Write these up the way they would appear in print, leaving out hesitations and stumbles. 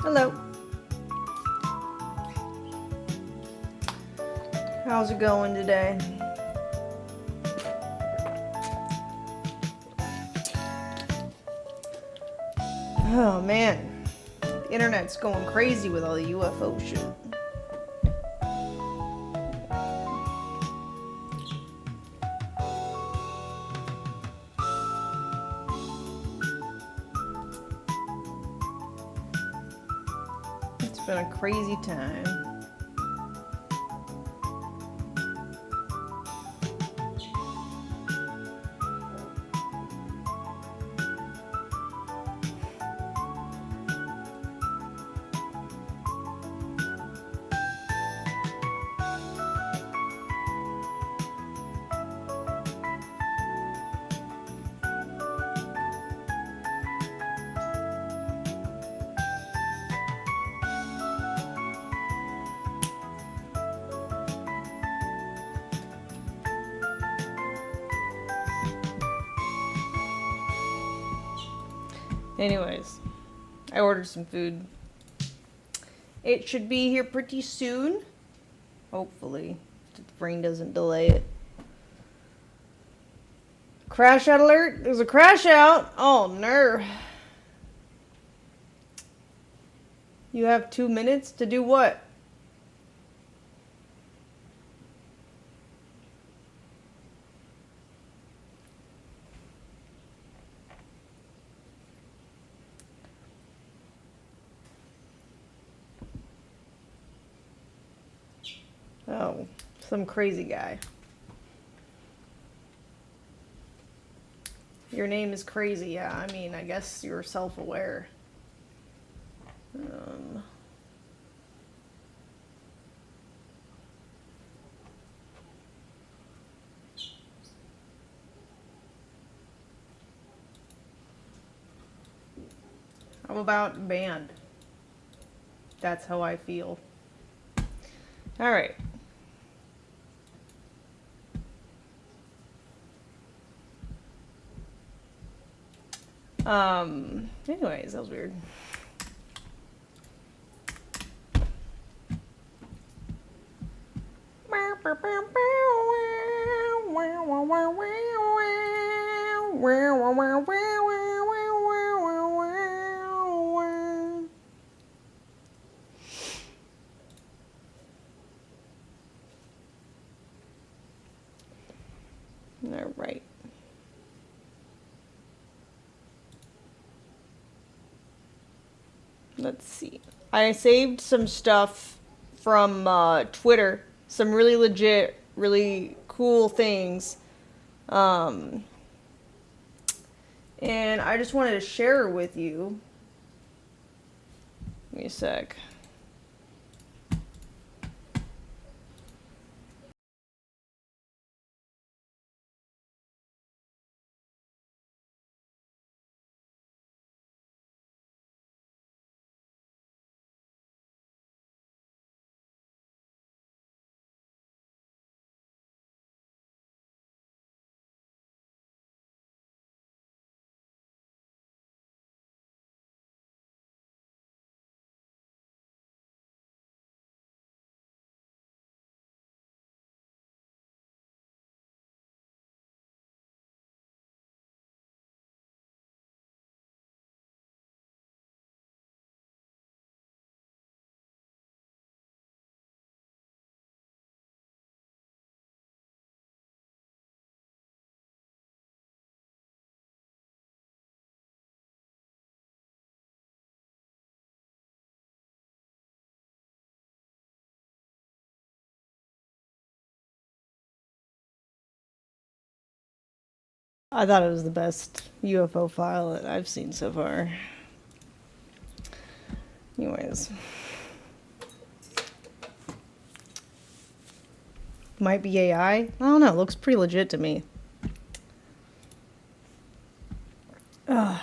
Hello. How's it going today? Oh man, the internet's going crazy with all the UFO shit. It's been a crazy time. Anyways, I ordered some food. It should be here pretty soon. Hopefully, if the brain doesn't delay it. Crash out alert! There's a crash out! Oh, no. You have 2 minutes to do what? Oh, some crazy guy. Your name is crazy, yeah. I mean, I guess you're self-aware. How about banned? That's how I feel. All right. Anyways, that was weird. All right. Let's see. I saved some stuff from Twitter. Some really legit, really cool things. And I just wanted to share with you. Give me a sec. I thought it was the best UFO file that I've seen so far. Anyways. Might be AI. I don't know. It looks pretty legit to me. Ugh.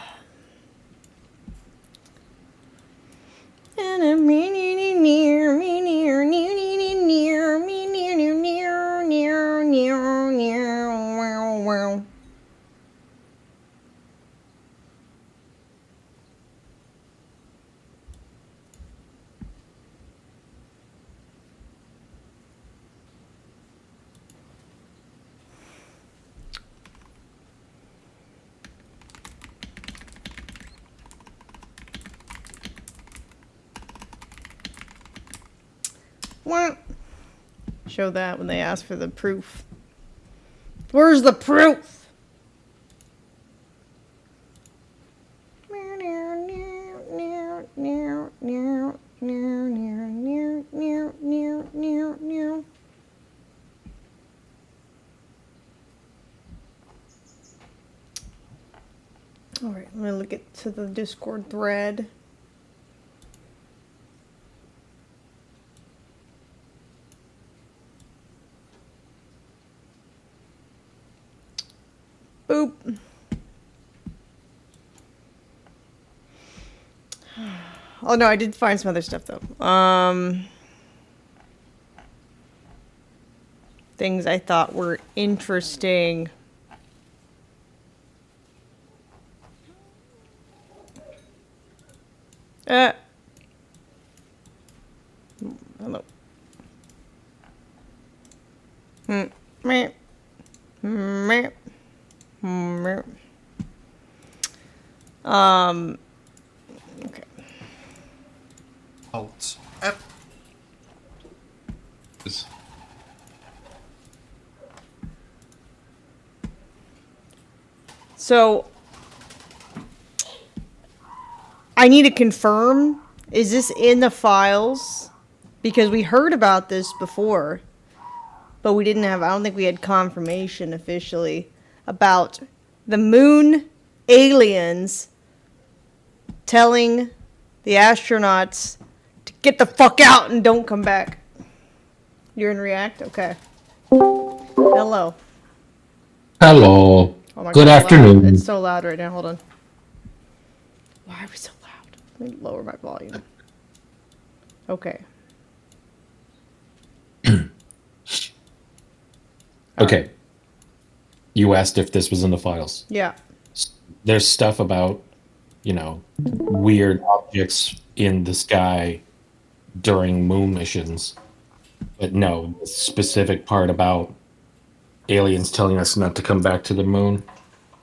wah. Show that when they ask for the proof. Where's the proof? All right, I'm gonna look at to the Discord thread. Boop. Oh no, I did find some other stuff though. Things I thought were interesting. Hello. Meh. Meh. Meh. Okay. Alt F. So I need to confirm, is this in the files? Because we heard about this before, but we didn't have, I don't think we had confirmation officially about the moon aliens telling the astronauts to get the fuck out and don't come back. You're in React? Okay. Hello. Hello. Oh my Good God, afternoon. loud. It's so loud right now. Hold on. Why are we so loud? Let me lower my volume. Okay. Okay. You asked if this was in the files. Yeah. There's stuff about, weird objects in the sky during moon missions. But no, the specific part about aliens telling us not to come back to the moon,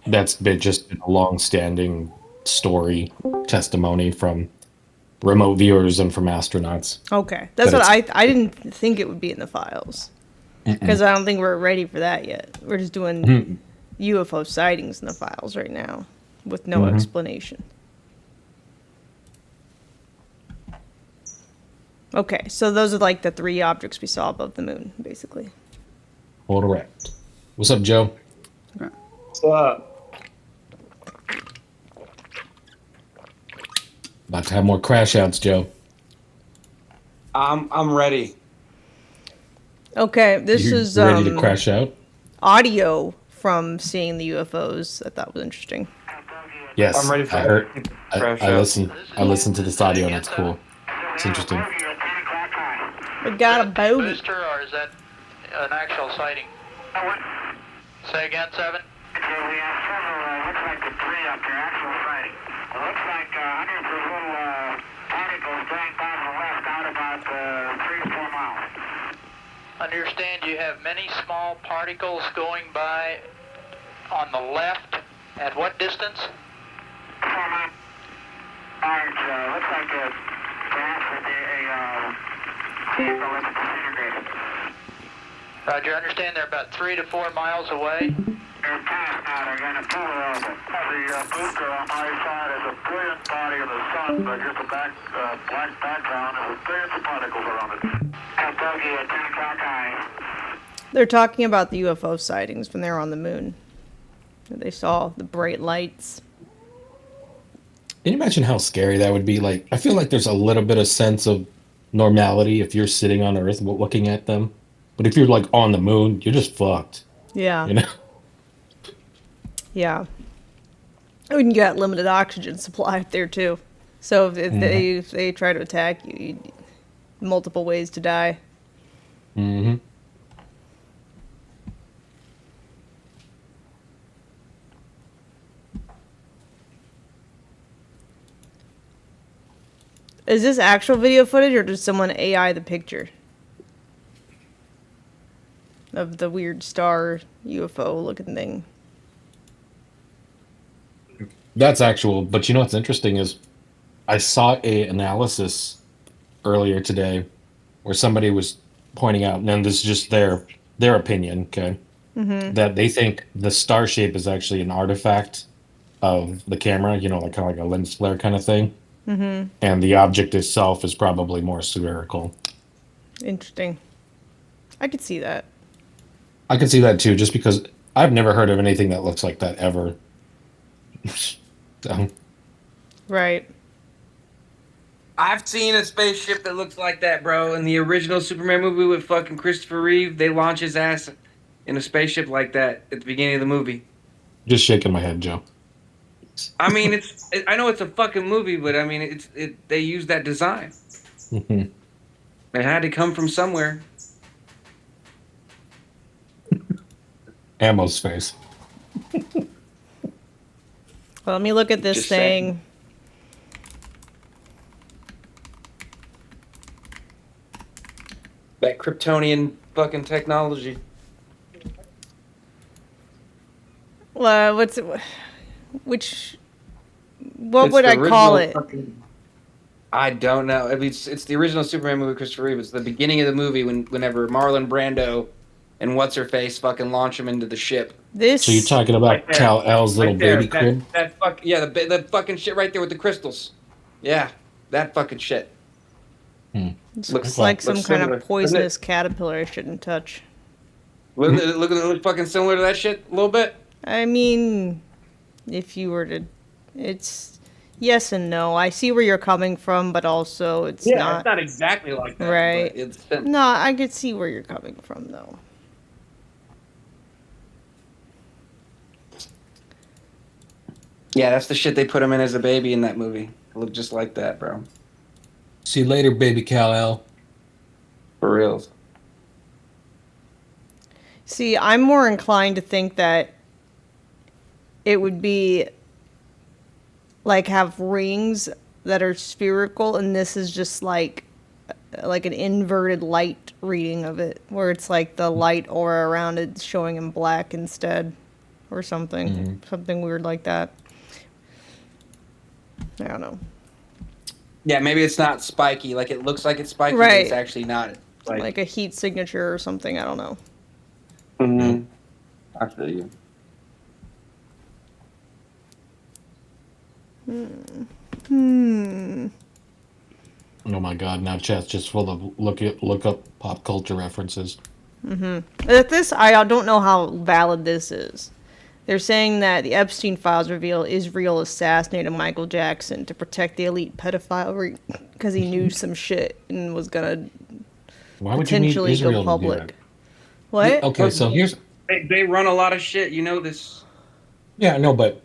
that's just been a long-standing story, testimony from remote viewers and from astronauts. Okay. That's But what I didn't think it would be in the files. Because I don't think we're ready for that yet. We're just doing UFO sightings in the files right now with no explanation. Okay, so those are like the 3 objects we saw above the moon, basically. Correct. What's up, Joe? What's up? About to have more crash outs, Joe. I'm ready. Okay, this You is ready to crash out? audio from seeing the UFOs. I thought was interesting. Yes, I'm ready for I heard. crash I out. listened. I listened to this audio, and it's cool. It's interesting. We got a bogey. Booster, or is that an actual sighting? Say again, 7? We have several, looks like the 3 up there, actual sighting. It looks like hundreds of little particles going by to the west out about 3 to 4 miles. Understand you have many small particles going by on the left. At what distance? 4 miles. Large, looks like perhaps a vehicle that's disintegrated. Roger, understand they're about 3 to 4 miles away. They're past now, they're going to pull a little bit. The booster on my side is a brilliant body of the sun, but just a black background and with billions of particles around it. Bogey at 10 o'clock high. They're talking about the UFO sightings when they were on the moon. They saw the bright lights. Can you imagine how scary that would be? Like, I feel like there's a little bit of sense of normality if you're sitting on Earth looking at them, but if you're like on the moon, you're just fucked. Yeah. You know? Yeah. And you got limited oxygen supply up there too. So if they try to attack you, multiple ways to die. Mm-hmm. Is this actual video footage or did someone AI the picture of the weird star UFO looking thing? That's actual, but you know what's interesting is I saw a analysis earlier today where somebody was pointing out, and then this is just their opinion, okay? That they think the star shape is actually an artifact of the camera, you know, like kind of like a lens flare kind of thing. And the object itself is probably more spherical. Interesting. I could see that. I can see that too, just because I've never heard of anything that looks like that ever. So, Right. I've seen a spaceship that looks like that, bro. In the original Superman movie with fucking Christopher Reeve, they launch his ass in a spaceship like that at the beginning of the movie. just shaking my head, Joe. I mean, I know it's a fucking movie, but I mean, they use that design. Mhm. It had to come from somewhere. Ammo's face. Well, let me look at this Just thing. saying. That Kryptonian fucking technology. What's it? What It's would the I call original it? fucking- I don't know. I mean, it's the original Superman movie with Christopher Reeve. It's the beginning of the movie whenever Marlon Brando and what's her face fucking launch him into the ship. This. So you're talking about Right there. Kal-El's little Right there, baby crib? that the fucking shit right there with the crystals. Yeah, that fucking shit. This looks- like some looks kind similar, of doesn't poisonous caterpillar I shouldn't touch. Look, look fucking similar to that shit a little bit. I mean, if you were to, it's yes and no. I see where you're coming from, but also it's Yeah, not. it's not exactly like that. Right. But it's No, I could see where you're coming from, though. yeah, that's the shit they put him in as a baby in that movie. It looked just like that, bro. See you later, baby Kal-El. For real. See, I'm more inclined to think that it would be like have rings that are spherical, and this is just like an inverted light reading of it, where it's like the light aura around it showing in black instead, or something, something weird like that. I don't know. Yeah, maybe it's not spiky. Like it looks like it's spiky, but Right. it's actually not. Like a heat signature or something. I don't know. Mm-hmm. I feel you. Oh my god, now chat's just full of look up pop culture references. This, I don't know how valid this is. They're saying that the Epstein files reveal Israel assassinated Michael Jackson to protect the elite pedophile because he knew some shit and was gonna Why would you need potentially Israel go to do public. that? What? Okay, so here's They run a lot of shit. You know this. yeah, no, but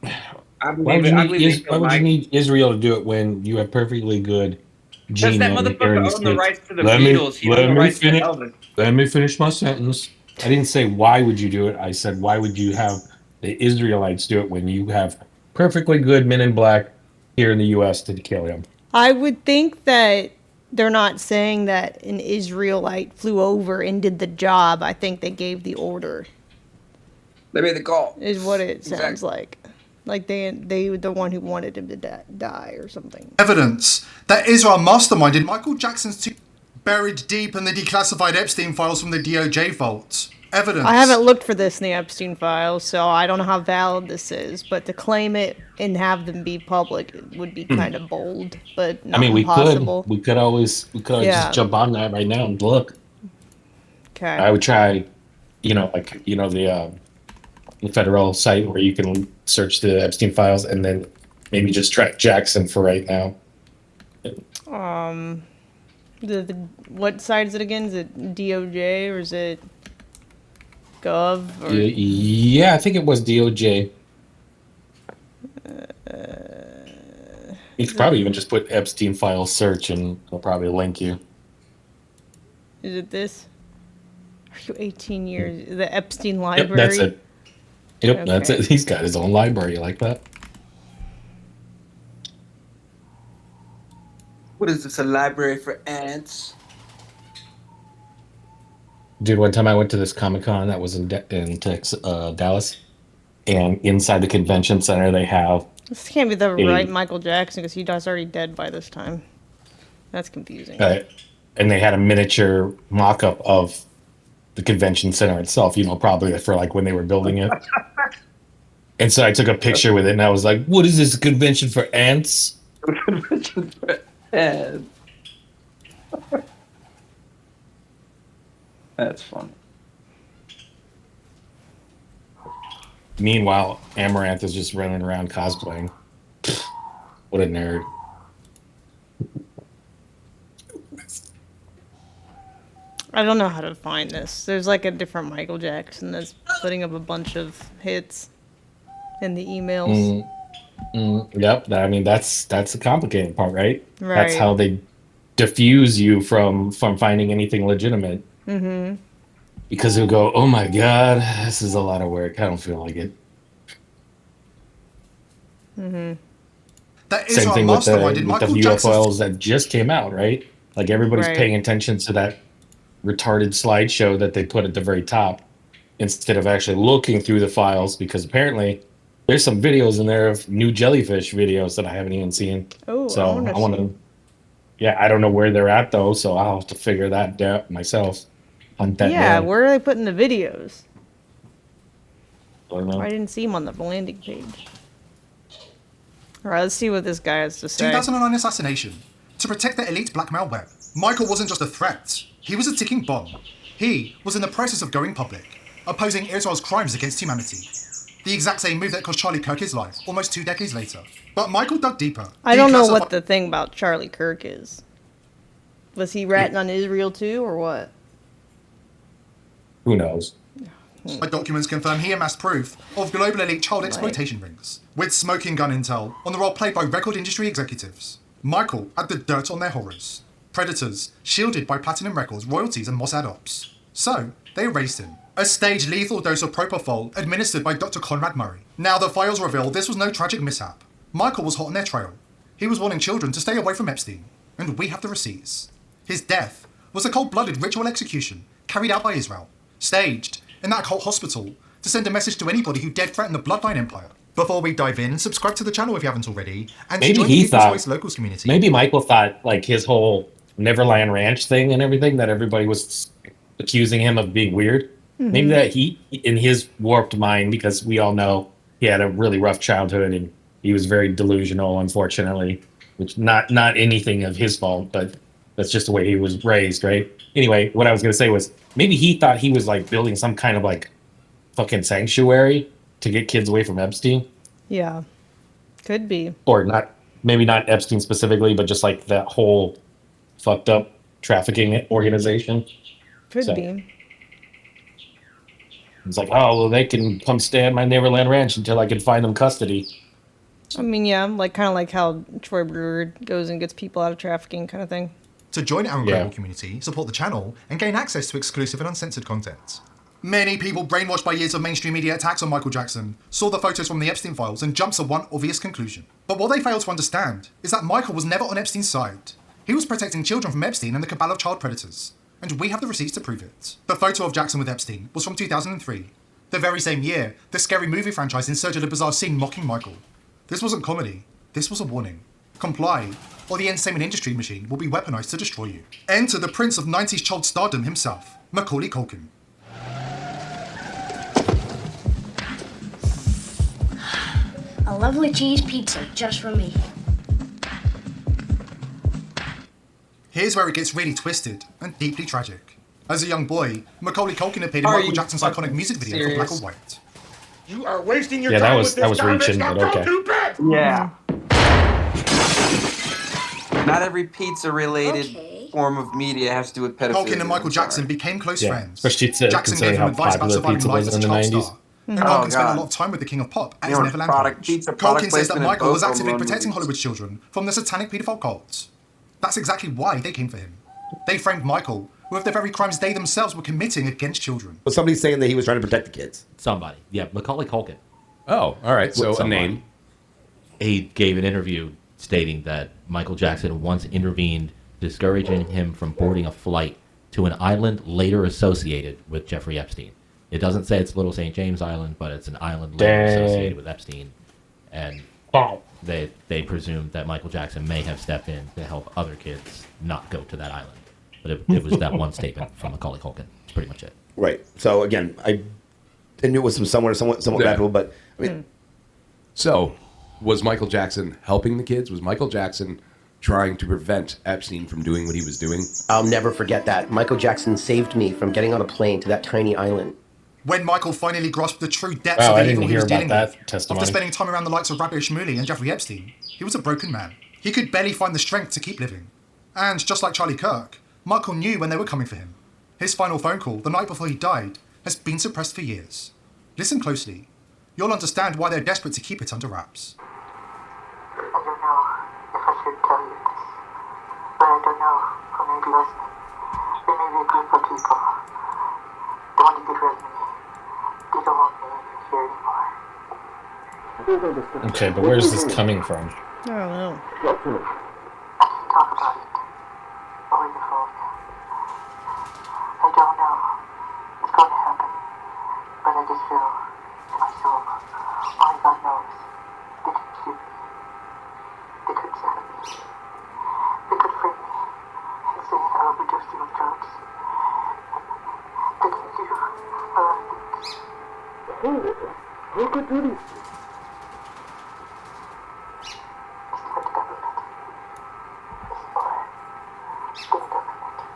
I why would believe you it. I need believe they why would you like. need Israel to do it when you have perfectly good Because that G-men here in motherfucker the owned the States? rights to the Let me- Beatles. He let owned the me rights to finish. Elvis. Let me finish my sentence. I didn't say why would you do it. I said why would you have the Israelites do it when you have perfectly good men in black here in the U.S. to kill him? I would think that they're not saying that an Israelite flew over and did the job. I think they gave the order. They made the call. Is what it sounds Exactly. like. Like they were the one who wanted him to die or something. Evidence that Israel masterminded Michael Jackson's buried deep in the declassified Epstein files from the DOJ vault. Evidence. I haven't looked for this in the Epstein files, so I don't know how valid this is. But to claim it and have them be public would be kind of bold, but not I mean, impossible. we could always Yeah. just jump on that right now and look. Okay. I would try, the federal site where you can search the Epstein files and then maybe just track Jackson for right now. The what side is it again? Is it DOJ or is it Gov? Or... Yeah, I think it was DOJ. You could probably even just put Epstein file search and it'll probably link you. Is it this? Are you 18 years? The Epstein Yep, Library? that's it. Yep, that's Okay. it. He's got his own library like that. What is this? A library for ants? Dude, one time I went to this Comic-Con that was in Dallas, and inside the convention center they have This can't be the right Michael Jackson because he was already dead by this time. That's confusing. and they had a miniature mock-up of the convention center itself, probably for like when they were building it. And so I took a picture with it, and I was like, what is this, a convention for ants? That's funny. Meanwhile, Amouranth is just running around cosplaying. What a nerd. I don't know how to find this. There's like a different Michael Jackson that's putting up a bunch of hits in the emails. Yep. I mean, that's the complicated part, right? Right. That's how they diffuse you from finding anything legitimate. Mm-hmm. Because they'll go, oh my God, this is a lot of work. I don't feel like it. That is Same our thing with the mastermind in Michael Jackson's. UFOs that just came out, right? Like everybody's Right. paying attention to that retarded slideshow that they put at the very top instead of actually looking through the files, because apparently there's some videos in there of new jellyfish videos that I haven't even seen. Oh, So I want to see. Yeah, I don't know where they're at though, so I'll have to figure that out myself. Hunt that Yeah, down. where are they putting the videos? I don't know. I didn't see them on the landing page. All right, let's see what this guy has to say. 2009 assassination. To protect the elite blackmail web, Michael wasn't just a threat. He was a ticking bomb. He was in the process of going public, opposing Israel's crimes against humanity. The exact same move that cost Charlie Kirk his life almost 2 decades later. But Michael dug deeper. I don't know Declassified- what the thing about Charlie Kirk is. Was he ratting on Israel too, or what? Who knows? Documents confirm he amassed proof of global elite child exploitation rings, with smoking gun intel on the role played by record industry executives. Michael had the dirt on their horrors. Predators, shielded by Platinum Records, royalties and Mossad ops. So, they erased him. A staged lethal dose of propofol administered by Dr. Conrad Murray. Now the files reveal this was no tragic mishap. Michael was hot on their trail. He was warning children to stay away from Epstein, and we have the receipts. His death was a cold-blooded ritual execution carried out by Israel, staged in that cult hospital to send a message to anybody who dared threaten the Bloodline Empire. Before we dive in, subscribe to the channel if you haven't already, and Maybe join he the People's thought- Voice Locals community. Maybe Michael thought like his whole Neverland Ranch thing and everything that everybody was accusing him of being weird. Maybe that he, in his warped mind, because we all know he had a really rough childhood and he was very delusional, unfortunately, which not anything of his fault, but that's just the way he was raised, right? Anyway, what I was going to say was maybe he thought he was like building some kind of like fucking sanctuary to get kids away from Epstein. Yeah, could be. Or not, maybe not Epstein specifically, but just like that whole fucked up trafficking organization. Could So- be. It's like, oh, well, they can come stay at my Neverland Ranch until I can find them custody. I mean, yeah, like kind of like how Troy Brewer goes and gets people out of trafficking, kind of thing. To join our Yeah. global community, support the channel, and gain access to exclusive and uncensored content. Many people brainwashed by years of mainstream media attacks on Michael Jackson saw the photos from the Epstein files and jumped to one obvious conclusion. But what they failed to understand is that Michael was never on Epstein's side. He was protecting children from Epstein and the cabal of child predators. And we have the receipts to prove it. The photo of Jackson with Epstein was from 2003. The very same year, the Scary Movie franchise inserted a bizarre scene mocking Michael. This wasn't comedy. This was a warning. Comply, or the entertainment industry machine will be weaponized to destroy you. Enter the prince of 90s child stardom himself, Macaulay Culkin. A lovely cheese pizza just for me. Here's where it gets really twisted and deeply tragic. As a young boy, Macaulay Culkin appeared in Are Michael you Jackson's fucking iconic music video for serious? Black or White. You are wasting your Yeah, that time was- with that this was reaching, garbage. Now but go okay. to bed. Yeah. Not every pizza-related Okay. form of media has to do with pedophilia. Culkin and Michael I'm sorry. Jackson became close Yeah, friends. especially Jackson considering gave him how advice about popular surviving pizza life was as a in the child 90s. star. And Oh, Culkin spent a God. lot of time with the King of Pop at You his know, Neverland product- Ranch. pizza product Culkin says that placement in Michael was both actively Home Alone protecting movies. Hollywood's children from the satanic paedophile cult. That's exactly why they came for him. They framed Michael with the very crimes they themselves were committing against children. Well, somebody's saying that he was trying to protect the kids. Somebody. Yeah, Macaulay Culkin. Oh, all right. So a Somebody. name. He gave an interview stating that Michael Jackson once intervened, discouraging him from boarding a flight to an island later associated with Jeffrey Epstein. It doesn't say it's Little St. James Island, but it's an island later Dang. associated with Epstein. And Wow. they presumed that Michael Jackson may have stepped in to help other kids not go to that island. But it was that one statement from Macaulay Culkin. That's pretty much it. Right. So again, I knew it was from somewhat reputable, but I mean, So, was Michael Jackson helping the kids? Was Michael Jackson trying to prevent Epstein from doing what he was doing? I'll never forget that. Michael Jackson saved me from getting on a plane to that tiny island. When Michael finally grasped the true depths Wow, of I the evil didn't he was hear dealing about with, that testimony. after spending time around the likes of Rabbi Shmuley and Jeffrey Epstein, he was a broken man. He could barely find the strength to keep living. And just like Charlie Kirk, Michael knew when they were coming for him. His final phone call, the night before he died, has been suppressed for years. Listen closely. You'll understand why they're desperate to keep it under wraps. I don't know if I should tell you this, but I don't know who may be listening. There may be a group of people that want to get rid of me. They don't want me here anymore. Okay, but where's this coming from? I don't know. I can talk about it over the phone. I don't know what's going to happen, but I just feel in my soul, only God knows, they could shoot me. They could stab me. They could frame me and say I overdosed you with drugs. They could do a lot of things. Who could do these things? It's not the government. It's more the government.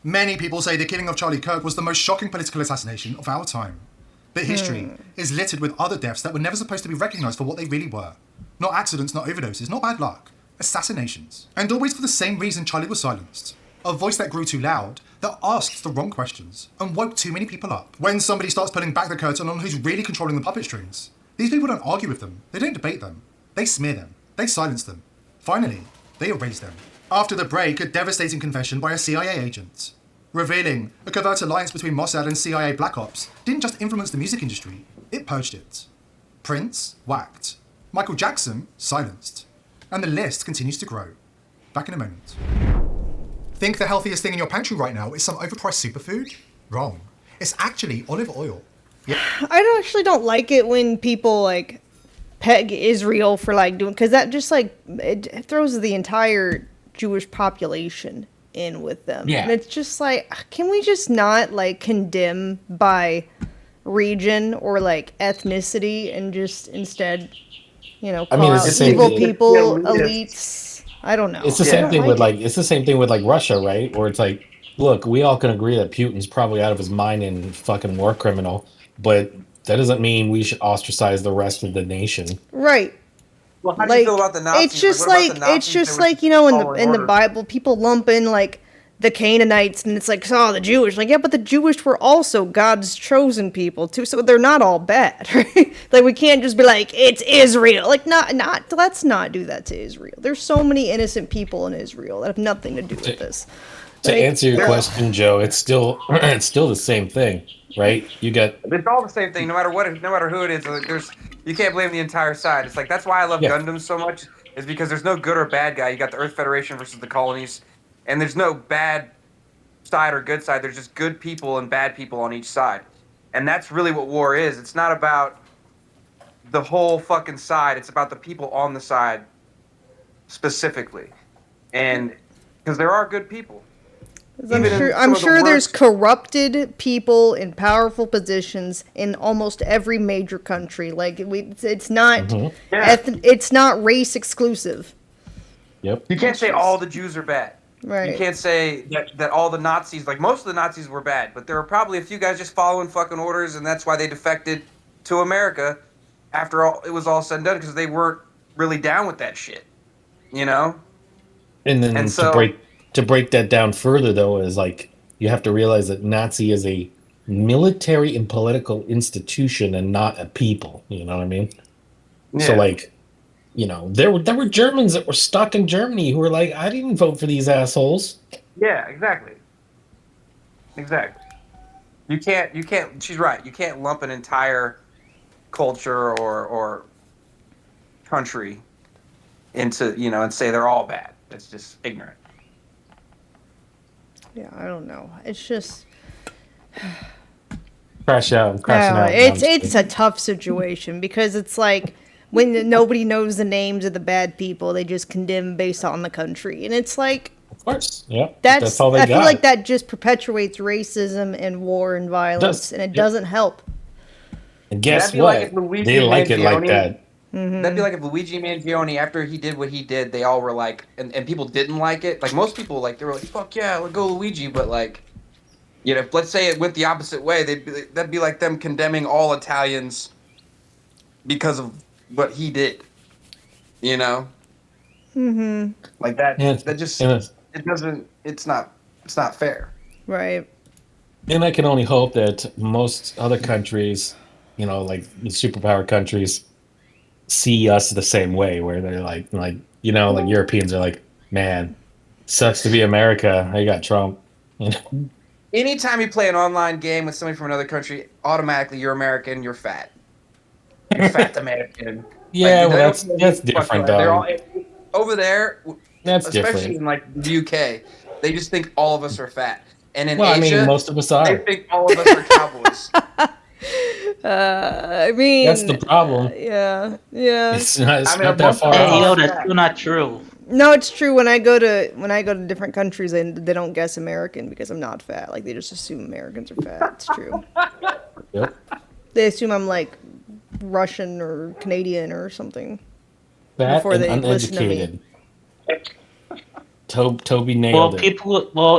Many people say the killing of Charlie Kirk was the most shocking political assassination of our time. But history is littered with other deaths that were never supposed to be recognised for what they really were. Not accidents, not overdoses, not bad luck. Assassinations. And always for the same reason Charlie was silenced. A voice that grew too loud, that asked the wrong questions, and woke too many people up. When somebody starts pulling back the curtain on who's really controlling the puppet strings, these people don't argue with them, they don't debate them, they smear them, they silence them. Finally, they erase them. After the break, a devastating confession by a CIA agent, revealing a covert alliance between Mossad and CIA Black Ops didn't just influence the music industry, it purged it. Prince, whacked. Michael Jackson, silenced. And the list continues to grow. Back in a moment. Think the healthiest thing in your pantry right now is some overpriced superfood? Wrong. It's actually olive oil. I actually don't like it when people like peg Israel for like doing, because that just like it throws the entire Jewish population in with them. Yeah. And it's just like, can we just not like condemn by region or like ethnicity and just instead, you know, call it's out the same evil thing. people, Yeah, elites. I don't know. It's the I same don't thing like with it. like it's the same thing with like Russia, right? Where it's like, look, we all can agree that Putin's probably out of his mind and fucking war criminal, but that doesn't mean we should ostracize the rest of the nation. Right. Well, how do you feel about the Nazis? It's just What about like the Nazis? it's just They were like, you know, in following the orders. Bible, people lump in like the Canaanites, and it's like, oh, the Jewish. Like, yeah, but the Jewish were also God's chosen people too, so they're not all bad, right? Like, we can't just be like, it's Israel. Like, not. Let's not do that to Israel. There's so many innocent people in Israel that have nothing to do with this. To Like, answer your question, Joe, it's still the same thing, right? You got It's all the same thing, no matter who it is. Like, you can't blame the entire side. It's like that's why I love Gundam so much, is because there's no good or bad guy. You got the Earth Federation versus the colonies, and there's no bad side or good side. There's just good people and bad people on each side, and that's really what war is. It's not about the whole fucking side. It's about the people on the side specifically, and because there are good people. I'm sure there's corrupted people in powerful positions in almost every major country. Like it's not it's not race exclusive. Yep. You can't say all the Jews are bad. Right. You can't say that all the Nazis, like most of the Nazis were bad, but there were probably a few guys just following fucking orders, and that's why they defected to America after all it was all said and done, because they weren't really down with that shit. You know? And then to break that down further, though, is like you have to realize that Nazi is a military and political institution and not a people. You know what I mean? Yeah. So, like, you know, there were Germans that were stuck in Germany who were like, I didn't vote for these assholes. Yeah, exactly. Exactly. You can't. She's right. You can't lump an entire culture or country into, you know, and say they're all bad. That's just ignorant. Yeah, I don't know. It's just Crashing out. It's a tough situation because it's like when nobody knows the names of the bad people, they just condemn based on the country, and it's like Of course, yeah. That's all they I got. feel like that just perpetuates racism and war and violence, and it doesn't help. And guess That'd be what? like if Luigi They like it like Mangione- that. That'd be like if Luigi Mangione, after he did what he did, they all were like, and people didn't like it. Like most people, like they were like, "Fuck yeah, let's go Luigi," but like, you know, if, let's say it went the opposite way, that'd be like them condemning all Italians because of what he did. You know, like that. Yeah, That just and it doesn't. It's not fair. Right. And I can only hope that most other countries, you know, like the superpower countries, see us the same way, where they're like you know, like Europeans are like, man, sucks to be America. I got Trump. You know? Anytime you play an online game with somebody from another country, automatically you're American. You're fat. You're fat American. Yeah, Like, well, they that's don't fuck different, you. They're all though. over there. That's especially different. in like the UK, they just think all of us are fat. And in Well, Asia, I mean, most of us are. they think all of us are cowboys. I mean, That's the problem. yeah. It's not I mean, that far Hey, off. that's still not true. No, it's true. When I go to different countries, they don't guess American because I'm not fat. Like they just assume Americans are fat. It's true. Yep. They assume I'm like Russian or Canadian or something. Fat Before and they listen to me. uneducated. Toby nailed it.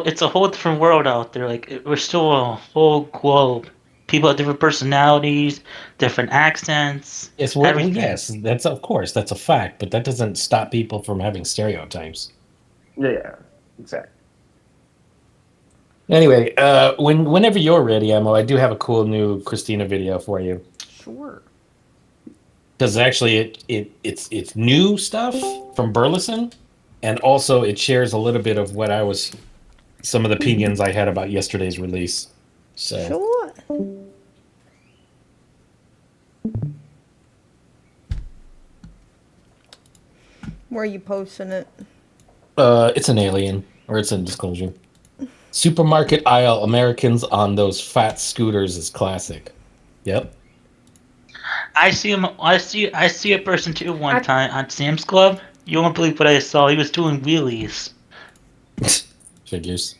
It's a whole different world out there. Like we're still a whole globe. People have different personalities, different accents. Yes, everything. yes, that's of course that's a fact, but that doesn't stop people from having stereotypes. Yeah, exactly. Anyway, whenever you're ready, Emma, I do have a cool new Christina video for you. Sure. Because actually, it's new stuff from Burleson, and also it shares a little bit of some of the opinions I had about yesterday's release. So. Sure. Where are you posting it? It's an alien, or it's in disclosure. Supermarket aisle Americans on those fat scooters is classic. Yep. I see a person too one time on Sam's Club. You won't believe what I saw. He was doing wheelies. Figures.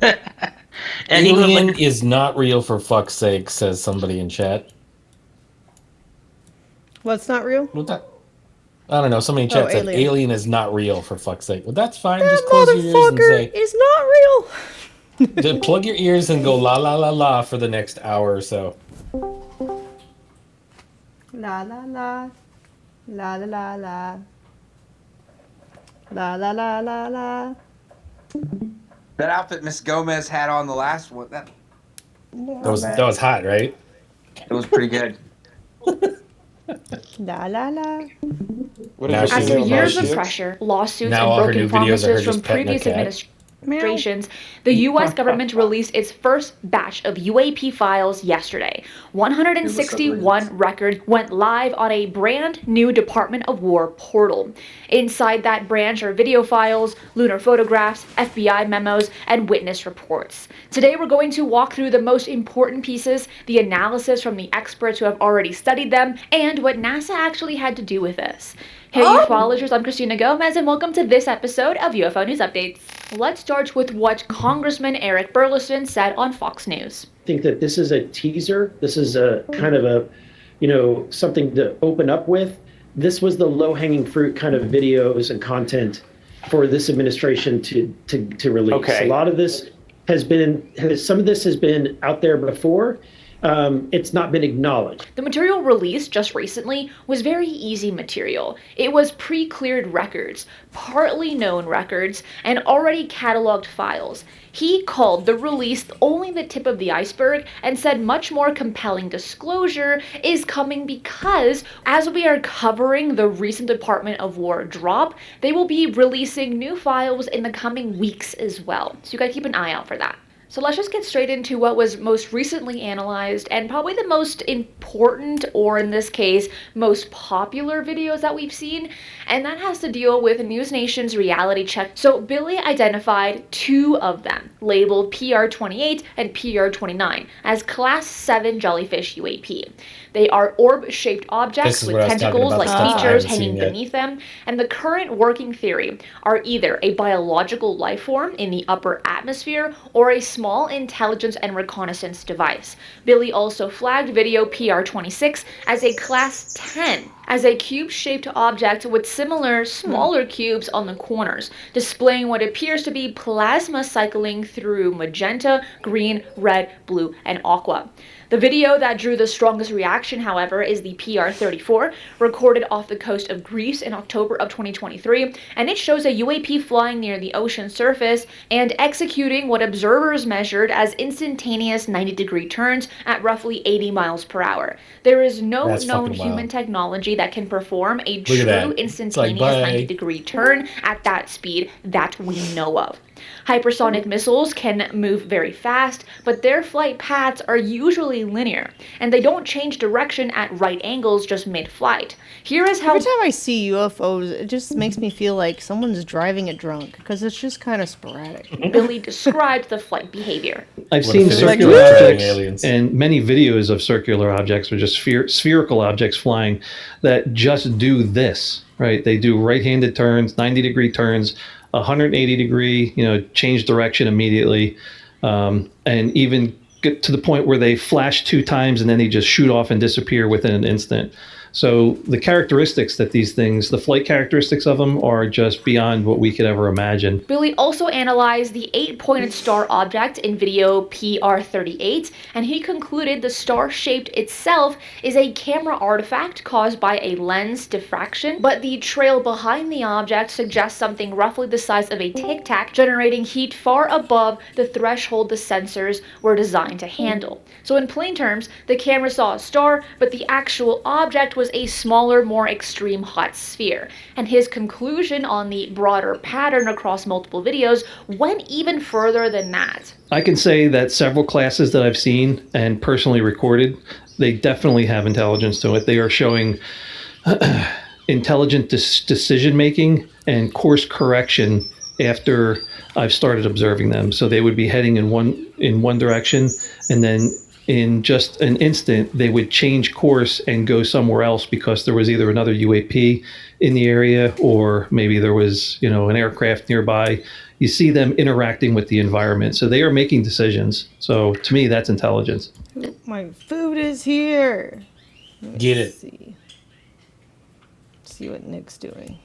And alien is not real, for fuck's sake, says somebody in chat. What's not real? What that? I don't know. Somebody in chat said Alien. alien is not real, for fuck's sake. Well, that's fine. That Just close your ears and motherfucker say. is not real. Just plug your ears and go la la la la for the next hour or so. La la la. La la la la. La la la la la. That outfit Miss Gomez had on the last one, that was hot, right? It was pretty good. La la la. After years of pressure, lawsuits, Now all and her broken new videos are her promises from just petting her previous cat. administrations, the U.S. government released its first batch of UAP files yesterday. 161 records went live on a brand new Department of War portal. Inside that branch are video files, lunar photographs, FBI memos, and witness reports. Today we're going to walk through the most important pieces, the analysis from the experts who have already studied them, and what NASA actually had to do with this. Hey ufologists, I'm Christina Gomez, and welcome to this episode of UFO News Updates. Let's start with what Congressman Eric Burleson said on Fox News. I think that this is a teaser. This is a kind of a, something to open up with. This was the low-hanging fruit kind of videos and content for this administration to release. Okay. A lot of this some of this has been out there before. It's not been acknowledged. The material released just recently was very easy material. It was pre-cleared records, partly known records, and already cataloged files. He called the release only the tip of the iceberg and said much more compelling disclosure is coming because as we are covering the recent Department of War drop, they will be releasing new files in the coming weeks as well. So you gotta keep an eye out for that. So let's just get straight into what was most recently analyzed and probably the most important, or in this case, most popular videos that we've seen, and that has to deal with News Nation's reality check. So Billy identified two of them, labeled PR-28 and PR-29, as Class 7 Jellyfish UAP. They are orb-shaped objects is with what I was talking tentacles about, like the stuff I features haven't seen hanging yet. beneath them, and the current working theory are either a biological life form in the upper atmosphere or a small intelligence and reconnaissance device. Billy also flagged video PR26 as a Class 10, as a cube-shaped object with similar smaller cubes on the corners, displaying what appears to be plasma cycling through magenta, green, red, blue, and aqua. The video that drew the strongest reaction, however, is the PR34, recorded off the coast of Greece in October of 2023, and it shows a UAP flying near the ocean surface and executing what observers measured as instantaneous 90-degree turns at roughly 80 miles per hour. There is no That's known fucking human wild. technology that can perform a Look at that. true It's like, instantaneous bye. 90-degree turn at that speed that we know of. Hypersonic missiles can move very fast, but their flight paths are usually linear, and they don't change direction at right angles just mid-flight. Here is how... Every time I see UFOs, it just makes me feel like someone's driving it drunk, because it's just kind of sporadic. Billy described the flight behavior. I've What seen if it is circular driving objects aliens? and many videos of circular objects or just spherical objects flying that just do this, right? They do right-handed turns, 90-degree turns, 180-degree, change direction immediately, and even get to the point where they flash 2 times and then they just shoot off and disappear within an instant. So the characteristics that these things, the flight characteristics of them, are just beyond what we could ever imagine. Billy also analyzed the 8-pointed star object in video PR38, and he concluded the star shaped itself is a camera artifact caused by a lens diffraction, but the trail behind the object suggests something roughly the size of a Tic Tac, generating heat far above the threshold the sensors were designed to handle. So in plain terms, the camera saw a star, but the actual object was a smaller, more extreme hot sphere. And his conclusion on the broader pattern across multiple videos went even further than that. I can say that several classes that I've seen and personally recorded, they definitely have intelligence to it. They are showing intelligent decision making and course correction after I've started observing them. So they would be heading in one direction, and then in just an instant they would change course and go somewhere else because there was either another UAP in the area or maybe there was an aircraft nearby. You see them interacting with the environment, so they are making decisions. So to me, that's intelligence. My food is here. Get it. See what Nick's doing.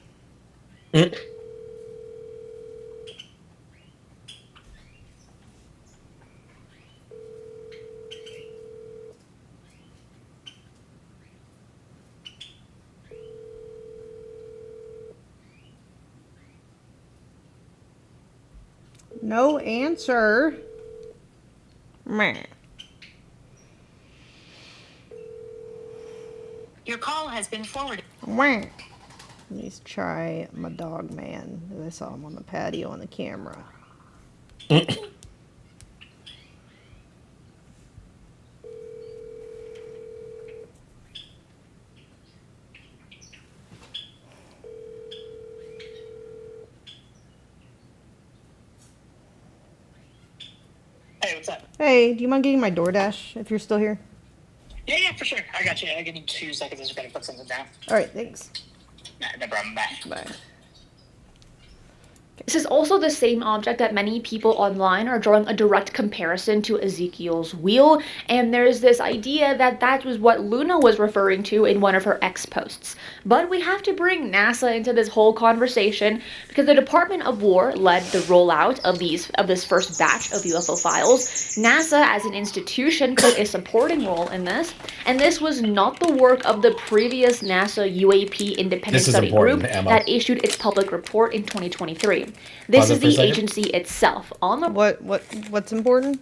No answer. Meh. Your call has been forwarded. Meh. Let's try my dog man. I saw him on the patio on the camera. Hey, what's up? Hey, do you mind getting my DoorDash if you're still here? Yeah, for sure. I got you. I give you 2 seconds. I just gotta put something down. All right, thanks. Nah, no problem. Bye. Bye. This is also the same object that many people online are drawing a direct comparison to Ezekiel's wheel, and there's this idea that that was what Luna was referring to in one of her X posts. But we have to bring NASA into this whole conversation because the Department of War led the rollout of this first batch of UFO files. NASA as an institution played a supporting role in this, and this was not the work of the previous NASA UAP independent study group that issued its public report in 2023. This is the agency itself. On the what's important?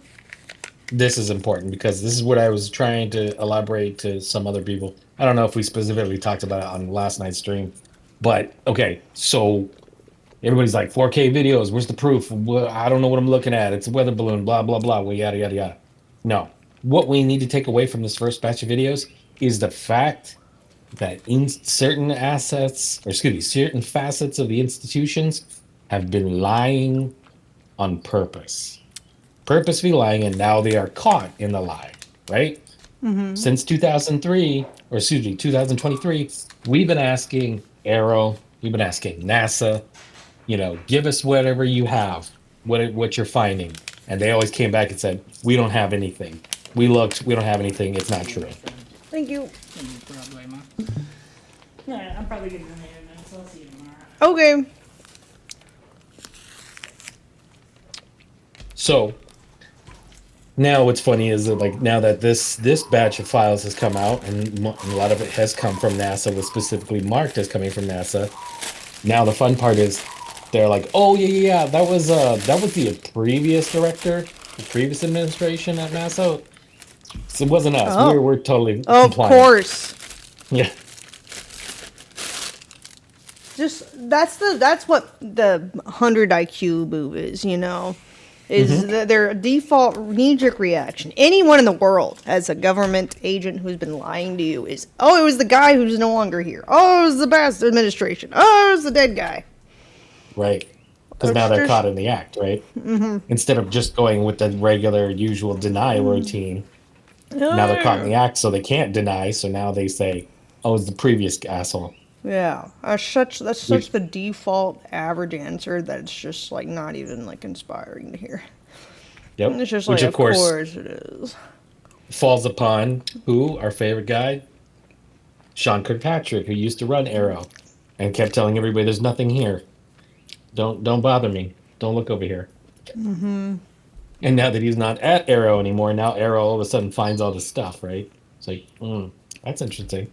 This is important because this is what I was trying to elaborate to some other people. I don't know if we specifically talked about it on last night's stream, but okay, so everybody's like 4K videos. Where's the proof? Well, I don't know what I'm looking at. It's a weather balloon. Blah blah blah. Well, yada yada yada. No, what we need to take away from this first batch of videos is the fact that in certain certain facets of the institutions have been lying on purpose. Purposely lying, and now they are caught in the lie, right? Since 2003, or excuse me, 2023, we've been asking Aero, we've been asking NASA, give us whatever you have, what you're finding. And they always came back and said, we don't have anything. We looked, we don't have anything. It's not true. Thank you. Yeah, I'm probably getting in there, man, so I'll see you tomorrow. Okay. So now what's funny is that now that this batch of files has come out and a lot of it has come from NASA, was specifically marked as coming from NASA. Now the fun part is they're like, oh yeah, that was the previous director, the previous administration at NASA. So it wasn't us. Oh. We're totally Of compliant. course. Yeah. Just that's what the 100 IQ move is, is their default knee-jerk reaction. Anyone in the world as a government agent who's been lying to you is, oh, it was the guy who's no longer here. Oh, it was the past administration. Oh, it was the dead guy. Right. Because now they're caught in the act, right? Instead of just going with the regular, usual deny routine, now they're caught in the act, so they can't deny. So now they say, "Oh, it's the previous asshole." Yeah, that's such the default average answer that it's just not even inspiring to hear. Yep. It's just Which, of course it is. Falls upon who? Our favorite guy, Sean Kirkpatrick, who used to run Arrow, and kept telling everybody, "There's nothing here. Don't bother me. Don't look over here." And now that he's not at Arrow anymore, now Arrow all of a sudden finds all this stuff, right? It's like, that's interesting.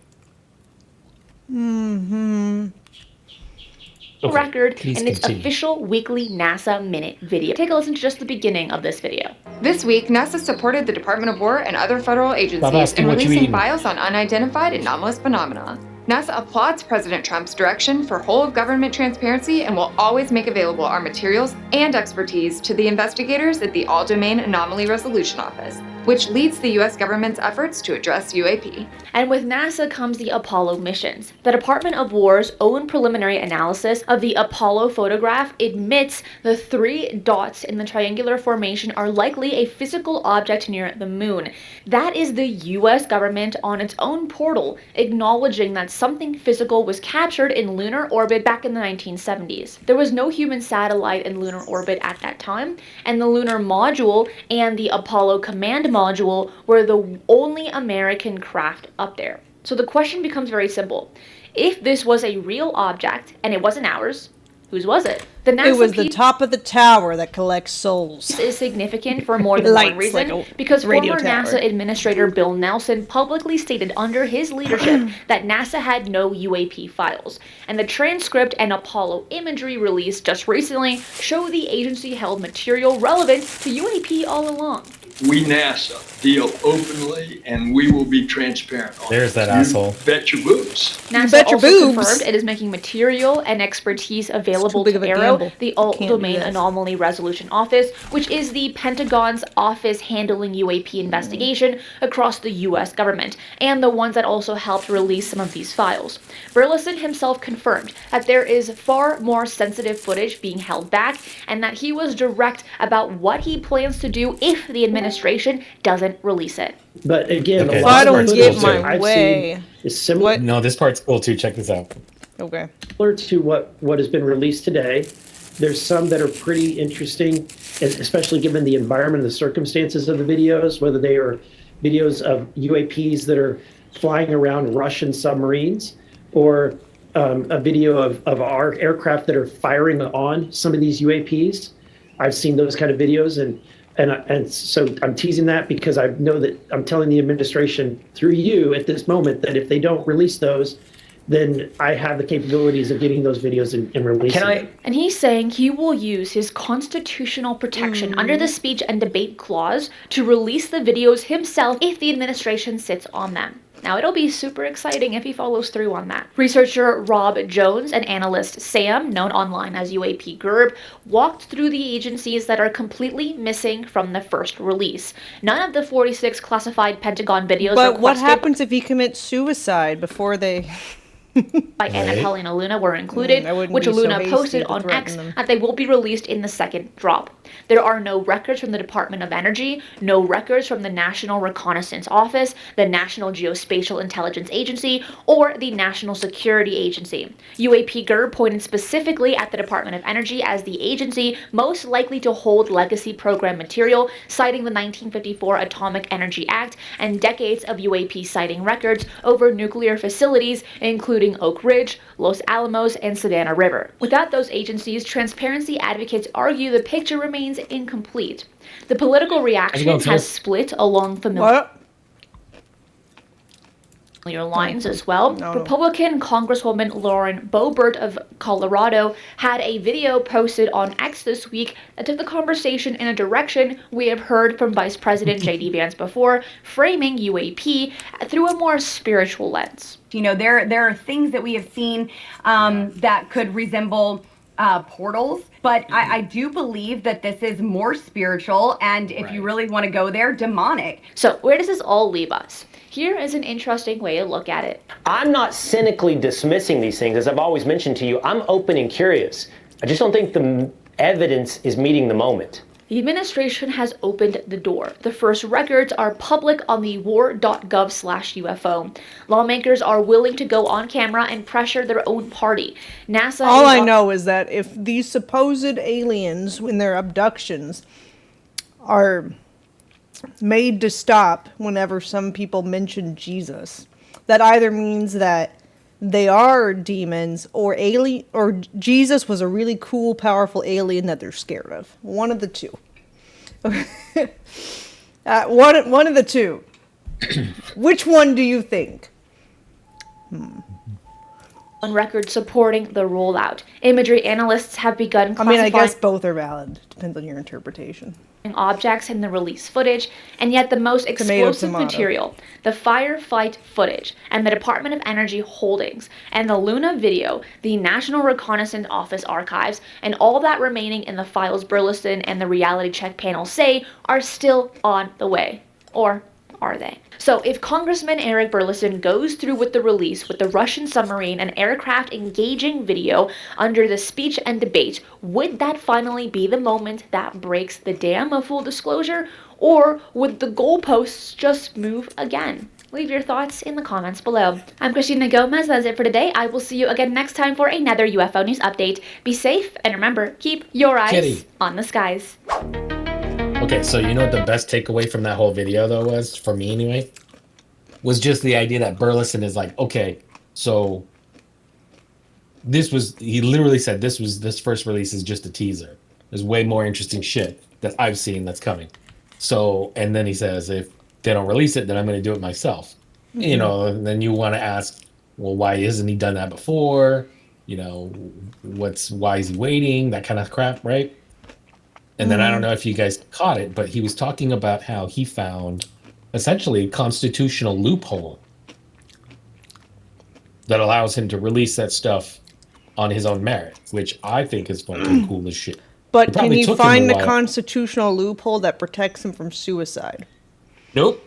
Record please in its continue. official weekly NASA Minute video. Take a listen to just the beginning of this video. This week, NASA supported the Department of War and other federal agencies asking in what you releasing eating. files on unidentified anomalous phenomena. NASA applauds President Trump's direction for whole-of-government transparency and will always make available our materials and expertise to the investigators at the All-Domain Anomaly Resolution Office, which leads the U.S. government's efforts to address UAP. And with NASA comes the Apollo missions. The Department of War's own preliminary analysis of the Apollo photograph admits the 3 dots in the triangular formation are likely a physical object near the moon. That is the U.S. government on its own portal acknowledging that something physical was captured in lunar orbit back in the 1970s. There was no human satellite in lunar orbit at that time, and the lunar module and the Apollo command module were the only American craft up there. So the question becomes very simple. If this was a real object and it wasn't ours, whose was it? The NASA It was the top of the tower that collects souls. This is significant for more than one reason, because radio former tower. NASA Administrator Bill Nelson publicly stated under his leadership that NASA had no UAP files, and the transcript and Apollo imagery released just recently show the agency held material relevant to UAP all along. We, NASA, deal openly and we will be transparent on There's that You asshole. Bet your boobs. NASA bet your also boobs. confirmed it is making material and expertise available big to of a Aero, gamble. the Can't do All-Domain this. Anomaly Resolution Office, which is the Pentagon's office handling UAP investigation across the U.S. government, and the ones that also helped release some of these files. Burleson himself confirmed that there is far more sensitive footage being held back, and that he was direct about what he plans to do if the administration doesn't release it. But again, Okay, a if lot I of don't the get footage my that I've way- seen is similar No, this part's cool too. Check this out. Okay. to what has been released today. There's some that are pretty interesting, especially given the environment and the circumstances of the videos, whether they are videos of UAPs that are flying around Russian submarines or a video of our aircraft that are firing on some of these UAPs. I've seen those kind of videos, and so I'm teasing that because I know that I'm telling the administration through you at this moment that if they don't release those, then I have the capabilities of getting those videos and releasing them. And he's saying he will use his constitutional protection under the speech and debate clause to release the videos himself if the administration sits on them. Now, it'll be super exciting if he follows through on that. Researcher Rob Jones and analyst Sam, known online as UAP Gerb, walked through the agencies that are completely missing from the first release. None of the 46 classified Pentagon videos But what requested happens if he commits suicide before they by Anna Right. Paulina Luna were included, I wouldn't which be so Luna hasty posted to on threaten X them. that they will be released in the second drop. There are no records from the Department of Energy, no records from the National Reconnaissance Office, the National Geospatial Intelligence Agency, or the National Security Agency. UAP GER pointed specifically at the Department of Energy as the agency most likely to hold legacy program material, citing the 1954 Atomic Energy Act and decades of UAP sighting records over nuclear facilities, including Oak Ridge, Los Alamos, and Savannah River. Without those agencies, transparency advocates argue the picture remains incomplete. The political reaction has split along familiar lines as well. Republican Congresswoman Lauren Boebert of Colorado had a video posted on X this week that took the conversation in a direction we have heard from Vice President J.D. Vance before, framing UAP through a more spiritual lens. You know, there are things that we have seen that could resemble portals, but I do believe that this is more spiritual, and if you really want to go there, demonic. So where does this all leave us? Here is an interesting way to look at it. I'm not cynically dismissing these things. As I've always mentioned to you, I'm open and curious. I just don't think the evidence is meeting the moment. The administration has opened the door. The first records are public on the war.gov/UFO. Lawmakers are willing to go on camera and pressure their own party. NASA. All I know is that if these supposed aliens, in their abductions, are made to stop whenever some people mention Jesus, that either means that they are demons, or Jesus was a really cool, powerful alien that they're scared of. One of the two. One of the two. Which one do you think? On record supporting the rollout. Imagery analysts have begun classifying. I guess both are valid. Depends on your interpretation. Objects in the release footage, and yet the most explosive material, the firefight footage, and the Department of Energy holdings, and the Luna video, the National Reconnaissance Office archives, and all that remaining in the files Burleson and the reality check panel say are still on the way. Or are they? So if Congressman Eric Burleson goes through with the release with the Russian submarine and aircraft engaging video under the speech and debate, would that finally be the moment that breaks the dam of full disclosure? Or would the goalposts just move again? Leave your thoughts in the comments below. I'm Christina Gomez. That's it for today. I will see you again next time for another UFO news update. Be safe, and remember, keep your eyes on the skies. Okay, so you know what the best takeaway from that whole video, though, was, for me anyway? Was just the idea that Burleson is like, okay, so he literally said this first release is just a teaser. There's way more interesting shit that I've seen that's coming. So, and then he says, if they don't release it, then I'm going to do it myself. Mm-hmm. You know, and then you want to ask, well, why hasn't he done that before? You know, why is he waiting? That kind of crap, right? And then I don't know if you guys caught it, but he was talking about how he found essentially a constitutional loophole that allows him to release that stuff on his own merit, which I think is fucking cool as shit. But It can probably he took him find a a while. constitutional loophole that protects him from suicide? Nope.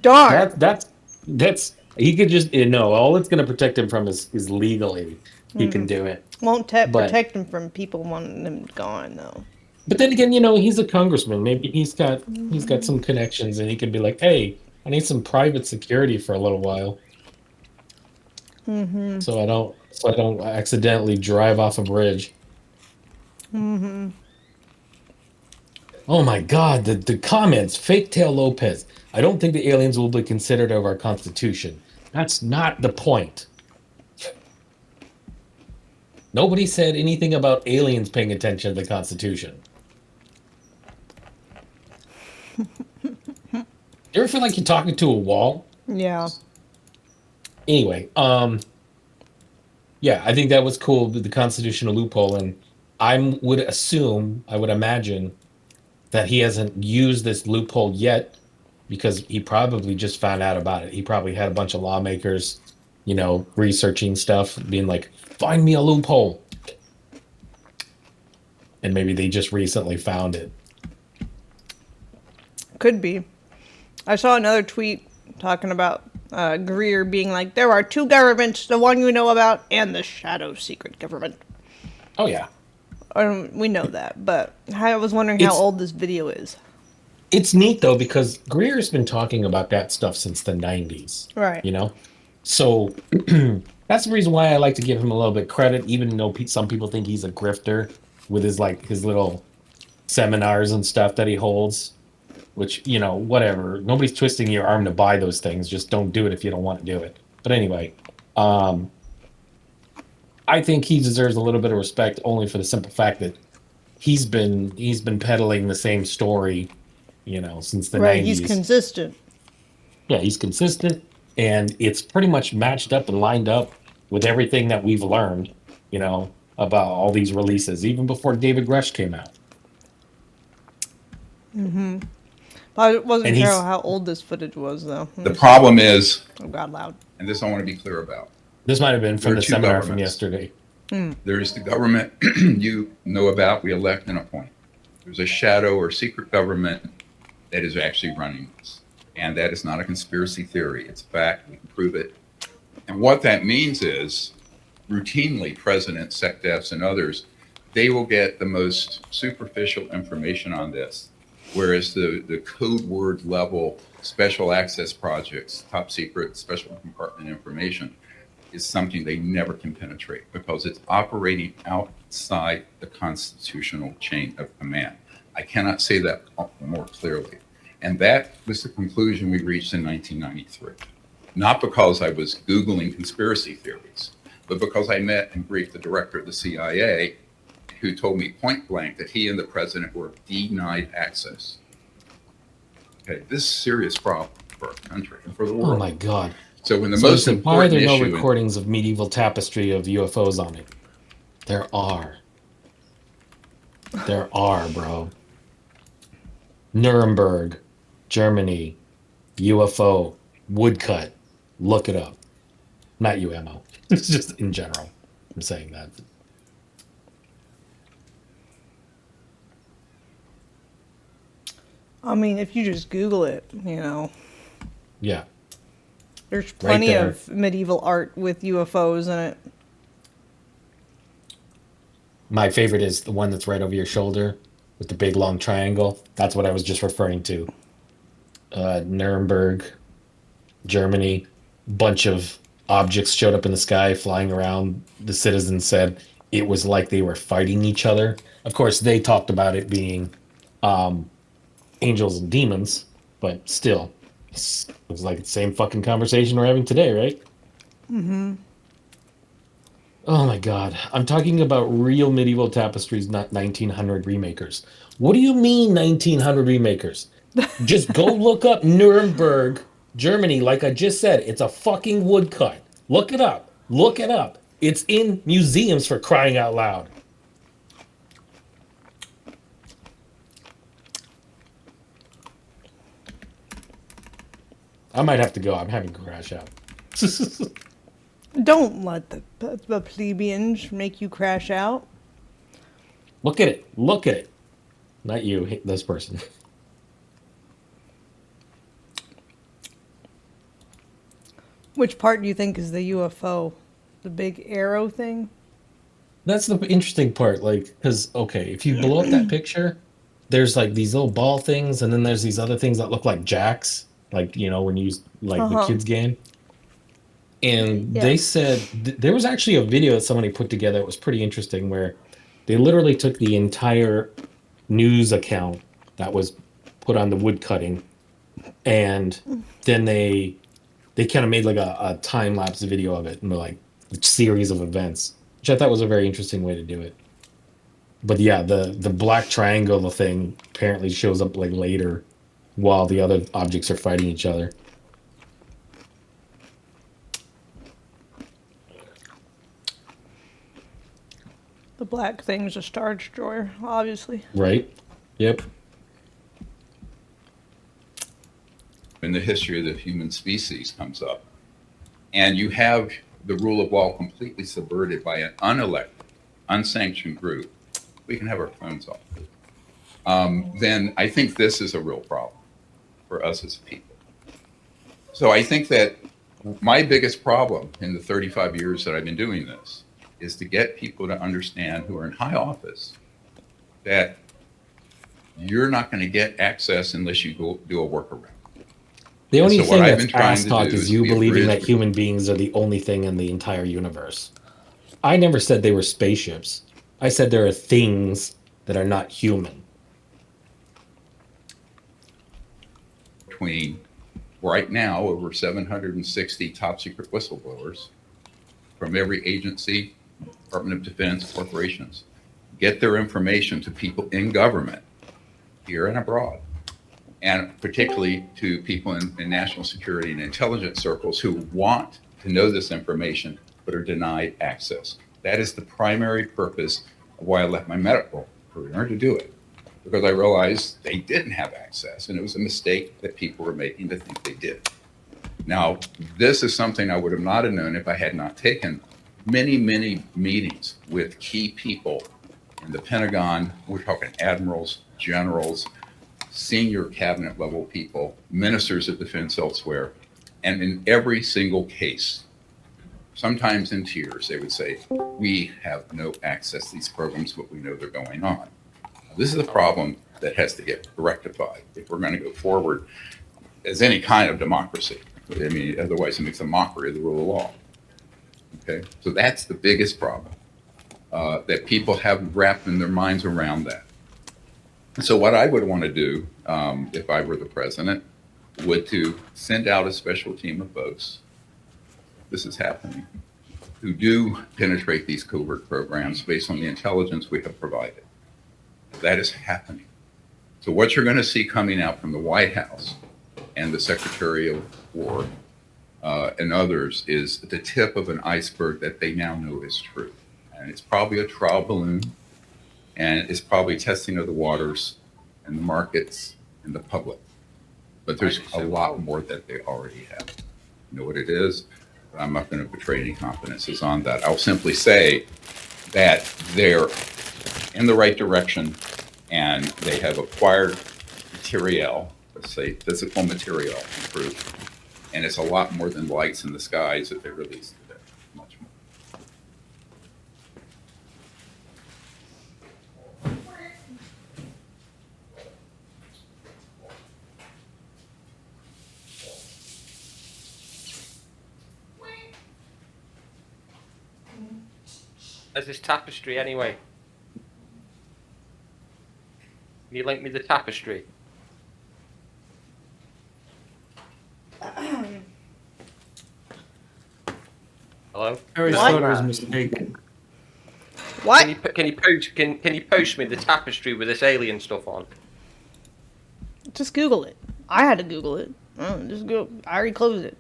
Darn. That's he could just all it's going to protect him from is legally he can do it. Won't But- protect him from people wanting him gone, though. But then again, he's a congressman. Maybe he's got some connections, and he could be like, "Hey, I need some private security for a little while, Mm-hmm. so I don't accidentally drive off a bridge." Mm-hmm. Oh my God, the comments, Fake Tail Lopez. I don't think the aliens will be considered of our Constitution. That's not the point. Nobody said anything about aliens paying attention to the Constitution. You ever feel like you're talking to a wall? Yeah. Anyway, yeah, I think that was cool, the constitutional loophole, and I would imagine that he hasn't used this loophole yet because he probably just found out about it. He probably had a bunch of lawmakers, researching stuff, being like, find me a loophole. And maybe they just recently found it. Could be. I saw another tweet talking about Greer being like, there are two governments, the one you know about and the shadow secret government. Oh, yeah. We know that, but I was wondering how old this video is. It's neat, though, because Greer's been talking about that stuff since the 90s. Right. You know? So that's the reason why I like to give him a little bit credit, even though some people think he's a grifter with his little seminars and stuff that he holds, which, whatever. Nobody's twisting your arm to buy those things. Just don't do it if you don't want to do it. But anyway, I think he deserves a little bit of respect only for the simple fact that he's been peddling the same story, since the 90s. Right, he's consistent. Yeah, he's consistent, and it's pretty much matched up and lined up with everything that we've learned, about all these releases, even before David Grush came out. Mm-hmm. I wasn't sure how old this footage was, though. The problem is... Oh, God, loud. And this I want to be clear about. This might have been from the seminar from yesterday. There's the government you know about, we elect and appoint. There's a shadow or secret government that is actually running this. And that is not a conspiracy theory. It's fact. We can prove it. And what that means is, routinely, presidents, SecDefs, and others, they will get the most superficial information on this. Whereas the code word level special access projects, top secret, special compartment information, is something they never can penetrate because it's operating outside the constitutional chain of command. I cannot say that more clearly. And that was the conclusion we reached in 1993. Not because I was Googling conspiracy theories, but because I met and briefed the director of the CIA, who told me point blank that he and the president were denied access. Okay, this is a serious problem for our country and for the world. Oh my God. So when the So most listen, why are important there no issue... recordings of medieval tapestry of UFOs on it? There are. There are, bro. Nuremberg, Germany, UFO, woodcut. Look it up. Not you, Emmo. It's just in general. I'm saying that. I mean, if you just Google it, Yeah. There's plenty of medieval art with UFOs in it. My favorite is the one that's right over your shoulder with the big long triangle. That's what I was just referring to. Nuremberg, Germany, bunch of objects showed up in the sky flying around. The citizens said it was like they were fighting each other. Of course, they talked about it being angels and demons, but still, it was like the same fucking conversation we're having today, right? Mm-hmm. Oh my God. I'm talking about real medieval tapestries, not 1900 remakers. What do you mean 1900 remakers? Just go look up Nuremberg, Germany. Like I just said, it's a fucking woodcut. Look it up. Look it up. It's in museums, for crying out loud. I might have to go. I'm having a crash out. Don't let the plebeians make you crash out. Look at it. Look at it. Not you, this person. Which part do you think is the UFO? The big arrow thing? That's the interesting part. Like, because, okay, if you blow up that picture, there's like these little ball things, and then there's these other things that look like jacks. Like, when you use the kids game. And they said there was actually a video that somebody put together that was pretty interesting, where they literally took the entire news account that was put on the wood cutting, and then they kind of made like a time-lapse video of it, and like a series of events, which I thought was a very interesting way to do it. But yeah, the black triangle thing apparently shows up like later while the other objects are fighting each other. The black thing's a Star Destroyer, obviously. Right? Yep. In the history of the human species comes up, and you have the rule of law completely subverted by an unelected, unsanctioned group, we can have our phones off. Then I think this is a real problem for us as people. So I think that My biggest problem in the 35 years that I've been doing this is to get people to understand who are in high office that you're not going to get access unless you go do a workaround. The only so thing what I've that's been trying to talk do is is you be a believing bridge that human beings are the only thing in the entire universe. I never said they were spaceships. I said there are things that are not human. between right now over 760 top secret whistleblowers from every agency, Department of Defense, corporations, get their information to people in government here and abroad, and particularly to people in national security and intelligence circles who want to know this information but are denied access. That is the primary purpose of why I left my medical career to do it, because I realized they didn't have access, and it was a mistake that people were making to think they did. Now, this is something I would have not have known if I had not taken many, many meetings with key people in the Pentagon. We're talking admirals, generals, senior cabinet level people, ministers of defense elsewhere. And in every single case, sometimes in tears, they would say, we have no access to these programs, but we know they're going on. This is a problem that has to get rectified if we're going to go forward as any kind of democracy. I mean, otherwise it makes a mockery of the rule of law. Okay, so that's the biggest problem, that people haven't wrapped in their minds around that. So what I would want to do, if I were the president, would to send out a special team of folks, this is happening, who do penetrate these covert programs based on the intelligence we have provided. That is happening. So what you're going to see coming out from the White House and the Secretary of War and others is the tip of an iceberg that they now know is true. And it's probably a trial balloon, and it's probably testing of the waters and the markets and the public. But there's a lot more that they already have. You know what it is? I'm not going to betray any confidences on that. I'll simply say that they're in the right direction, and they have acquired material, let's say physical material improved, and it's a lot more than lights in the skies that they released today. Much more. As this tapestry anyway. Can you link me the tapestry? Hello? Harry thought it was a mistake. What? Can you post me the tapestry with this alien stuff on? Just Google it. I had to Google it. Just go. I already closed it.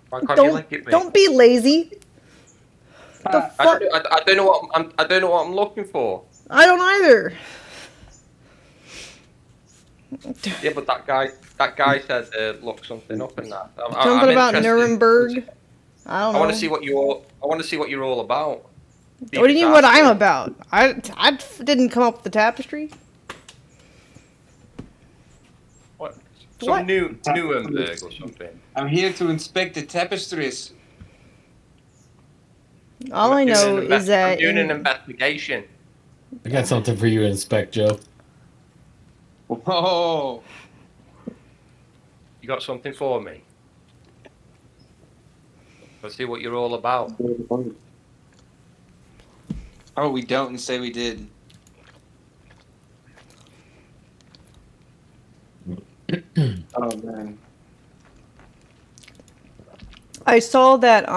Why can't you link it me? Don't be lazy. The fuck? I don't know what I'm looking for. I don't either. Yeah, but that guy said look something up in that. Something about Nuremberg. I don't know. I want to see what you're all about. What do you mean what I'm about? I didn't come up with the tapestry. What? What? Nuremberg or something. I'm here to inspect the tapestries. All I know is that I'm doing an investigation. I got something for you to inspect, Joe. Whoa! You got something for me? Let's see what you're all about. Oh, we don't and say we did. Oh man. I saw that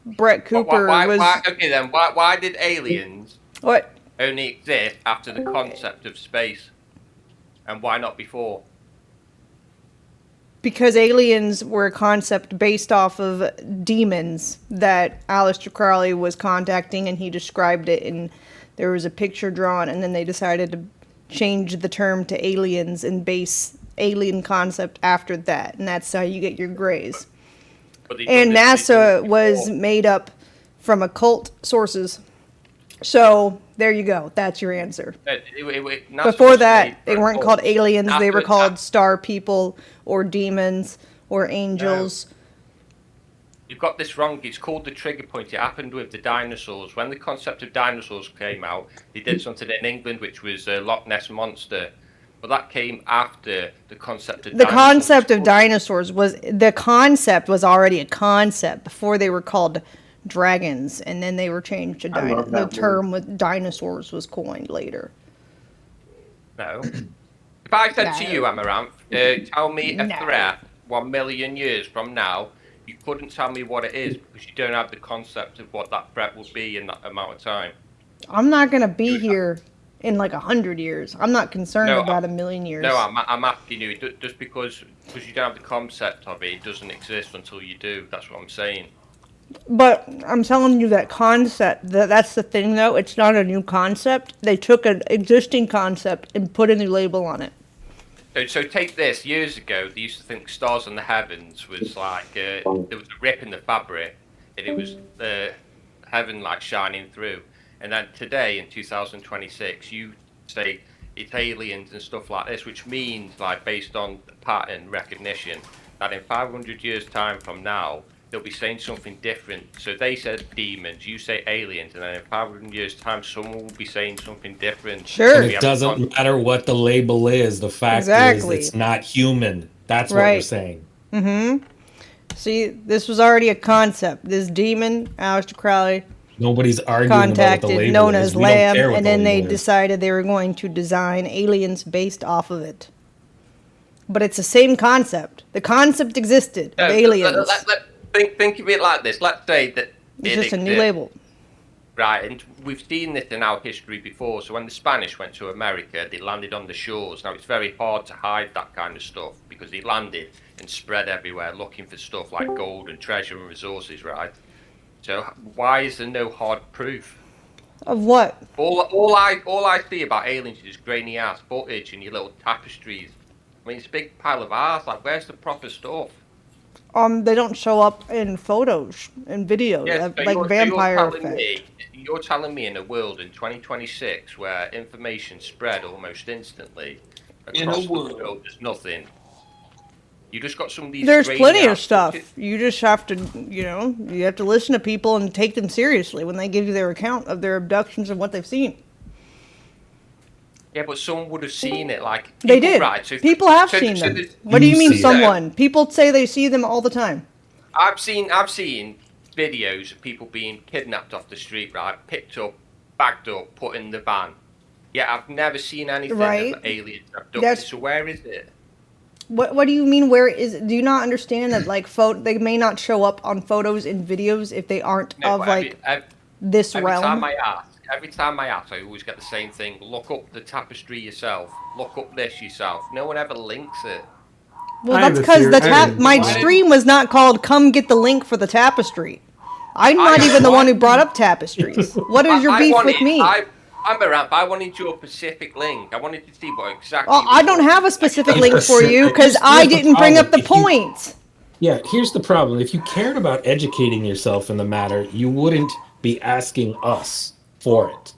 Brett Cooper was. Okay then, why did aliens What? only exist after the concept of space, and why not before? Because aliens were a concept based off of demons that Aleister Crowley was contacting, and he described it, and there was a picture drawn, and then they decided to change the term to aliens and base alien concept after that, and that's how you get your grays. And NASA was made up from occult sources. So there you go. That's your answer. Before that, they weren't called aliens. They were called star people or demons or angels You've got this wrong. It's called the trigger point. It happened with the dinosaurs. When the concept of dinosaurs came out, they did something in England which was a Loch Ness Monster. But that came after the concept of The dinosaurs. concept of dinosaurs was already a concept before they were called dragons, and then they were changed to the term with dinosaurs was coined later. No. If I said to you, Amouranth, tell me a threat 1 million years from now, you couldn't tell me what it is because you don't have the concept of what that threat will be in that amount of time. I'm not gonna be here in like 100 years. I'm not concerned about a million years. No, I'm asking you, just because you don't have the concept of it, it doesn't exist until you do. That's what I'm saying. But I'm telling you that concept, that's the thing though, it's not a new concept. They took an existing concept and put a new label on it. So take this. Years ago, they used to think stars in the heavens was like, there was a rip in the fabric, and it was the heaven like shining through. And then today, in 2026, you say it's aliens and stuff like this, which means, like, based on pattern recognition, that in 500 years' time from now, they'll be saying something different. So they said demons, you say aliens, and then in 500 years' time, someone will be saying something different. Sure. And it doesn't matter what the label is. The fact is it's not human. That's what we're saying. Mm-hmm. See, this was already a concept. This demon, Aleister Crowley, Nobody's arguing about what the contacted label known is. as We don't Lamb, care what and the then they label is. decided they were going to design aliens based off of it. But it's the same concept. The concept existed of aliens. Think of it like this. Let's say that It's just a new label. Right, and we've seen this in our history before. So when the Spanish went to America, they landed on the shores. Now, it's very hard to hide that kind of stuff because they landed and spread everywhere looking for stuff like gold and treasure and resources, right? So why is there no hard proof? Of what? All I see about aliens is grainy ass footage and your little tapestries. I mean, it's a big pile of ass. Like, where's the proper stuff? They don't show up in photos and videos, like vampire effect. You're telling me in a world in 2026 where information spread almost instantly across the world, there's nothing. You just got some of these. There's plenty of stuff. You just have to, you have to listen to people and take them seriously when they give you their account of their abductions and what they've seen. Yeah, but someone would have seen it. Like people, they did. Right, so, people have seen them. What do you mean, someone? People say they see them all the time. I've seen videos of people being kidnapped off the street, right? Picked up, bagged up, put in the van. Yeah, I've never seen anything of aliens abducted. So where is it? What do you mean? Where is it? Do you not understand that they may not show up on photos and videos if they aren't of this realm? Every time I ask, I always get the same thing. Look up the tapestry yourself. Look up this yourself. No one ever links it. Well, that's because my stream was not called "Come Get the Link for the Tapestry." I'm not even the one who brought up tapestries. What is your beef with me? I wanted your specific link. I wanted to see what exactly. Well, I don't have a specific link for you because I didn't bring up the point. Yeah, here's the problem. If you cared about educating yourself in the matter, you wouldn't be asking us for it.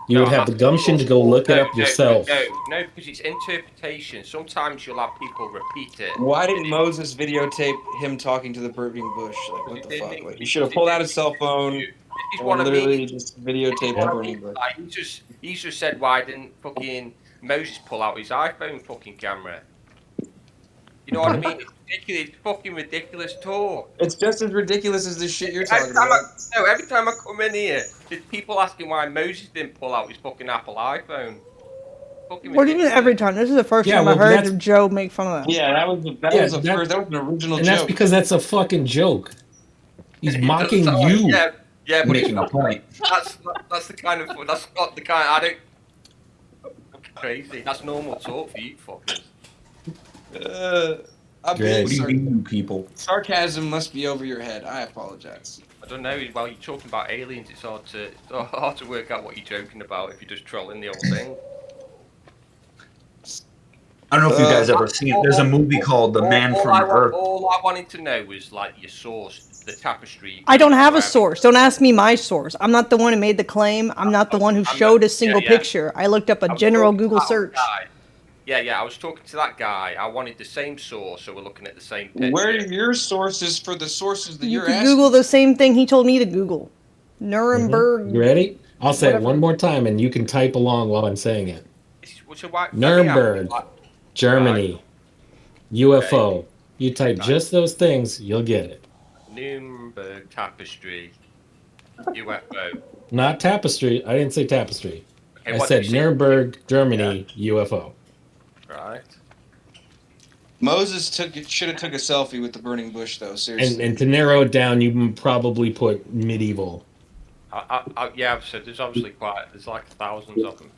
You would have the gumption to go look it up yourself. No, because it's interpretation. Sometimes you'll have people repeat it. Why didn't Moses videotape him talking to the burning bush? Like, what the fuck? Like, he should have pulled out his cell phone and literally just videotaped the burning bush. Like, he just said, why didn't fucking Moses pull out his iPhone fucking camera? You know what I mean? It's ridiculous. It's fucking ridiculous talk. It's just as ridiculous as the shit you're talking about. Every time I come in here, there's people asking why Moses didn't pull out his fucking Apple iPhone. What do you mean every time? This is the first time I heard of Joe make fun of that. Yeah, that was an original joke. And that's because that's a fucking joke. He's mocking you. Yeah, but making a point. That's the kind of that's not the kind. I don't. Crazy. That's normal talk for you fuckers. I'm being What do you mean, people? Sarcasm must be over your head. I apologize. I don't know. While you're talking about aliens, it's hard to work out what you're joking about if you're just trolling the whole thing. I don't know if you guys ever seen. There's a movie called The Man from Earth. All I wanted to know was like your source, the tapestry. I don't have a source. Don't ask me my source. I'm not the one who made the claim. I'm not the one who showed a single picture. I looked up a general Google search. Yeah. I was talking to that guy. I wanted the same source, so we're looking at the same picture. Where are your sources for the sources that You you're could asking? Google the same thing he told me to Google. Nuremberg. You ready? I'll say whatever. it one more time, and you can type along while I'm saying it. So why, Nuremberg, Germany, UFO. Okay. You type just those things, you'll get it. Nuremberg tapestry, UFO. Not tapestry. I didn't say tapestry. Okay, I what said did you say? Nuremberg, Germany, UFO. Right. Moses should have took a selfie with the burning bush, though. Seriously. And to narrow it down, you can probably put medieval. Yeah, so there's obviously there's like thousands of them.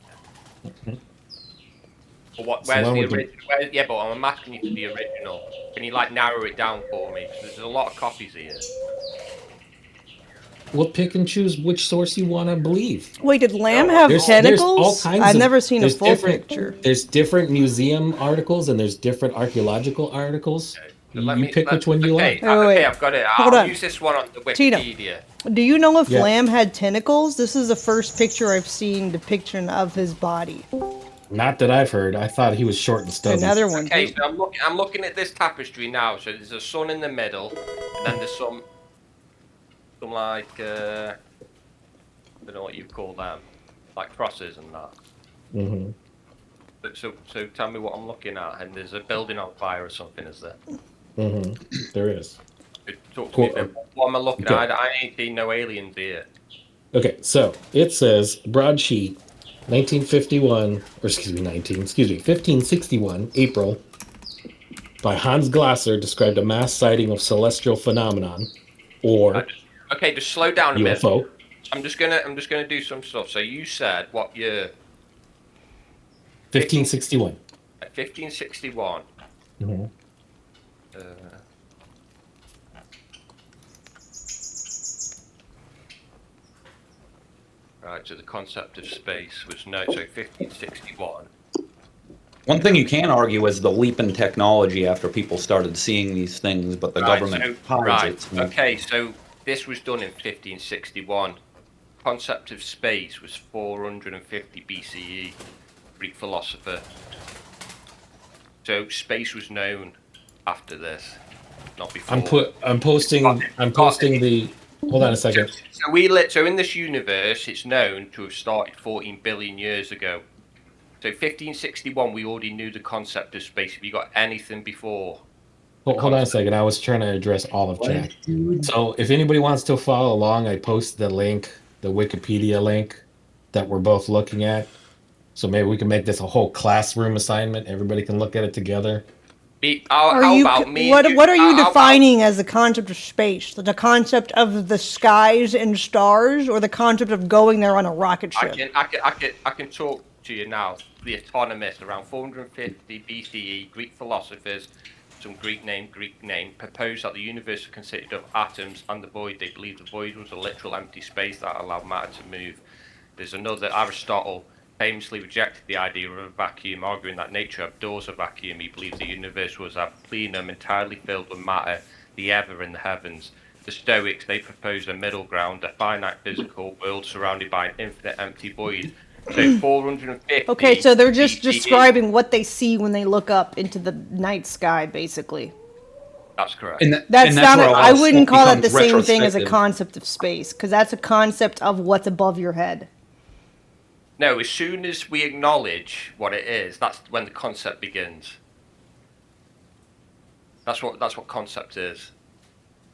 But where's the original? Yeah, but I'm asking you for the original. Can you like narrow it down for me? Because there's a lot of copies here. We'll pick and choose which source you want to believe. Wait, did lamb have tentacles? There's all kinds I've of, never seen a full different, picture. There's different museum articles and there's different archaeological articles. So You pick which one you like. Okay, I've got it. Hold I'll on. use this one on the Tino, Wikipedia. do you know if Yeah. lamb had tentacles? This is the first picture I've seen depiction of his body. Not that I've heard. I thought he was short and stubby. Another one. Okay, so I'm looking at this tapestry now. So there's a sun in the middle, and then there's some like I don't know what you call them, like crosses and that. Mm-hmm. So tell me what I'm looking at. And there's a building on fire or something, is there? Mm-hmm. There is. Talk to me then. What am I looking at? I ain't seen no aliens here. Okay, so it says broadsheet, 1561, April, by Hans Glasser described a mass sighting of celestial phenomenon, or Okay, just slow down a minute. UFO. I'm just gonna do some stuff. So you said what year? 1561. 1561. Mm-hmm. Right, so the concept of space was so 1561. One thing you can argue is the leap in technology after people started seeing these things, but the government hides it. Okay, so this was done in 1561. Concept of space was 450 BCE. Greek philosopher. So space was known after this, not before. I'm posting the. Hold on a second. So in this universe, it's known to have started 14 billion years ago. So 1561, we already knew the concept of space. Have you got anything before? Hold on a second. I was trying to address all of chat. So if anybody wants to follow along, I post the link, the Wikipedia link that we're both looking at. So maybe we can make this a whole classroom assignment. Everybody can look at it together. How about me? What are you defining as the concept of space? The concept of the skies and stars, or the concept of going there on a rocket ship? I can talk to you now. The autonomous around 450 BCE, Greek philosophers, some Greek name, proposed that the universe consisted of atoms and the void. They believed the void was a literal empty space that allowed matter to move. There's another, Aristotle famously rejected the idea of a vacuum, arguing that nature abhors a vacuum. He believed the universe was a plenum entirely filled with matter, the ever in the heavens. The Stoics, they proposed a middle ground, a finite physical world surrounded by an infinite empty void. So 450. Okay, so they're just describing what they see when they look up into the night sky, basically. That's correct. I wouldn't call that the same thing as a concept of space, because that's a concept of what's above your head. No, as soon as we acknowledge what it is, that's when the concept begins. That's what concept is.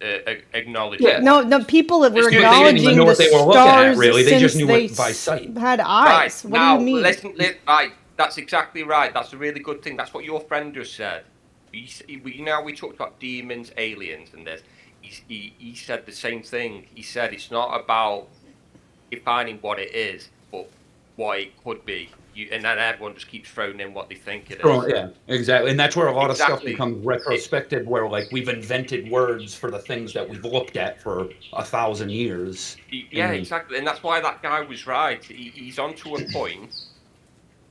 Acknowledging. Yeah. No, people that were They acknowledging didn't even know the what they were looking stars at, really. They since just knew they it by sight. had eyes. Right, What now, do you mean? Listen, right, that's exactly right. That's a really good thing. That's what your friend just said. We talked about demons, aliens, and this. He said the same thing. He said it's not about defining what it is, but what it could be. And then everyone just keeps throwing in what they think it is. Yeah, exactly. And that's where a lot of stuff becomes retrospective, where like we've invented words for the things that we've looked at for 1,000 years. Yeah, exactly. And that's why that guy was right. He's onto a point,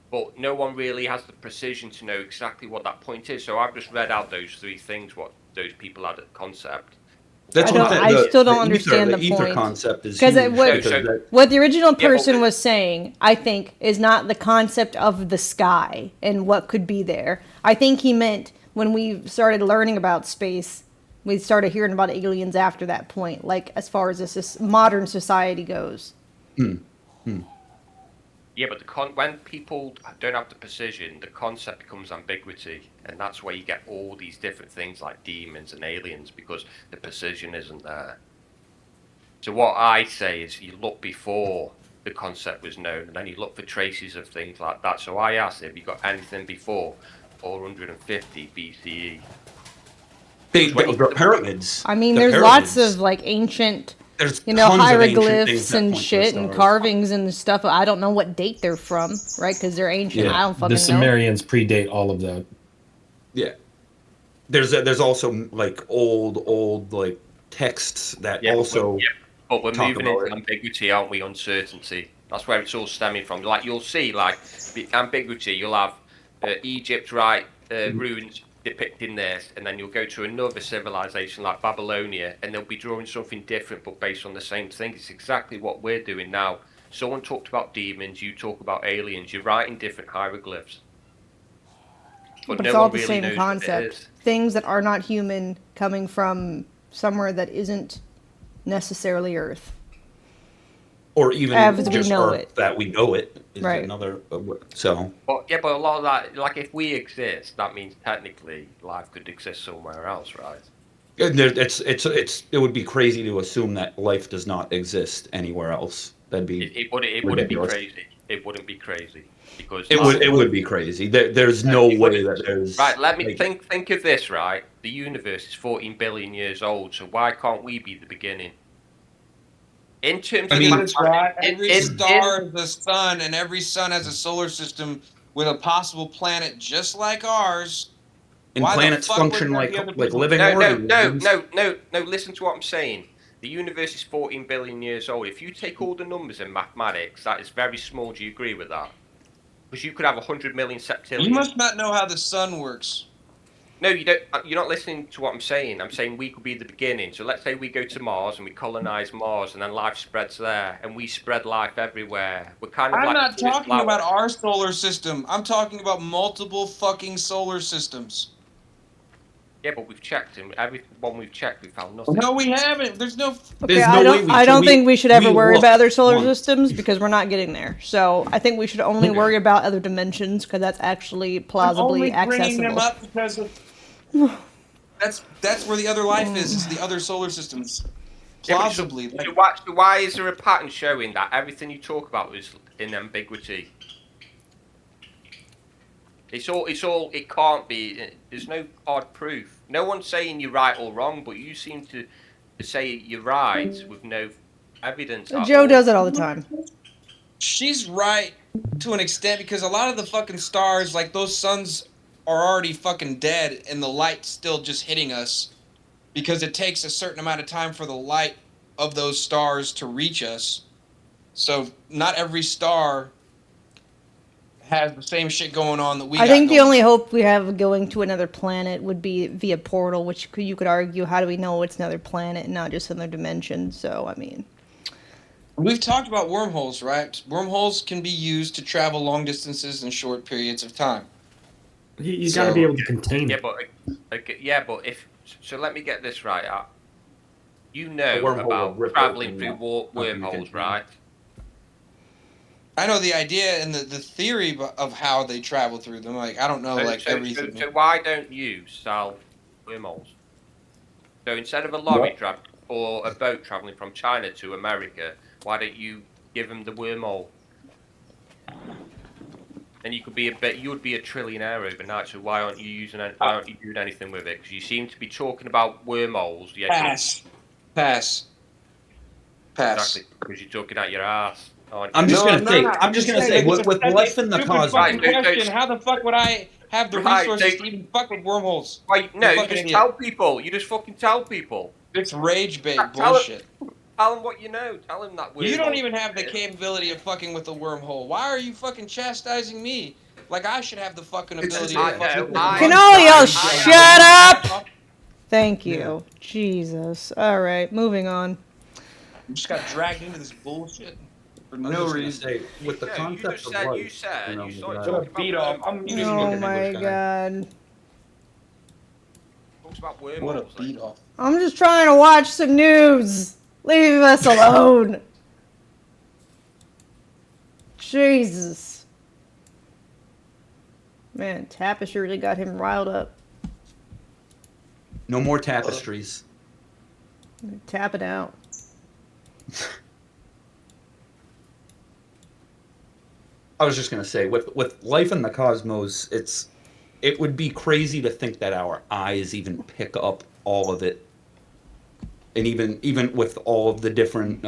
but no one really has the precision to know exactly what that point is. So I've just read out those three things, what those people had at concept. That's I what I'm don't. saying. I still don't the understand ether, the ether point. concept is Because huge. what the original person was saying, I think, is not the concept of the sky and what could be there. I think he meant when we started learning about space, we started hearing about aliens after that point, like as far as this modern society goes. Yeah, but when people don't have the precision, the concept becomes ambiguity, and that's where you get all these different things like demons and aliens, because the precision isn't there. So what I say is you look before the concept was known, and then you look for traces of things like that. So I asked, have you got anything before 450 BCE? The pyramids. I mean, the there's pyramids. lots of like ancient, There's you know, tons of ancient things hieroglyphs that and point to shit the and stars. carvings and stuff. I don't know what date they're from, right? Because they're ancient. I don't The fucking know. Sumerians predate all of that. Yeah. There's also like old like texts that also. But we're talk moving about into it. ambiguity, aren't we? Uncertainty. That's where it's all stemming from. Like you'll see, like the ambiguity. You'll have Egypt, right? Ruins depicting this, and then you'll go to another civilization like Babylonia, and they'll be drawing something different, but based on the same thing. It's exactly what we're doing now. Someone talked about demons. You talk about aliens. You're writing different hieroglyphs, But no it's all one the really same knows what it concept. is. Things that are not human coming from somewhere that isn't necessarily Earth. Or even As we just know Earth it. that we know it is Right. another. So But yeah, but a lot of that, like if we exist, that means technically life could exist somewhere else, right? it would be crazy to assume that life does not exist anywhere else. That'd be It wouldn't be ridiculous. crazy. It wouldn't be crazy because It would be crazy. There's no way that there's right. Let me like, think of this. Right, the universe is 14 billion years old. So why can't we be the beginning? In terms of every star is a sun, and every sun has a solar system with a possible planet just like ours. and Why planets the fuck function would there like be other like people? living organisms. No. Listen to what I'm saying. The universe is 14 billion years old. If you take all the numbers in mathematics, that is very small. Do you agree with that? Because you could have 100 million septillion. You must not know how the sun works. No, you don't. You're not listening to what I'm saying. I'm saying we could be the beginning. So let's say we go to Mars and we colonize Mars, and then life spreads there, and we spread life everywhere. We're kind of I'm like not the first talking flower. about our solar system. I'm talking about multiple fucking solar systems. Yeah, but we've checked, and every one we've checked, we found nothing. No, we haven't. There's no. Okay, I don't think we should ever worry about other solar systems because we're not getting there. So I think we should only worry about other dimensions because that's actually plausibly I'm only bringing them accessible. up because of that's where the other life is the other solar systems. Plausibly. So why is there a pattern showing that everything you talk about is in ambiguity? It can't be. There's no hard proof. No one's saying you're right or wrong, but you seem to say you're right with no evidence. Joe does it all the time. She's right to an extent because a lot of the fucking stars, like those suns, are already fucking dead and the light's still just hitting us because it takes a certain amount of time for the light of those stars to reach us. So not every star has the same shit going on that we I got think the going only hope we have going to another planet would be via portal, which you could argue, how do we know it's another planet and not just another dimension? So, I mean. We've talked about wormholes, right? Wormholes can be used to travel long distances in short periods of time. You got to be able to contain it. But if so, let me get this right. You know wormhole will about rip traveling open through that. wormholes, right? I know the idea and the theory of how they travel through them. Like I don't know, everything. So why don't you sell wormholes? So instead of a lorry or a boat traveling from China to America, why don't you give them the wormhole? And you would be a trillionaire overnight. So why aren't you doing anything with it? Because you seem to be talking about wormholes. Pass. Exactly, because you're talking out your ass. I'm just gonna say, with life in the cosmos. Question: how the fuck would I have the resources to even fuck with wormholes? No, you just tell people. You just fucking tell people. It's rage bait bullshit. Tell them what you know. Tell them that You don't even have the capability of fucking with a wormhole. Why are you fucking chastising me? Like I should have the fucking ability. Can all y'all shut up? Thank you. Jesus. All right, moving on. You just got dragged into this bullshit for I was no just gonna reason. say, with the Yeah, concept of life, you started what talking a about beat off. I'm used to Oh looking my English guy. god. Talks about What a wormholes. beat off. I'm just trying to watch some news. Leave us alone. Jesus. Man, Tapestry really got him riled up. No more tapestries. Tap it out. I was just gonna say, with life in the cosmos, it would be crazy to think that our eyes even pick up all of it, and even with all of the different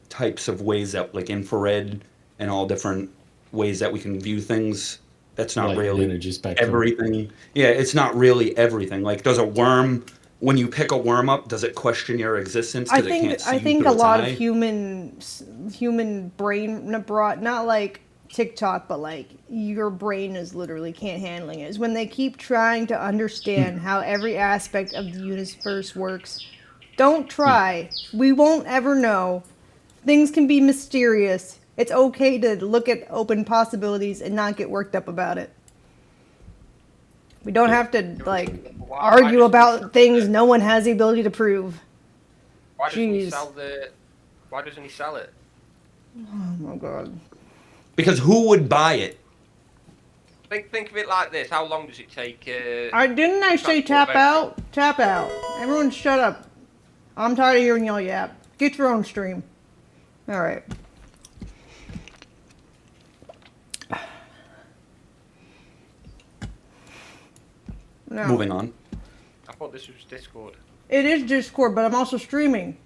types of ways that, like infrared and all different ways that we can view things. That's not Light and really energy spectrum. everything. Yeah, it's not really everything. Like, does a worm, when you pick a worm up, does it question your existence because it can't see I you think through a its lot of eye? human brain brought, not like TikTok, but like your brain is literally can't handling it. Is when they keep trying to understand how every aspect of the universe works. Don't try. We won't ever know. Things can be mysterious. It's okay to look at open possibilities and not get worked up about it. We don't have to like argue about things no one has the ability to prove. Why doesn't he Jeez. sell the? Why doesn't he sell it? Oh my god. Because who would buy it? Think of it like this. How long does it take? Didn't I say tap out? Tap out. Everyone shut up. I'm tired of hearing y'all yap. Get your own stream. Alright. No. Moving on. I thought this was Discord. It is Discord, but I'm also streaming.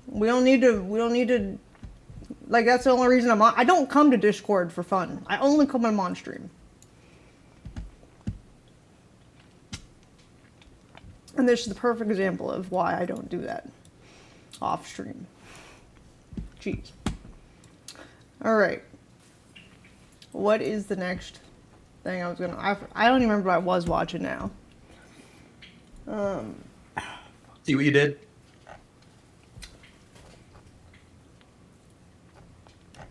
We don't need to like, that's the only reason I'm on. I don't come to Discord for fun. I only come when I'm on stream. And this is the perfect example of why I don't do that off stream. Jeez. Alright. What is the next thing I was gonna... I don't even remember what I was watching now. See what you did?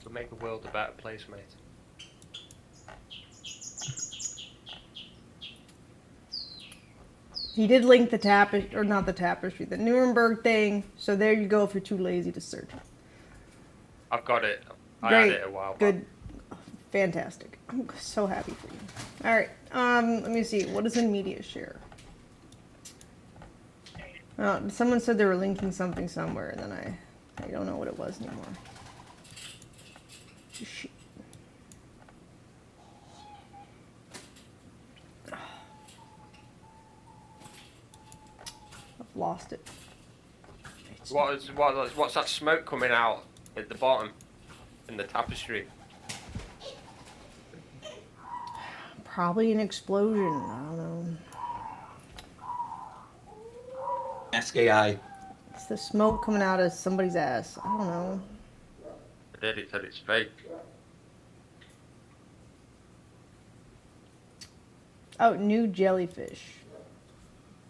To make the world a better place, mate. He did link the tapestry, or not the tapestry, the Nuremberg thing. So there you go if you're too lazy to search. I've got it. I Great. had it a while back. Good. Fantastic. I'm so happy for you. Alright, let me see. What is in media share? Someone said they were linking something somewhere, and then I don't know what it was anymore. Shit. I've lost it. What's that smoke coming out at the bottom in the tapestry? Probably an explosion. I don't know. Ask AI. It's the smoke coming out of somebody's ass. I don't know. It said it's fake. Oh, new jellyfish.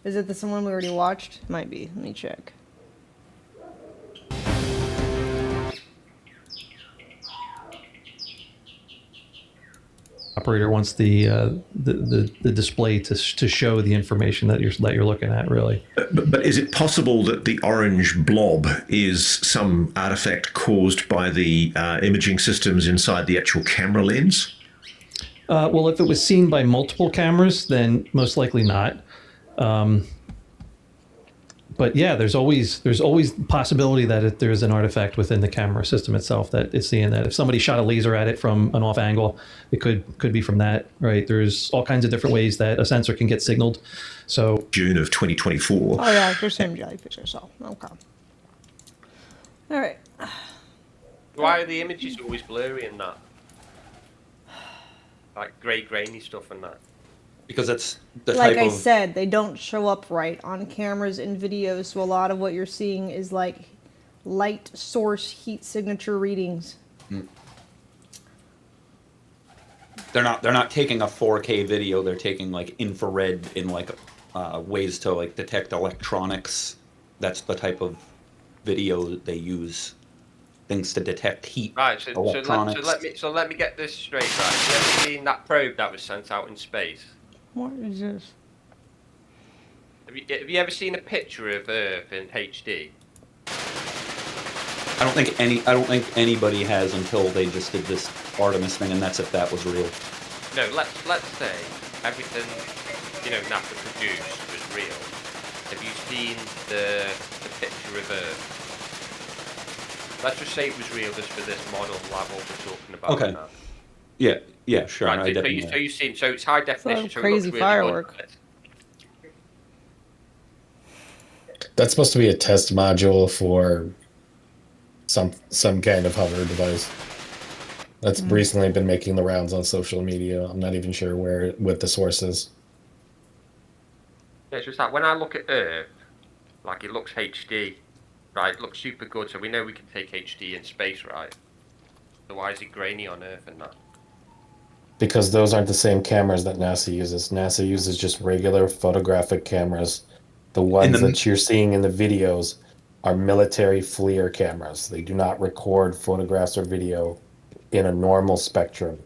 Is it the someone we already watched? Might be. Let me check. Operator wants the display to show the information that you're looking at. Really, but is it possible that the orange blob is some artifact caused by the imaging systems inside the actual camera lens? well, if it was seen by multiple cameras, then most likely not. But yeah, there's always the possibility that there's an artifact within the camera system itself that is seeing that. If somebody shot a laser at it from an off angle, it could be from that, right? There's all kinds of different ways that a sensor can get signaled. So June of 2024. Oh yeah, it's the same jellyfish I saw. Okay. All right. Why are the images always blurry and that? Like grey, grainy stuff and that. Because that's the Like type I of... said, they don't show up right on cameras and videos, so a lot of what you're seeing is like light source heat signature readings. They're not taking a 4K video. They're taking like infrared in like ways to like detect electronics. That's the type of video that they use. Things to detect heat. Right. So electronics. let me get this straight. Right. You ever seen that probe that was sent out in space? What is this? Have you ever seen a picture of Earth in HD? I don't think anybody has until they just did this Artemis thing, and that's if that was real. No, let's say everything NASA produced was real. Have you seen the picture of Earth? Let's just say it was real just for this model level we're talking about. Okay. Now. Yeah, sure. Right, I so definitely. you've seen, so it's high definition. So crazy it looks really firework. Good. That's supposed to be a test module for some kind of hover device. That's recently been making the rounds on social media. I'm not even sure what the source is. Yeah, it's just like when I look at Earth, like it looks HD, right? It looks super good. So we know we can take HD in space, right? So why is it grainy on Earth and that? Because those aren't the same cameras that NASA uses. NASA uses just regular photographic cameras. The ones that you're seeing in the videos are military FLIR cameras. They do not record photographs or video in a normal spectrum.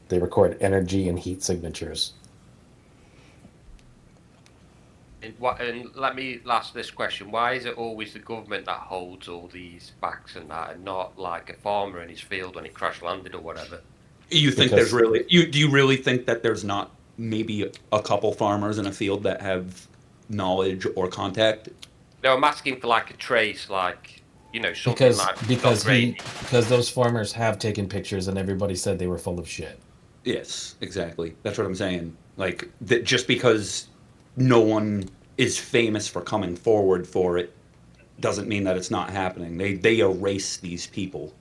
They record energy and heat signatures. And let me ask this question: why is it always the government that holds all these facts and that, and not like a farmer in his field when he crash landed or whatever? You think do you really think that there's not maybe a couple farmers in a field that have knowledge or contact? No, I'm asking for like a trace, like something because those farmers have taken pictures and everybody said they were full of shit. Yes, exactly. That's what I'm saying. Like that, just because no one is famous for coming forward for it doesn't mean that it's not happening. They erase these people.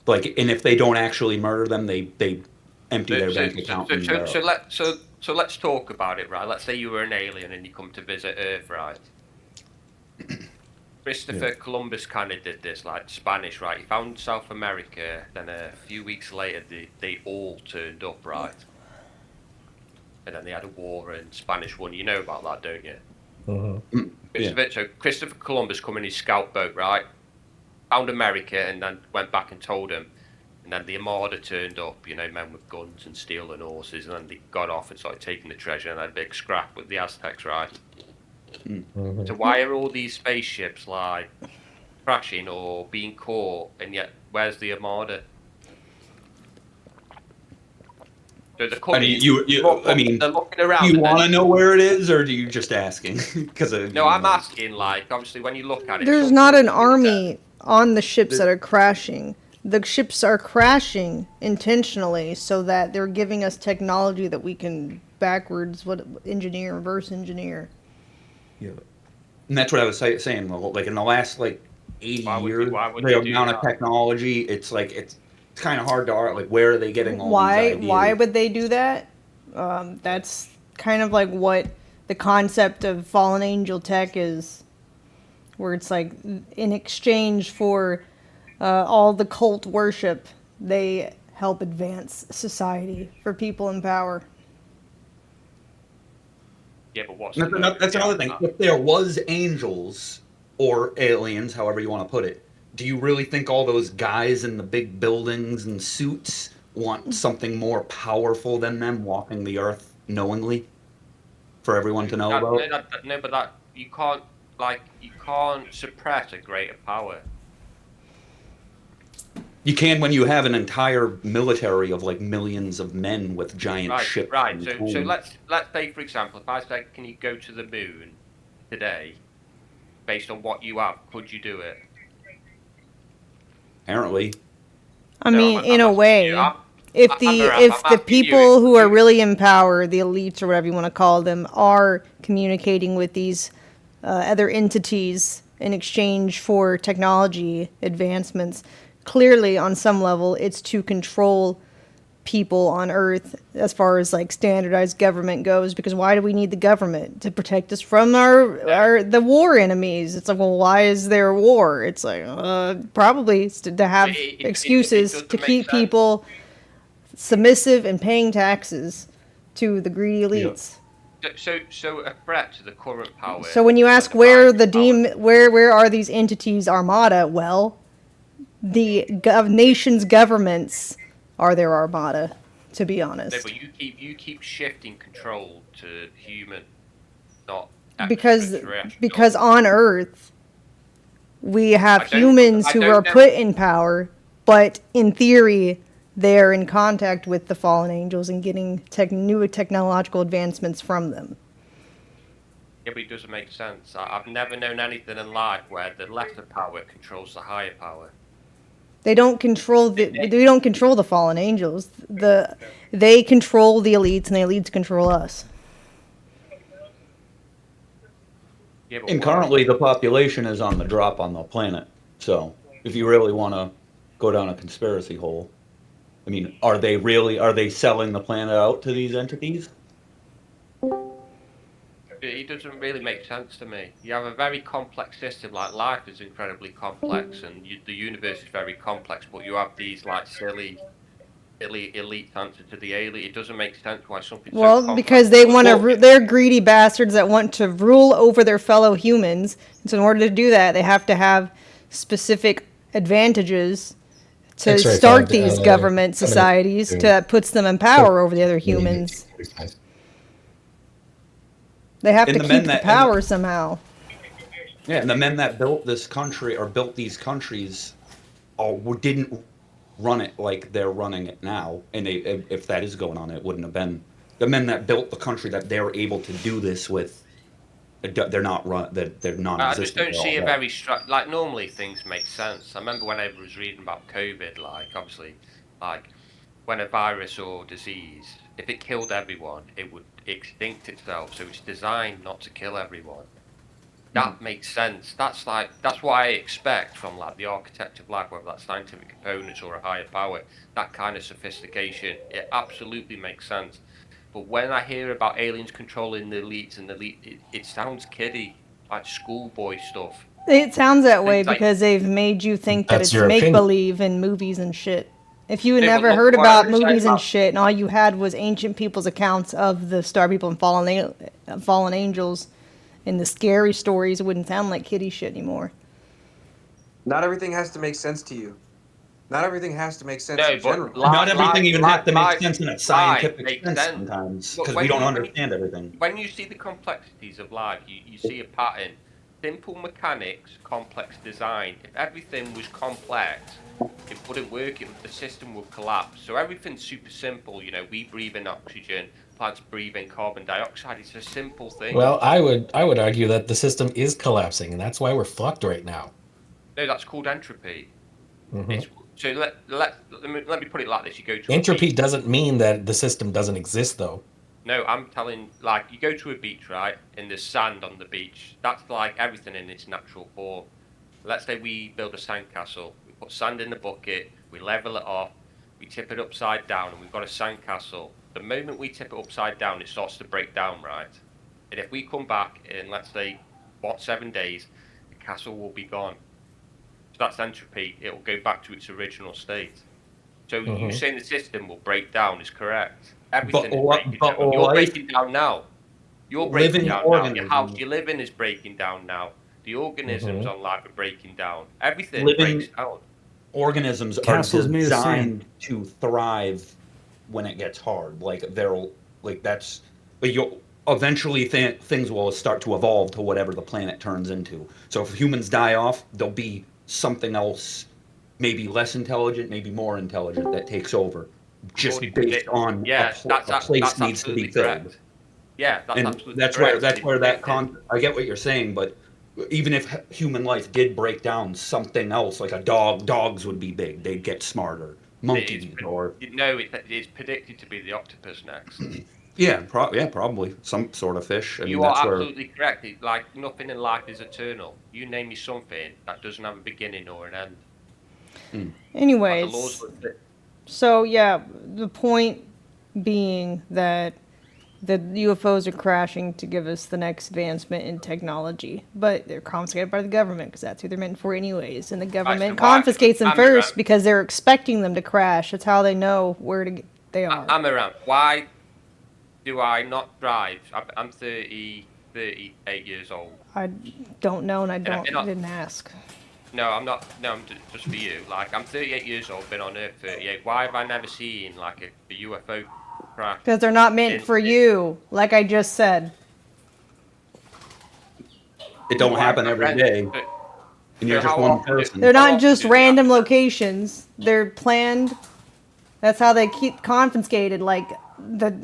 Like, and if they don't actually murder them, they empty their bank account. So let's talk about it, right? Let's say you were an alien and you come to visit Earth, right? Christopher Columbus kind of did this, like Spanish, right? He found South America, then a few weeks later, they all turned up, right? And then they had a war and Spanish won. You know about that, don't you? So Christopher Columbus come in his scout boat, right? Found America and then went back and told him. And then the Armada turned up, men with guns and steel and horses, and then they got off and started taking the treasure and had a big scrap with the Aztecs, right? So why are all these spaceships like crashing or being caught, and yet where's the Armada? So they're coming. They're looking around. Do you want to know where it is, or are you just asking? No, I'm asking. Like, obviously, when you look at it, There's not an army on the ships that are crashing. The ships are crashing intentionally so that they're giving us technology that we can reverse engineer. Yeah, and that's what I was saying. Like in the last 80 years, the amount of technology, it's kind of hard to like where are they getting all these ideas? Why would they do that? That's kind of like what the concept of fallen angel tech is, where it's like in exchange for all the cult worship, they help advance society for people in power. Yeah, but what's that's another thing. If there was angels or aliens, however you want to put it, do you really think all those guys in the big buildings and suits want something more powerful than them walking the earth knowingly for everyone to know about? No, but that you can't suppress a greater power. You can when you have an entire military of millions of men with giant ships. Right. So let's say, for example, if I said, "Can you go to the moon today?" Based on what you have, could you do it? Apparently. I mean, in a way, if the people who are really in power, the elites or whatever you want to call them, are communicating with these other entities in exchange for technology advancements, clearly on some level it's to control people on Earth as far as standardized government goes, because why do we need the government? To protect us from the war enemies. It's like, well, why is there a war? It's like probably to have excuses to keep people submissive and paying taxes to the greedy elites. So a threat to the current power. So when you ask where where are these entities armada, well, the nation's governments are their armada, to be honest. No, but you keep shifting control to human, not because on Earth we have humans who are put in power, but in theory they're in contact with the fallen angels and getting new technological advancements from them. Yeah, but it doesn't make sense. I've never known anything in life where the lesser power controls the higher power. They don't control the fallen angels. They control the elites, and the elites control us. Yeah, and currently the population is on the drop on the planet. So if you really want to go down a conspiracy hole, I mean, are they selling the planet out to these entities? It doesn't really make sense to me. You have a very complex system, like life is incredibly complex, and the universe is very complex, but you have these like silly elite answer to the alien. It doesn't make sense why something so complex. Because they want to. They're greedy bastards that want to rule over their fellow humans. And so in order to do that, they have to have specific advantages to start these government societies that puts them in power over the other humans. They have to keep the power somehow. Yeah, and the men that built this country or built these countries didn't run it like they're running it now. And if that is going on, it wouldn't have been the men that built the country that they're able to do this with. They're not they're non-existent. I just don't see a very like normally things make sense. I remember when I was reading about COVID, like obviously, like when a virus or disease, if it killed everyone, it would extinct itself. So it's designed not to kill everyone. That makes sense. That's what I expect from like the architect of life, whether that's scientific components or a higher power. That kind of sophistication, it absolutely makes sense. But when I hear about aliens controlling the elites and it sounds kiddie, like schoolboy stuff. It sounds that way because they've made you think that it's make-believe in movies and shit. If you had never heard about movies and shit, and all you had was ancient people's accounts of the star people and fallen angels and the scary stories, it wouldn't sound like kiddie shit anymore. Not everything has to make sense to you. Not everything has to make sense in general. Not everything even has to make sense in a scientific sense sometimes, because we don't understand everything. When you see the complexities of life, you see a pattern. Simple mechanics, complex design. If everything was complex, it wouldn't work. The system would collapse. So everything's super simple. You know, we breathe in oxygen. Plants breathe in carbon dioxide. It's a simple thing. Well, I would argue that the system is collapsing, and that's why we're fucked right now. No, that's called entropy. So let me put it like this: you go to entropy doesn't mean that the system doesn't exist, though. No, I'm telling, like, you go to a beach, right, and there's sand on the beach. That's like everything in its natural form. Let's say we build a sandcastle. We put sand in the bucket, we level it off, we tip it upside down, and we've got a sandcastle. The moment we tip it upside down, it starts to break down, right? And if we come back in, let's say, 7 days, the castle will be gone. So that's entropy. It will go back to its original state. So you saying the system will break down is correct. Everything is breaking down. You're breaking down now. You're breaking down now. Your house you live in is breaking down now. The organisms on life are breaking down. Everything breaks down. Organisms are designed to thrive when it gets hard. But you'll eventually things will start to evolve to whatever the planet turns into. So if humans die off, there'll be something else, maybe less intelligent, maybe more intelligent, that takes over. Just based on a place needs to be filled. Yeah, that's absolutely correct. That's where that I get what you're saying, but even if human life did break down, something else like a dogs would be big. They'd get smarter. Monkeys it's predicted to be the octopus next. Yeah, probably some sort of fish. You are absolutely correct. Like nothing in life is eternal. You name me something that doesn't have a beginning or an end. Anyways. So, yeah, the point being that the UFOs are crashing to give us the next advancement in technology. But they're confiscated by the government because that's who they're meant for anyways. And the government confiscates them first because they're expecting them to crash. That's how they know They are. Amouranth, why do I not drive? I'm 38 years old. I don't know, and I I've been on- didn't ask. No, I'm not. No, just for you. Like, I'm 38 years old, been on Earth 38. Why have I never seen like a UFO crash? Because they're not meant for you, like I just said. It don't happen every day, and you're just one person. They're not just random locations. They're planned. That's how they keep confiscated. Like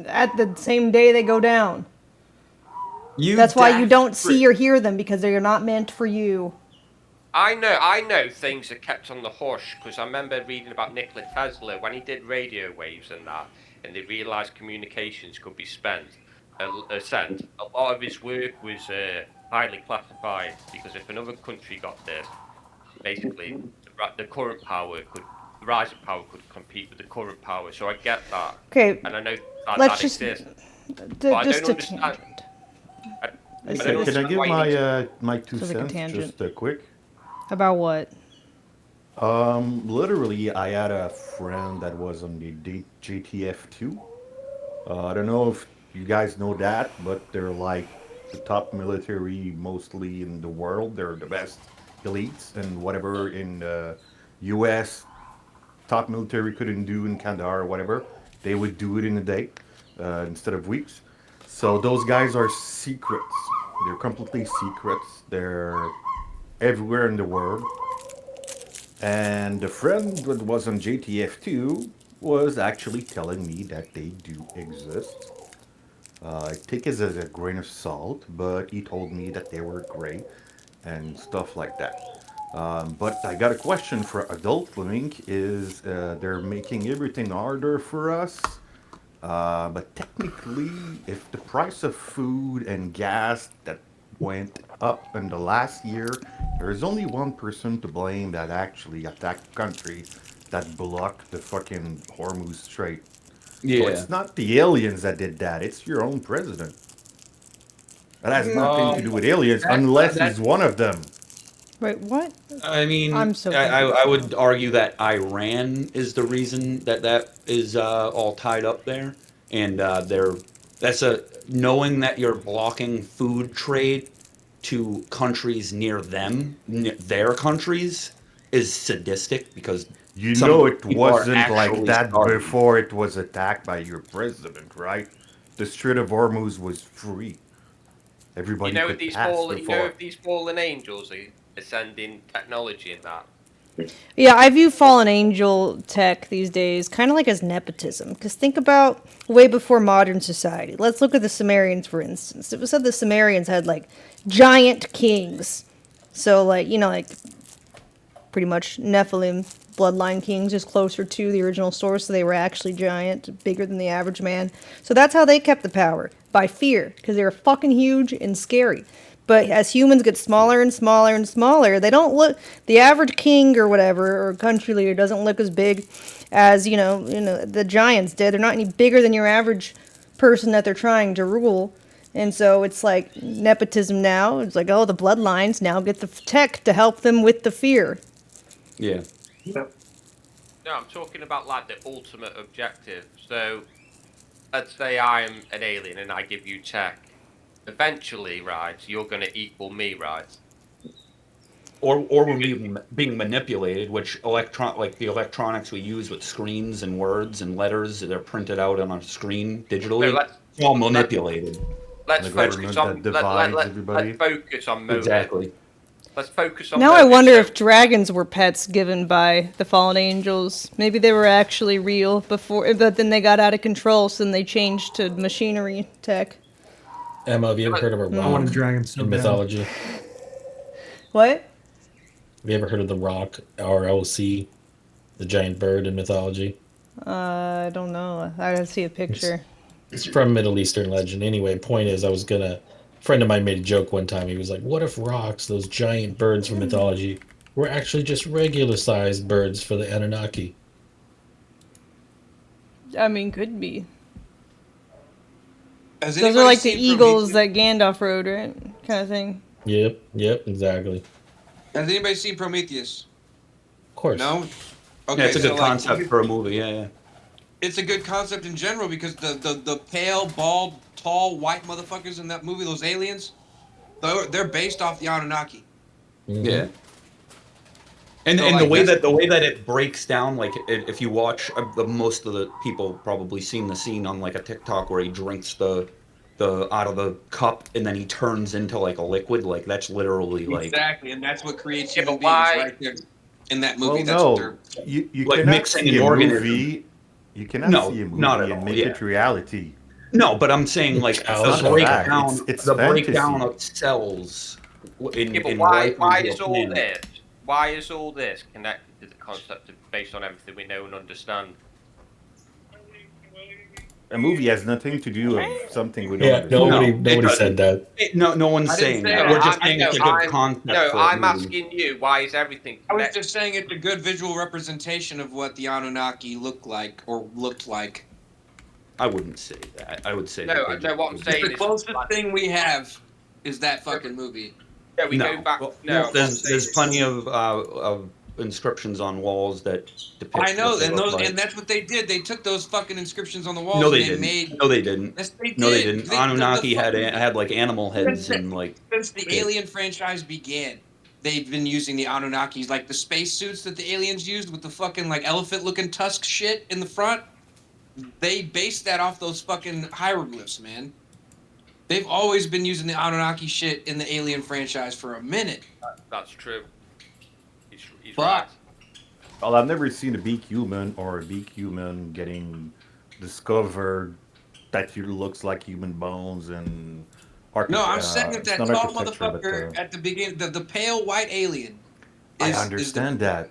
at the same day they go down. That's why you don't see or hear them, because they are not meant for you. I know things are kept on the hush, because I remember reading about Nikola Tesla when he did radio waves and that, and they realised communications could be sent. A lot of his work was highly classified, because if another country got this, basically the current power could, the rising power could compete with the current power. So I get that. Okay, And I know let's that just exists. But I don't understand. Can I give my 2 Sounds like a cents tangent. just quick? About what? Literally, I had a friend that was on the JTF2. I don't know if you guys know that, but they're like the top military mostly in the world. They're the best elites, and whatever in the US top military couldn't do in Kandahar or whatever, they would do it in a day instead of weeks. So those guys are secrets. They're completely secrets. They're everywhere in the world. And the friend that was on JTF2 was actually telling me that they do exist. I take it as a grain of salt, but he told me that they were great and stuff like that. But I got a question for Adult Living is they're making everything harder for us. But technically, if the price of food and gas that went up in the last year, there is only one person to blame that actually attacked the country that blocked the fucking Hormuz Strait. Yeah. So it's not the aliens that did that, it's your own president. That has nothing to do with aliens unless he's one of them. Wait, what? I mean, I'm so I would argue that Iran is the reason that is all tied up there, and knowing that you're blocking food trade to countries near them, their countries, is sadistic because You some know it people are wasn't like actually that starving. before it was attacked by your president, right? The Strait of Hormuz was free. Everybody You know, could if these pass fallen, before. if these fallen angels are sending technology in that. Yeah, I view fallen angel tech these days kind of like as nepotism. Because think about way before modern society. Let's look at the Sumerians, for instance. It was said the Sumerians had like giant kings. So, like, you know, like pretty much Nephilim bloodline kings, just closer to the original source. So they were actually giant, bigger than the average man. So that's how they kept the power, by fear, because they were fucking huge and scary. But as humans get smaller and smaller and smaller, they don't look. The average king or whatever or country leader doesn't look as big as you know the giants did. They're not any bigger than your average person that they're trying to rule. And so it's like nepotism now. It's like, oh, the bloodlines now get the tech to help them with the fear. Yeah. No, I'm talking about like the ultimate objective. So, let's say I'm an alien and I give you tech. Eventually, right, you're going to equal me, right? Or we're being manipulated, which like the electronics we use with screens and words and letters that are printed out on a screen digitally, it's all manipulated. Let's The focus government on that divides everybody. Let's focus on motive. Exactly. Let's focus on. Now I motive. wonder if dragons were pets given by the fallen angels. Maybe they were actually real before, but then they got out of control, so then they changed to machinery tech. Emma, have you ever heard of a rock I want a dragon so in bad. mythology? What? Have you ever heard of the rock, RLC, the giant bird in mythology? I don't know. I gotta see a picture. It's from Middle Eastern legend. Anyway, point is, a friend of mine made a joke one time. He was like, what if rocks, those giant birds from mythology, were actually just regular-sized birds for the Anunnaki? I mean, could be. Has Those are anybody like the seen eagles that Gandalf rode, right? Kind of thing. Yep, exactly. Has anybody seen Prometheus? Of course. No? Yeah, it's a good concept for a movie, yeah. it's a good concept in general because the pale, bald, tall, white motherfuckers in that movie, those aliens, they're based off the Anunnaki. Yeah. And So, and like, the way that it breaks down, like if you watch, most of the people probably seen the scene on like a TikTok where he drinks the out of the cup and then he turns into like a liquid, like that's literally like exactly, and that's what creates Yeah, human but beings why? right there in that movie. Well, That's what no, they're you like cannot mixing see an a organism. movie. You cannot No, see a not movie at and all. make Yeah. it reality. No, but I'm saying like It's the not a fact. breakdown, It's the fantasy. breakdown of cells in Yeah, but life why onto a is all planet. this? Why is all this connected to the concept of based on everything we know and understand? A movie has nothing to do with something we don't Yeah, understand. nobody said that. No one's I didn't saying say that. that. We're just I saying know, it's a good concept for a I'm movie. asking you, why is everything I was connected? just saying it's a good visual representation of what the Anunnaki looked like or looked like. I wouldn't say that. I would say No, that they no, what I'm just- saying The is closest thing we have is that fucking movie. Yeah, we go back. Well, No, what I'm there's saying plenty of inscriptions on walls that depict. I know, what they and look those, like. and that's what they did. They took those fucking inscriptions on the walls No, they and they didn't. made. No, they didn't. Yes, they did. No, they didn't. The Anunnaki fucking- had like animal heads and like. Since the Alien franchise began, they've been using the Anunnakis, like the space suits that the aliens used with the fucking like elephant-looking tusk shit in the front. They based that off those fucking hieroglyphs, man. They've always been using the Anunnaki shit in the Alien franchise for a minute. That's true. He's But right. Well, I've never seen a big human or a big human getting discovered that looks like human bones and no, I'm saying that it's that not tall architecture, but, motherfucker at the beginning, the pale white alien. I understand that.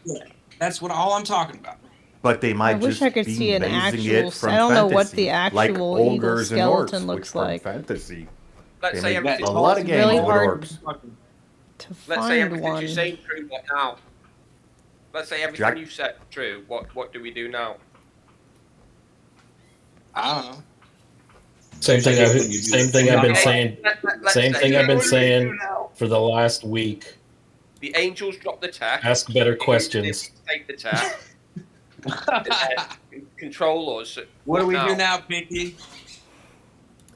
Yeah, that's what all I'm talking about. But they might I wish just I could be see an basing actual. it from I don't know what fantasy, the like actual eagle ogres and skeleton orcs, looks which from like. fantasy. Let's They say make everything's a lot of It's games really with hard orcs. to Let's say find everything one. you're saying true. What now? Let's say everything Jack- you said true. What do we do now? I don't know. Same thing. Same thing I've been Okay, saying. let's Same say- thing I've been what do we do saying now? for the last week. The angels drop the tech. Ask better questions. Take the tech. and then control us. What do we do now, Pinky?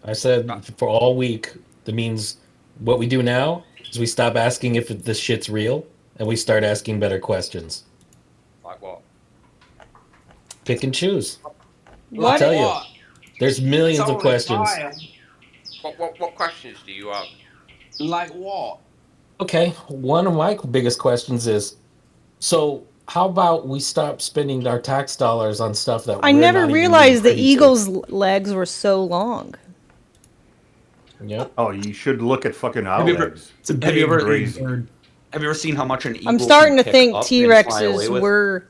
I said for all week. That means what we do now is we stop asking if this shit's real and we start asking better questions. Like what? Pick and choose. What? I'll tell you. There's millions of Someone questions. fire. What questions do you have? Like what? Okay, one of my biggest questions is, so how about we stop spending our tax dollars on stuff that I we're never not even realized the privy to? eagle's legs were so long. Yep. Oh, you should look at fucking owl Have you ever, legs. have you ever, Crazy. have you ever seen how much an eagle I'm starting can to pick think up and T fly away Rexes with? were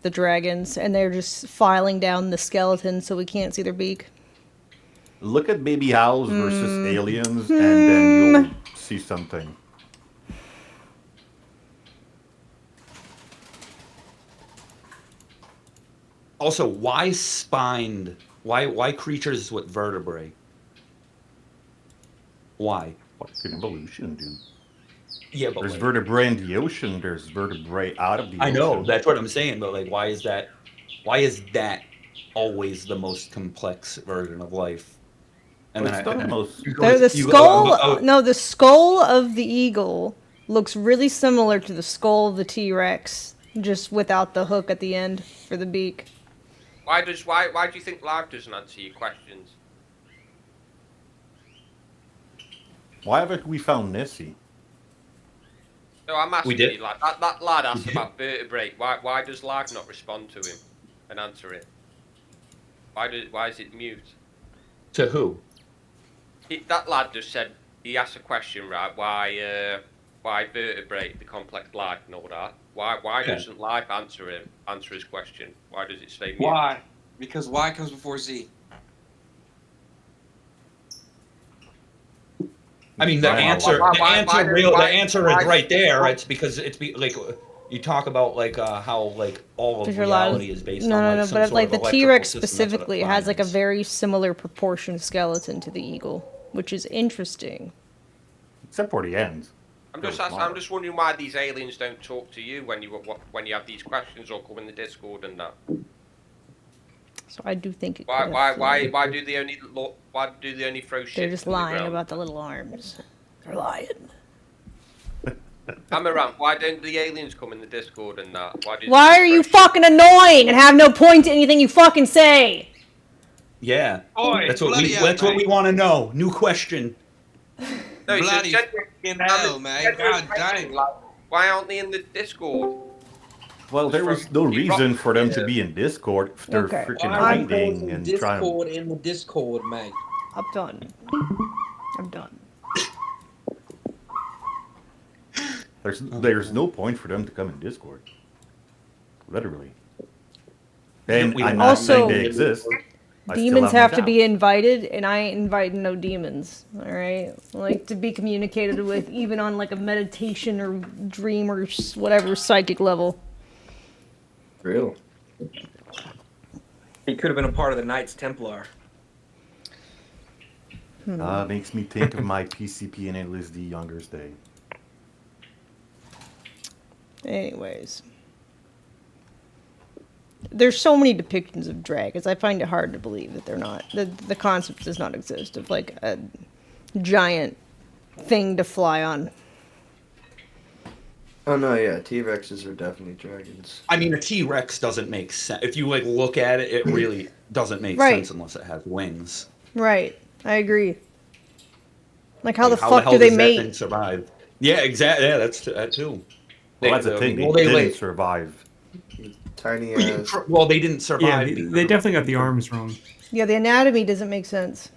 the dragons, and they're just filing down the skeleton so we can't see their beak. Look at baby owls versus Hmm. aliens, and then you'll see something. Also, why spined? Why creatures with vertebrae? Why? Fucking evolution, dude. Yeah, but There's like, vertebrae in the ocean. There's vertebrae out of the I ocean. know that's what I'm saying, but like, why is that? Why is that always the most complex version of life? And Well, then it's not the most. The skull, no, the skull of the eagle looks really similar to the skull of the T Rex, just without the hook at the end for the beak. Why do you think life doesn't answer your questions? Why haven't we found Nessie? No, I'm asking We did. you, like that lad asked about vertebrae. Why does life not respond to him and answer it? Why is it mute? To who? That lad just said he asked a question, right? Why vertebrate the complex life and all that? Why Yeah. doesn't life answer his question? Why does it stay mute? Why? Because Y comes before Z. I mean, the answer is right there. It's because like you talk about like how like all of There's a lot of reality is based no, on no, like no, some but sort like of the electrical T Rex system. That's what it specifically has like a finds. very similar proportioned skeleton to the eagle, which is interesting. Except for the end. I'm just wondering why these aliens don't talk to you when you have these questions or come in the Discord and that. So I do think it Why could why have why flown. why do they only throw shit? They're just to the lying ground? about the little arms. They're lying. Amouranth, why don't the aliens come in the Discord and that? Why are you fucking annoying and have no point to anything you fucking say? Yeah, Oi, that's what bloody we hell, that's what we mate. want to know. New question. No, Bloody fucking hell, mate. God damn. Like, why aren't they in the Discord? Well, there was no reason for them to be in Discord if they're Okay. freaking Why are we hiding and trying. Discord in the Discord, mate. I'm done. I'm done. There's no point for them to come in Discord. Literally. And I'm not Also, saying they exist. I still Demons no have to doubt. be invited, and I ain't inviting no demons. All right, I like to be communicated with, even on like a meditation or dream or whatever psychic level. Real. He could have been a part of the Knights Templar. Makes me think of my PCP and LSD younger's day. Anyways, there's so many depictions of dragons. I find it hard to believe that they're not. The concept does not exist of like a giant thing to fly on. Oh no, yeah, T-Rexes are definitely dragons. I mean, a T-Rex doesn't make sense. If you like look at it, it really doesn't make Right. sense unless it has wings. Right, I agree. Like how the How fuck hell do they does that mate? thing survive? Yeah, exactly. Yeah, that's that too. Well, that's the thing. They well, didn't survive. Tiny ass. Well, they didn't survive. Yeah, they definitely got the arms wrong. Yeah, the anatomy doesn't make sense.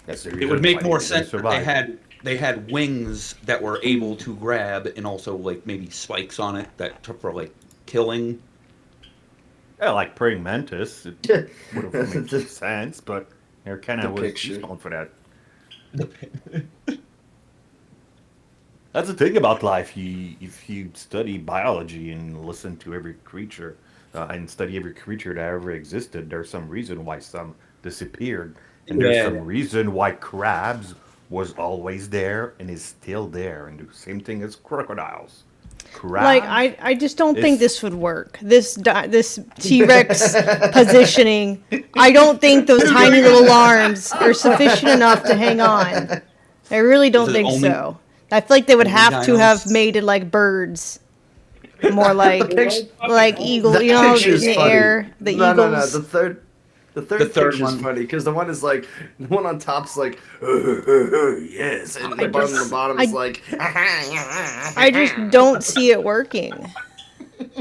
It would make more sense if they had wings that were able to grab, and also like maybe spikes on it that took for like killing. Yeah, like praying mantis. It would have made sense, but they're kind of was known for that. That's the thing about life. If you study biology and listen to every creature, and study every creature that ever existed, there's some reason why some disappeared, and there's some reason why crabs was always there and is still there, and the same thing as crocodiles. Like I just don't think this would work. This T-Rex positioning. I don't think those tiny little arms are sufficient enough to hang on. I really don't think so. I feel like they would have to have mated like birds, more like eagle. You know, in the air, the eagles. No. The third picture's one. funny because the one is like the one on top's like yes, and the one on the bottom is like. I just don't see it working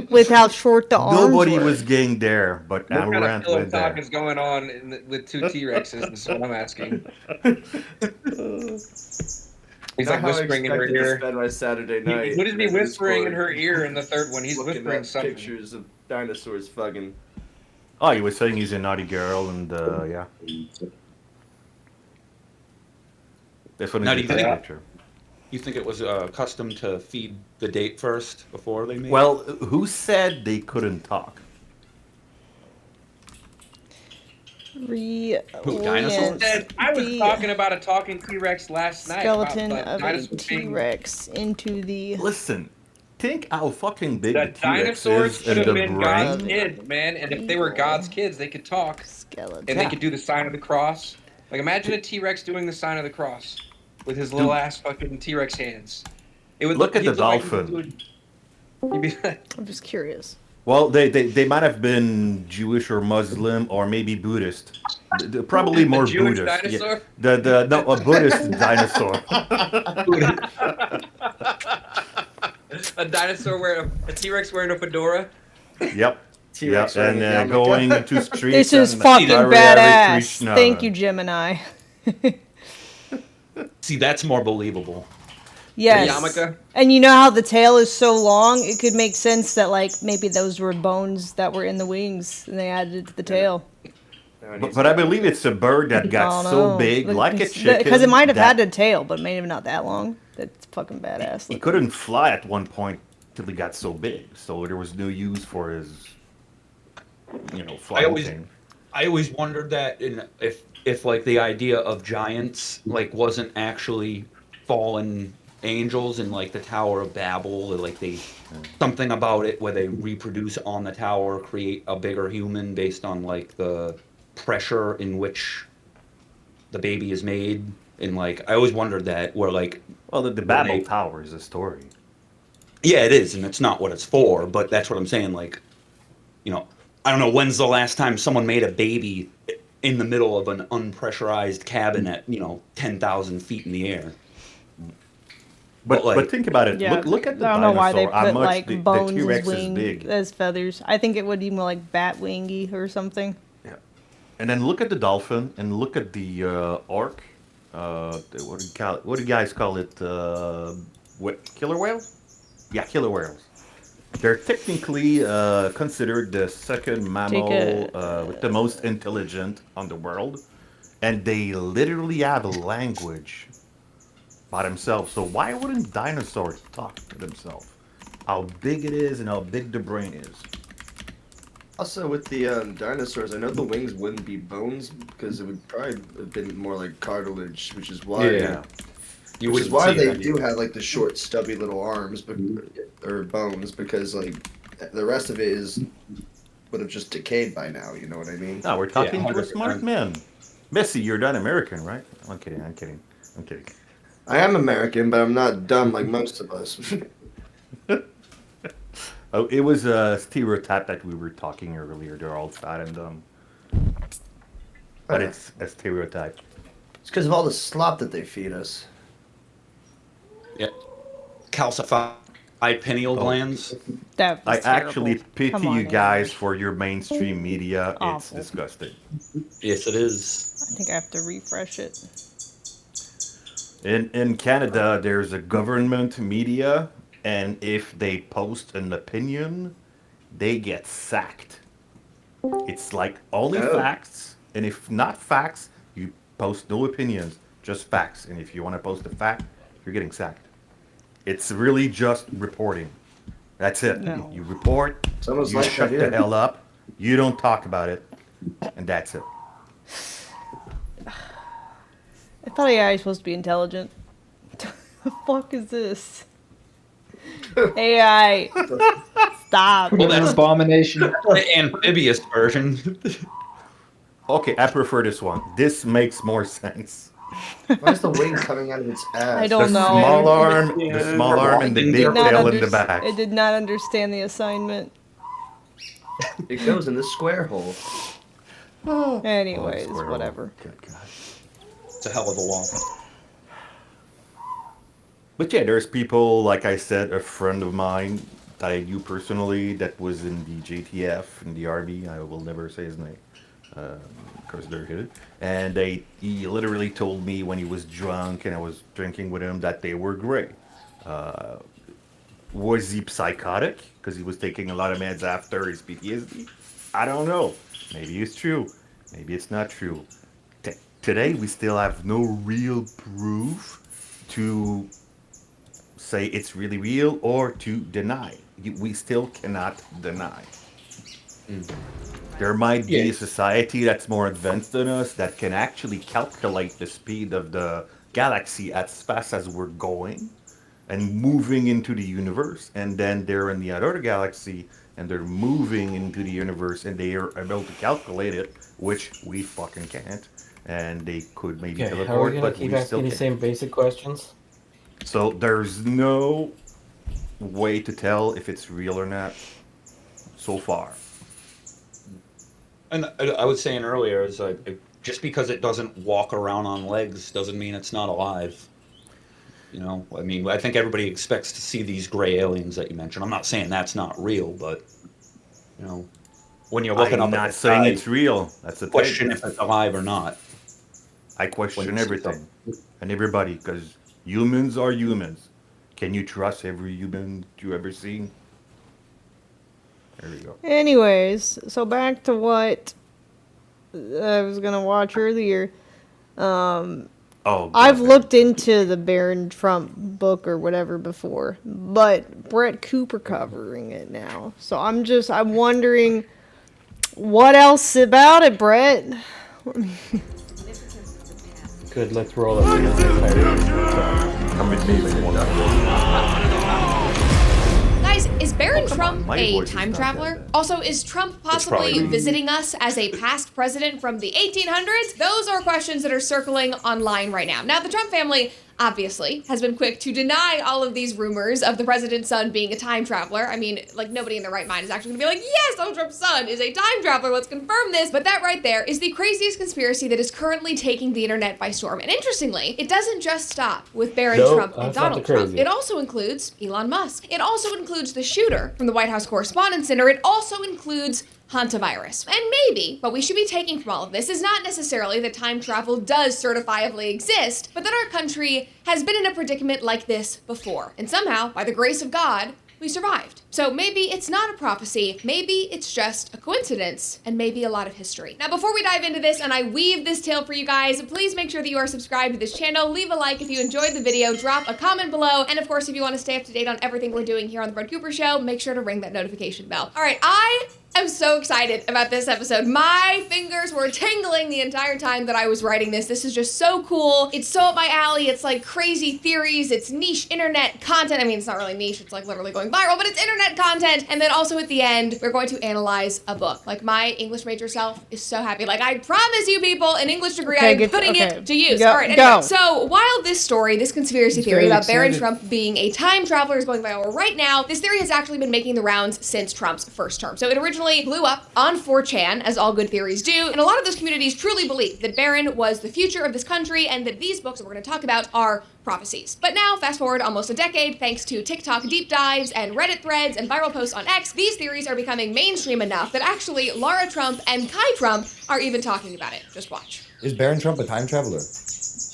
with how short the arms Nobody were. was getting there, but What kind of Amouranth pillow went talk there. is going on with two T-Rexes? Is what I'm asking. He's Not like how I whispering in her expected to ear. spend my Saturday night. What is he in whispering in Discord her ear in the third one? He's looking whispering at something. pictures of dinosaurs fucking. Oh, you were saying he's a naughty girl, and yeah. That's what Now, he do did you that think- picture. You think it was custom to feed the date first before they made? Well, who said they couldn't talk? dinosaurs? I was talking about a talking T-Rex last night. Skeleton about of a dinosaurs being- T-Rex into the. Listen, think how fucking big The the T-Rex dinosaurs is should and have the been God's brain. kids, man. And if they were God's kids, they could talk. Skeleton. And they could do the sign of the cross. Like, imagine a T-Rex doing the sign of the cross with his little ass fucking T-Rex hands. It would Look at he'd the like he dolphin. would- he'd be I'm just curious. Well, they might have been Jewish or Muslim or maybe Buddhist. Probably more A Jewish Buddhist. dinosaur? No, a Buddhist dinosaur. a dinosaur wearing a T-Rex wearing a fedora. Yep. T-Rex Yep, and wearing a going yarmulke. into streets. This is and fucking every badass. Krishna. Thank you, Gemini. See, that's more believable. Yes. yarmulke? And you know how the tail is so long? It could make sense that like maybe those were bones that were in the wings and they added it to the tail. But I believe it's a bird that got so big, like a chicken. Because it might have that had a tail, but maybe not that long. That's fucking badass. He couldn't fly at one point till he got so big. So there was no use for his, flying thing. I always wondered that if like the idea of giants like wasn't actually fallen angels in like the Tower of Babel, or like they something about it where they reproduce on the tower, create a bigger human based on like the pressure in which the baby is made. And like I always wondered that where like Well, the Babel Tower is a story. Yeah, it is, and it's not what it's for, but that's what I'm saying. Like, you know, I don't know when's the last time someone made a baby in the middle of an unpressurized cabin at 10,000 feet in the air. But think about it. Yeah, Look at the I don't know why they dinosaur. How put much like the bones T-Rex as is wing big. as feathers. I think it would be more like bat wingy or something. And then look at the dolphin, and look at the orc. What do you call it? What do you guys call it? What, killer whales? Yeah, killer whales. They're technically considered the second mammal with the most intelligent on the world, and they literally have a language by themselves. So why wouldn't dinosaurs talk to themselves? How big it is and how big the brain is. Also, with the dinosaurs, I know the wings wouldn't be bones because it would probably have been more like cartilage, which is why. Yeah. You Which is wouldn't why see they that. do have like the short, stubby little arms, or bones, because like the rest of it would have just decayed by now. You know what I mean? No, we're talking to a 100%. smart man. Messi, you're not American, right? I'm kidding. I am American, but I'm not dumb like most of us. Oh, it was a stereotype that we were talking earlier. They're all fat and dumb. But it's a stereotype. It's because of all the slop that they feed us. Yeah. Calcified pineal glands. That I was actually terrible. pity Come on, you Aaron. guys for your mainstream media. It's Awful. disgusting. Yes, it is. I think I have to refresh it. In Canada, there's a government media, and if they post an opinion, they get sacked. It's like only facts, and if not facts, you post no opinions, just facts. And if you want to post a fact, you're getting sacked. It's really just reporting. That's it. No. You report, almost you like shut that, the yeah. hell up, you don't talk about it, and that's it. I thought AI was supposed to be intelligent. The fuck is this? AI. Stop. Well, that's abomination. the amphibious version. Okay, I prefer this one. This makes more sense. Why is the wing coming out of its ass? I don't know. Small arm, the small arm, and the It big did not tail in the back. It did not understand the assignment. It goes in the square hole. Anyways, whatever. It's a hell of a wall. But yeah, there's people, like I said, a friend of mine that I knew personally that was in the JTF, in the army. I will never say his name, because they're hidden. And he literally told me when he was drunk and I was drinking with him that they were great. Was he psychotic? Because he was taking a lot of meds after his PTSD? I don't know. Maybe it's true. Maybe it's not true. Today, we still have no real proof to say it's really real or to deny. We still cannot deny. There might be a society that's more advanced than us that can actually calculate the speed of the galaxy as fast as we're going and moving into the universe. And then they're in the other galaxy and they're moving into the universe and they are able to calculate it, which we fucking can't. And they could maybe Okay, how are teleport, we gonna but keep we asking still the can't. same basic questions? So there's no way to tell if it's real or not so far. And I was saying earlier, is just because it doesn't walk around on legs doesn't mean it's not alive. You know, I mean, I think everybody expects to see these gray aliens that you mentioned. I'm not saying that's not real, but you know, when you're looking I'm up not at the saying sky, it's real. That's the question thing. if it's alive or not. I When question you see everything and everybody because humans are humans. Can you trust every human you ever seen? There you go. Anyways, so back to what I was gonna watch earlier. I've looked into the Barron Trump book or whatever before, but Brett Cooper covering it now. So I'm wondering what else about it, Brett? Good, let's roll up. Guys, is Baron Trump My a voice is time not traveler? that bad. Also, is Trump possibly probably- visiting us as a past president from the 1800s? Those are questions that are circling online right now. Now, the Trump family obviously has been quick to deny all of these rumors of the president's son being a time traveler. I mean, like, nobody in their right mind is actually gonna be like, yes, Donald Trump's son is a time traveler, let's confirm this. But that right there is the craziest conspiracy that is currently taking the internet by storm. And interestingly, it doesn't just stop with Baron Nope, Trump and that's not Donald the Trump. crazy. It also includes Elon Musk. It also includes the shooter from the White House Correspondents' Center. It also includes hantavirus. And maybe what we should be taking from all of this is not necessarily that time travel does certifiably exist, but that our country has been in a predicament like this before. And somehow, by the grace of God, we survived. So maybe it's not a prophecy, maybe it's just a coincidence, and maybe a lot of history. Now, before we dive into this and I weave this tale for you guys, please make sure that you are subscribed to this channel, leave a like if you enjoyed the video, drop a comment below, and of course, if you want to stay up to date on everything we're doing here on The Brett Cooper Show, make sure to ring that notification bell. All right, I'm so excited about this episode. My fingers were tingling the entire time that I was writing this. This is just so cool. It's so up my alley. It's like crazy theories. It's niche internet content. I mean, it's not really niche. It's like literally going viral, but it's internet content. And then also at the end, we're going to analyze a book. Like my English major self is so happy. Like I promise you people, an English degree, Okay, I'm putting it to use. Go- All right, go. anyway. So while this story, this conspiracy theory very about Baron excited. Trump being a time traveler is going viral right now, this theory has actually been making the rounds since Trump's first term. So it originally blew up on 4chan, as all good theories do, and a lot of those communities truly believe that Baron was the future of this country and that these books that we're going to talk about are prophecies. But now, fast forward almost a decade, thanks to TikTok deep dives and Reddit threads and viral posts on X, these theories are becoming mainstream enough that actually Lara Trump and Kai Trump are even talking about it. Just watch. Is Baron Trump a time traveler?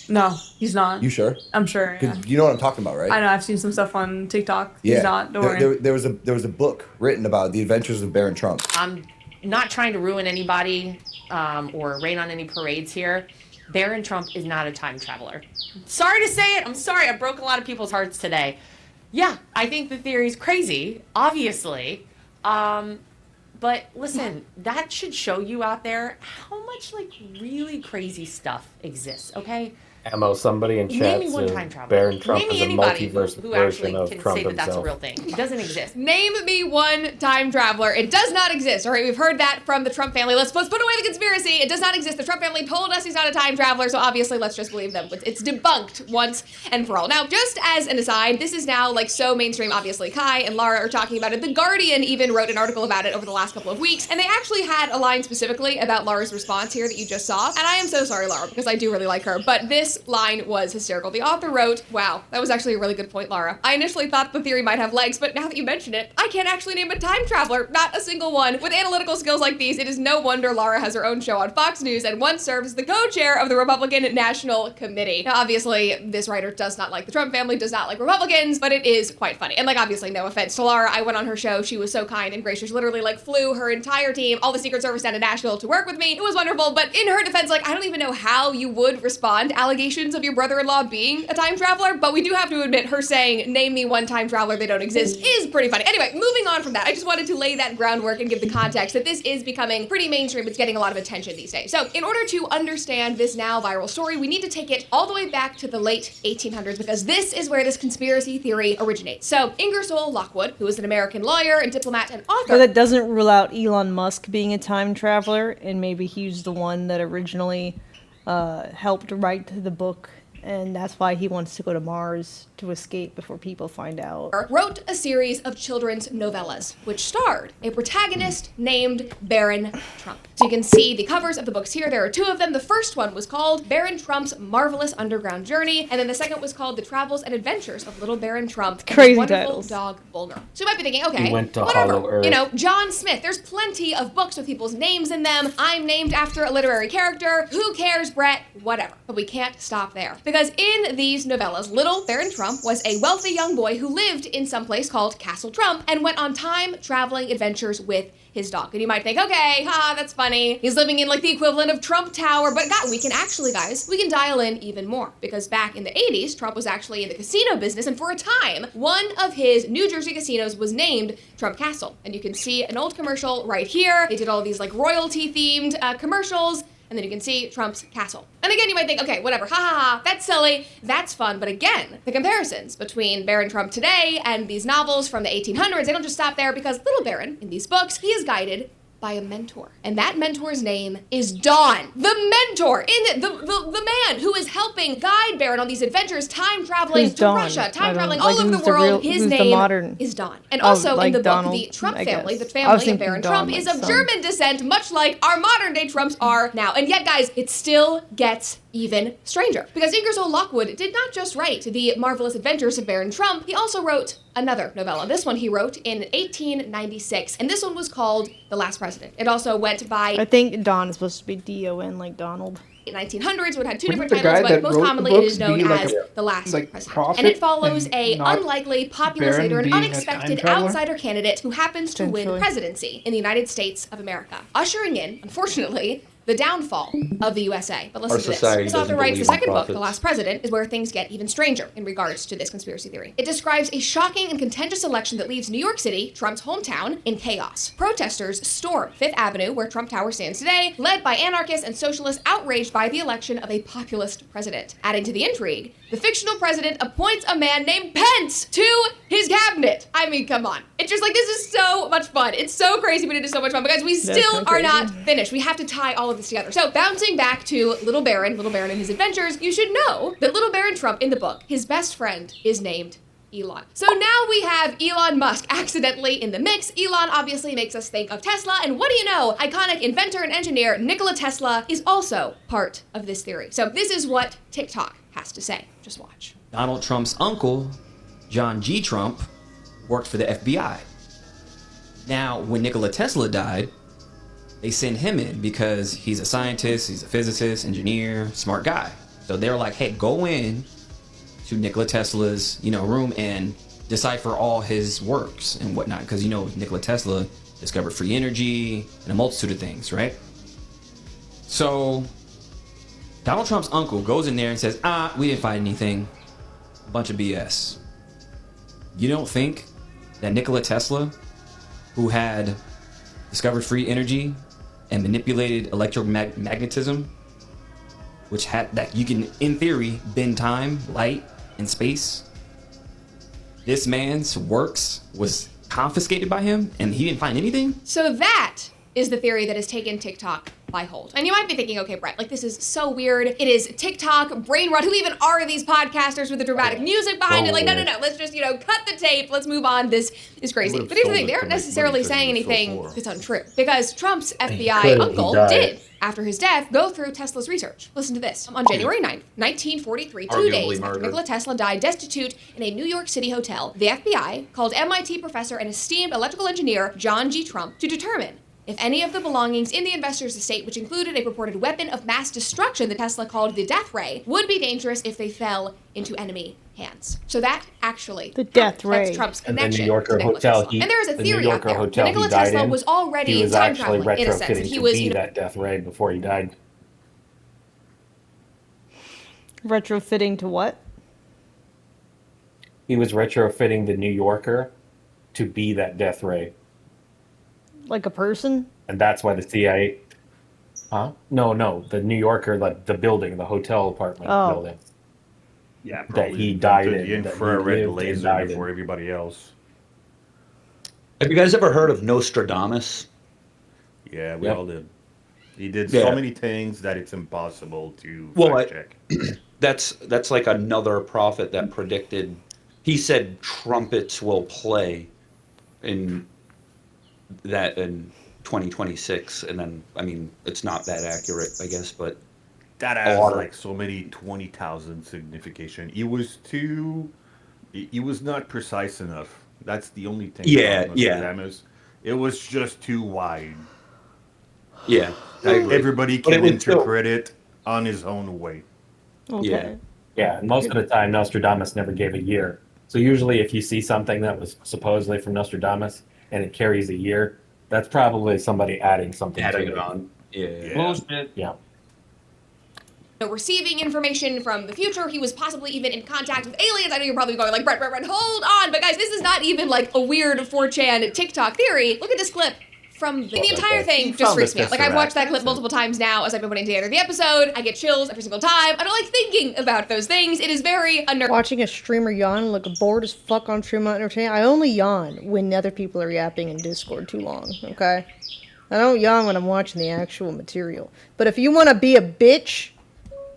No, he's not. You sure? I'm sure. 'Cause Yeah. you know what I'm talking about, right? I know. I've seen some stuff on TikTok. Yeah. He's not. Don't worry. There was a book written about the adventures of Baron Trump. I'm not trying to ruin anybody or rain on any parades here. Baron Trump is not a time traveler. Sorry to say it. I'm sorry. I broke a lot of people's hearts today. Yeah, I think the theory's crazy, obviously. But listen, that should show you out there how much like really crazy stuff exists, okay? Ammo, somebody in Name chat me one said time traveler. Baron Trump Name me is a anybody multiverse who actually version of can Trump say that that's a himself. real thing. It doesn't exist. Name me one time traveler. It does not exist. All right, we've heard that from the Trump family. Let's put away the conspiracy. It does not exist. The Trump family told us he's not a time traveler, so obviously let's just believe them. It's debunked once and for all. Now, just as an aside, this is now like so mainstream. Obviously, Kai and Lara are talking about it. The Guardian even wrote an article about it over the last couple of weeks, and they actually had a line specifically about Lara's response here that you just saw. And I am so sorry, Lara, because I do really like her, but this line was hysterical. The author wrote, wow, that was actually a really good point, Lara. I initially thought the theory might have legs, but now that you mention it, I can't actually name a time traveler, not a single one. With analytical skills like these, it is no wonder Lara has her own show on Fox News and once served as the co-chair of the Republican National Committee. Now, obviously, this writer does not like the Trump family, does not like Republicans, but it is quite funny. And like, obviously, no offense to Lara, I went on her show, she was so kind and gracious, literally like flew her entire team, all the Secret Service down to Nashville to work with me. It was wonderful, but in her defense, like, I don't even know how you would respond to allegations of your brother-in-law being a time traveler, but we do have to admit her saying, name me one time traveler they don't exist, is pretty funny. Anyway, moving on from that, I just wanted to lay that groundwork and give the context that this is becoming pretty mainstream. It's getting a lot of attention these days. So in order to understand this now viral story, we need to take it all the way back to the late 1800s because this is where this conspiracy theory originates. So Ingersoll Lockwood, who was an American lawyer and diplomat and author. But that doesn't rule out Elon Musk being a time traveler, and maybe he's the one that originally helped write the book, and that's why he wants to go to Mars to escape before people find out. Wrote a series of children's novellas, which starred a protagonist named Baron Trump. So you can see the covers of the books here. There are two of them. The first one was called Baron Trump's Marvelous Underground Journey, and then the second was called The Travels and Adventures of Little Baron Trump and Crazy His Wonderful titles. Dog Bulger. So you might be thinking, okay, He went to whatever. Hollow Earth. You know, John Smith. There's plenty of books with people's names in them. I'm named after a literary character. Who cares, Brett? Whatever. But we can't stop there. Because in these novellas, Little Baron Trump was a wealthy young boy who lived in some place called Castle Trump and went on time-traveling adventures with his dog. And you might think, okay, that's funny. He's living in like the equivalent of Trump Tower, but God, we can dial in even more. Because back in the 80s, Trump was actually in the casino business, and for a time, one of his New Jersey casinos was named Trump Castle. And you can see an old commercial right here. They did all these like royalty-themed commercials. and then you can see Trump's castle. And again, you might think, okay, whatever, ha ha ha, that's silly, that's fun, but again, the comparisons between Baron Trump today and these novels from the 1800s, they don't just stop there, because Little Baron, in these books, he is guided by a mentor. And that mentor's name is Dawn. The mentor, the man who is helping guide Baron on these adventures, time traveling to Russia, time traveling all over the world. His name is Dawn. And also in the book, the Trump family, the family of Baron Trump, is of German descent, much like our modern day Trumps are now. And yet, guys, it still gets even stranger. Because Ingersoll Lockwood did not just write The Marvelous Adventures of Baron Trump, he also wrote another novella. This one he wrote in 1896, and this one was called The Last President. It also went by... I think Don is supposed to be D-O-N, like Donald. 1900s, would have two Wouldn't different the guy titles, but that most wrote the commonly it books is known be like as a- The Last like President. prophet And it follows and a not unlikely populist Baron leader, an being a time unexpected traveler? outsider candidate who happens to win Potentially. presidency in the United States of America, ushering in, unfortunately, the downfall of the USA. But listen Our to this. society This author doesn't writes the believe in second book, prophets. The Last President, is where things get even stranger in regards to this conspiracy theory. It describes a shocking and contentious election that leaves New York City, Trump's hometown, in chaos. Protesters storm Fifth Avenue, where Trump Tower stands today, led by anarchists and socialists outraged by the election of a populist president. Adding to the intrigue, the fictional president appoints a man named Pence to his cabinet. I mean, come on. It's just like, this is so much fun. It's so crazy, but it is so much fun. But guys, we That's still kinda are crazy. not finished. We have to tie all of this together. So, bouncing back to Little Baron and his adventures, you should know that Little Baron Trump in the book, his best friend is named Elon. So now we have Elon Musk accidentally in the mix. Elon obviously makes us think of Tesla, and what do you know? Iconic inventor and engineer Nikola Tesla is also part of this theory. So this is what TikTok has to say. Just watch. Donald Trump's uncle, John G. Trump, worked for the FBI. Now, when Nikola Tesla died, they sent him in because he's a scientist, he's a physicist, engineer, smart guy. So they're like, hey, go in to Nikola Tesla's, room and decipher all his works and whatnot. Because, Nikola Tesla discovered free energy and a multitude of things, right? So Donald Trump's uncle goes in there and says, we didn't find anything. A bunch of BS. You don't think that Nikola Tesla, who had discovered free energy and manipulated electromagnetism, which had that you can, in theory, bend time, light, and space, this man's works was confiscated by him and he didn't find anything? So that is the theory that has taken TikTok by hold. And you might be thinking, okay, Brett, this is so weird. It is TikTok, brain rot. Who even are these podcasters with the dramatic music behind it? No. Let's just, cut the tape. Let's move on. This is crazy. But here's the thing. They aren't necessarily saying anything that's untrue. Because Trump's FBI uncle did, after his death, go through Tesla's research. Listen to this. On January 9th, 1943, 2 days after Nikola Tesla died destitute in a New York City hotel, the FBI called MIT professor and esteemed electrical engineer John G. Trump to determine if any of the belongings in the investor's estate, which included a purported weapon of mass destruction that Tesla called the death ray, would be dangerous if they fell into enemy hands. So that actually The death ray. That's Trump's And the connection New Yorker to Nikola hotel, Tesla. And there is a the New theory out Yorker there hotel that he Nikola died Tesla in, was already he was time actually traveling in a sense. That retrofitting he to was, be that death ray before he died. Retrofitting to what? He was retrofitting the New Yorker to be that death ray. Like a person? And that's why the CIA... Huh? No. The New Yorker, like the building, the hotel apartment Oh. building. Yeah, That probably he died invented in. the that he infrared lived and laser died before in. everybody else. Have you guys ever heard of Nostradamus? Yeah, we Yep. all did. He did Yeah. so many things that it's impossible to Well, fact check. That's like another prophet that predicted. He said trumpets will play in 2026, and then it's not that accurate, I guess, but That a has lot of- like so many 20,000 signification. It was not precise enough. That's the only thing. Yeah, about yeah. Nostradamus. It was just too wide. Yeah, I agree. Everybody But it can was still- interpret it on his own way. Okay. Yeah, and most of the time Nostradamus never gave a year. So usually if you see something that was supposedly from Nostradamus and it carries a year, that's probably somebody adding something Adding to it it. on. Yeah. Bullshit. Yeah. receiving information from the future. He was possibly even in contact with aliens. I know you're probably going like, Brett, hold on. But guys, this is not even like a weird 4chan TikTok theory. Look at this clip from the entire thing He just found freaks the me out. Like, I've Tesseract. watched that clip multiple times now as I've been putting together the episode. I get chills every single time. I don't like thinking about those things. It is very Watching a streamer yawn and look bored as fuck on stream not entertaining. I only yawn when other people are yapping in Discord too long, okay? I don't yawn when I'm watching the actual material. But if you want to be a bitch,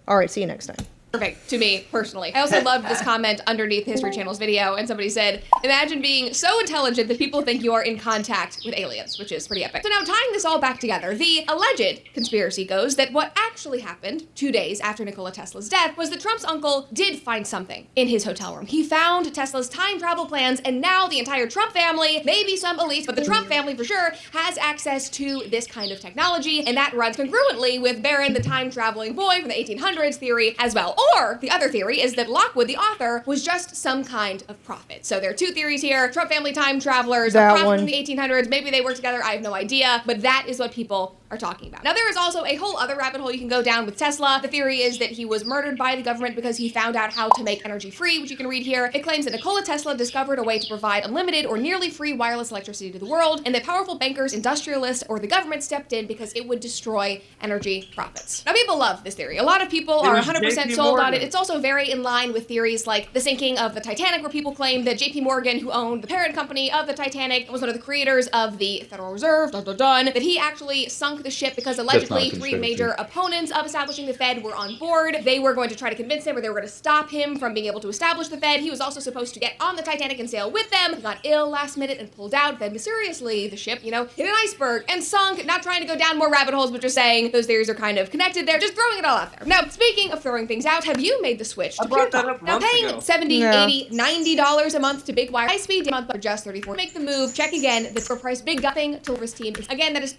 alright, see you next time. perfect to me personally. I also loved this comment underneath History Channel's video, and somebody said, imagine being so intelligent that people think you are in contact with aliens, which is pretty epic. So now tying this all back together, the alleged conspiracy goes that what actually happened 2 days after Nikola Tesla's death was that Trump's uncle did find something in his hotel room. He found Tesla's time travel plans, and now the entire Trump family, maybe some elites, but the Trump family for sure, has access to this kind of technology, and that runs congruently with Barron, the time traveling boy from the 1800s theory as well. Or the other theory is that Lockwood, the author, was just some kind of prophet. So there are two theories here. Trump family time travelers, a That prophet one. from the 1800s, maybe they work together, I have no idea, but that is what people are talking about. Now there is also a whole other rabbit hole you can go down with Tesla. The theory is that he was murdered by the government because he found out how to make energy free, which you can read here. It claims that Nikola Tesla discovered a way to provide unlimited or nearly free wireless electricity to the world, and that powerful bankers, industrialists, or the government stepped in because it would destroy energy profits. Now people love this theory. A lot of people are 100% sold on it. It's also very in line with theories like the sinking of the Titanic, where people claim that JP Morgan, who owned the parent company of the Titanic, was one of the creators of the Federal Reserve, that he actually sunk the ship because allegedly three major opponents of establishing the Fed were on board. They were going to try to convince him, or they were going to stop him from being able to establish the Fed. He was also supposed to get on the Titanic and sail with them. He got ill last minute and pulled out. Then mysteriously, the ship, hit an iceberg and sunk. Not trying to go down more rabbit holes, but just saying those theories are kind of connected there. Just throwing it all out there. Now, speaking of throwing things out, have you made the switch to Pure Talk? Now, paying $70, $80, $90 a month to Big Wire high-speed month for just $34. Make the move. Check again. The price big thing to this team. Again, that is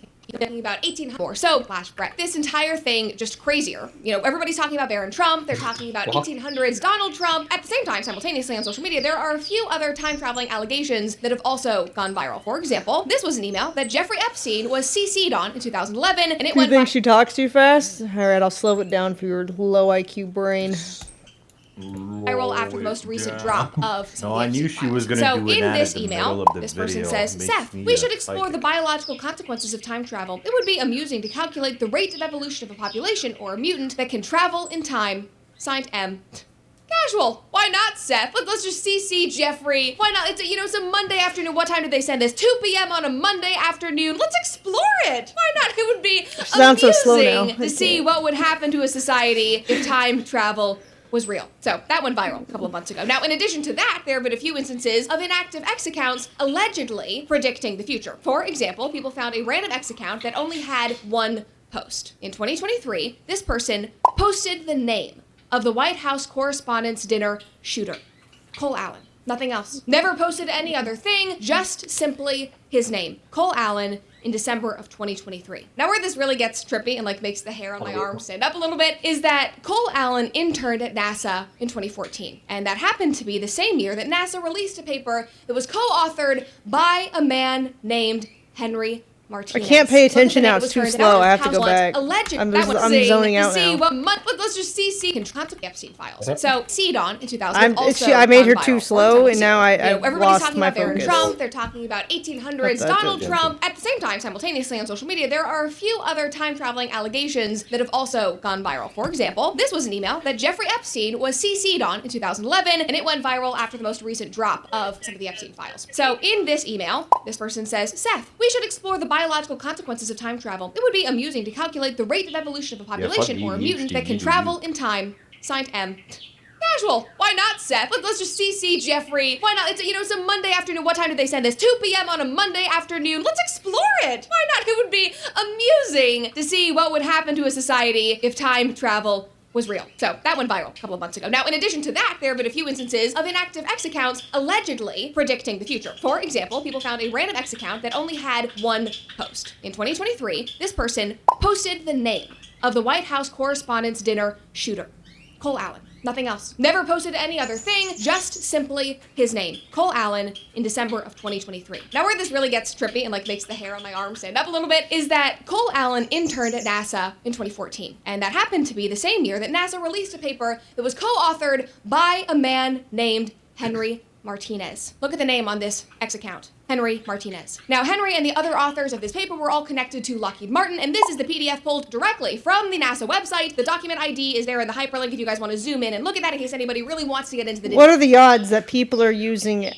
about 18 more. So, flash Brett, this entire thing just crazier. Everybody's talking about Barron Trump. They're talking about 1800s Donald Trump. At the same time, simultaneously on social media, there are a few other time-traveling allegations that have also gone viral. For example, this was an email that Jeffrey Epstein was CC'd on in 2011, and it You went think she talks too fast? Alright, I'll slow it down for your low IQ brain. viral after the most recent drop of some No, I knew she was going to So do an in ad this in the email, middle of the this person video. says, Makes Seth, me we a should explore psychic. the biological consequences of time travel. It would be amusing to calculate the rate of evolution of a population or a mutant that can travel in time. Signed M. Casual. Why not, Seth? Let's just CC Jeffrey. Why not? It's a Monday afternoon. What time did they send this? 2 p.m. on a Monday afternoon. Let's explore it. Why not? It would be Sounds so slow now. amusing to see what would happen to a society if time travel was real. So that went viral a couple of months ago. Now, in addition to that, there have been a few instances of inactive X accounts allegedly predicting the future. For example, people found a random X account that only had one post. In 2023, this person posted the name of the White House Correspondents' Dinner shooter, Cole Allen. Nothing else. Never posted any other thing, just simply his name, Cole Allen, in December of 2023. Now where this really gets trippy and makes the hair on my arm stand up a little bit is that Cole Allen interned at NASA in 2014. And that happened to be the same year that NASA released a paper that was co-authored by a man named Henry Martinez. I can't pay attention now. It was It's too turned slow. out I have to go House back. Alleged. I'm That was zoning out see now. what month. Let's just CC can contact the Epstein files. So CDON in 2000 I'm- also I made her gone too viral. slow, and now I've everybody's lost talking my about Barron focus. Trump. They're talking about 1800s That's Donald it. Trump. At the same time, simultaneously on social media, there are a few other time traveling allegations that have also gone viral. For example, this was an email that Jeffrey Epstein was CC'd on in 2011, and it went viral after the most recent drop of some of the Epstein files. So in this email, this person says, Seth, we should explore the biological consequences of time travel. It would be amusing to calculate the rate of evolution of a population or a mutant that can travel in time. Signed M. Casual. Why not, Seth? Let's just CC Jeffrey. Why not? It's a Monday afternoon. What time did they send this? 2 p.m. on a Monday afternoon. Let's explore it. Why not? It would be amusing to see what would happen to a society if time travel was real. So that went viral a couple of months ago. Now, in addition to that, there have been a few instances of inactive X accounts allegedly predicting the future. For example, people found a random X account that only had one post. In 2023, this person posted the name of the White House Correspondents' Dinner shooter, Cole Allen. Nothing else. Never posted any other thing, just simply his name, Cole Allen, in December of 2023. Now where this really gets trippy and makes the hair on my arm stand up a little bit is that Cole Allen interned at NASA in 2014. And that happened to be the same year that NASA released a paper that was co-authored by a man named Henry Martinez. Look at the name on this X account. Henry Martinez. Now, Henry and the other authors of this paper were all connected to Lockheed Martin, and this is the PDF pulled directly from the NASA website. The document ID is there in the hyperlink if you guys want to zoom in and look at that in case anybody really wants to get into the What are the odds that people are using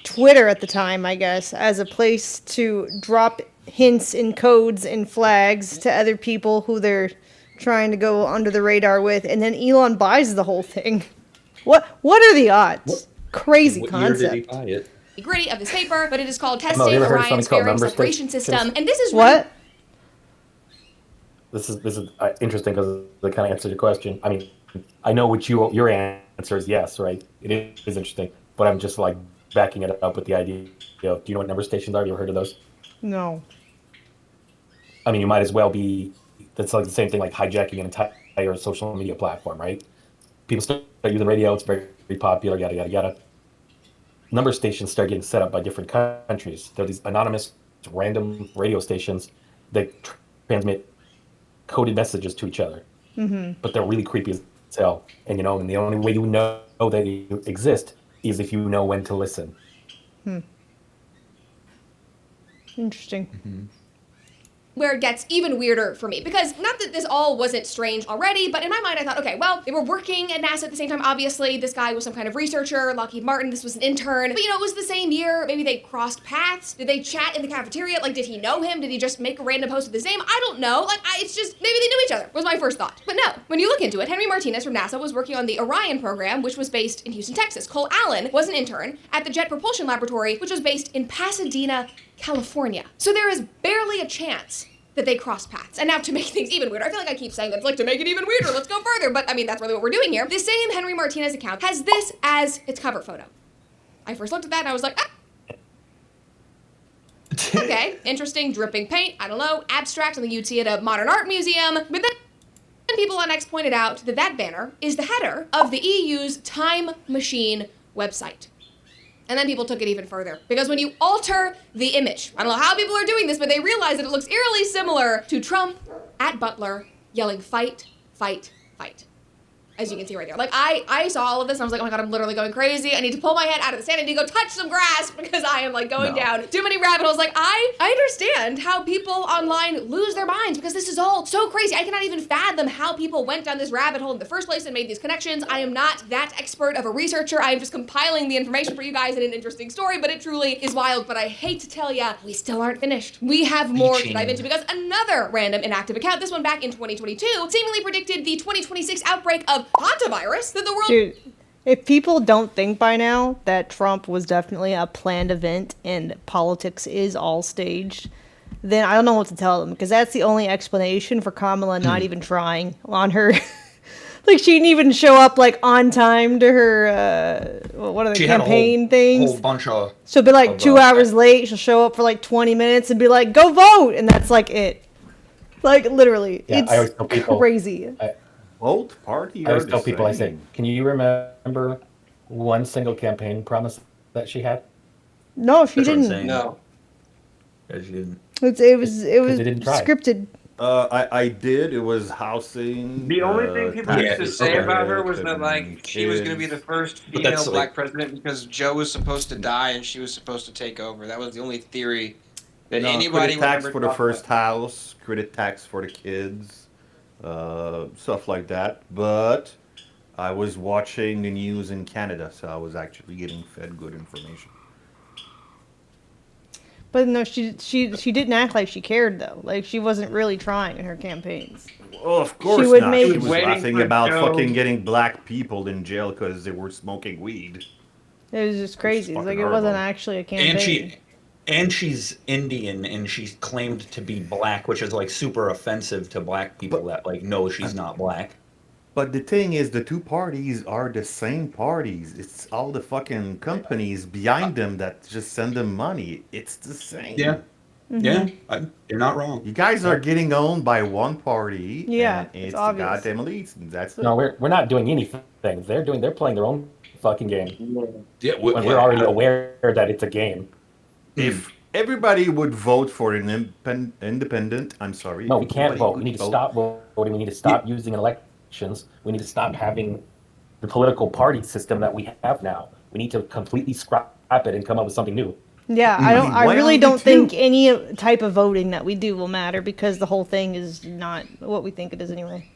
Twitter at the time, I guess, as a place to drop hints and codes and flags to other people who they're trying to go under the radar with, and then Elon buys the whole thing? What are the odds? Crazy What concept. year did he buy it? gritty of this paper, but it is called Testing you ever heard of Orion's something called Fairing number Separation stations? System. And this is What? This is interesting because it kind of answers your question. I mean, I know what your answer is yes, right? It is interesting, but I'm just like backing it up with the idea of, do you know what number stations are? Have you ever heard of those? No. I mean, you might as well be, that's like the same thing like hijacking an entire social media platform, right? People start using the radio, it's very, very popular, yada, yada, yada. Number stations start getting set up by different countries. They're these anonymous, random radio stations that transmit coded messages to each other. Mm-hmm. But they're really creepy as hell. And and the only way you know they exist is if you know when to listen. Interesting. Mm-hmm. where it gets even weirder for me. Because not that this all wasn't strange already, but in my mind I thought, okay, well, they were working at NASA at the same time. Obviously, this guy was some kind of researcher, Lockheed Martin, this was an intern. But it was the same year. Maybe they crossed paths. Did they chat in the cafeteria? Like, did he know him? Did he just make a random post with his name? I don't know. It's just, maybe they knew each other, was my first thought. But no, when you look into it, Henry Martinez from NASA was working on the Orion program, which was based in Houston, Texas. Cole Allen was an intern at the Jet Propulsion Laboratory, which was based in Pasadena, California. So there is barely a chance that they cross paths. And now to make things even weirder, I feel like I keep saying that, it's like to make it even weirder, let's go further. But I mean, that's really what we're doing here. The same Henry Martinez account has this as its cover photo. I first looked at that and I was like, okay, interesting, dripping paint, I don't know, abstract, something you'd see at a modern art museum. But then people on X pointed out that that banner is the header of the EU's Time Machine website. And then people took it even further. Because when you alter the image, I don't know how people are doing this, but they realize that it looks eerily similar to Trump at Butler yelling, fight, fight, fight. As you can see right there. Like, I saw all of this and I was like, oh my god, I'm literally going crazy. I need to pull my head out of the sand. I need to go touch some grass because I am like going down too many rabbit holes. Like, I understand how people online lose their minds because this is all so crazy. I cannot even fathom how people went down this rabbit hole in the first place and made these connections. I am not that expert of a researcher. I am just compiling the information for you guys in an interesting story, but it truly is wild. But I hate to tell ya, we still aren't finished. We have more to dive into because another random inactive account, this one back in 2022, seemingly predicted the 2026 outbreak of hantavirus that the world... Dude, if people don't think by now that Trump was definitely a planned event and politics is all staged, then I don't know what to tell them, because that's the only explanation for Kamala not even trying on her... Like, she didn't even show up, like, on time to her, what are the campaign things? Whole bunch of... So it'll be, like, 2 hours late, she'll show up for, like, 20 minutes and be like, go vote! And that's, like, it. Like, literally. Yeah, I always tell it's people, crazy. Both parties I always are tell the people, I say, same. can you remember one single campaign promise that she had? No, she That's what I'm didn't. saying. No. Yeah, she didn't. It was they didn't try. scripted. I did. It was housing. The only thing people used to taxes say for about her it was that, and like, she was going to be the kids. first But female that's, black like- president because Joe was supposed to die and she was supposed to take over. That was the only theory that No, anybody credit would tax ever for the talk first about. house, credit tax for the kids, stuff like that. But I was watching the news in Canada, so I was actually getting fed good information. But no, she didn't act like she cared, though. Like, she wasn't really trying in her campaigns. Well, of course would not. make- She She was was waiting laughing for about Joe. fucking getting black people in jail because they were smoking weed. It was just crazy. It's like, it fucking wasn't horrible. actually a campaign. And she's Indian, and she's claimed to be black, which is like super offensive to black people. That like, no, she's not black. But the thing is, the two parties are the same parties. It's all the fucking companies behind them that just send them money. It's the same. Yeah, yeah, you're not wrong. You guys are getting owned by one party. Yeah, and it's it's obvious. the goddamn elites. And that's No, we're not doing anything. They're playing their own fucking game. Yeah, When we're already aware that it's a game. If everybody would vote for an independent, I'm sorry. No, if we can't everybody vote. We would need to stop voting. We need to stop using elections. We need to stop having the political party system that we have now. We need to completely scrap it and come up with something new. Yeah, I mean, I why really aren't don't we think any type of voting that we do will matter because the whole thing is not what we think it is anyway.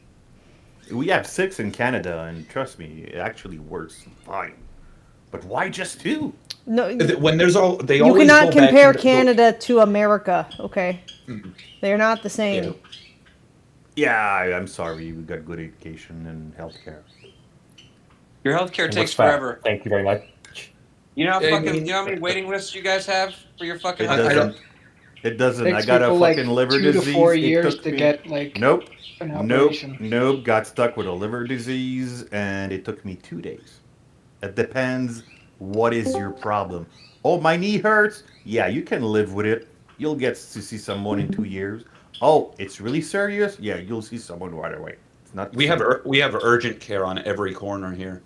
We have 6 in Canada, and trust me, it actually works fine. But why just 2? No, When there's all, they you always cannot go back compare to Canada to America. Okay, Mhm. they're not the same. Yeah, I'm sorry. We got good education and healthcare. Your healthcare And takes what's that? forever. Thank you very much. You know how I fucking, mean, you know how many waiting lists you guys have for your fucking It healthcare? doesn't. It doesn't. I Takes got a people fucking like liver 2 to disease. 4 It years took to me. get like Nope. an Nope. operation. Nope. Got stuck with a liver disease, and it took me 2 days. It depends. What is your problem? Oh, my knee hurts. Yeah, you can live with it. You'll get to see someone in 2 years. Oh, it's really serious. Yeah, you'll see someone right away. It's not. The we have same. we have urgent care on every corner here.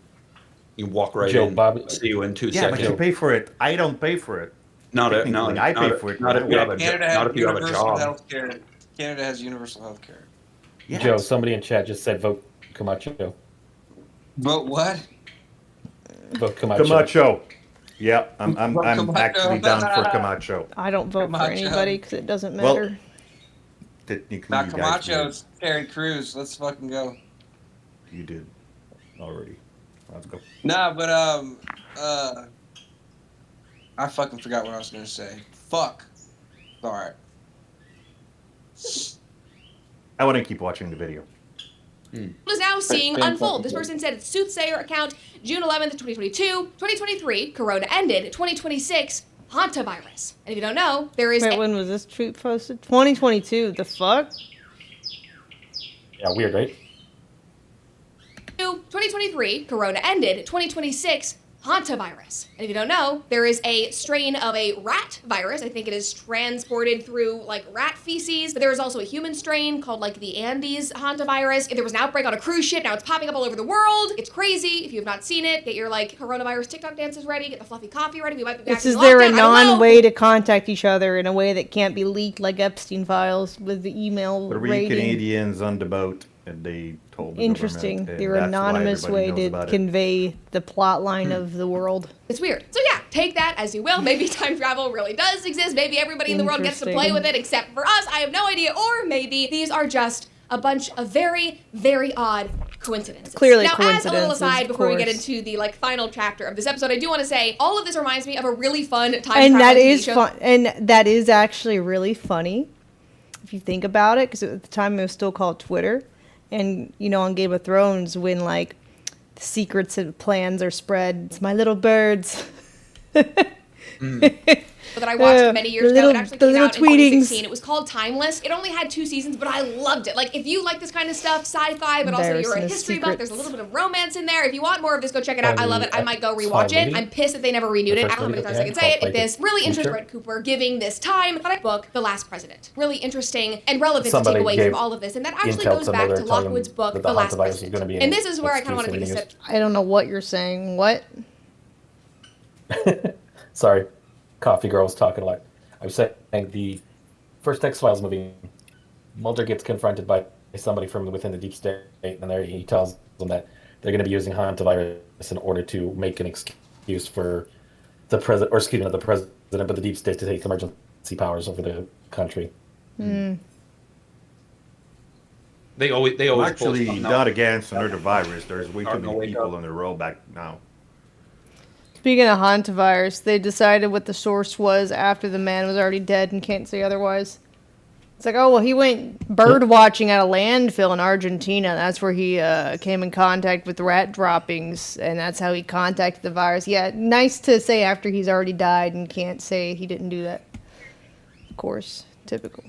You walk right Joe, in. Bob, See you in 2 Yeah, but seconds. you pay for it. I don't pay for it. Not Technically, I pay for it when I if you work. have a Canada not has if you have a universal job. healthcare. Canada has universal healthcare. Yeah, Joe, somebody in chat just said vote Camacho. But what? Vote Camacho. Camacho. Yeah, I'm Camacho. actually down for Camacho. I don't vote for Camacho. anybody because it doesn't Well, matter. Technically, Not you guys Camacho, did. it's Terry Crews. Let's fucking go. You did already. Let's go. Nah, but I fucking forgot what I was gonna say. Fuck. Alright. I want to keep watching the video. Is now seeing Fan unfold. This fucking person said it's Soothsayer account, June 11th, 2022, 2023, Corona ended, 2026, hantavirus. And if you don't know, there is. Wait, when was this tweet posted? 2022. The fuck? Yeah, weird, right? 2023, Corona ended, 2026, hantavirus. And if you don't know, there is a strain of a rat virus. I think it is transported through like rat feces. But there is also a human strain called like the Andes hantavirus. If there was an outbreak on a cruise ship, now it's popping up all over the world. It's crazy. If you have not seen it, get your like coronavirus TikTok dances ready, get the fluffy coffee ready. We might be back This in is there a lockdown. I don't know. non-way to contact each other in a way that can't be leaked like Epstein files with the email There were rating? Canadians on the boat, and they told the Interesting. government, and Their that's why anonymous everybody way knows to about it. convey the plot line of the world. It's weird. So yeah, take that as you will. Maybe time travel really does exist. Maybe everybody in the world gets to play Interesting. with it except for us. I have no idea. Or maybe these are just a bunch of very, very odd coincidences. Clearly now, as a little coincidences, aside, of before we get course. into the like final chapter of this episode, I do want to say all of this reminds me of a really fun time And that travel TV is show. fun. And that is actually really funny if you think about it, because at the time it was still called Twitter. And you know, on Game of Thrones, when like the secrets and plans are spread, it's my little birds. That I watched many years ago. It actually the came little out in tweetings. 2016. It was called Timeless. It only had 2 seasons, but I loved it. Like, if you like this kind of stuff, sci-fi, but also you're a Embarrassing history buff, there's a secrets. little bit of romance in there. If you want more of this, go check it out. I love it. I might go rewatch it. movie? I'm pissed that they never renewed The it. I first don't know how many movie times that I can they say had it. called, If this like, really interesting Future? Brett Cooper giving this time, but I book The Last President. Really interesting and relevant to Somebody take away gave from all of this. And that actually intel goes to back Miller to telling Lockwood's them book, that The Last hantavirus is President. gonna be And this is where I kind of want to take a exclusively step. I don't know what you're saying. What? Sorry, Coffee Girl was talking a lot. I was saying the first X-Files movie, Mulder gets confronted by somebody from within the deep state, and there he tells them that they're going to be using hantavirus in order to make an excuse for the president, or excuse me, not the president, but the deep state to take emergency powers over the country. Hmm. They always I'm actually post not against another virus. There's way too Starting to many wake people up. on the road back now. Speaking of hantavirus, they decided what the source was after the man was already dead and can't say otherwise. It's like, oh, well, he went bird watching at a landfill in Argentina. That's where he came in contact with rat droppings, and that's how he contacted the virus. Yeah, nice to say after he's already died and can't say he didn't do that. Of course, typical.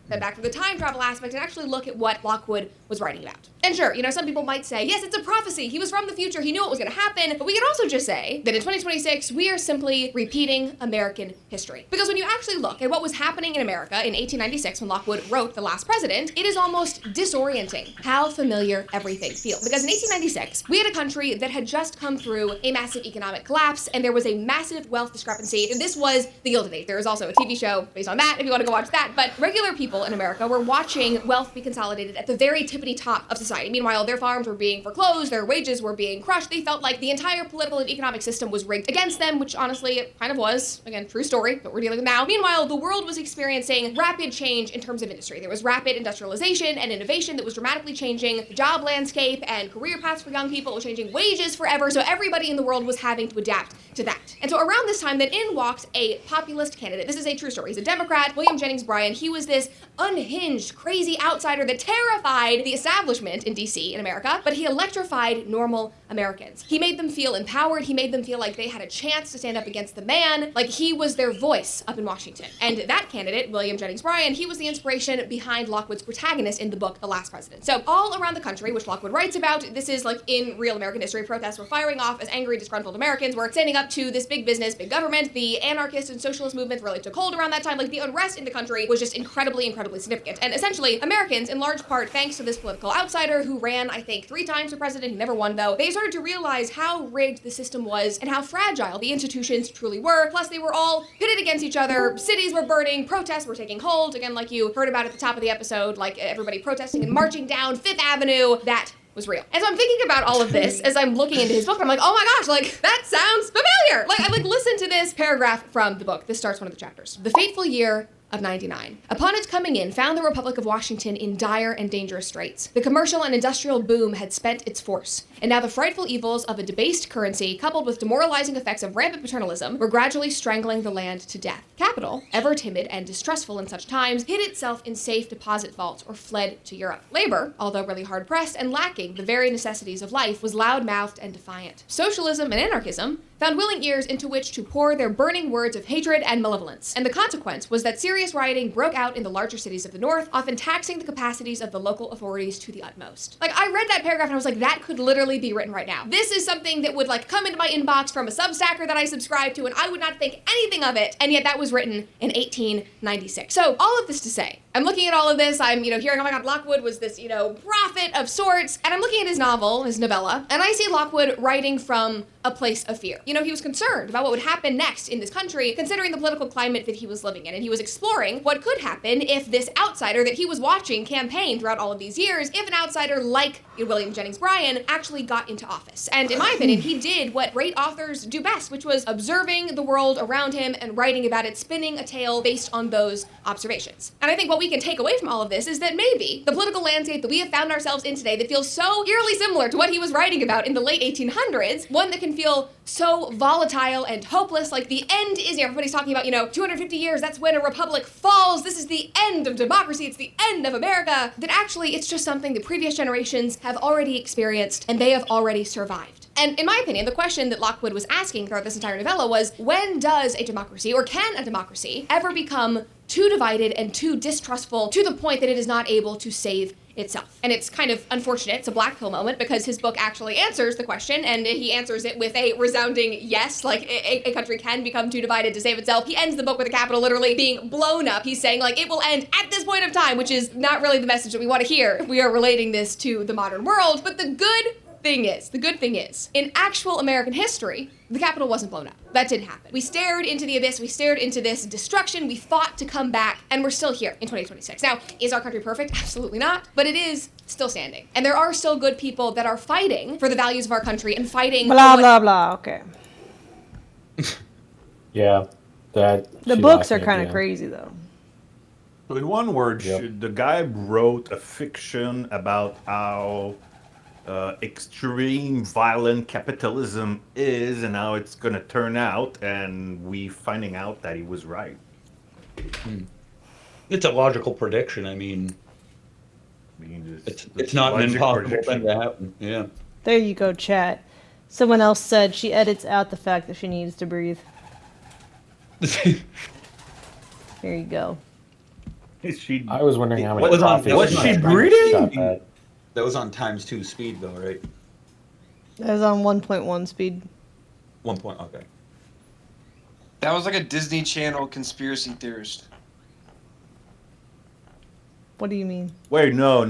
Back to the time travel aspect and actually look at what Lockwood was writing about. And sure, you know, some people might say, yes, it's a prophecy. He was from the future. He knew what was going to happen. But we could also just say that in 2026, we are simply repeating American history. Because when you actually look at what was happening in America in 1896 when Lockwood wrote The Last President, it is almost disorienting how familiar everything feels. Because in 1896, we had a country that had just come through a massive economic collapse and there was a massive wealth discrepancy. And this was the Gilded Age. There is also a TV show based on that if you want to go watch that. But regular people in America were watching wealth be consolidated at the very tippity top of society. society. Meanwhile, their farms were being foreclosed, their wages were being crushed. They felt like the entire political and economic system was rigged against them, which honestly it kind of was. Again, true story, but we're dealing with now. Meanwhile, the world was experiencing rapid change in terms of industry. There was rapid industrialization and innovation that was dramatically changing the job landscape and career paths for young people. It was changing wages forever, so everybody in the world was having to adapt to that. And so around this time, then in walked a populist candidate. This is a true story. He's a Democrat, William Jennings Bryan. He was this unhinged, crazy outsider that terrified the establishment in DC, in America, but he electrified normal Americans. He made them feel empowered. He made them feel like they had a chance to stand up against the man, like he was their voice up in Washington. And that candidate, William Jennings Bryan, he was the inspiration behind Lockwood's protagonist in the book, The Last President. So all around the country, which Lockwood writes about, this is like in real American history, protests were firing off as angry, disgruntled Americans were standing up to this big business, big government. The anarchist and socialist movement really took hold around that time. Like the unrest in the country was just incredibly, incredibly significant. And essentially, Americans, in large part, thanks to this political outsider who ran, I think, 3 times for president, he never won though, they started to realize how rigged the system was and how fragile the institutions truly were. Plus, they were all pitted against each other. Cities were burning, protests were taking hold. Again, like you heard about at the top of the episode, like everybody protesting and marching down Fifth Avenue. That was real. And so I'm thinking about all of this as I'm looking into his book. I'm like, oh my gosh, like that sounds familiar. Like I listen to this paragraph from the book. This starts one of the chapters. The fateful year of 99. Upon its coming in, found the Republic of Washington in dire and dangerous straits. The commercial and industrial boom had spent its force, and now the frightful evils of a debased currency, coupled with demoralizing effects of rampant paternalism, were gradually strangling the land to death. Capital, ever timid and distrustful in such times, hid itself in safe deposit vaults or fled to Europe. Labor, although really hard-pressed and lacking the very necessities of life, was loud-mouthed and defiant. Socialism and anarchism found willing ears into which to pour their burning words of hatred and malevolence, and the consequence was that serious rioting broke out in the larger cities of the North, often taxing the capacities of the local authorities to the utmost. Like, I read that paragraph and I was like, that could literally be written right now. This is something that would like come into my inbox from a Substacker that I subscribe to, and I would not think anything of it, and yet that was written in 1896. So, all of this to say, I'm looking at all of this, I'm, hearing, oh my god, Lockwood was this, prophet of sorts, and I'm looking at his novel, his novella, and I see Lockwood writing from a place of fear. He was concerned about what would happen next in this country, considering the political climate that he was living in, and he was exploring what could happen if this outsider that he was watching campaign throughout all of these years, if an outsider like William Jennings Bryan actually got into office. And in my opinion, he did what great authors do best, which was observing the world around him and writing about it, spinning a tale based on those observations. And I think what we can take away from all of this is that maybe the political landscape that we have found ourselves in today that feels so eerily similar to what he was writing about in the late 1800s, one that can feel so volatile and hopeless, like the end is here. Everybody's talking about, 250 years, that's when a republic falls, this is the end of democracy, it's the end of America, that actually it's just something that previous generations have already experienced and they have already survived. And in my opinion, the question that Lockwood was asking throughout this entire novella was, when does a democracy, or can a democracy, ever become too divided and too distrustful to the point that it is not able to save itself? And it's kind of unfortunate, it's a black pill moment, because his book actually answers the question, and he answers it with a resounding yes, like a country can become too divided to save itself. He ends the book with a capital literally being blown up. He's saying like, it will end at this point of time, which is not really the message that we want to hear if we are relating this to the modern world. But the good thing is, in actual American history, the Capitol wasn't blown up. That didn't happen. We stared into the abyss, we stared into this destruction, we fought to come back, and we're still here in 2026. Now, is our country perfect? Absolutely not, but it is still standing. And there are still good people that are fighting for the values of our country and fighting blah, blah, blah, okay. Yeah, the books are kind of crazy, though. So in one word, the guy wrote a fiction about how extreme violent capitalism is and how it's going to turn out, and we finding out that he was right. It's a logical prediction. I mean, it's not an impossible thing to happen. Yeah. There you go, chat. Someone else said she edits out the fact that she needs to breathe. Here you go. I was wondering how many was she breathing? That was on ×2 speed, though, right? That was on 1.1 speed. 1 point, okay. That was like a Disney Channel conspiracy theorist. What do you mean? Wait, no.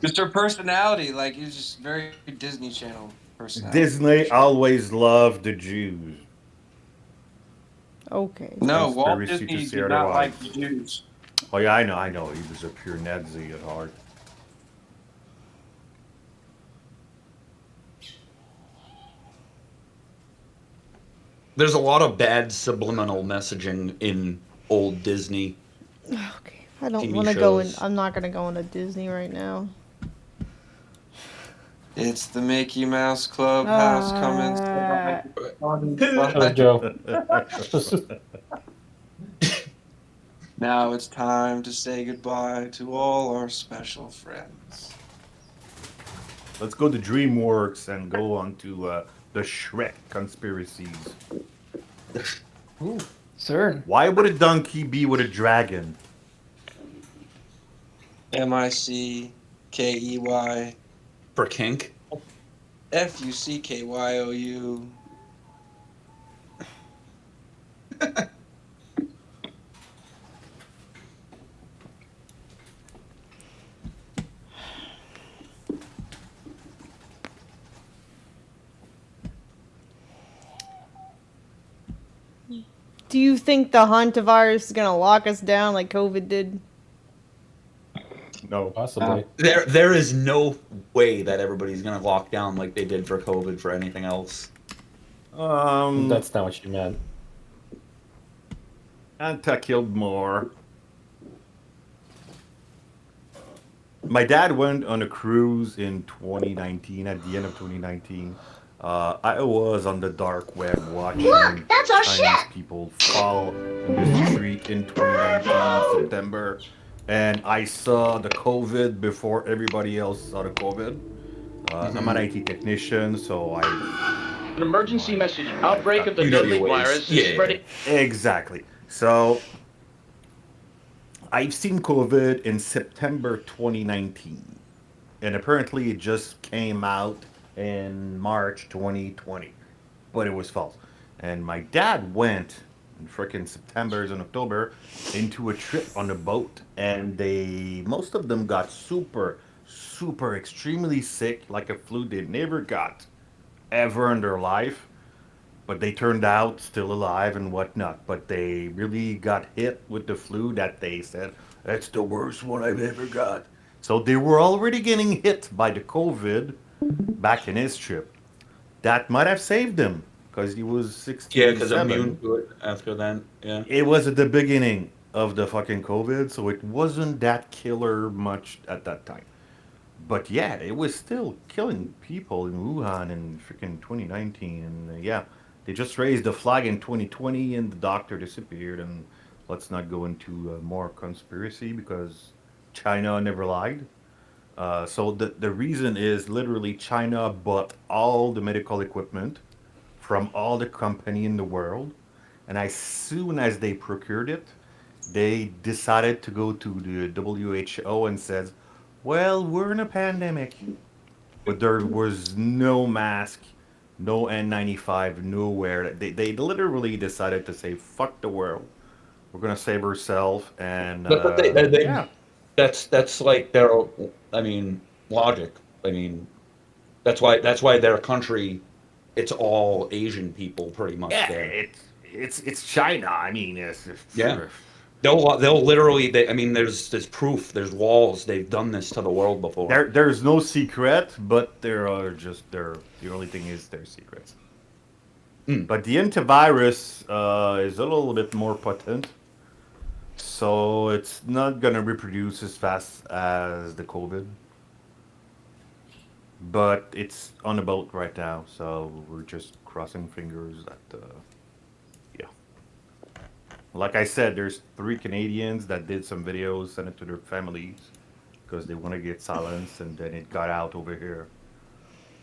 Just her personality, like he's just very Disney Channel personality. Disney always loved the Jews. Okay. No, Walt Disney did not like the Jews. Oh yeah, I know. He was a pure Nazi at heart. There's a lot of bad subliminal messaging in old Disney. Okay, I don't TV want to go in. shows. I'm not gonna go into Disney right now. It's the Mickey Mouse Clubhouse coming. Joe. Now it's time to say goodbye to all our special friends. Let's go to DreamWorks and go on to the Shrek conspiracies. Ooh, sir. Why would a donkey be with a dragon? MICKEY For kink? FUCKYOU. Do you think the hantavirus is gonna lock us down like COVID did? No, possibly. There is no way that everybody's gonna lock down like they did for COVID for anything else. That's not what you meant. Anta killed more. My dad went on a cruise in 2019, at the end of 2019. I was on the dark web watching Look, that's our Chinese ship! people fall in the street in 2019, September. And I saw the COVID before everybody else saw the COVID. I'm an IT technician, so An emergency message. Outbreak of the you know deadly your ways. virus is spreading. Exactly. So I've seen COVID in September 2019, and apparently it just came out in March 2020, but it was false. And my dad went in frickin' September and October into a trip on a boat, and most of them got super extremely sick, like a flu they never got ever in their life, but they turned out still alive and whatnot. But they really got hit with the flu that they said, that's the worst one I've ever got. So they were already getting hit by the COVID back in his trip. That might have saved him, because he was 67. Yeah, because immune to it after that. Yeah. It was at the beginning of the fucking COVID, so it wasn't that killer much at that time. But yeah, it was still killing people in Wuhan in freaking 2019. And yeah, they just raised the flag in 2020 and the doctor disappeared. And let's not go into more conspiracy, because China never lied. So the reason is literally China bought all the medical equipment from all the company in the world. And as soon as they procured it, they decided to go to the WHO and says, well, we're in a pandemic. But there was no mask, no N95, nowhere. They literally decided to say, fuck the world. We're going to save ourselves. And But yeah. That's like their, I mean, logic. I mean, that's why their country, it's all Asian people pretty much Yeah, there. it's China. I mean, Yeah. They'll literally. I mean, there's proof. There's walls. They've done this to the world before. There's no secret, but there are just the only thing is their secrets. But the antivirus is a little bit more potent, so it's not gonna reproduce as fast as the COVID. But it's on a boat right now, so we're just crossing fingers that yeah. Like I said, there's 3 Canadians that did some videos, sent it to their families, because they want to get silence, and then it got out over here,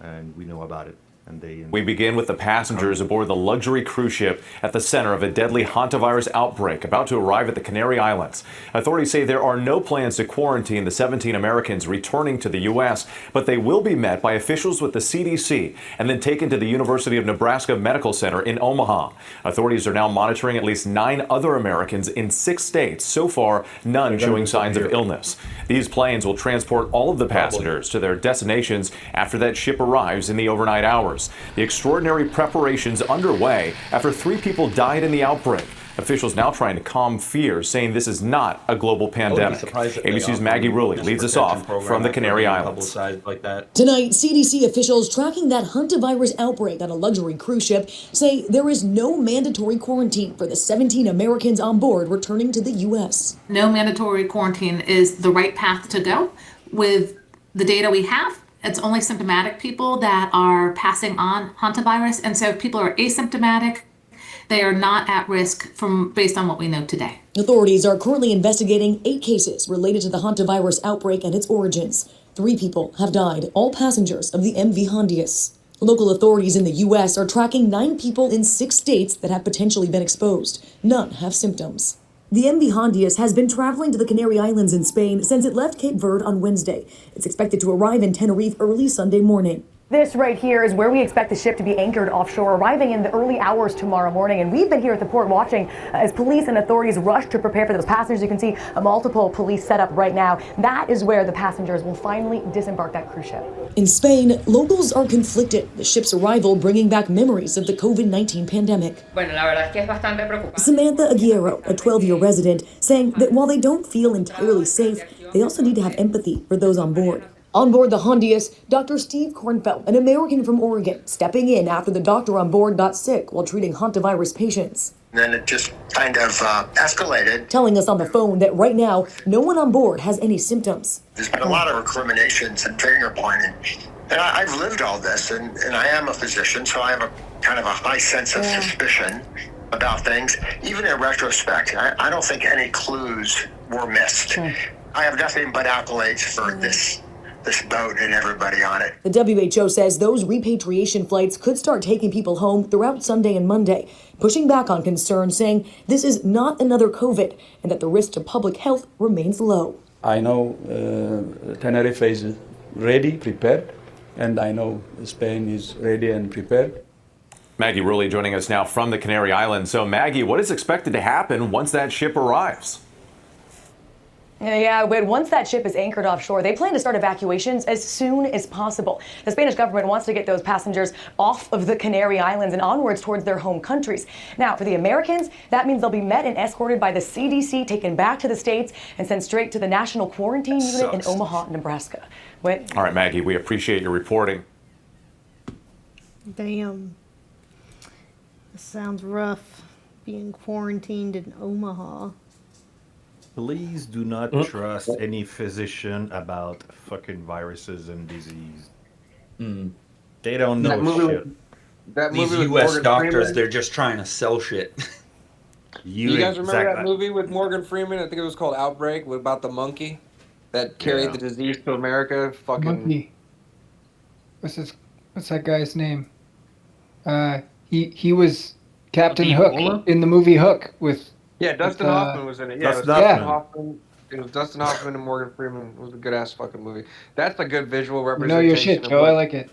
and we know about it. And We begin with the passengers aboard the luxury cruise ship at the center of a deadly hantavirus outbreak about to arrive at the Canary Islands. Authorities say there are no plans to quarantine the 17 Americans returning to the U.S., but they will be met by officials with the CDC and then taken to the University of Nebraska Medical Center in Omaha. Authorities are now monitoring at least 9 other Americans in 6 states. So far, none showing signs of illness. These planes will transport all of the passengers to their destinations after that ship arrives in the overnight hours. The extraordinary preparations underway after 3 people died in the outbreak. Officials now trying to calm fears, saying this is not a global pandemic. ABC's Maggie Rulli leads us off from the Canary Islands. Like that. Tonight, CDC officials tracking that hantavirus outbreak on a luxury cruise ship say there is no mandatory quarantine for the 17 Americans on board returning to the U.S. No mandatory quarantine is the right path to go. With the data we have, it's only symptomatic people that are passing on hantavirus. And so if people are asymptomatic, they are not at risk based on what we know today. Authorities are currently investigating 8 cases related to the hantavirus outbreak and its origins. 3 people have died, all passengers of the MV Hondius. Local authorities in the U.S. are tracking 9 people in 6 states that have potentially been exposed. None have symptoms. The MV Hondius has been traveling to the Canary Islands in Spain since it left Cape Verde on Wednesday. It's expected to arrive in Tenerife early Sunday morning. This right here is where we expect the ship to be anchored offshore, arriving in the early hours tomorrow morning. And we've been here at the port watching as police and authorities rush to prepare for those passengers. You can see a multiple police set up right now. That is where the passengers will finally disembark that cruise ship. In Spain, locals are conflicted. The ship's arrival bringing back memories of the COVID-19 pandemic. Samantha Aguero, a 12-year resident, saying that while they don't feel entirely safe, they also need to have empathy for those on board. On board the Hondius, Dr. Steve Kornfeld, an American from Oregon, stepping in after the doctor on board got sick while treating hantavirus patients. Then it just kind of escalated. Telling us on the phone that right now, no one on board has any symptoms. There's been a lot of recriminations and finger pointing. And I've lived all this, and I am a physician, so I have a kind of a high sense of suspicion about things. Even in retrospect, I don't think any clues were missed. I have nothing but accolades for this boat and everybody on it. The WHO says those repatriation flights could start taking people home throughout Sunday and Monday, pushing back on concerns, saying this is not another COVID and that the risk to public health remains low. I know Tenerife is ready, prepared, and I know Spain is ready and prepared. Maggie Rulli joining us now from the Canary Islands. So Maggie, what is expected to happen once that ship arrives? Yeah, but once that ship is anchored offshore, they plan to start evacuations as soon as possible. The Spanish government wants to get those passengers off of the Canary Islands and onwards towards their home countries. Now, for the Americans, that means they'll be met and escorted by the CDC, taken back to the States, and sent straight to the National Quarantine Unit in Omaha, Nebraska. Wait. All right, Maggie, we appreciate your reporting. Damn. This sounds rough, being quarantined in Omaha. Please do not trust any physician about fucking viruses and disease. They don't know shit. These with U.S. Morgan doctors, Freeman? they're just trying to sell shit. You guys remember that movie with Morgan Freeman? I think it was called Outbreak, about the monkey that carried the disease to America. Fucking Monkey. What's that guy's name? He was Captain Hook in the movie Hook with. Yeah, Dustin Hoffman was in it. Yeah, it was Dustin Hoffman and Morgan Freeman. It was a good ass fucking movie. That's a good visual representation. You know your shit, Joe. I like it.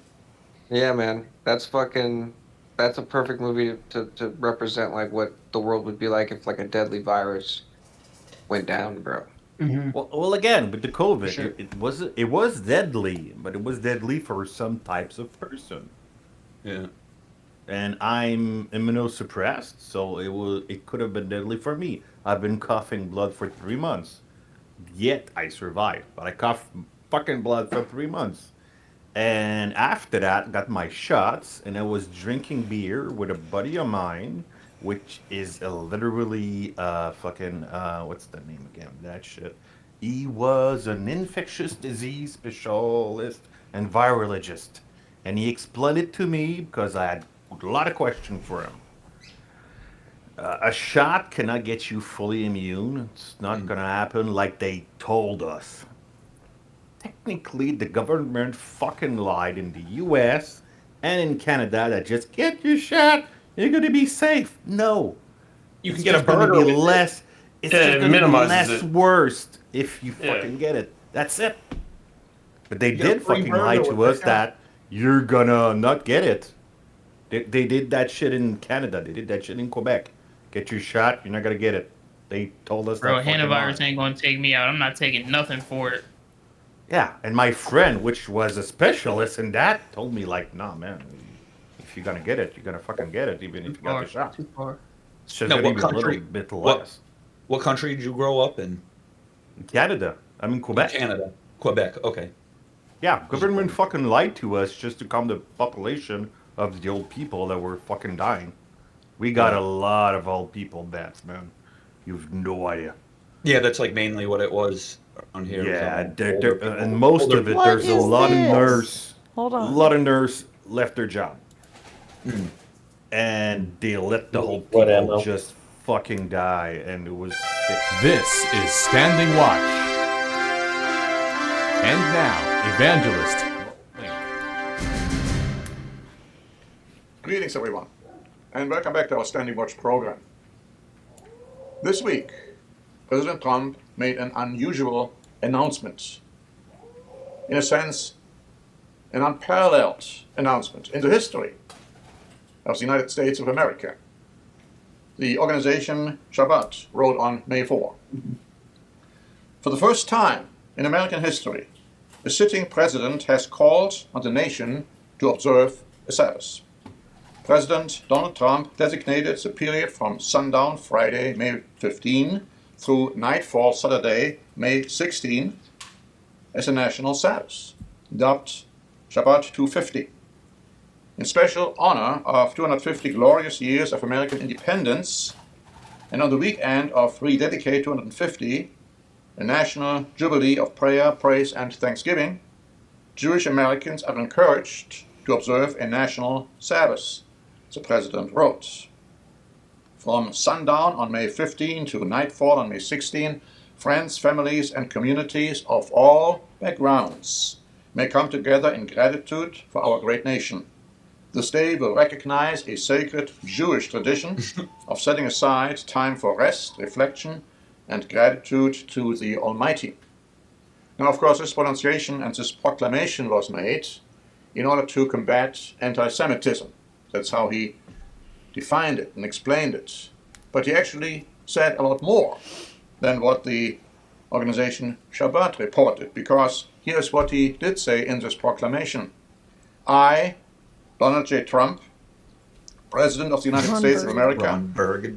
Yeah, man. That's a perfect movie to represent like what the world would be like if like a deadly virus went down, bro. Mm-hmm. Well, again, with the COVID, Sure. it was deadly, but it was deadly for some types of person. Yeah. And I'm immunosuppressed, so it could have been deadly for me. I've been coughing blood for 3 months, yet I survived. But I coughed fucking blood for 3 months, and after that, got my shots, and I was drinking beer with a buddy of mine, which is literally fucking what's the name again? That shit. He was an infectious disease specialist and virologist, and he explained it to me because I had a lot of questions for him. A shot cannot get you fully immune. It's not going to happen like they told us. Technically, the government fucking lied in the US and in Canada that just get your shot, you're going to be safe. No. You It's can get a just gonna burger be with less. it. It's Yeah, just it going to be minimizes less it. worse if you Yeah. fucking get it. That's it. But they You get a did free fucking burger lie with to the us shot. that you're gonna not get it. They did that shit in Canada. They did that shit in Quebec. Get your shot, you're not gonna get it. They told us Bro, that fucking hantavirus lie. ain't gonna take me out. I'm not taking nothing for it. Yeah, and my friend, which was a specialist in that, told me like, nah, man, if you're gonna get it, you're gonna fucking get it, even if you got the shot. Too far. It's just Now, gonna what be a little country? bit What less. what country did you grow up in? Canada. I'm in Quebec. Canada. Quebec. Okay. Yeah, government fucking lied to us just to calm the population of the old people that were fucking dying. We got Right. a lot of old people deaths, man. You've no idea. Yeah, that's like mainly what it was around here. Was Yeah, all older people. and most Older of it, people. there's a lot of nurse. Hold A on. lot of nurse left their job, and they let the whole What people ammo? just fucking die, and it was sick. This is Standing Watch. And now, Evangelist. Greetings, everyone, and welcome back to our Standing Watch program. This week, President Trump made an unusual announcement. In a sense, an unparalleled announcement in the history of the United States of America. The organization Shabbat wrote on May 4. For the first time in American history, a sitting president has called on the nation to observe a Sabbath. President Donald Trump designated the period from sundown Friday, May 15, through nightfall Saturday, May 16, as a national Sabbath, dubbed Shabbat 250. In special honor of 250 glorious years of American independence, and on the weekend of Rededicate 250, a national jubilee of prayer, praise, and thanksgiving, Jewish Americans are encouraged to observe a national Sabbath, the president wrote. From sundown on May 15 to nightfall on May 16, friends, families, and communities of all backgrounds may come together in gratitude for our great nation. This day will recognize a sacred Jewish tradition of setting aside time for rest, reflection, and gratitude to the Almighty. Now, of course, this pronunciation and this proclamation was made in order to combat anti-Semitism. That's how he defined it and explained it. But he actually said a lot more than what the organization Shabbat reported, because here's what he did say in this proclamation. I, Donald J. Trump, President of the United States of America,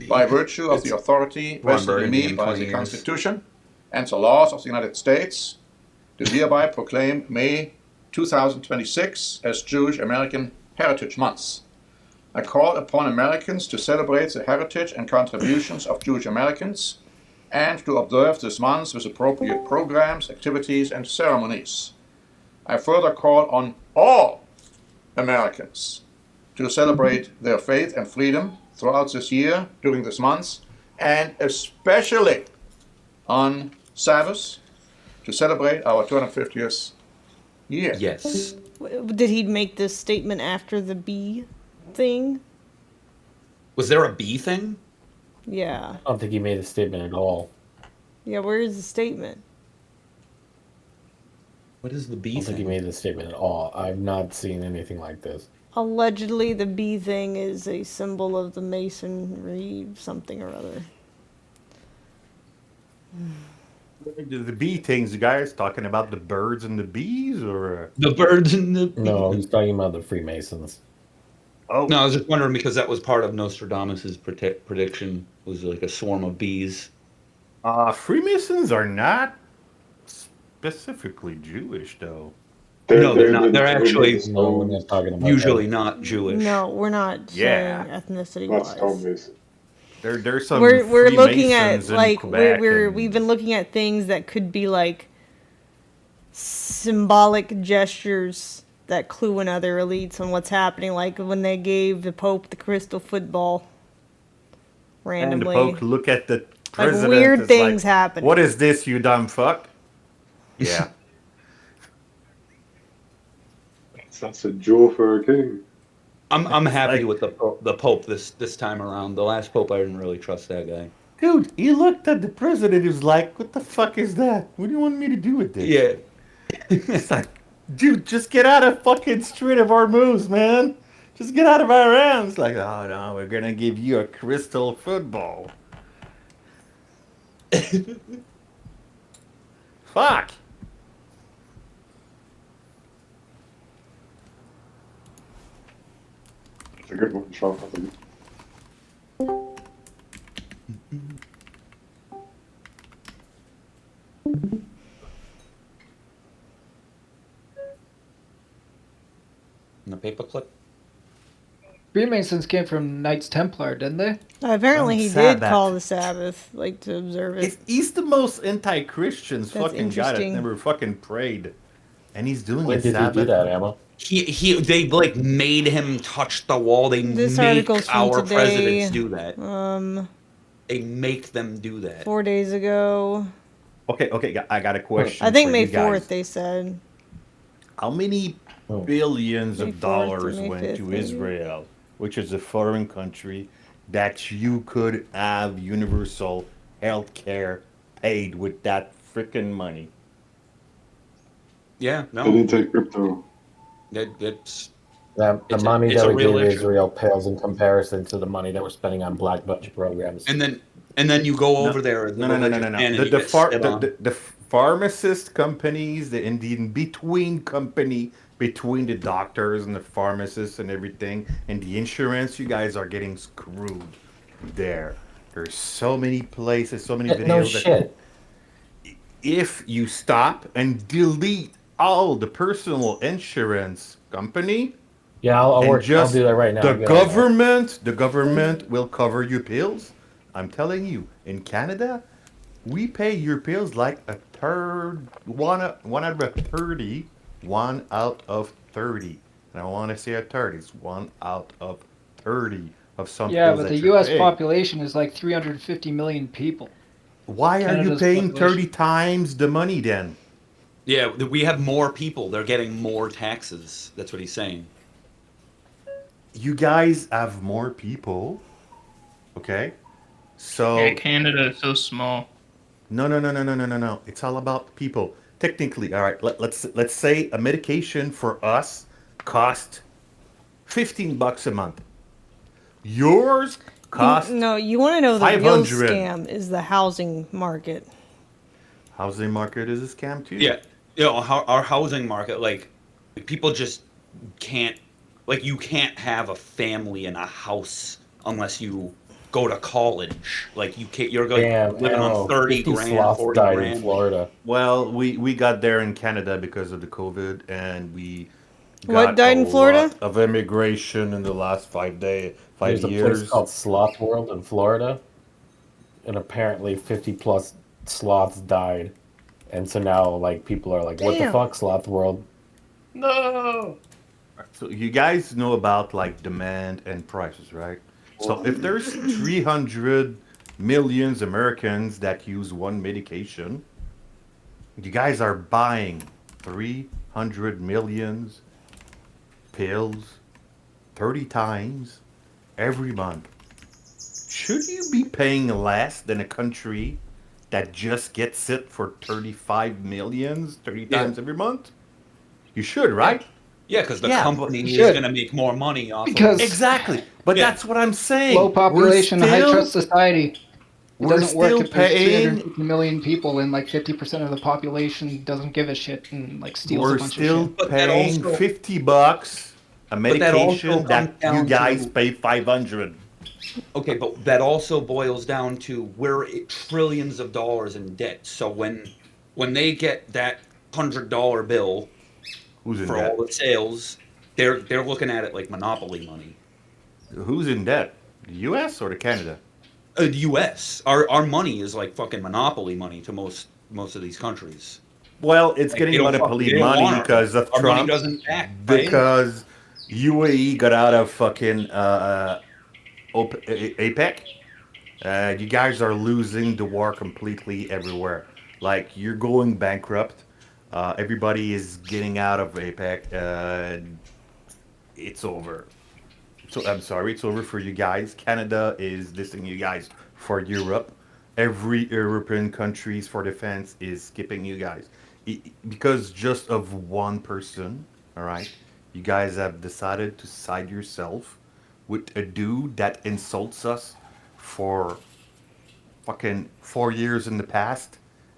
by virtue of the authority vested in me by the Constitution and the laws of the United States, do hereby proclaim May 2026 as Jewish American Heritage Month. I call upon Americans to celebrate the heritage and contributions of Jewish Americans and to observe this month with appropriate programs, activities, and ceremonies. I further call on all Americans to celebrate their faith and freedom throughout this year, during this month, and especially on Sabbath, to celebrate our 250th year. Yes. Did he make this statement after the bee thing? Was there a bee thing? Yeah. I don't think he made a statement at all. Yeah, where is the statement? What is the I bee don't think he thing? made a statement at all. I've not seen anything like this. Allegedly, the bee thing is a symbol of the masonry, something or other. The bee things, the guys talking about the birds and the bees, or The birds and the bees? No, he's talking about the Freemasons. Oh. No, I was just wondering because that was part of Nostradamus's prediction, was like a swarm of bees. Freemasons are not specifically Jewish, though. No, they're not. They're actually No, we're not talking about usually that. not Jewish. No, we're not Yeah. saying ethnicity-wise. There's some We're looking at Freemasons in like Quebec we've been looking at things that could be like symbolic gestures that clue in other elites on what's happening, like when they gave the Pope the crystal football randomly. And the Pope look at the president. weird it's things like, happening. What is this, you dumb fuck? Yeah. That's a Joe for a king. I'm happy with the Pope this time around. The last Pope, I didn't really trust that guy. Dude, he looked at the president. He was like, "What the fuck is that? What do you want me to do with this?" Yeah. It's like, dude, just get out of fucking Strait of Hormuz, man. Just get out of Iran. It's like, oh no, we're gonna give you a crystal football. Fuck. It's a good one, Sean. I think. And the paperclip. Freemasons came from Knights Templar, didn't they? Apparently, he did Sabbath. call the Sabbath, like to observe it. He's the most anti-Christians That's fucking guy that interesting. never fucking prayed, and he's doing When a did he do Sabbath. that, Emma? They like made him touch the wall. They This make article's from our today. presidents do that. They make them do that. 4 days ago. Okay, I got a question. I think for May you guys. 4th, they said. How many billions May of 4th or dollars May went 5th, to maybe? Israel, which is a foreign country, that you could have universal health care paid with that freaking money? Yeah, no. They didn't take crypto. It's The It's a- money it's that a we real gave issue. Israel pales in comparison to the money that we're spending on black budget programs. and then you go over there, the No. religious man, and The you the, get far, spit on. the pharmacist companies, the in between company between the doctors and the pharmacists and everything, and the insurance, you guys are getting screwed there. There's so many places, so many videos. No that shit. if you stop and delete all the personal insurance company, Yeah, I'll and work. I'll just do that right now. the I'll get on that. the government will cover your pills. I'm telling you, in Canada, we pay your pills like a third, one out of 30, 1 out of 30. And I want to say a third. It's 1 out of 30 of some Yeah, pills but that the you U.S. pay. population is like 350 million people. Why are you Canada's paying population. 30 times the money then? Yeah, we have more people. They're getting more taxes. That's what he's saying. You guys have more people, okay? So Yeah, Canada is so small. No. It's all about people. Technically, all right. Let's say a medication for us cost $15 a month. Yours cost No, you want to know the real 500. scam is the housing market. Housing market is a scam too. Yeah, our housing market, like people just can't, like you can't have a family in a house unless you go to college. Like you can't. You're like Damn, living on no, 30 50 grand, sloths 40 died in grand. Florida. Well, we got there in Canada because of the COVID, and we What got died a in Florida? lot of immigration in the last 5 There's a place years. called Sloth World in Florida, and apparently 50 plus sloths died. And so now, like, people are like, what the Damn. fuck, Sloth World? No. So you guys know about like demand and prices, right? So if there's 300 millions Americans that use one medication, you guys are buying 300 millions pills 30 times every month. Should you be paying less than a country that just gets it for 35 millions 30 Yeah. times every month? You should, right? Yeah, because the Yeah, company but- is Should. going to make more money off Because- of Exactly. But Yeah. that's what I'm saying. Low population, We're high still- trust society. It we're doesn't work still if there's paying- 350 million people and like 50% of the population doesn't give a shit and like steals We're a bunch still of shit. But that paying also- $50 a But that also medication comes that you down guys to- pay 500. Okay, but that also boils down to we're trillions of dollars in debt. So when they get that $100 bill Who's in for debt? all the sales, they're looking at it like monopoly money. Who's in debt? The U.S. or the Canada? The U.S. Our money is like fucking monopoly money to most of these countries. Well, it's Like, getting they don't monopoly they don't money want our- because of our Trump. money doesn't act by anything. Because UAE got out of fucking APEC. You guys are losing the war completely everywhere. Like, you're going bankrupt. Everybody is getting out of APEC. It's over. So I'm sorry, it's over for you guys. Canada is listing you guys for Europe. Every European countries for defense is skipping you guys. Because just of one person, all right? You guys have decided to side yourself with a dude that insults us for fucking 4 years in the past,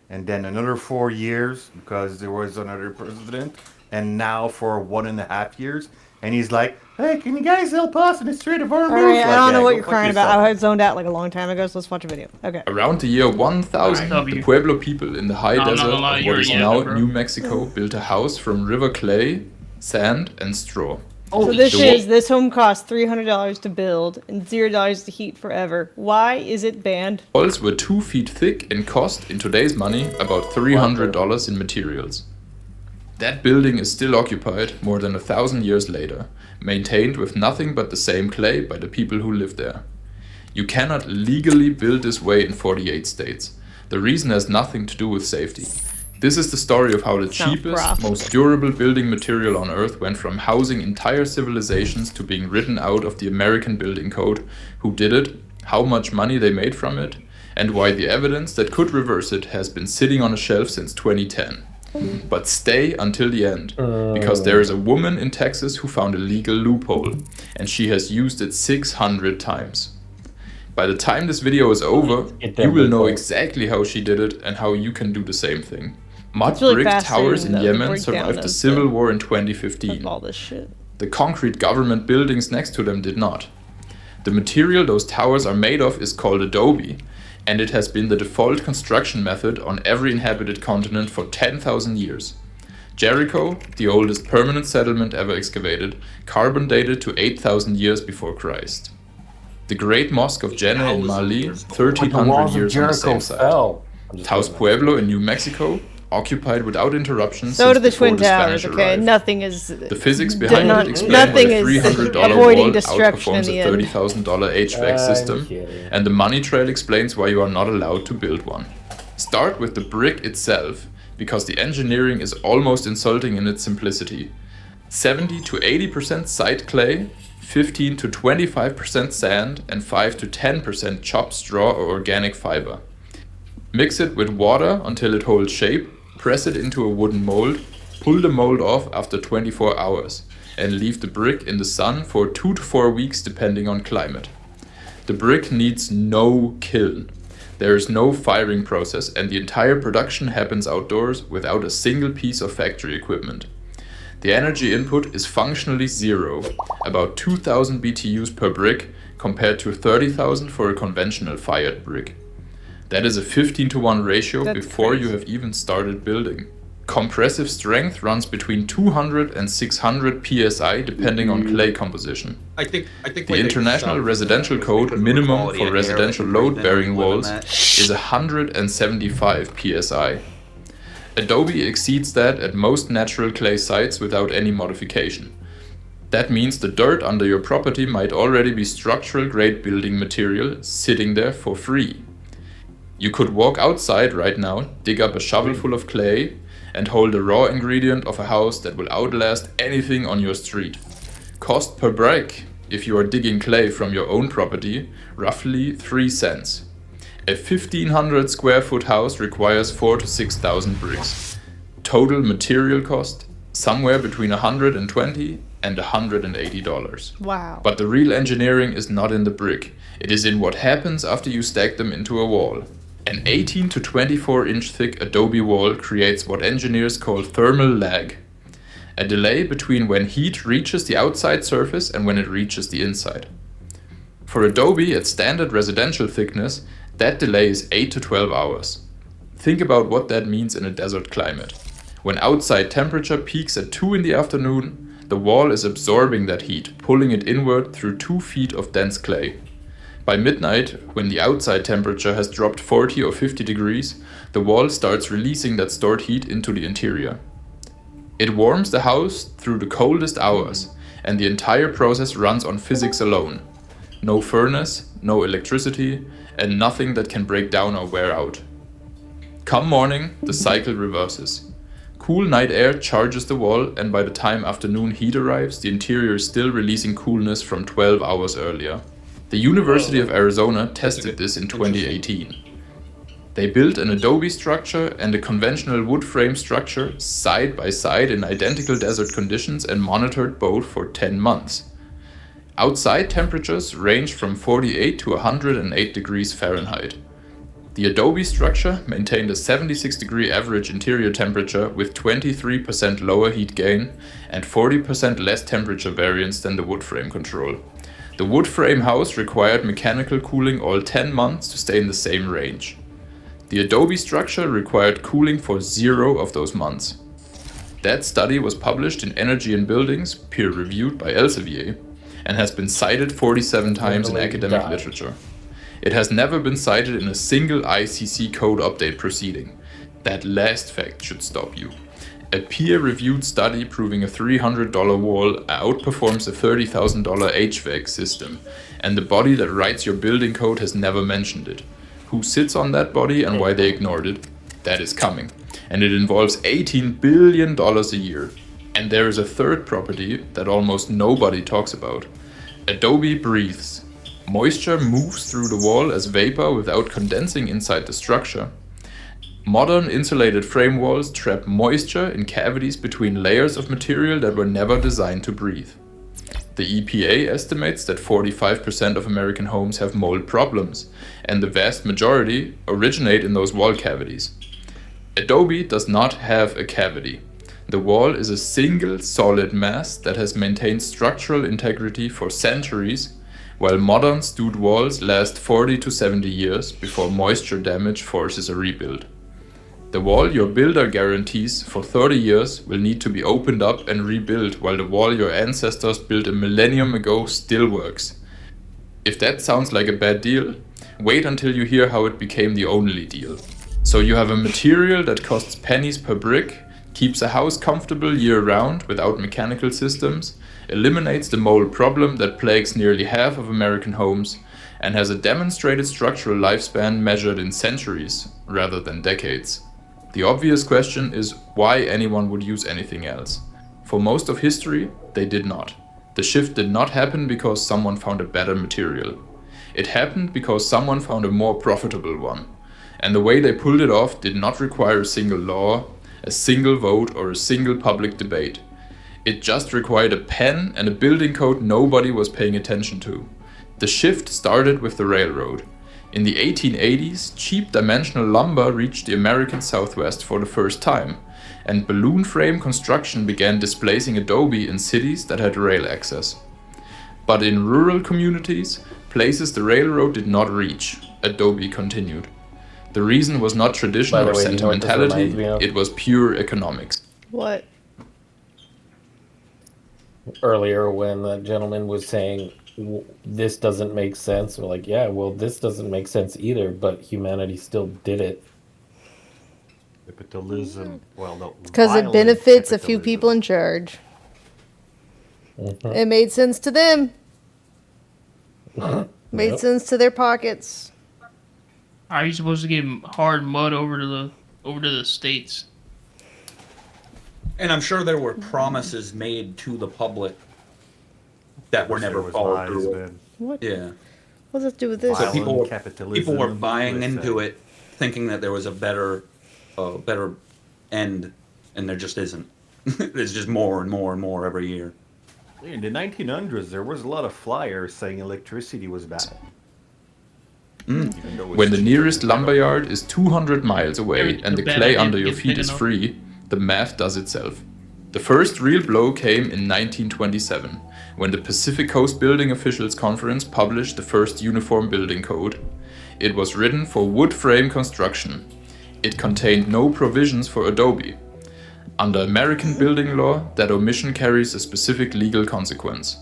and then another 4 years because there was another president, and now for 1.5 years, and he's like, Hey, can you guys help us in the Strait of Hormuz? Alright, I don't know what you're Go fuck crying about. yourself. I had zoned out like a long time ago, so let's watch a video. Okay. Around the year 1000, the Pueblo people in the high No, I'm not desert gonna lie, of you're what is a now Yankee, bro. New Mexico built a house from river clay, sand, and straw. So this home cost $300 to build and $0 to heat forever. Why is it banned? Walls were 2 feet thick and cost, in today's money, about $300 in materials. That building is still occupied more than 1,000 years later, maintained with nothing but the same clay by the people who live there. You cannot legally build this way in 48 states. The reason has nothing to do with safety. This is the story of how the cheapest, most durable building material on Earth went from housing entire civilizations to being written out of the American Building Code, who did it, how much money they made from it, and why the evidence that could reverse it has been sitting on a shelf since 2010. But stay until the end, because there is a woman in Texas who found a legal loophole, and she has used it 600 times. By the time this video is over, you will know exactly how she did it and how you can do the same thing. Mud really brick towers in fascinating, though, the Yemen breakdown survived the of civil war in 2015. all this shit. The concrete government buildings next to them did not. The material those towers are made of is called adobe, and it has been the default construction method on every inhabited continent for 10,000 years. Jericho, the oldest permanent settlement ever excavated, carbon dated to 8,000 years before Christ. The Great Mosque of Jenne in Mali, 1,300 years on the same site. Taos Pueblo in New Mexico, occupied without interruption So since do the before Twin the Towers, Spanish okay? arrived. Nothing is... The physics behind it explain why nothing the is $300 avoiding wall destruction in outperforms the a end. $30,000 HVAC system, and the money trail explains why you are not allowed to build one. Start with the brick itself, because the engineering is almost insulting in its simplicity. 70 to 80% site clay, 15 to 25% sand, and 5 to 10% chopped straw or organic fiber. Mix it with water until it holds shape, press it into a wooden mold, pull the mold off after 24 hours, and leave the brick in the sun for 2 to 4 weeks depending on climate. The brick needs no kiln. There is no firing process, and the entire production happens outdoors without a single piece of factory equipment. The energy input is functionally zero, about 2,000 BTUs per brick compared to 30,000 for a conventional fired brick. That is a 15-to-1 ratio before you have even started building. Compressive strength runs between 200 and 600 psi depending on clay composition. I think The International Residential Code minimum for residential load-bearing walls is 175 psi. Adobe exceeds that at most natural clay sites without any modification. That means the dirt under your property might already be structural grade building material sitting there for free. You could walk outside right now, dig up a shovelful of clay, and hold a raw ingredient of a house that will outlast anything on your street. Cost per brick, if you are digging clay from your own property, roughly 3 cents. A 1,500 square foot house requires 4,000 to 6,000 bricks. Total material cost, somewhere between $120 and $180. Wow. But the real engineering is not in the brick, it is in what happens after you stack them into a wall. An 18 to 24 inch thick adobe wall creates what engineers call thermal lag, a delay between when heat reaches the outside surface and when it reaches the inside. For adobe at standard residential thickness, that delay is 8 to 12 hours. Think about what that means in a desert climate. When outside temperature peaks at 2 in the afternoon, the wall is absorbing that heat, pulling it inward through 2 feet of dense clay. By midnight, when the outside temperature has dropped 40 or 50 degrees, the wall starts releasing that stored heat into the interior. It warms the house through the coldest hours, and the entire process runs on physics alone. No furnace, no electricity, and nothing that can break down or wear out. Come morning, the cycle reverses. Cool night air charges the wall, and by the time afternoon heat arrives, the interior is still releasing coolness from 12 hours earlier. The University of Arizona tested this in 2018. They built an adobe structure and a conventional wood frame structure side by side in identical desert conditions and monitored both for 10 months. Outside temperatures ranged from 48 to 108 degrees Fahrenheit. The adobe structure maintained a 76-degree average interior temperature with 23% lower heat gain and 40% less temperature variance than the wood frame control. The wood frame house required mechanical cooling all 10 months to stay in the same range. The adobe structure required cooling for 0 of those months. That study was published in Energy and Buildings, peer-reviewed by Elsevier, and has been cited 47 times in academic literature. It has never been cited in a single ICC code update proceeding. That last fact should stop you. A peer-reviewed study proving a $300 wall outperforms a $30,000 HVAC system, and the body that writes your building code has never mentioned it. Who sits on that body and why they ignored it? That is coming. And it involves $18 billion a year. And there is a third property that almost nobody talks about. Adobe breathes. Moisture moves through the wall as vapor without condensing inside the structure. Modern insulated frame walls trap moisture in cavities between layers of material that were never designed to breathe. The EPA estimates that 45% of American homes have mold problems, and the vast majority originate in those wall cavities. Adobe does not have a cavity. The wall is a single solid mass that has maintained structural integrity for centuries, while modern stud walls last 40 to 70 years before moisture damage forces a rebuild. The wall your builder guarantees for 30 years will need to be opened up and rebuilt, while the wall your ancestors built a millennium ago still works. If that sounds like a bad deal, wait until you hear how it became the only deal. So you have a material that costs pennies per brick, keeps a house comfortable year-round without mechanical systems, eliminates the mold problem that plagues nearly half of American homes, and has a demonstrated structural lifespan measured in centuries rather than decades. The obvious question is why anyone would use anything else. For most of history, they did not. The shift did not happen because someone found a better material. It happened because someone found a more profitable one. And the way they pulled it off did not require a single law, a single vote, or a single public debate. It just required a pen and a building code nobody was paying attention to. The shift started with the railroad. In the 1880s, cheap dimensional lumber reached the American Southwest for the first time, and balloon frame construction began displacing adobe in cities that had rail access. But in rural communities, places the railroad did not reach, adobe continued. The reason was not tradition or sentimentality, it was pure economics. What? Earlier, when the gentleman was saying, this doesn't make sense, we're like, yeah, well, this doesn't make sense either, but humanity still did it. Capitalism, well, no. Because it benefits a few people in charge. It made sense to them. Made sense to their pockets. How are you supposed to get hard mud over to the states? And I'm sure there were promises made to the public that were never followed through. What? Yeah. What does that do with this? So people were buying into it, thinking that there was a better end, and there just isn't. There's just more and more and more every year. In the 1900s, there was a lot of flyers saying electricity was bad. When the nearest lumberyard is 200 miles away and the clay under your feet is free, the math does itself. The first real blow came in 1927, when the Pacific Coast Building Officials Conference published the first Uniform Building Code. It was written for wood frame construction. It contained no provisions for adobe. Under American building law, that omission carries a specific legal consequence.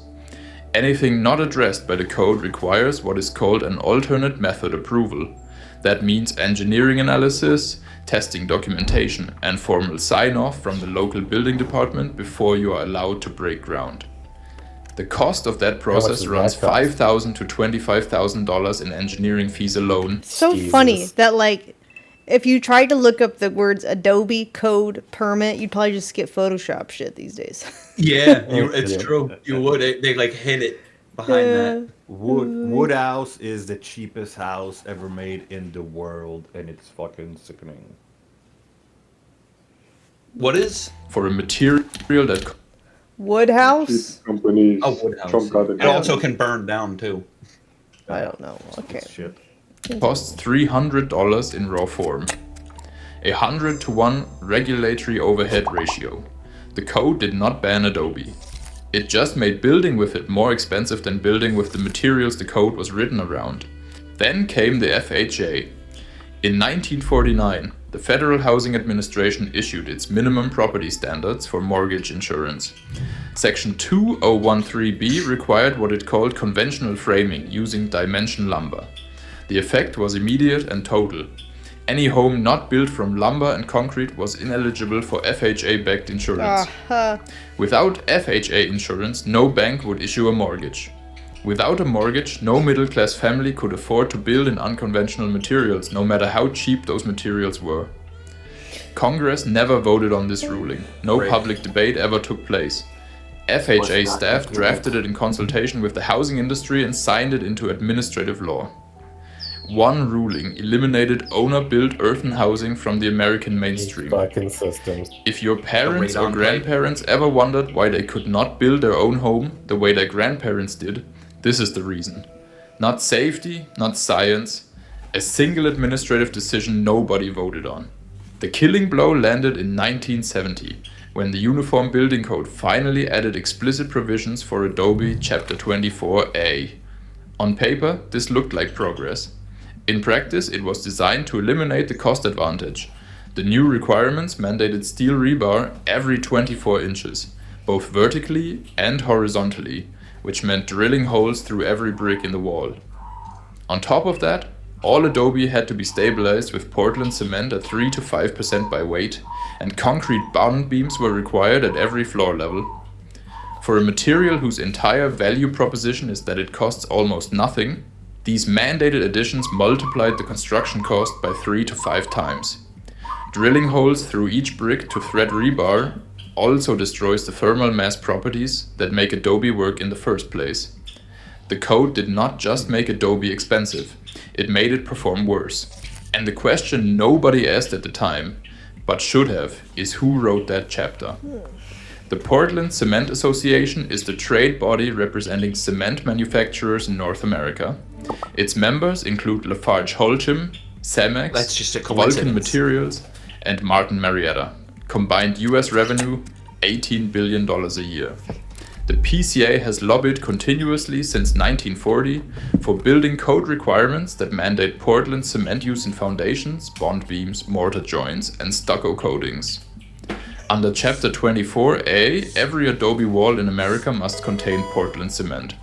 Anything not addressed by the code requires what is called an alternate method approval. That means engineering analysis, testing documentation, and formal sign-off from the local building department before you are allowed to break ground. The cost of that process runs $5,000 to $25,000 in engineering fees alone. So funny that, like, if you tried to look up the words Adobe Code Permit, you'd probably just skip Photoshop shit these days. Yeah, it's true. You would. They like hid it behind that. Wood house is the cheapest house ever made in the world, and it's fucking sickening. What is? For a material that... Wood house? Companies. Oh, wood house. It also can burn down too. I don't know. Okay. Shit. costs $300 in raw form. 100-to-1 regulatory overhead ratio. The code did not ban Adobe. It just made building with it more expensive than building with the materials the code was written around. Then came the FHA. In 1949, the Federal Housing Administration issued its minimum property standards for mortgage insurance. Section 2013B required what it called conventional framing using dimension lumber. The effect was immediate and total. Any home not built from lumber and concrete was ineligible for FHA-backed insurance. Without FHA insurance, no bank would issue a mortgage. Without a mortgage, no middle-class family could afford to build in unconventional materials, no matter how cheap those materials were. Congress never voted on this ruling. No public debate ever took place. FHA staff drafted it in consultation with the housing industry and signed it into administrative law. One ruling eliminated owner-built earthen housing from the American mainstream. Fucking systems. If your parents or grandparents ever wondered why they could not build their own home the way their grandparents did, this is the reason. Not safety, not science, a single administrative decision nobody voted on. The killing blow landed in 1970, when the Uniform Building Code finally added explicit provisions for Adobe Chapter 24A. On paper, this looked like progress. In practice, it was designed to eliminate the cost advantage. The new requirements mandated steel rebar every 24 inches, both vertically and horizontally, which meant drilling holes through every brick in the wall. On top of that, all adobe had to be stabilized with Portland cement at 3 to 5% by weight, and concrete bond beams were required at every floor level. For a material whose entire value proposition is that it costs almost nothing, these mandated additions multiplied the construction cost by 3 to 5 times. Drilling holes through each brick to thread rebar also destroys the thermal mass properties that make adobe work in the first place. The code did not just make adobe expensive, it made it perform worse. And the question nobody asked at the time, but should have, is who wrote that chapter. The Portland Cement Association is the trade body representing cement manufacturers in North America. Its members include LafargeHolcim, Cemex, That's just a Vulcan coincidence. Materials, and Martin Marietta. Combined US revenue, $18 billion a year. The PCA has lobbied continuously since 1940 for building code requirements that mandate Portland cement use in foundations, bond beams, mortar joints, and stucco coatings. Under Chapter 24A, every adobe wall in America must contain Portland cement.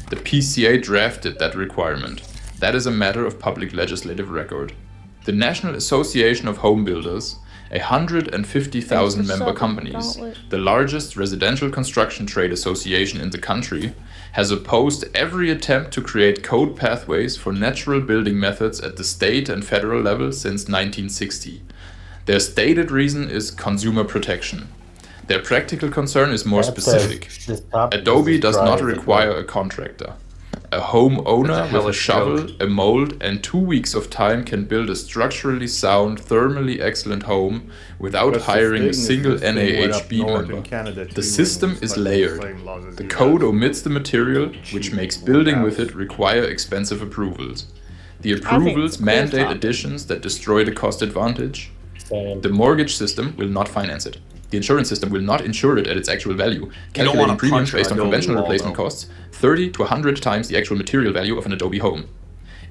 The PCA drafted that requirement. That is a matter of public legislative record. The National Association of Home Builders, 150,000 member companies, the largest residential construction trade association in the country, has opposed every attempt to create code pathways for natural building methods at the state and federal level since 1960. Their stated reason is consumer protection. Their practical concern is more specific. Adobe does not require a contractor. A home owner with a shovel, a mold, and 2 weeks of time can build a structurally sound, thermally excellent home without That's the hiring thing, a is single this thing went up NAHB north in member. Canada too, The system and is it's like the layered. same laws as The you code have. omits the material, which makes building with it require expensive approvals. The approvals mandate additions that destroy the cost advantage. The mortgage system will not finance it. The insurance system will not insure it at its actual value, calculating premiums based on conventional replacement costs 30 to 100 times the actual material value of an Adobe home.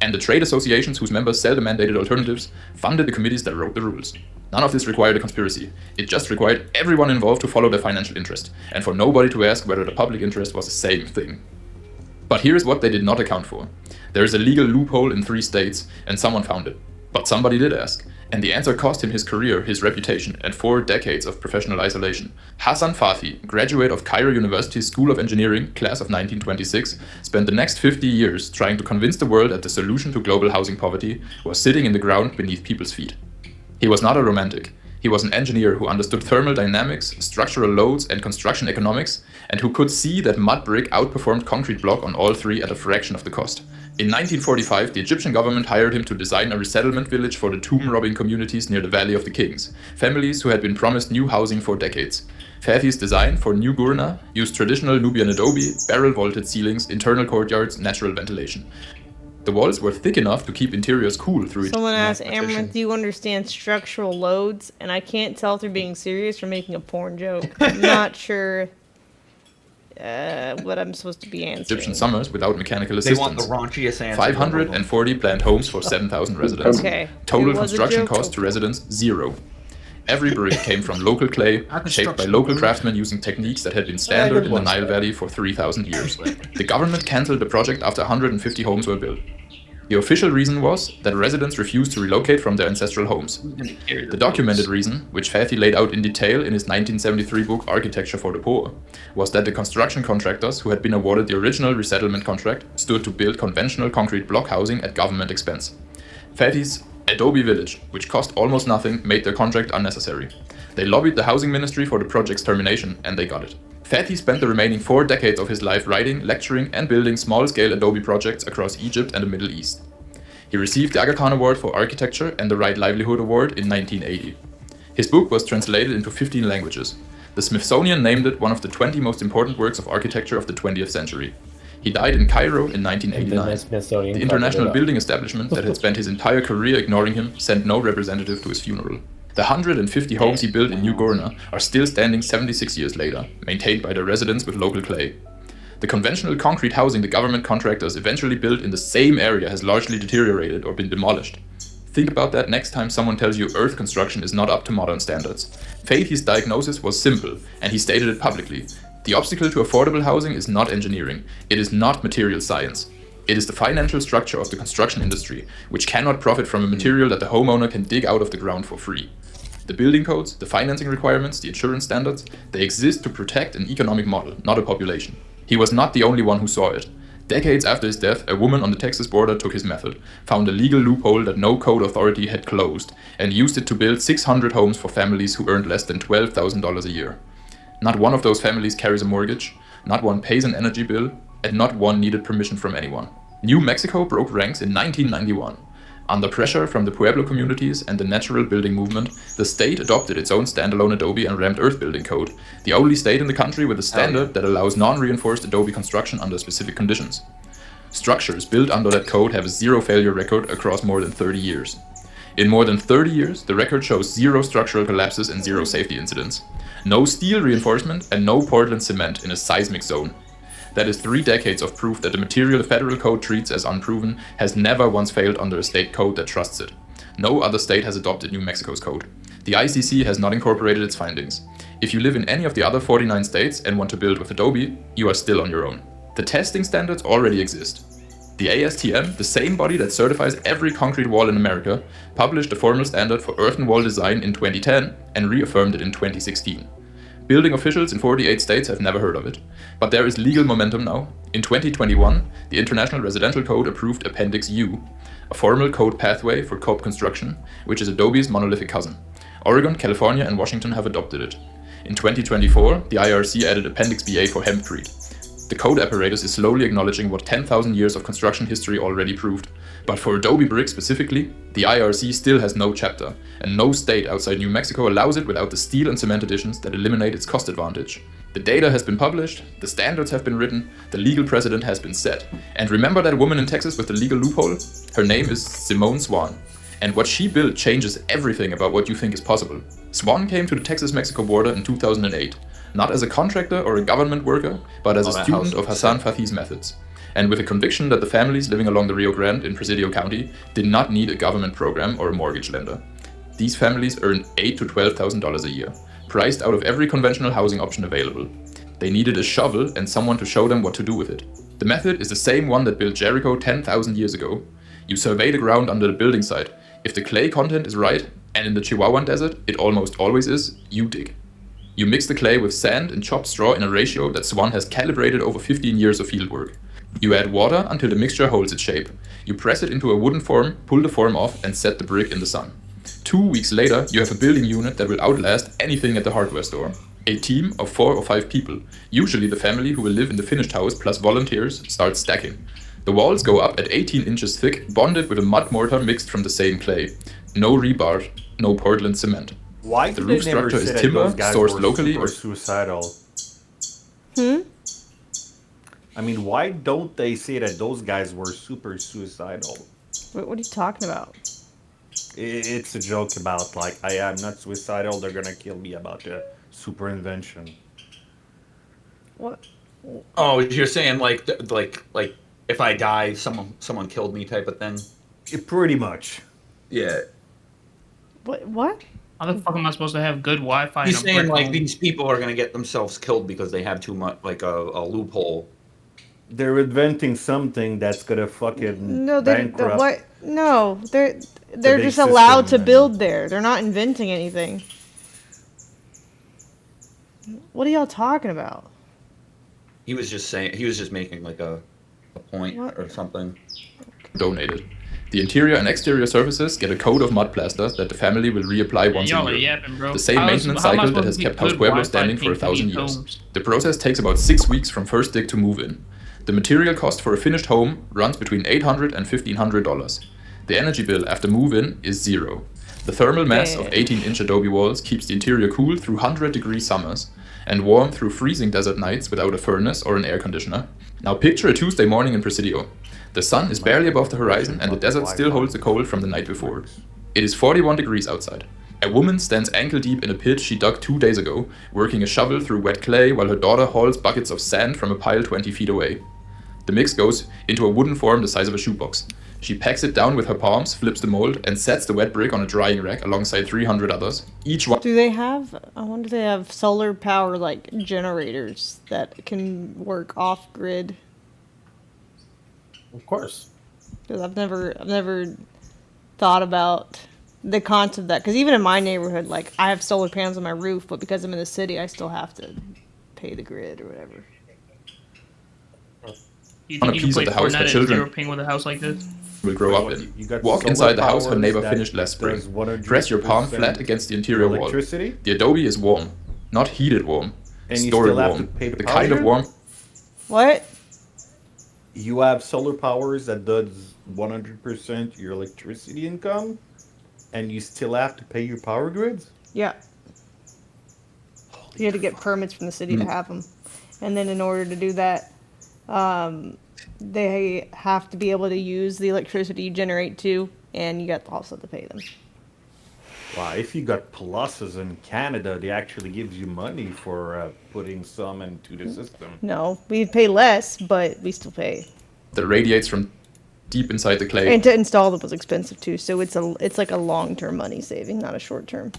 And the trade associations whose members sell the mandated alternatives funded the committees that wrote the rules. None of this required a conspiracy. It just required everyone involved to follow their financial interest, and for nobody to ask whether the public interest was the same thing. But here's what they did not account for. There is a legal loophole in 3 states, and someone found it. But somebody did ask. And the answer cost him his career, his reputation, and 4 decades of professional isolation. Hassan Fathi, graduate of Cairo University School of Engineering, class of 1926, spent the next 50 years trying to convince the world that the solution to global housing poverty was sitting in the ground beneath people's feet. He was not a romantic. He was an engineer who understood thermal dynamics, structural loads, and construction economics, and who could see that mud brick outperformed concrete block on all 3 at a fraction of the cost. In 1945, the Egyptian government hired him to design a resettlement village for the tomb-robbing communities near the Valley of the Kings, families who had been promised new housing for decades. Fathi's design for New Gurna used traditional Nubian adobe, barrel-vaulted ceilings, internal courtyards, natural ventilation. The walls were thick enough to keep interiors cool through Someone asked mathematician. Amouranth, do you understand structural loads? And I can't tell if they're being serious or making a porn joke. I'm not sure what I'm supposed to be answering. Egyptian summers without mechanical They want assistance. the raunchiest answer. 540 planned homes for 7,000 residents. Okay. Total It was a construction joke. cost to residents, 0. Every brick came from local clay, shaped by local craftsmen using techniques that had been standard in the Nile Valley for 3,000 years. The government cancelled the project after 150 homes were built. The official reason was that residents refused to relocate from their ancestral homes. The documented reason, which Fathi laid out in detail in his 1973 book Architecture for the Poor, was that the construction contractors who had been awarded the original resettlement contract stood to build conventional concrete block housing at government expense. Fathi's Adobe Village, which cost almost nothing, made their contract unnecessary. They lobbied the housing ministry for the project's termination, and they got it. Fathi spent the remaining 4 decades of his life writing, lecturing, and building small-scale Adobe projects across Egypt and the Middle East. He received the Aga Khan Award for Architecture and the Right Livelihood Award in 1980. His book was translated into 15 languages. The Smithsonian named it one of the 20 most important works of architecture of the 20th century. He died in Cairo in 1989. The international building establishment that had spent his entire career ignoring him sent no representative to his funeral. The 150 homes he built in New Gurna are still standing 76 years later, maintained by the residents with local clay. The conventional concrete housing the government contractors eventually built in the same area has largely deteriorated or been demolished. Think about that next time someone tells you earth construction is not up to modern standards. Fathi's diagnosis was simple, and he stated it publicly. The obstacle to affordable housing is not engineering. It is not material science. It is the financial structure of the construction industry, which cannot profit from a material that the homeowner can dig out of the ground for free. The building codes, the financing requirements, the insurance standards, they exist to protect an economic model, not a population. He was not the only one who saw it. Decades after his death, a woman on the Texas border took his method, found a legal loophole that no code authority had closed, and used it to build 600 homes for families who earned less than $12,000 a year. Not one of those families carries a mortgage, not one pays an energy bill, and not one needed permission from anyone. New Mexico broke ranks in 1991. Under pressure from the Pueblo communities and the natural building movement, the state adopted its own standalone Adobe and Rammed Earth building code, the only state in the country with a standard that allows non-reinforced Adobe construction under specific conditions. Structures built under that code have a 0 failure record across more than 30 years. In more than 30 years, the record shows 0 structural collapses and 0 safety incidents. No steel reinforcement and no Portland cement in a seismic zone. That is 3 decades of proof that the material the federal code treats as unproven has never once failed under a state code that trusts it. No other state has adopted New Mexico's code. The ICC has not incorporated its findings. If you live in any of the other 49 states and want to build with Adobe, you are still on your own. The testing standards already exist. The ASTM, the same body that certifies every concrete wall in America, published a formal standard for earthen wall design in 2010 and reaffirmed it in 2016. Building officials in 48 states have never heard of it, but there is legal momentum now. In 2021, the International Residential Code approved Appendix U, a formal code pathway for coop construction, which is Adobe's monolithic cousin. Oregon, California, and Washington have adopted it. In 2024, the IRC added Appendix BA for hempcrete. The code apparatus is slowly acknowledging what 10,000 years of construction history already proved. But for Adobe Brick specifically, the IRC still has no chapter, and no state outside New Mexico allows it without the steel and cement additions that eliminate its cost advantage. The data has been published, the standards have been written, the legal precedent has been set. And remember that woman in Texas with the legal loophole? Her name is Simone Swan. And what she built changes everything about what you think is possible. Swan came to the Texas-Mexico border in 2008. Not as a contractor or a government worker, but as a student of Hassan Fathi's methods. And with a conviction that the families living along the Rio Grande in Presidio County did not need a government program or a mortgage lender. These families earned $8,000 to $12,000 a year, priced out of every conventional housing option available. They needed a shovel and someone to show them what to do with it. The method is the same one that built Jericho 10,000 years ago. You survey the ground under the building site. If the clay content is right, and in the Chihuahuan desert it almost always is, you dig. You mix the clay with sand and chopped straw in a ratio that Swan has calibrated over 15 years of fieldwork. You add water until the mixture holds its shape. You press it into a wooden form, pull the form off, and set the brick in the sun. 2 weeks later, you have a building unit that will outlast anything at the hardware store. A team of 4 or 5 people, usually the family who will live in the finished house plus volunteers, starts stacking. The walls go up at 18 inches thick, bonded with a mud mortar mixed from the same clay. No rebar, no Portland cement. Why the did roof they never structure say is that timber, those guys sourced were locally super or suicidal? I mean, why don't they say that those guys were super suicidal? What are you talking about? It's a joke about like, I am not suicidal. They're gonna kill me about the super invention. What? Oh, you're saying like if I die, someone killed me type of thing. Pretty much. Yeah. What? How the fuck am I supposed to have good Wi-Fi? He's in a saying brick like home? these people are gonna get themselves killed because they have too much, like a loophole. They're inventing something that's gonna fucking No, bankrupt. what? No, they're big just allowed to system and- build there. They're not inventing anything. What are y'all talking about? He was just making like a point or something. Donated. The interior and exterior surfaces get a coat of mud plaster that the family will reapply once Y'all a are year. yapping, bro. The same How maintenance am I cycle that supposed has to get kept House good Pueblo Wi-Fi standing for ping for 1,000 these years. homes? The process takes about 6 weeks from first dig to move in. The material cost for a finished home runs between $800 and $1,500. The energy bill after move-in is zero. The thermal mass of 18-inch adobe walls keeps the interior cool through 100-degree summers and warm through freezing desert nights without a furnace or an air conditioner. Now picture a Tuesday morning in Presidio. The sun is barely above the horizon and the desert still holds the cold from the night before. It is 41 degrees outside. A woman stands ankle deep in a pit she dug 2 days ago, working a shovel through wet clay while her daughter hauls buckets of sand from a pile 20 feet away. The mix goes into a wooden form the size of a shoebox. She packs it down with her palms, flips the mold, and sets the wet brick on a drying rack alongside 300 others. Each one. Do they have? I wonder if they have solar power like generators that can work off grid. Of course. Because I've never thought about the concept of that. Because even in my neighborhood, like I have solar panels on my roof, but because I'm in the city, I still have to pay the grid or whatever. You On a think you piece can of play the house for Fortnite at children 0 ping with a house like this? will grow up in. You got Walk solar inside the house her powers neighbor that finished last spring. does 100% Press your palm flat against the interior wall. electricity? The adobe is warm, not heated warm. And you Stored still have warm. to pay the The power kind of grid? warm. What? You have solar powers that does 100% your electricity income, and you still have to pay your power grids? Yeah. You had to get permits from the city to have them, and then in order to do that, they have to be able to use the electricity you generate too, and you got also to pay them. Wow, if you got pluses in Canada, they actually gives you money for putting some into the system. No, we pay less, but we still pay. That radiates from deep inside the clay. And to install them was expensive too, so it's like a long-term money saving, not a short-term.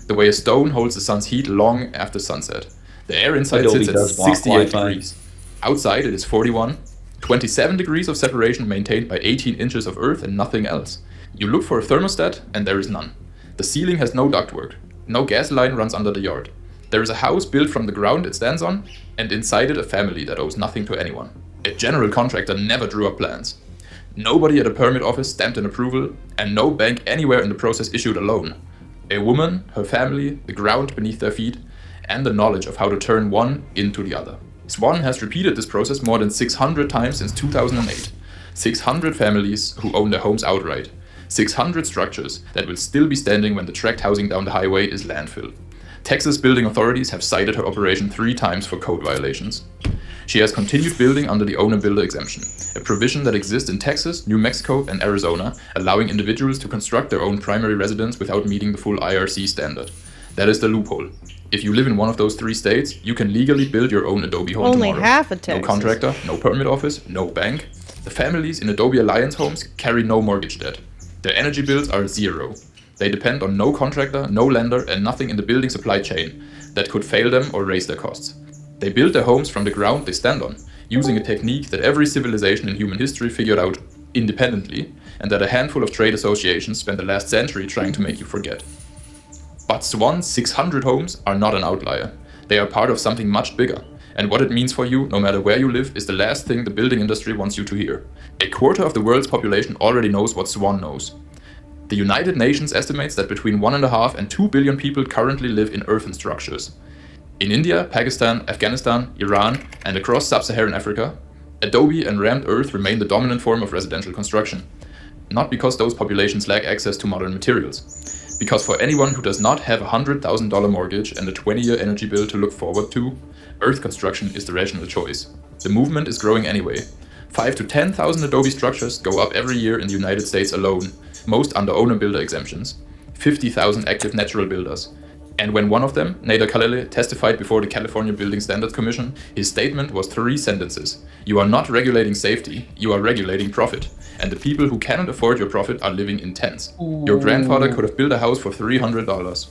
The way a stone holds the sun's heat long after sunset. The air inside Adobe sits at does block 68 Wi-Fi. degrees. Outside it is 41. 27 degrees of separation maintained by 18 inches of earth and nothing else. You look for a thermostat and there is none. The ceiling has no ductwork. No gas line runs under the yard. There is a house built from the ground it stands on, and inside it a family that owes nothing to anyone. A general contractor never drew up plans. Nobody at a permit office stamped an approval, and no bank anywhere in the process issued a loan. A woman, her family, the ground beneath their feet, and the knowledge of how to turn one into the other. Swan has repeated this process more than 600 times since 2008. 600 families who own their homes outright. 600 structures that will still be standing when the tract housing down the highway is landfilled. Texas building authorities have cited her operation 3 times for code violations. She has continued building under the owner-builder exemption, a provision that exists in Texas, New Mexico, and Arizona, allowing individuals to construct their own primary residence without meeting the full IRC standard. That is the loophole. If you live in one of those 3 states, you can legally build your own Adobe home Only tomorrow. half of No Texas. contractor, no permit office, no bank. The families in Adobe Alliance homes carry no mortgage debt. Their energy bills are zero. They depend on no contractor, no lender, and nothing in the building supply chain that could fail them or raise their costs. They build their homes from the ground they stand on, using a technique that every civilization in human history figured out independently, and that a handful of trade associations spent the last century trying to make you forget. But Swan's 600 homes are not an outlier. They are part of something much bigger, and what it means for you, no matter where you live, is the last thing the building industry wants you to hear. A quarter of the world's population already knows what Swan knows. The United Nations estimates that between 1.5 and 2 billion people currently live in earthen structures. In India, Pakistan, Afghanistan, Iran, and across sub-Saharan Africa, adobe and rammed earth remain the dominant form of residential construction. Not because those populations lack access to modern materials. Because for anyone who does not have a $100,000 mortgage and a 20-year energy bill to look forward to, Earth construction is the rational choice. The movement is growing anyway. 5 to 10,000 Adobe structures go up every year in the United States alone, most under owner-builder exemptions. 50,000 active natural builders. And when one of them, Nader Khalili, testified before the California Building Standards Commission, his statement was 3 sentences. You are not regulating safety, you are regulating profit. And the people who cannot afford your profit are living in tents. Your grandfather could have built a house for $300.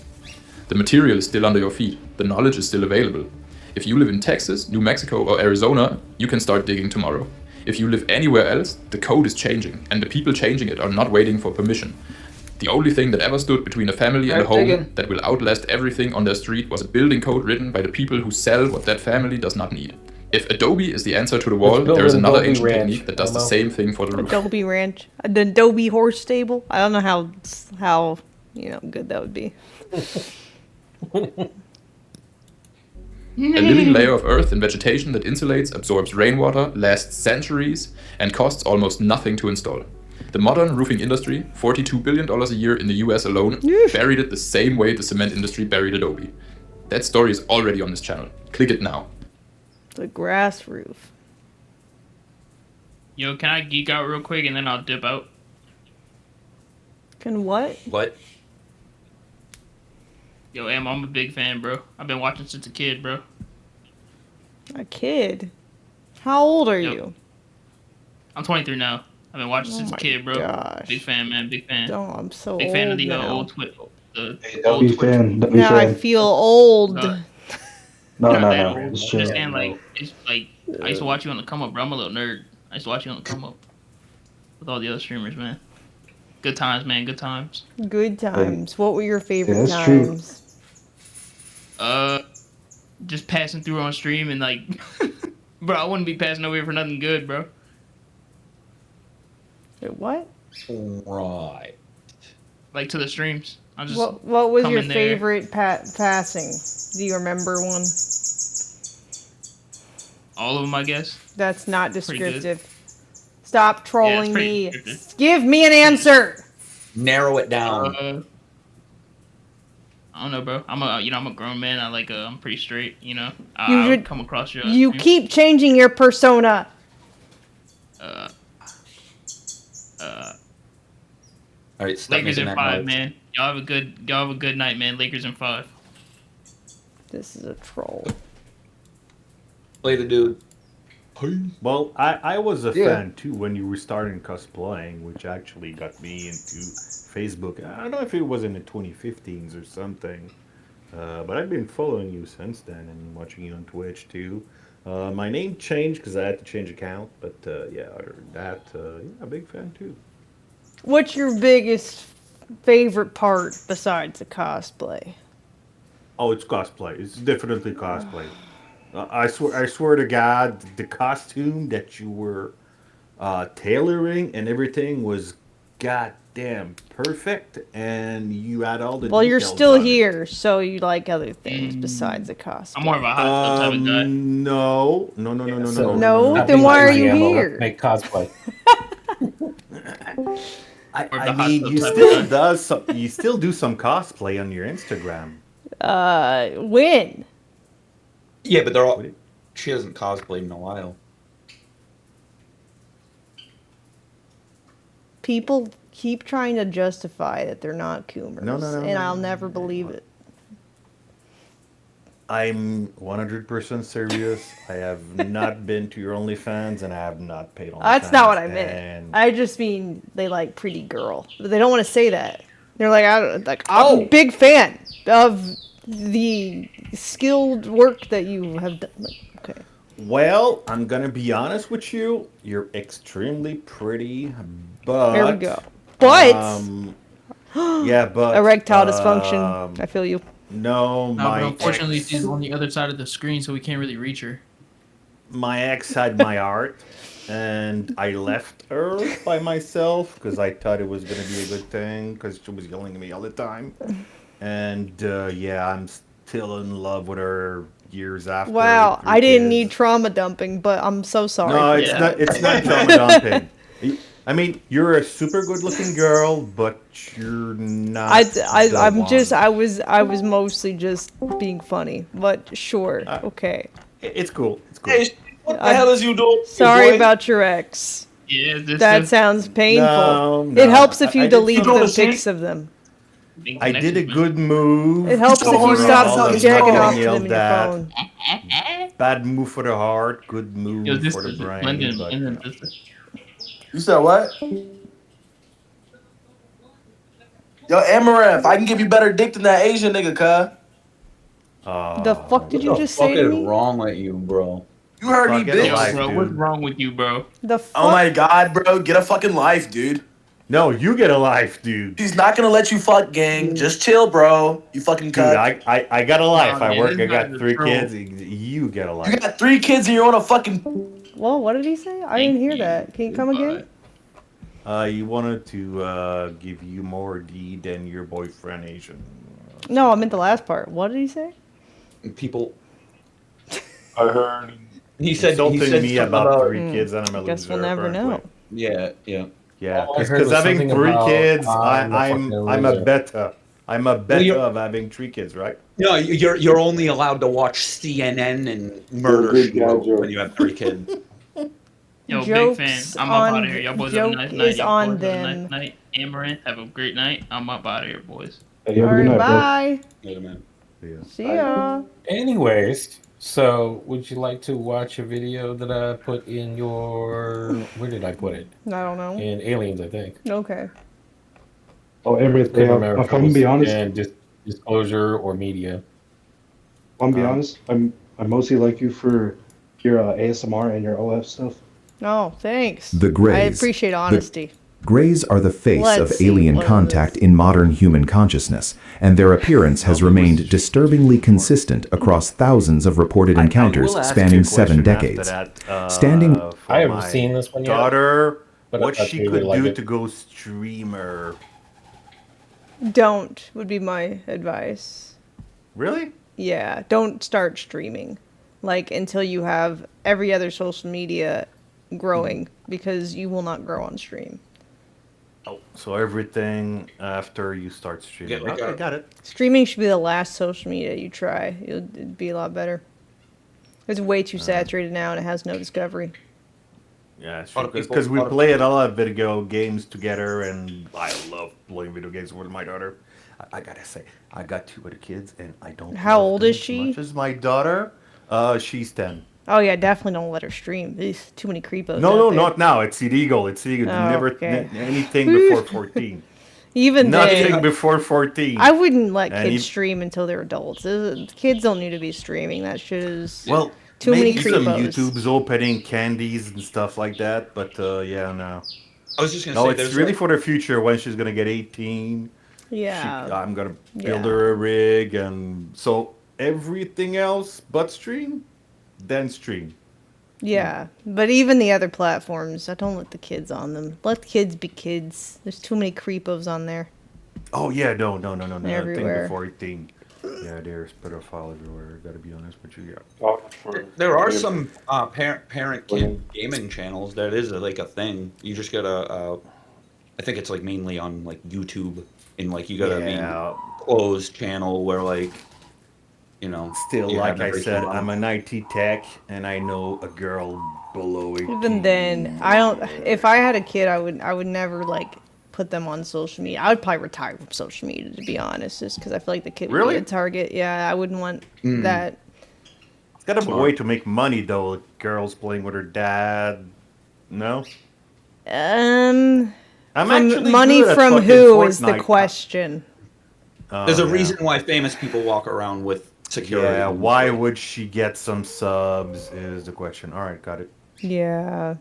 The material is still under your feet, the knowledge is still available. If you live in Texas, New Mexico, or Arizona, you can start digging tomorrow. If you live anywhere else, the code is changing, and the people changing it are not waiting for permission. The only thing that ever stood between a family and a home that will outlast everything on their street was a building code written by the people who sell what that family does not need. If Adobe is the answer to the wall, there is another ancient technique that does the same thing for the roof. Adobe Ranch, the Adobe horse stable. I don't know how good that would be. A living layer of earth and vegetation that insulates, absorbs rainwater, lasts centuries, and costs almost nothing to install. The modern roofing industry, $42 billion a year in the US alone, buried it the same way the cement industry buried Adobe. That story is already on this channel. Click it now. The grass roof. Yo, can I geek out real quick and then I'll dip out? Can what? What? Yo, I'm a big fan, bro. I've been watching since a kid, bro. A kid? How old are you? I'm 23 now. I've been watching since a kid, bro. Gosh. Big fan, man. Big fan. Oh, I'm so big old fan of the now. old Twitch. Don't be fan. Don't be Now I fan. feel old. No, Not no, that no. old. It's Just chill. saying, like, it's like I used to watch you on the come up, bro. I'm a little nerd. I used to watch you on the come up with all the other streamers, man. Good times, man. Good times. Good times. What were your favorite that's true. times? Just passing through on stream and like, bro, I wouldn't be passing over here for nothing good, bro. Wait, what? Right. Like to the streams. I just What was come your in there. favorite passing? Do you remember one? All of them, I guess. That's not Pretty good. descriptive. Stop trolling pretty me. descriptive. Give me an answer. Narrow it down. I don't know, bro. I'm a grown man. I'm pretty straight. You know, You I would should- come across your. You keep changing your persona. All right, stop Lakers making in that 5, noise. man. Y'all have a good night, man. Lakers in 5. This is a troll. Play the dude. Well, I was a Yeah. fan too when you were starting cosplaying, which actually got me into Facebook. I don't know if it was in the 2015s or something, but I've been following you since then and watching you on Twitch too. My name changed because I had to change account, but yeah, other than that, yeah, big fan too. What's your biggest favorite part besides the cosplay? Oh, it's cosplay. It's definitely cosplay. I swear to God, the costume that you were tailoring and everything was goddamn perfect, and you had all the. Well, you're details still on it. here, so you like other things besides the cosplay. I'm more of a hot tub type of guy. No, No, then why are you Let's here? make cosplay. I mean, you still do some cosplay on your Instagram. When? Yeah, but they're all. She hasn't cosplayed in a while. People keep trying to justify that they're not Coomers, No, and I'll never believe it. I'm 100% serious. I have not been to your OnlyFans, and I have not paid OnlyFans. That's not what I meant. and- I just mean they like pretty girl, but they don't want to say that. They're like, I'm a big fan of the skilled work that you have done. Like, okay. Well, I'm gonna be honest with you. You're extremely pretty, but There we go. But yeah, but erectile dysfunction. I feel you. No, No, my but unfortunately, ex, she's on the other side of the screen, so we can't really reach her. my ex had my heart, and I left her by myself because I thought it was gonna be a good thing because she was yelling at me all the time. And yeah, I'm still in love with her years after. Wow, with 3 I didn't kids. need trauma dumping, but I'm so sorry. No, for it's that. not. It's not trauma dumping. I mean, you're a super good-looking girl, but you're not. I'm the just. one. I was mostly just being funny, but sure, okay. It's cool. It's cool. Hey, what the hell is you doing? Sorry boy? about your ex. Yeah, That sounds painful. No, It no, helps if you I did delete something- the pics of them. I did a good move. It helps if you for stop all the jacking off millennial to them in your dad. phone. Bad move for the heart, good move Yo, this for the is brain. London, But, London, this is- You said what? Yo, Amouranth, I can give you better dick than that Asian nigga, cuz. The fuck did you just say to me? wrong with you, bro? You heard me, Fuck, get a bitch. life, Yo, bro, what's dude. wrong with you, bro? The fuck? Oh my god, bro, get a fucking life, dude. No, you get a life, dude. She's not gonna let you fuck, gang. Just chill, bro. You fucking Dude, cunt. I got a life. I man, work. this I got guy's a 3 troll. kids. You get a life. You got 3 kids and you're on a fucking. Well, what did he say? I didn't hear that. Can you come again? You wanted to give you more D than your boyfriend Asian. No, I meant the last part. What did he say? People. I heard. He said Insulting he said me something about 3 kids and I'm a Guess loser. we'll never apparently. know. Yeah, yeah. Yeah, All I heard because was having something 3 about, kids, I'm a I'm fucking a loser. beta. I'm a beta you're- of having 3 kids, right? No, you're only allowed to watch CNN and Murder good She Wrote gadget. when you have 3 kids. Yo, Jokes big fan. I'm up out of here. Y'all boys have a joke nice night. is Y'all on boys have a them. nice night. Amaranth, have a great night. I'm up out of here, boys. Hey, you have a good Alright, night, bro. bye. Later, man. See ya. Anyways, so would you like to watch a video that I put in your? Where did I put it? I don't know. In Aliens, I think. Okay. Oh, Emirates, Native if I'm gonna be honest, and disclosure or media. if I'm gonna be honest, I mostly like you for your ASMR and your OF stuff. No, thanks. The Greys. I appreciate honesty. Greys are the face Let's of see, alien what is contact in modern human consciousness, and their appearance has remained disturbingly consistent across thousands of reported encounters will ask you spanning a 7 question after decades. that, Standing. for I haven't my seen this one yet, daughter, but I what thought she you would could like do it. to go streamer. Don't would be my advice. Really? Yeah, don't start streaming. Like until you have every other social media growing because you will not grow on stream. Oh, so everything after you start streaming. Yeah, Okay, got it. Streaming should be the last social media you try. It'd be a lot better. It's way too saturated now and it has no discovery. Yeah, lot of people- because we lot of play a lot of video games together, and I love playing video games with my daughter. I gotta say, I got 2 other kids, and I don't. How love old them is as she? Much as my daughter, she's 10. Oh yeah, definitely don't let her stream. There's too many creepos. No, out no, there. not now. It's illegal. It's illegal. Oh, Never okay. anything before 14. Even Nothing then, before 14. I wouldn't let And kids stream until they're adults. Kids don't need to be streaming. That shit is Well, too many maybe some creepos. YouTube's opening candies and stuff like that, but yeah, no. I was just gonna No, say it's there's really like- for the future when she's gonna get 18. Yeah. I'm gonna build Yeah. her a rig, and so everything else but stream, then stream. Yeah, but even the other platforms, I don't let the kids on them. Let kids be kids. There's too many creepos on there. Oh yeah, no. Nothing Everywhere. before 18. Yeah, there's pedophile everywhere. Gotta be honest with you. Yeah. There are some parent kid gaming channels. That is like a thing. You just gotta. I think it's like mainly on like YouTube, and like you gotta Yeah. be closed channel where like, you know. Still, you like have I everything said, on. I'm an IT tech, and I know a girl below 18. Even then, I don't. If I had a kid, I would never like put them on social media. I would probably retire from social media, to be honest, just because I feel like the kid would Really? be a target. Yeah, I wouldn't want Mm. that. It's got a way to make money though. Girls playing with her dad. No. I'm actually money good at from fucking who is the Fortnite. question. There's a yeah. reason why famous people walk around with security. Yeah, why would she get some subs is the question. All right, got it. Yeah,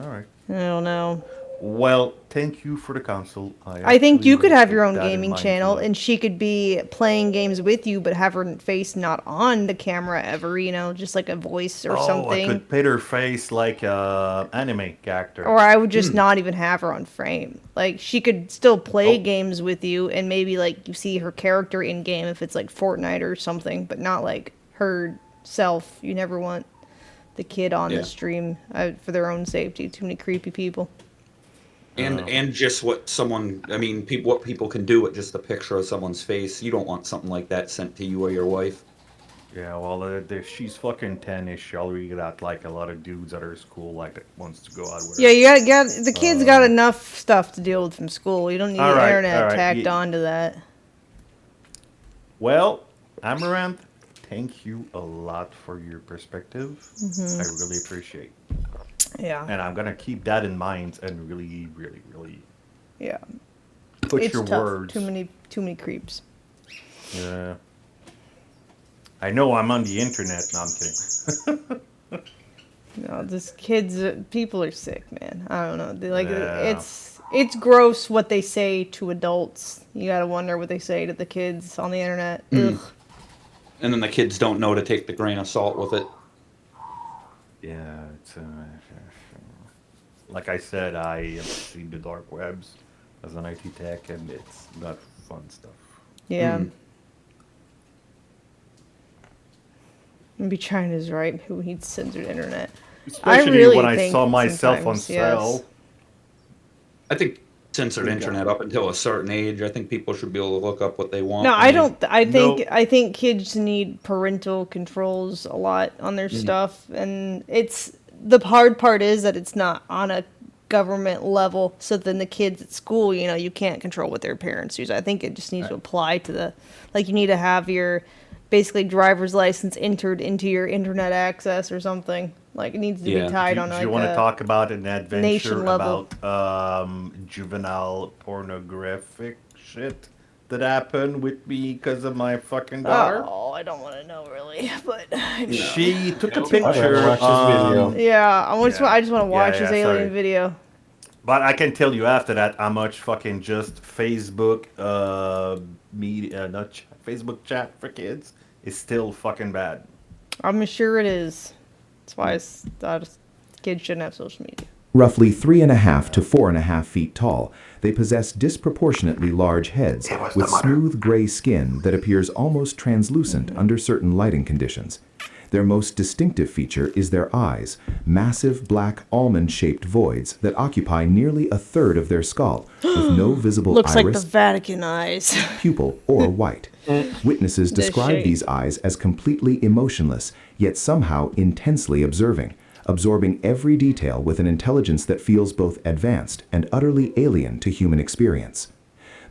All right. I don't know. Well, thank you for the counsel. I think actually you could will have your take own that in gaming mind channel, tonight. and she could be playing games with you, but have her face not on the camera ever. You know, just like a voice or I something. could paint her face like anime character. Or I would just not even have her on frame. Like she could still play games with you, and maybe like you see her character in game if it's like Fortnite or something, but not like herself. You never want the kid on the stream for their own safety. Too many creepy people. And just what someone, I mean, what people can do with just a picture of someone's face. You don't want something like that sent to you or your wife. Yeah, well, she's fucking 10-ish. She already got like a lot of dudes at her school like that wants to go out with her. Yeah, you got the kids got enough stuff to deal with from school. You don't need all the right, internet all right, tacked onto that. Well, Amouranth, thank you a lot for your perspective. Mhm. I really appreciate. Yeah. And I'm gonna keep that in mind and really, really, really. Yeah. Put It's your tough. words. Too many creeps. Yeah. I know I'm on the internet. No, I'm kidding. No, this kids, people are sick, man. I don't know. They, like Yeah. it's gross what they say to adults. You gotta wonder what they say to the kids on the internet. Ugh. And then the kids don't know to take the grain of salt with it. Yeah, it's like I said, I have seen the dark webs as an IT tech, and it's not fun stuff. Yeah. Maybe China's right. Maybe we need censored internet. Especially when I saw myself on sometimes, sale. I think censored internet up until a certain age. I think people should be able to look up what they want. No, when I they- don't. I think kids need parental controls a lot on their stuff, and it's the hard part is that it's not on a government level. So then the kids at school, you can't control what their parents use. I think it just needs to apply to you need to have your basically driver's license entered into your internet access or something. Like it needs to be tied on Do like you want to a talk about an adventure nation level. about juvenile pornographic shit that happened with me because of my fucking daughter? Oh, I don't want to know really, but She took a Too much. picture. Yeah, I just want to watch this alien sorry. video. But I can tell you after that how much fucking just Facebook media, not Facebook chat for kids is still fucking bad. I'm sure it is. That's why kids shouldn't have social media. Roughly 3.5 to 4.5 feet tall, they possess disproportionately large heads with smooth gray skin that appears almost translucent under certain lighting conditions. Their most distinctive feature is their eyes, massive black almond-shaped voids that occupy nearly a third of their skull, with no visible Looks like iris, the Vatican eyes. pupil, or white. Witnesses The describe shape. these eyes as completely emotionless, yet somehow intensely observing, absorbing every detail with an intelligence that feels both advanced and utterly alien to human experience.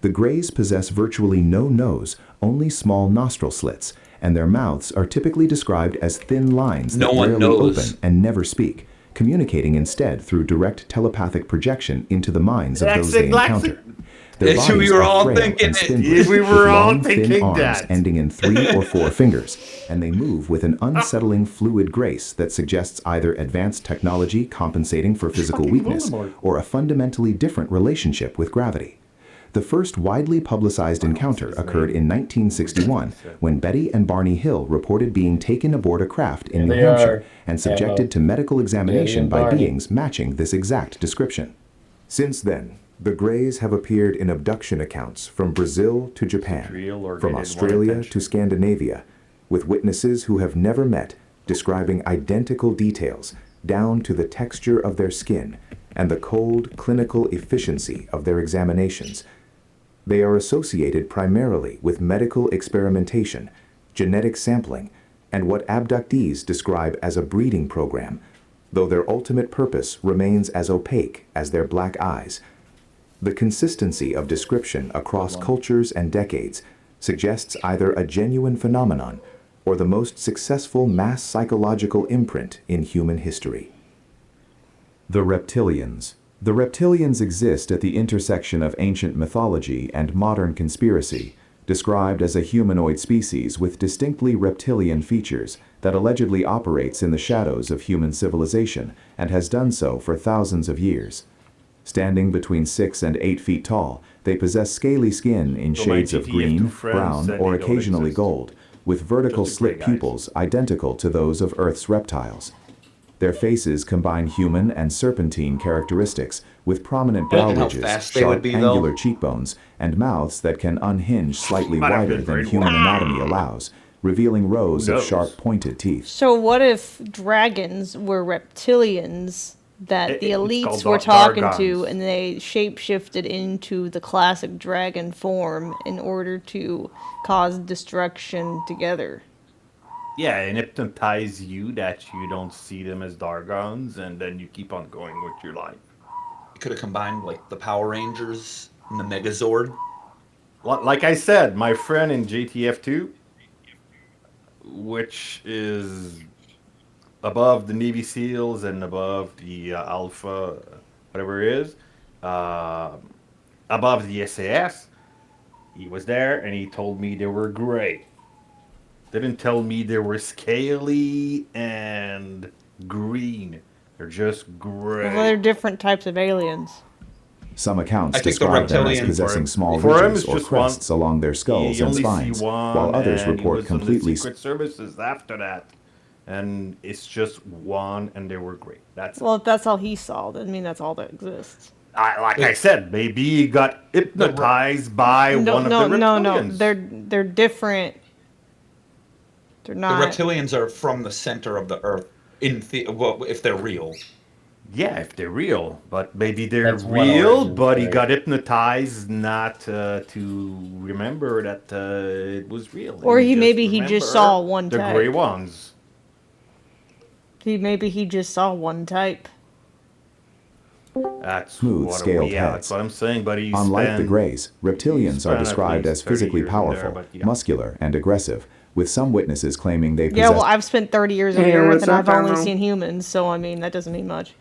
The Greys possess virtually no nose, only small nostril slits, and their mouths are typically described as thin lines No that one rarely knows. open and never speak, communicating instead through direct telepathic projection into the minds of those they encounter. Their Yes, we bodies were are all frail thinking and it. spindly, Yes, we with were all long, thin thinking arms that. ending in 3 or 4 fingers, and they move with an unsettling fluid grace that suggests either advanced technology compensating for physical Fucking weakness Voldemort. or a fundamentally different relationship with gravity. The first widely publicized encounter occurred in 1961 when Betty and Barney Hill reported being taken aboard a craft in New They Hampshire are. and subjected to medical examination and by Barney. beings matching this exact description. Since then, the Greys have appeared in abduction accounts from Brazil to Japan, real or from they didn't want Australia attention? to Scandinavia, with witnesses who have never met describing identical details down to the texture of their skin and the cold clinical efficiency of their examinations. They are associated primarily with medical experimentation, genetic sampling, and what abductees describe as a breeding program, though their ultimate purpose remains as opaque as their black eyes. The consistency of description across cultures and decades suggests either a genuine phenomenon or the most successful mass psychological imprint in human history. The Reptilians. The reptilians exist at the intersection of ancient mythology and modern conspiracy, described as a humanoid species with distinctly reptilian features that allegedly operates in the shadows of human civilization and has done so for thousands of years. Standing between 6 and 8 feet tall, they possess scaly skin in So my shades of GTF2 green, friends brown, said or they don't occasionally exist. gold, with vertical Just the gray slit guys. pupils identical to those of Earth's reptiles. Their faces combine human and serpentine characteristics, with prominent brow Imagine how ridges, fast they would sharp be, though. angular cheekbones, and mouths that can unhinge slightly Might have wider been than very human well. anatomy allows, revealing rows Who of knows? sharp pointed teeth. So what if dragons were reptilians that the It's elites called were talking to, Dargons. and they shapeshifted into the classic dragon form in order to cause destruction together? Yeah, and hypnotize you that you don't see them as Dargons, and then you keep on going with your life. You could have combined like the Power Rangers and the Megazord. Like I said, my friend in JTF2, which is above the Navy SEALs and above the Alpha, whatever it is, above the SAS, he was there and he told me they were gray. Didn't tell me they were scaly and green. They're just gray. Well, they're different types of aliens. Some accounts I think the describe them as reptilian- possessing small for him, ridges it's or just one. crests along their skulls You and only spines, see one, while others and he report was in the completely Secret Services after that, and it's just one, and they were great. That's Well, if that's all he saw, then I mean that's all that exists. like I said, maybe he got hypnotized by one of the reptilians. They're different. They're The not. reptilians are from the center of the Earth. Well, if they're real. Yeah, if they're real, but maybe they're That's one real, origin but he story. got hypnotized not to remember that it was real. Or he just maybe he just remember saw one the type. gray ones. Maybe he just saw one type. That's smooth, what scaled yeah, heads. that's what I'm saying. But he Unlike the spent- Greys, reptilians spent are at described least as 30 physically years in there, powerful, but yeah. muscular, and aggressive, with some witnesses claiming they Yeah, possess well, I've spent 30 years on Hey, the Earth, what's and up, I've only Ammo? seen humans, so I mean that doesn't mean much.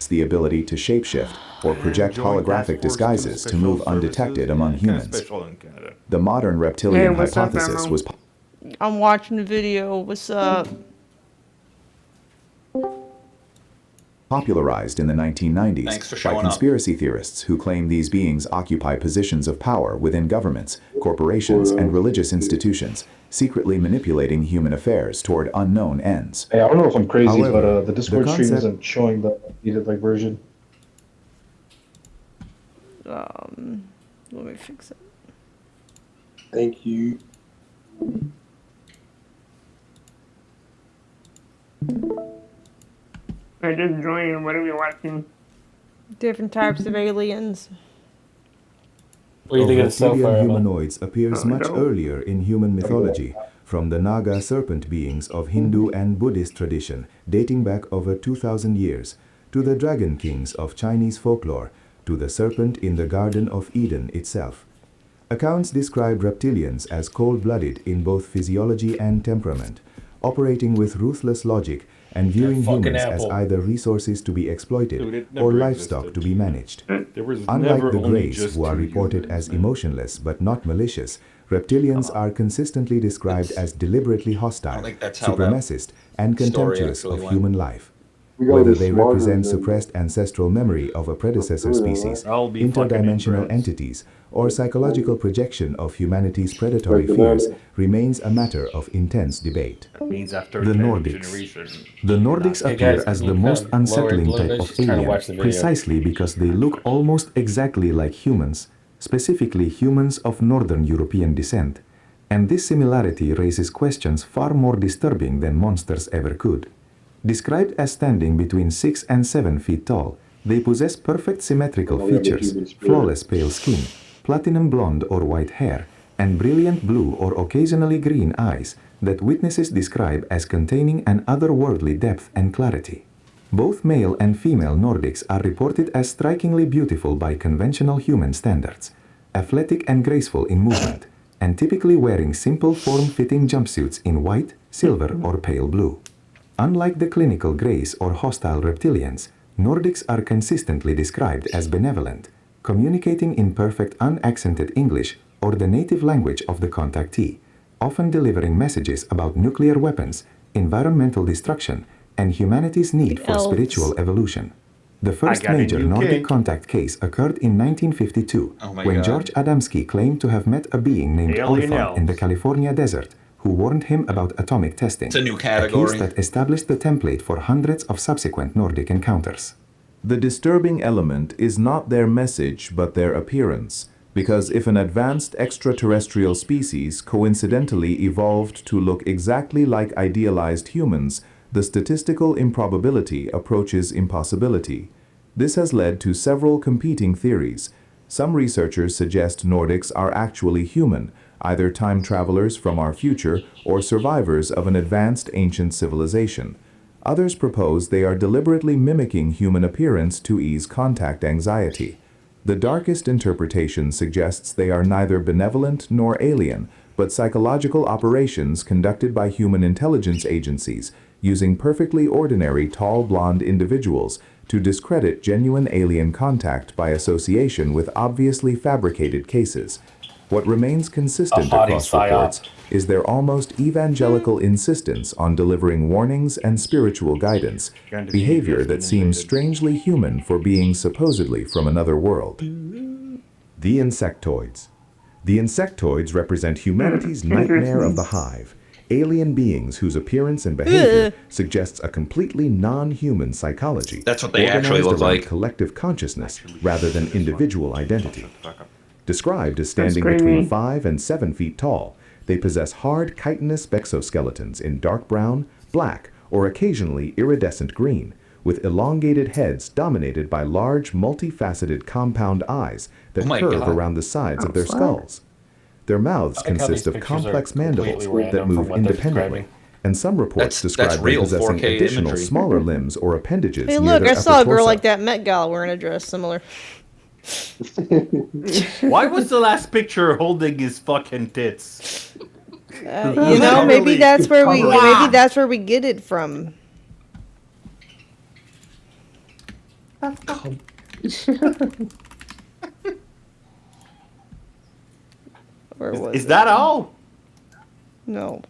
the ability to shapeshift or project Joint Task holographic Force disguises to Special move Services, undetected yeah, among kinda humans. special in Canada. The modern reptilian Hey, what's up, hypothesis Ammo? was I'm watching the video. What's up? popularized in the 1990s Thanks for by showing up. conspiracy theorists who claim these beings occupy positions of power within governments, corporations, and religious institutions, secretly manipulating human affairs toward unknown ends. Hey, I don't know if I'm crazy, However, but the Discord the stream concept- isn't showing the needed like version. Let me fix it. Thank you. I just joined. What are we watching? Different types of aliens. What do you think of it so reptilian far, Emma? humanoids appears much earlier in human mythology, from the Naga serpent beings of Hindu and Buddhist tradition, dating back over 2,000 years, to the dragon kings of Chinese folklore, to the serpent in the Garden of Eden itself. Accounts describe reptilians as cold-blooded in both physiology and temperament, operating with ruthless logic and viewing fucking humans as apple. either resources to be exploited Dude, it or never livestock existed. to be managed. There was Unlike never the only Greys, just who are two reported humans, as man. emotionless but not malicious, reptilians are consistently described as deliberately hostile, think that's how that supremacist, and story contemptuous actually of went. human life. We gotta Whether be they smarter represent than- suppressed ancestral memory of a predecessor species, I'll be fucking interdimensional impressed. entities, or psychological projection of humanity's predatory Like the fears man- remains a matter of intense debate. That means after The 10 Nordics. generation. The Nordics Hey, appear guys, as can the you most kind of lower it a unsettling little type bit? of Just trying to alien, watch the video. precisely because they look almost exactly like humans, specifically humans of Northern European descent. And this similarity raises questions far more disturbing than monsters ever could. Described as standing between 6 and 7 feet tall, they possess perfect symmetrical Oh, yeah, but features, human spirit. flawless pale skin, platinum blonde or white hair, and brilliant blue or occasionally green eyes that witnesses describe as containing an otherworldly depth and clarity. Both male and female Nordics are reported as strikingly beautiful by conventional human standards, athletic and graceful in movement, and typically wearing simple form-fitting jumpsuits in white, silver, or pale blue. Unlike the clinical Greys or hostile reptilians, Nordics are consistently described as benevolent, communicating in perfect unaccented English or the native language of the contactee, often delivering messages about nuclear weapons, environmental destruction, and humanity's need for Elves. spiritual evolution. The first got a major new Nordic kink. contact case occurred in 1952, Oh my when God. George Adamski claimed to have met a being named Alien Orthon in the elves. California desert, who warned him about atomic testing. It's a new A category. case that established the template for hundreds of subsequent Nordic encounters. The disturbing element is not their message, but their appearance. Because if an advanced extraterrestrial species coincidentally evolved to look exactly like idealized humans, the statistical improbability approaches impossibility. This has led to several competing theories. Some researchers suggest Nordics are actually human, either time travelers from our future or survivors of an advanced ancient civilization. Others propose they are deliberately mimicking human appearance to ease contact anxiety. The darkest interpretation suggests they are neither benevolent nor alien, but psychological operations conducted by human intelligence agencies using perfectly ordinary tall blonde individuals to discredit genuine alien contact by association with obviously fabricated cases. What remains consistent across reports is their almost evangelical insistence on delivering warnings and spiritual guidance, behavior that seems strangely human for being supposedly from another world. The insectoids. The insectoids represent humanity's nightmare of the hive, alien beings whose appearance and behavior suggests a completely non-human psychology. That's what they actually organized look around like. collective consciousness rather than individual identity. Described as standing That's between crazy. 5 and 7 feet tall, they possess hard chitinous exoskeletons in dark brown, black, or occasionally iridescent green, with elongated heads dominated by large, multifaceted compound eyes that Oh my curve God. around the sides of their Outside. skulls. Their mouths I like how consist these of pictures are complex completely mandibles random that from move what they're independently, describing. and some reports That's describe them real possessing 4K additional imagery. smaller limbs or appendages Hey, near look, their I saw a upper girl torso. like that Met Gala wearing a dress similar. Why was the last picture holding his fucking tits? You know, maybe that's where we Wow. maybe that's where we get it from. Where was Is it? that all? No.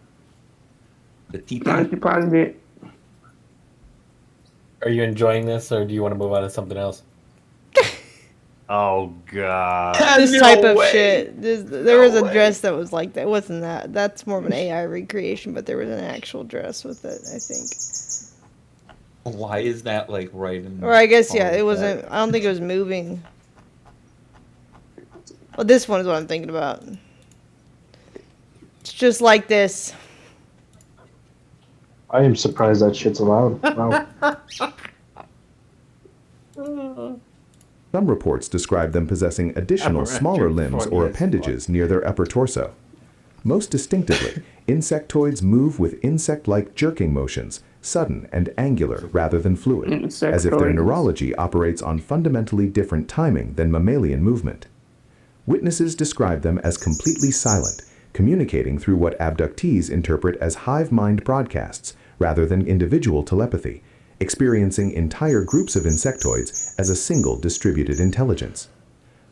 The teeth. Not deposit it. Are you enjoying this, or do you want to move on to something else? Oh god. This type of shit. There was a dress that was like that. It wasn't that. That's more of an AI recreation, but there was an actual dress with it, I think. Why is that like right in? Or I guess, yeah, front it of wasn't. that? I don't think it was moving. Well, this one is what I'm thinking about. It's just like this. I am surprised that shit's allowed. Wow. Some reports describe them possessing additional Amouranth smaller drink limbs before or this appendages near their upper torso. Most distinctively, insectoids move with insect-like jerking motions, sudden and angular rather than fluid, as if their Insectoids. neurology operates on fundamentally different timing than mammalian movement. Witnesses describe them as completely silent, communicating through what abductees interpret as hive mind broadcasts rather than individual telepathy, experiencing entire groups of insectoids as a single distributed intelligence.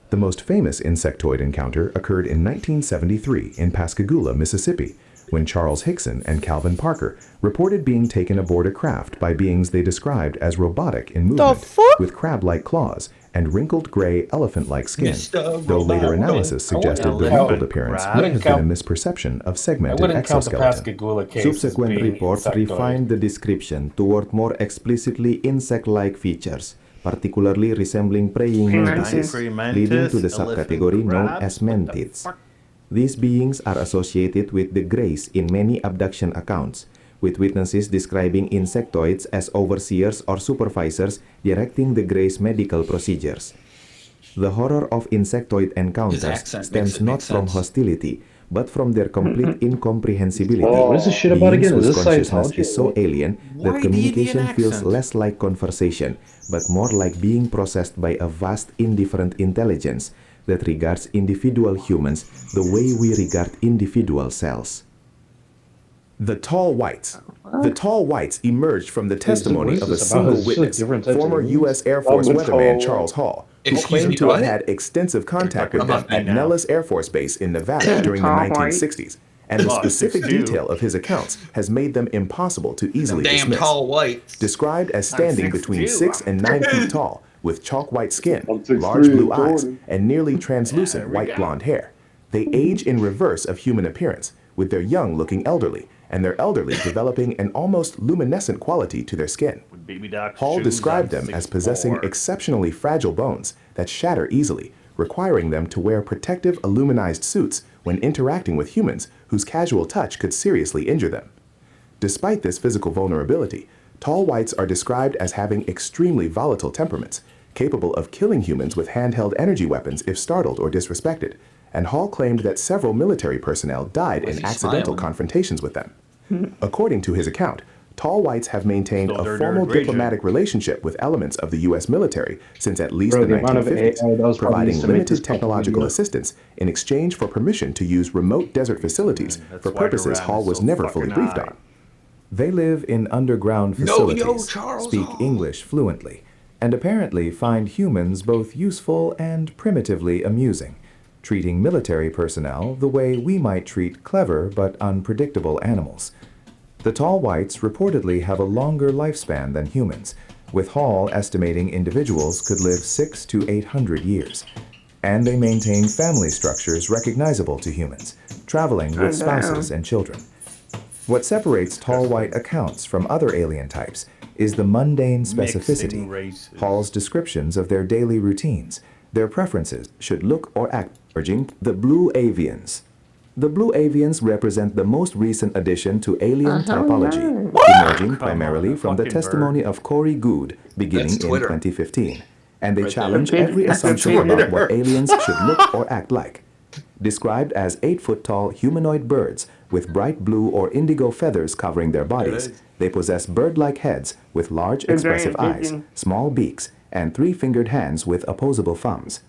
The most famous insectoid encounter occurred in 1973 in Pascagoula, Mississippi, when Charles Hickson and Calvin Parker reported being taken aboard a craft by beings they described as robotic in movement, with crab-like claws and wrinkled gray elephant-like skin, though later analysis suggested the wrinkled appearance may have been a misperception of segmented wouldn't count the exoskeleton. Pascagoula case as Subsequent being reports insectoid. refined the description toward more explicitly insect-like features, particularly resembling praying mantises, leading to the subcategory known as mantids. These beings are associated with the Greys in many abduction accounts, with witnesses describing insectoids as overseers or supervisors directing the Greys' medical procedures. The horror of insectoid encounters stems not from hostility, but from their complete incomprehensibility. What is this shit about Beings again? Is whose this consciousness Scientology? is so alien Why that the communication Indian feels accent? less like conversation, but more like being processed by a vast indifferent intelligence that regards individual humans the way we regard individual cells. The tall whites. The tall whites emerged from the testimony what is of a this about? single It's just like witness, different types of former movies. U.S. Air Force with weatherman tall Charles Hall, who Excuse claimed me, to have what? had extensive contact with them about at that now. Nellis Air Force Base in Nevada during the Tall white. 1960s, and the Oh, specific 6'2". detail of his accounts has made them impossible to easily Damn dismiss. tall whites. Described as standing between 6'2". 6 and 9 feet tall, with chalk white skin, I'm 6'3" large blue and eyes, 40. and nearly translucent white blonde hair. They age in reverse of human appearance, with their young looking elderly, and their elderly developing an almost luminescent quality to their skin. With baby doctor Hall shoes, described I'm them as possessing 6'4". exceptionally fragile bones that shatter easily, requiring them to wear protective aluminized suits when interacting with humans whose casual touch could seriously injure them. Despite this physical vulnerability, tall whites are described as having extremely volatile temperaments, capable of killing humans with handheld energy weapons if startled or disrespected, and Hall claimed that several military personnel died in accidental confrontations with them. According to his account, tall whites have maintained So a they're formal agent. diplomatic relationship with elements of the U.S. military since at least Bro, the the amount of 1950s, AI that was probably providing used to make this limited fucking technological video. assistance in exchange for permission to use remote desert facilities for why purposes Duran Hall is was so never fucking fully briefed high. on. They live in underground facilities, speak English fluently, and apparently find humans both useful and primitively amusing, treating military personnel the way we might treat clever but unpredictable animals. The tall whites reportedly have a longer lifespan than humans, with Hall estimating individuals could live 600 to 800 years. And they maintain family structures recognizable to humans, traveling with spouses and children. What separates tall white accounts from other alien types is the mundane specificity, Hall's descriptions of their daily routines, their preferences should look or act urging the blue avians. The blue avians represent the most recent addition to alien typology, emerging primarily from the testimony of Corey Good beginning in 2015, and they challenge every assumption about what aliens should look or act like. Described as 8-foot-tall humanoid birds with bright blue or indigo feathers covering their bodies, they possess bird-like heads with large expressive eyes, small beaks, and 3-fingered hands with opposable thumbs.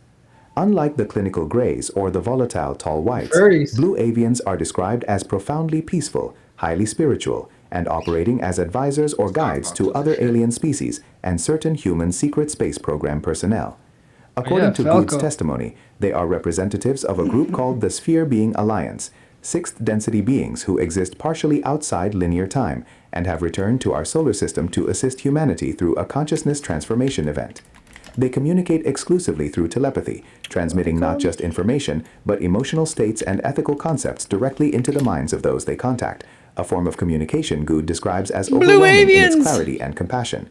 Unlike the clinical grays or the volatile tall whites, blue avians are described as profoundly peaceful, highly spiritual, and operating as advisors or guides to other alien species and certain human secret space program personnel. According to Good's testimony, they are representatives of a group called the Sphere Being Alliance, sixth-density beings who exist partially outside linear time and have returned to our solar system to assist humanity through a consciousness transformation event. They communicate exclusively through telepathy, transmitting not just information, but emotional states and ethical concepts directly into the minds of those they contact, a form of communication Good describes as overwhelming in its clarity and compassion.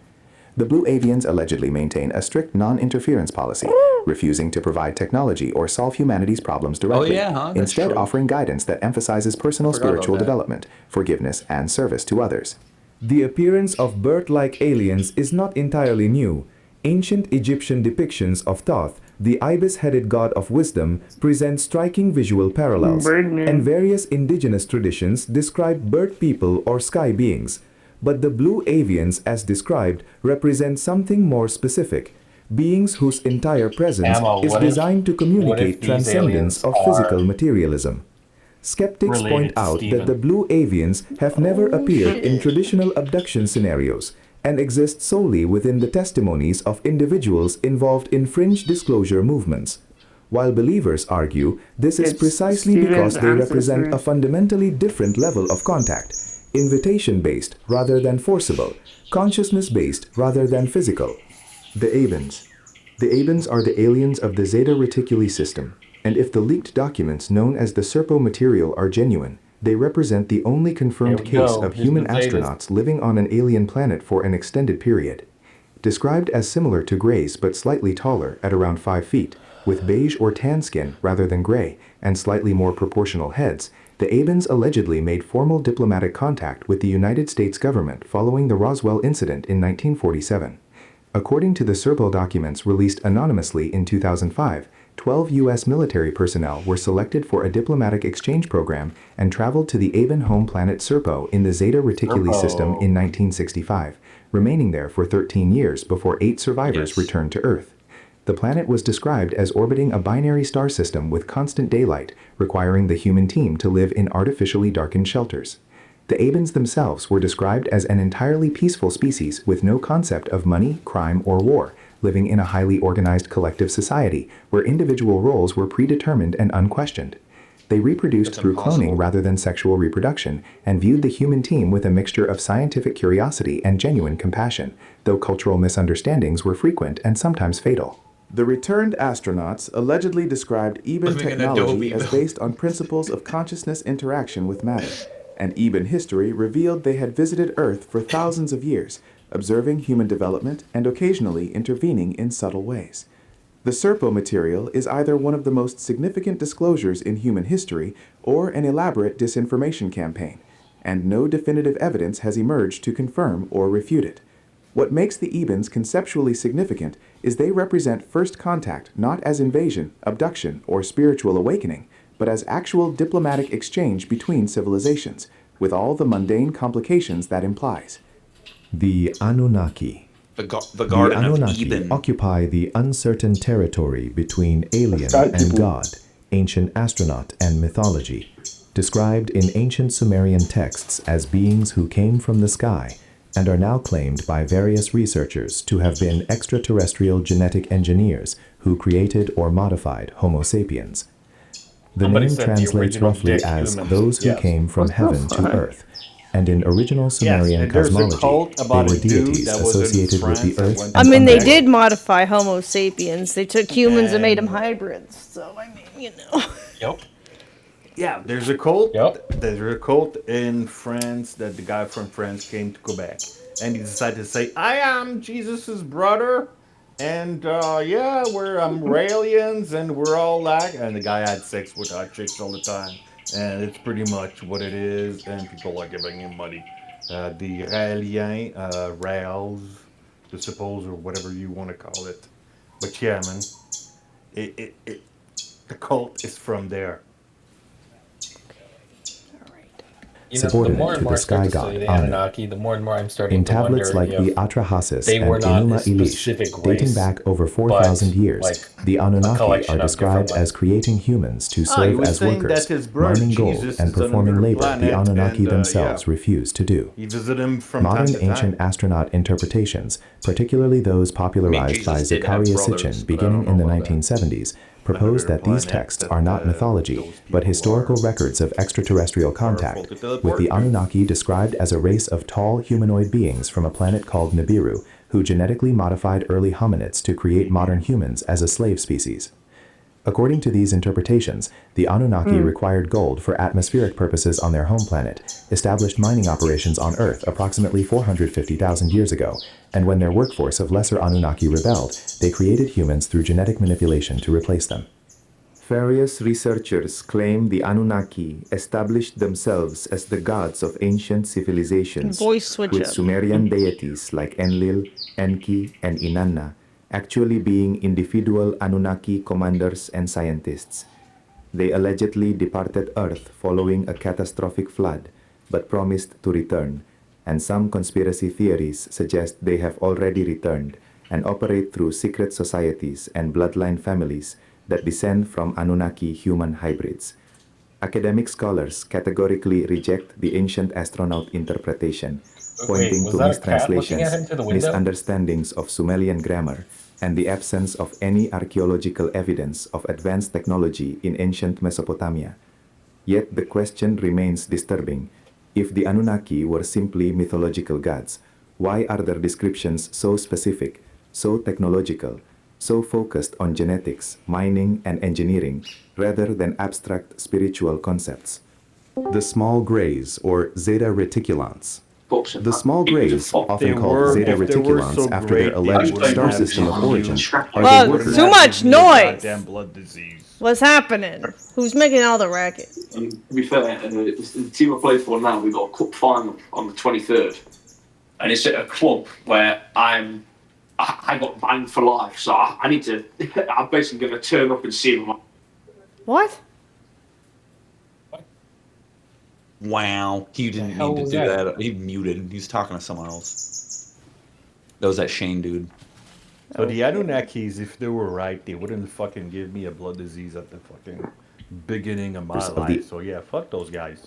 The Blue Avians allegedly maintain a strict non-interference policy, refusing to provide technology or solve humanity's problems directly, instead offering guidance that emphasizes personal spiritual development, forgiveness, and service to others. The appearance of bird-like aliens is not entirely new. Ancient Egyptian depictions of Thoth, the ibis-headed god of wisdom, present striking visual parallels, and various indigenous traditions describe bird people or sky beings. But the blue avians, as described, represent something more specific, beings whose entire presence is designed to communicate transcendence of physical materialism. Skeptics point out that the blue avians have never appeared in traditional abduction scenarios and exist solely within the testimonies of individuals involved in fringe disclosure movements. While believers argue this is precisely because they represent a fundamentally different level of contact, invitation-based rather than forcible, consciousness-based rather than physical. The Avens. The Avens are the aliens of the Zeta Reticuli system, and if the leaked documents known as the Serpo material are genuine, they represent the only confirmed case of human astronauts living on an alien planet for an extended period. Described as similar to grays but slightly taller at around 5 feet, with beige or tan skin rather than gray, and slightly more proportional heads, the Avens allegedly made formal diplomatic contact with the United States government following the Roswell incident in 1947. According to the Serpo documents released anonymously in 2005, 12 U.S. military personnel were selected for a diplomatic exchange program and traveled to the Aven home planet Serpo in the Zeta Reticuli system in 1965, remaining there for 13 years before 8 survivors returned to Earth. The planet was described as orbiting a binary star system with constant daylight, requiring the human team to live in artificially darkened shelters. The Avens themselves were described as an entirely peaceful species with no concept of money, crime, or war, living in a highly organized collective society where individual roles were predetermined and unquestioned. They reproduced through cloning rather than sexual reproduction and viewed the human team with a mixture of scientific curiosity and genuine compassion, though cultural misunderstandings were frequent and sometimes fatal. The returned astronauts allegedly described Eben technology as based on principles of consciousness interaction with matter, and Eben history revealed they had visited Earth for thousands of years, observing human development and occasionally intervening in subtle ways. The Serpo material is either one of the most significant disclosures in human history or an elaborate disinformation campaign, and no definitive evidence has emerged to confirm or refute it. What makes the Ebens conceptually significant is they represent first contact not as invasion, abduction, or spiritual awakening, but as actual diplomatic exchange between civilizations, with all the mundane complications that implies. The Anunnaki. The The Garden of Anunnaki Eden. occupy the uncertain territory between alien and God, ancient astronaut and mythology, described in ancient Sumerian texts as beings who came from the sky and are now claimed by various researchers to have been extraterrestrial genetic engineers who created or modified Homo sapiens. The Somebody name said the translates original roughly dick as humans. those who Yes. came from What the heaven to fuck? earth, and in original Sumerian and there's a cosmology, cult they about were a dude deities that was in associated with the France that earth went I and mean, they underworld. did modify Homo sapiens. They took humans and made them hybrids. So, I mean, you know. Yep. Yeah, there's a cult. There's a cult in France that the guy from France came to Quebec, and he decided to say, "I am Jesus's brother, and yeah, we're aliens, and we're all like." And the guy had sex with hot chicks all the time, and it's pretty much what it is. And people are giving him money. The Raeliens, Raels, I suppose, or whatever you want to call it. But yeah, man, the cult is from there. You know, the Subordinate more to and more the I start sky to god study the Anu. Anunnaki, the more and more I'm starting In to tablets wonder like the if Atrahasis they and were not Enuma a Elish, specific dating race, back over but 4,000 years, like the a Anunnaki collection are of different, described as creating humans to he serve was as saying workers, that his brother mining gold Jesus and is on performing another labor the planet, Anunnaki and, themselves yeah. refuse to do. He visited him from Modern time to time. ancient astronaut interpretations, particularly those popularized by Jesus did have Zecharia brothers, Sitchin but I beginning don't in the know about that. 1970s, propose that these texts are not mythology, but historical records of extraterrestrial contact, with the Anunnaki described as a race of tall humanoid beings from a planet called Nibiru, who genetically modified early hominids to create modern humans as a slave species. According to these interpretations, the Anunnaki required gold for atmospheric purposes on their home planet, established mining operations on Earth approximately 450,000 years ago, and when their workforce of lesser Anunnaki rebelled, they created humans through genetic manipulation to replace them. Various researchers claim the Anunnaki established themselves as the gods of ancient civilizations, Voice switch with up. Sumerian deities like Enlil, Enki, and Inanna actually being individual Anunnaki commanders and scientists. They allegedly departed Earth following a catastrophic flood, but promised to return, and some conspiracy theories suggest they have already returned and operate through secret societies and bloodline families that descend from Anunnaki human hybrids. Academic scholars categorically reject the ancient astronaut interpretation, pointing was to that a cat looking at mistranslations, him through the window? misunderstandings of Sumerian grammar, and the absence of any archaeological evidence of advanced technology in ancient Mesopotamia. Yet the question remains disturbing. If the Anunnaki were simply mythological gods, why are their descriptions so specific, so technological, so focused on genetics, mining, and engineering, rather than abstract spiritual concepts? The small grays, or Zeta Reticulans. The small grays, often called Zeta Reticulans after their alleged star system of origin, are Well, the workers. too much noise. Goddamn blood disease. What's happening? Who's making all the racket? To be fair, the team I play for now, we've got a cup final on the 23rd, and it's at a club where I got banned for life, so I need to. I'm basically going to turn up and see them. What? Wow, he didn't hell mean to was do that? that. He muted. He's talking to someone else. That was that Shane dude. So the Anunnakis, if they were right, they wouldn't fucking give me a blood disease at the fucking beginning of my Of the- life. So yeah, fuck those guys.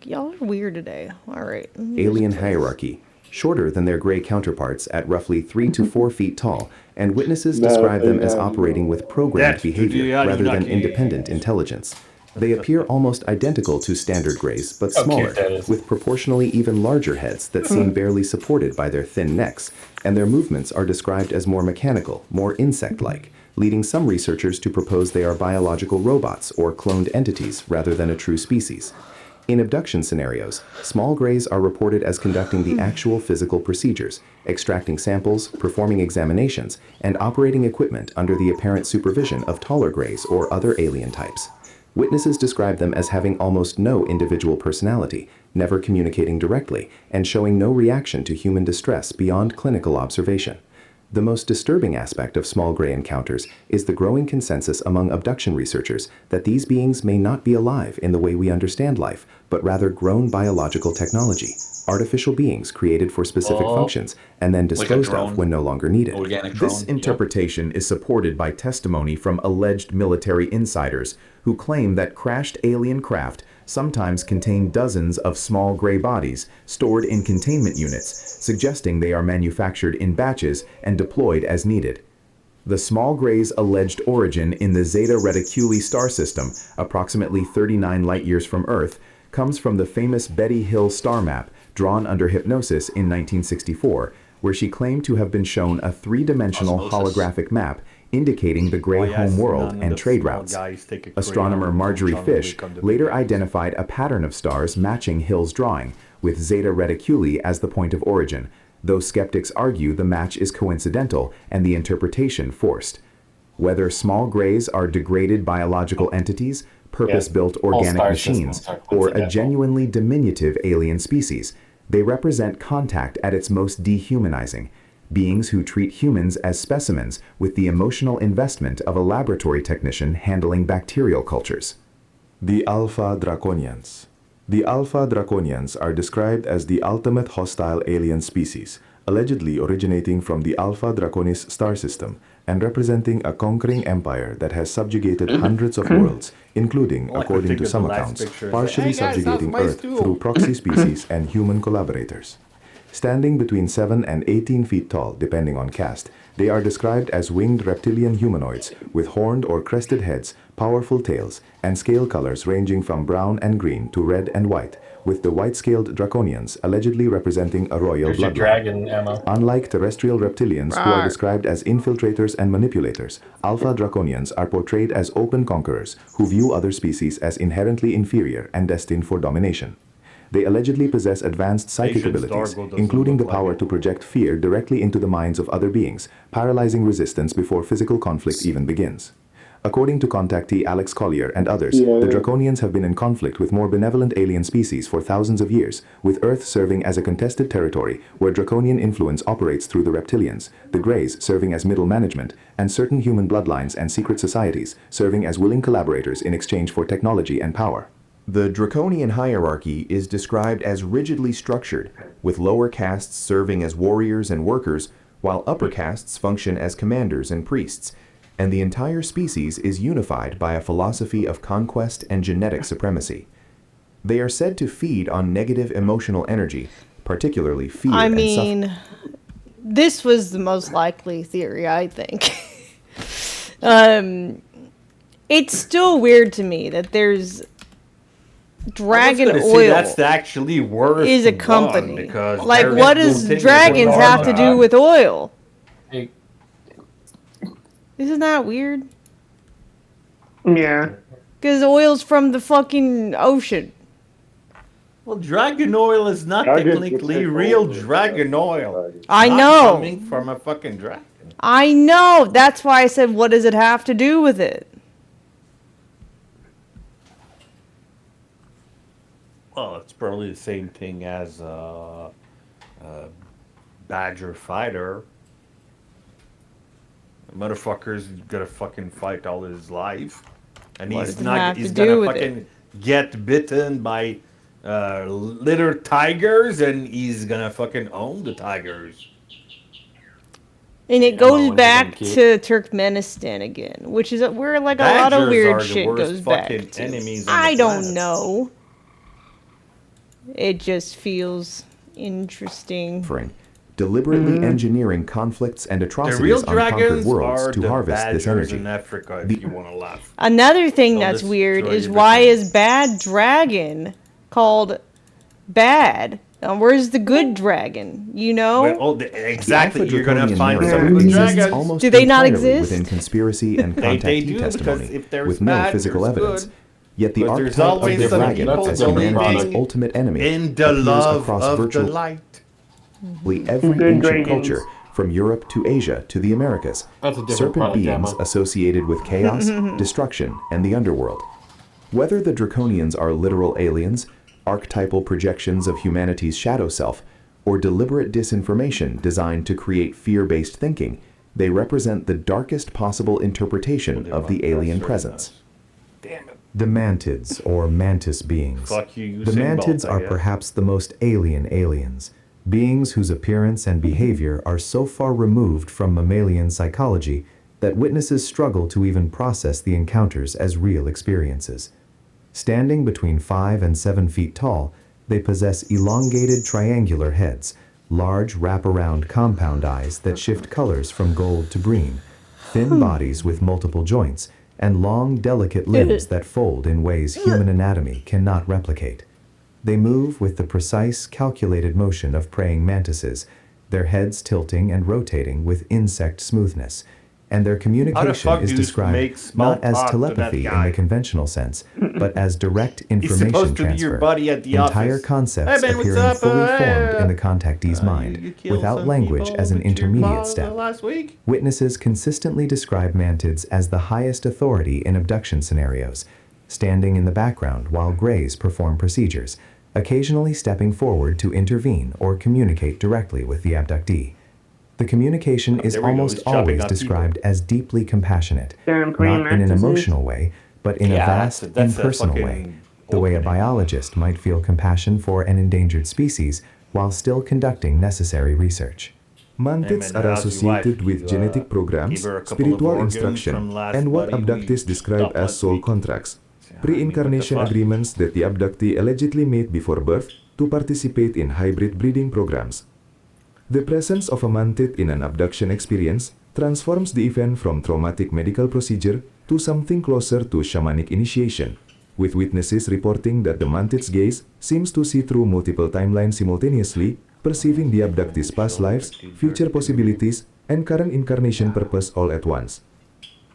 Y'all are weird today. All right. Alien hierarchy, shorter than their gray counterparts at roughly 3 to 4 feet tall, and witnesses describe them as operating with programmed That's the behavior rather than Anunnaki. independent intelligence. They appear almost identical to standard grays, but How smaller, cute that is. with proportionally even larger heads that seem barely supported by their thin necks, and their movements are described as more mechanical, more insect-like, leading some researchers to propose they are biological robots or cloned entities rather than a true species. In abduction scenarios, small grays are reported as conducting the actual physical procedures, extracting samples, performing examinations, and operating equipment under the apparent supervision of taller grays or other alien types. Witnesses describe them as having almost no individual personality, never communicating directly, and showing no reaction to human distress beyond clinical observation. The most disturbing aspect of small gray encounters is the growing consensus among abduction researchers that these beings may not be alive in the way we understand life, but rather grown biological technology, artificial beings created for specific functions and then disposed of when no longer needed. This interpretation is supported by testimony from alleged military insiders who claim that crashed alien craft sometimes contain dozens of small gray bodies stored in containment units, suggesting they are manufactured in batches and deployed as needed. The small gray's alleged origin in the Zeta Reticuli star system, approximately 39 light-years from Earth, comes from the famous Betty Hill star map drawn under hypnosis in 1964, where she claimed to have been shown a three-dimensional holographic map indicating the gray home world and trade routes. Astronomer Marjorie Fish later identified a pattern of stars matching Hill's drawing, with Zeta Reticuli as the point of origin, though skeptics argue the match is coincidental and the interpretation forced. Whether small grays are degraded biological entities, purpose-built organic machines, or a genuinely diminutive alien species, they represent contact at its most dehumanizing, beings who treat humans as specimens with the emotional investment of a laboratory technician handling bacterial cultures. The Alpha Draconians. The Alpha Draconians are described as the ultimate hostile alien species, allegedly originating from the Alpha Draconis star system and representing a conquering empire that has subjugated hundreds of worlds, including, according to some accounts, partially subjugating Earth through proxy species and human collaborators. Standing between 7 and 18 feet tall, depending on caste, they are described as winged reptilian humanoids with horned or crested heads, powerful tails, and scale colors ranging from brown and green to red and white, with the white-scaled draconians allegedly representing a royal There's your bloodline. dragon, Emma. Unlike terrestrial reptilians who are described as infiltrators and manipulators, Alpha Draconians are portrayed as open conquerors who view other species as inherently inferior and destined for domination. They allegedly possess advanced psychic abilities, including the power to project fear directly into the minds of other beings, paralyzing resistance before physical conflict even begins. According to contactee Alex Collier and others, the Draconians have been in conflict with more benevolent alien species for thousands of years, with Earth serving as a contested territory where Draconian influence operates through the reptilians, the Greys serving as middle management, and certain human bloodlines and secret societies serving as willing collaborators in exchange for technology and power. The Draconian hierarchy is described as rigidly structured, with lower castes serving as warriors and workers, while upper castes function as commanders and priests, and the entire species is unified by a philosophy of conquest and genetic supremacy. They are said to feed on negative emotional energy, particularly fear and suffering. This was the most likely theory, I think. It's still weird to me that there's Dragon Oil that's actually worse is a company. Because like, what does dragons have to do with oil? Isn't that weird? Yeah. Because oil's from the fucking ocean. Well, dragon oil is not technically real dragon oil. I Not know. Coming from a fucking dragon. I know. That's why I said, what does it have to do with it? Well, it's probably the same thing as Badger fighter. The motherfucker's gonna fucking fight all his life, and What he's does it not. have He's to do gonna with fucking get bitten by litter tigers, and he's gonna fucking own the tigers. And it goes back to Turkmenistan again, which is where like a lot of Badgers weird are the shit worst goes back fucking to. enemies on I the don't planet. know. It just feels interesting. Deliberately engineering conflicts and The atrocities real on conquered dragons worlds are to the harvest this badgers energy. in Africa. If you want to laugh. Another thing They'll that's weird destroy is your why is Bad Dragon called bad? And where's the good dragon? You know? Exactly. The You're gonna Alpha find Draconian some good exists dragons. almost Do they not entirely exist? within conspiracy and They contactee do, because testimony, if there's with no bad, physical there's evidence. good. Yet the But there's archetype of always the some dragon people as humanity's believing ultimate enemy in the appears love across of the virtually light. every Good ancient dragons. culture, from Europe to Asia to the Americas. That's a different Serpent product, beings Emma. associated with chaos, destruction, and the underworld. Whether the Draconians are literal aliens, archetypal projections of humanity's shadow self, or deliberate disinformation designed to create fear-based thinking, they represent the darkest possible interpretation of the alien presence. The mantids, or mantis beings. Fuck you, The Usain Bolt, mantids I are guess. perhaps the most alien aliens, beings whose appearance and behavior are so far removed from mammalian psychology that witnesses struggle to even process the encounters as real experiences. Standing between 5 and 7 feet tall, they possess elongated triangular heads, large wraparound compound eyes that shift colors from gold to green, thin bodies with multiple joints, and long, delicate limbs that fold in ways human anatomy cannot replicate. They move with the precise, calculated motion of praying mantises, their heads tilting and rotating with insect smoothness, and their communication fuck is do you make described small not as talk to that telepathy in guy? the conventional sense, but as direct He's information supposed to be transfer. your buddy at the Entire office. concepts Hey, man, what's appearing up? fully formed in the contactee's mind, you killed without some language people as an with your intermediate claws step. last week? Witnesses consistently describe mantids as the highest authority in abduction scenarios, standing in the background while Greys perform procedures, occasionally stepping forward to intervene or communicate directly with the abductee. The communication is there we go, almost he's chopping always up described as deeply compassionate, They're praying not in an mantises. emotional way, but in a Yeah, vast, that's a impersonal fucking way, the way a biologist might feel compassion for an endangered species while still conducting necessary research. Mantids Hey, man, are how's your associated wife? with You, genetic programs, give her a couple of spiritual organs instruction, from last and what bloody abductees week. describe Stop as last soul week. contracts, what pre-incarnation the fuck? agreements that the abductee allegedly made before birth to participate in hybrid breeding programs. The presence of a mantid in an abduction experience transforms the event from traumatic medical procedure to something closer to shamanic initiation, with witnesses reporting that the mantid's gaze seems to see through multiple timelines simultaneously, perceiving the abductee's past lives, future possibilities, and current incarnation purpose all at once.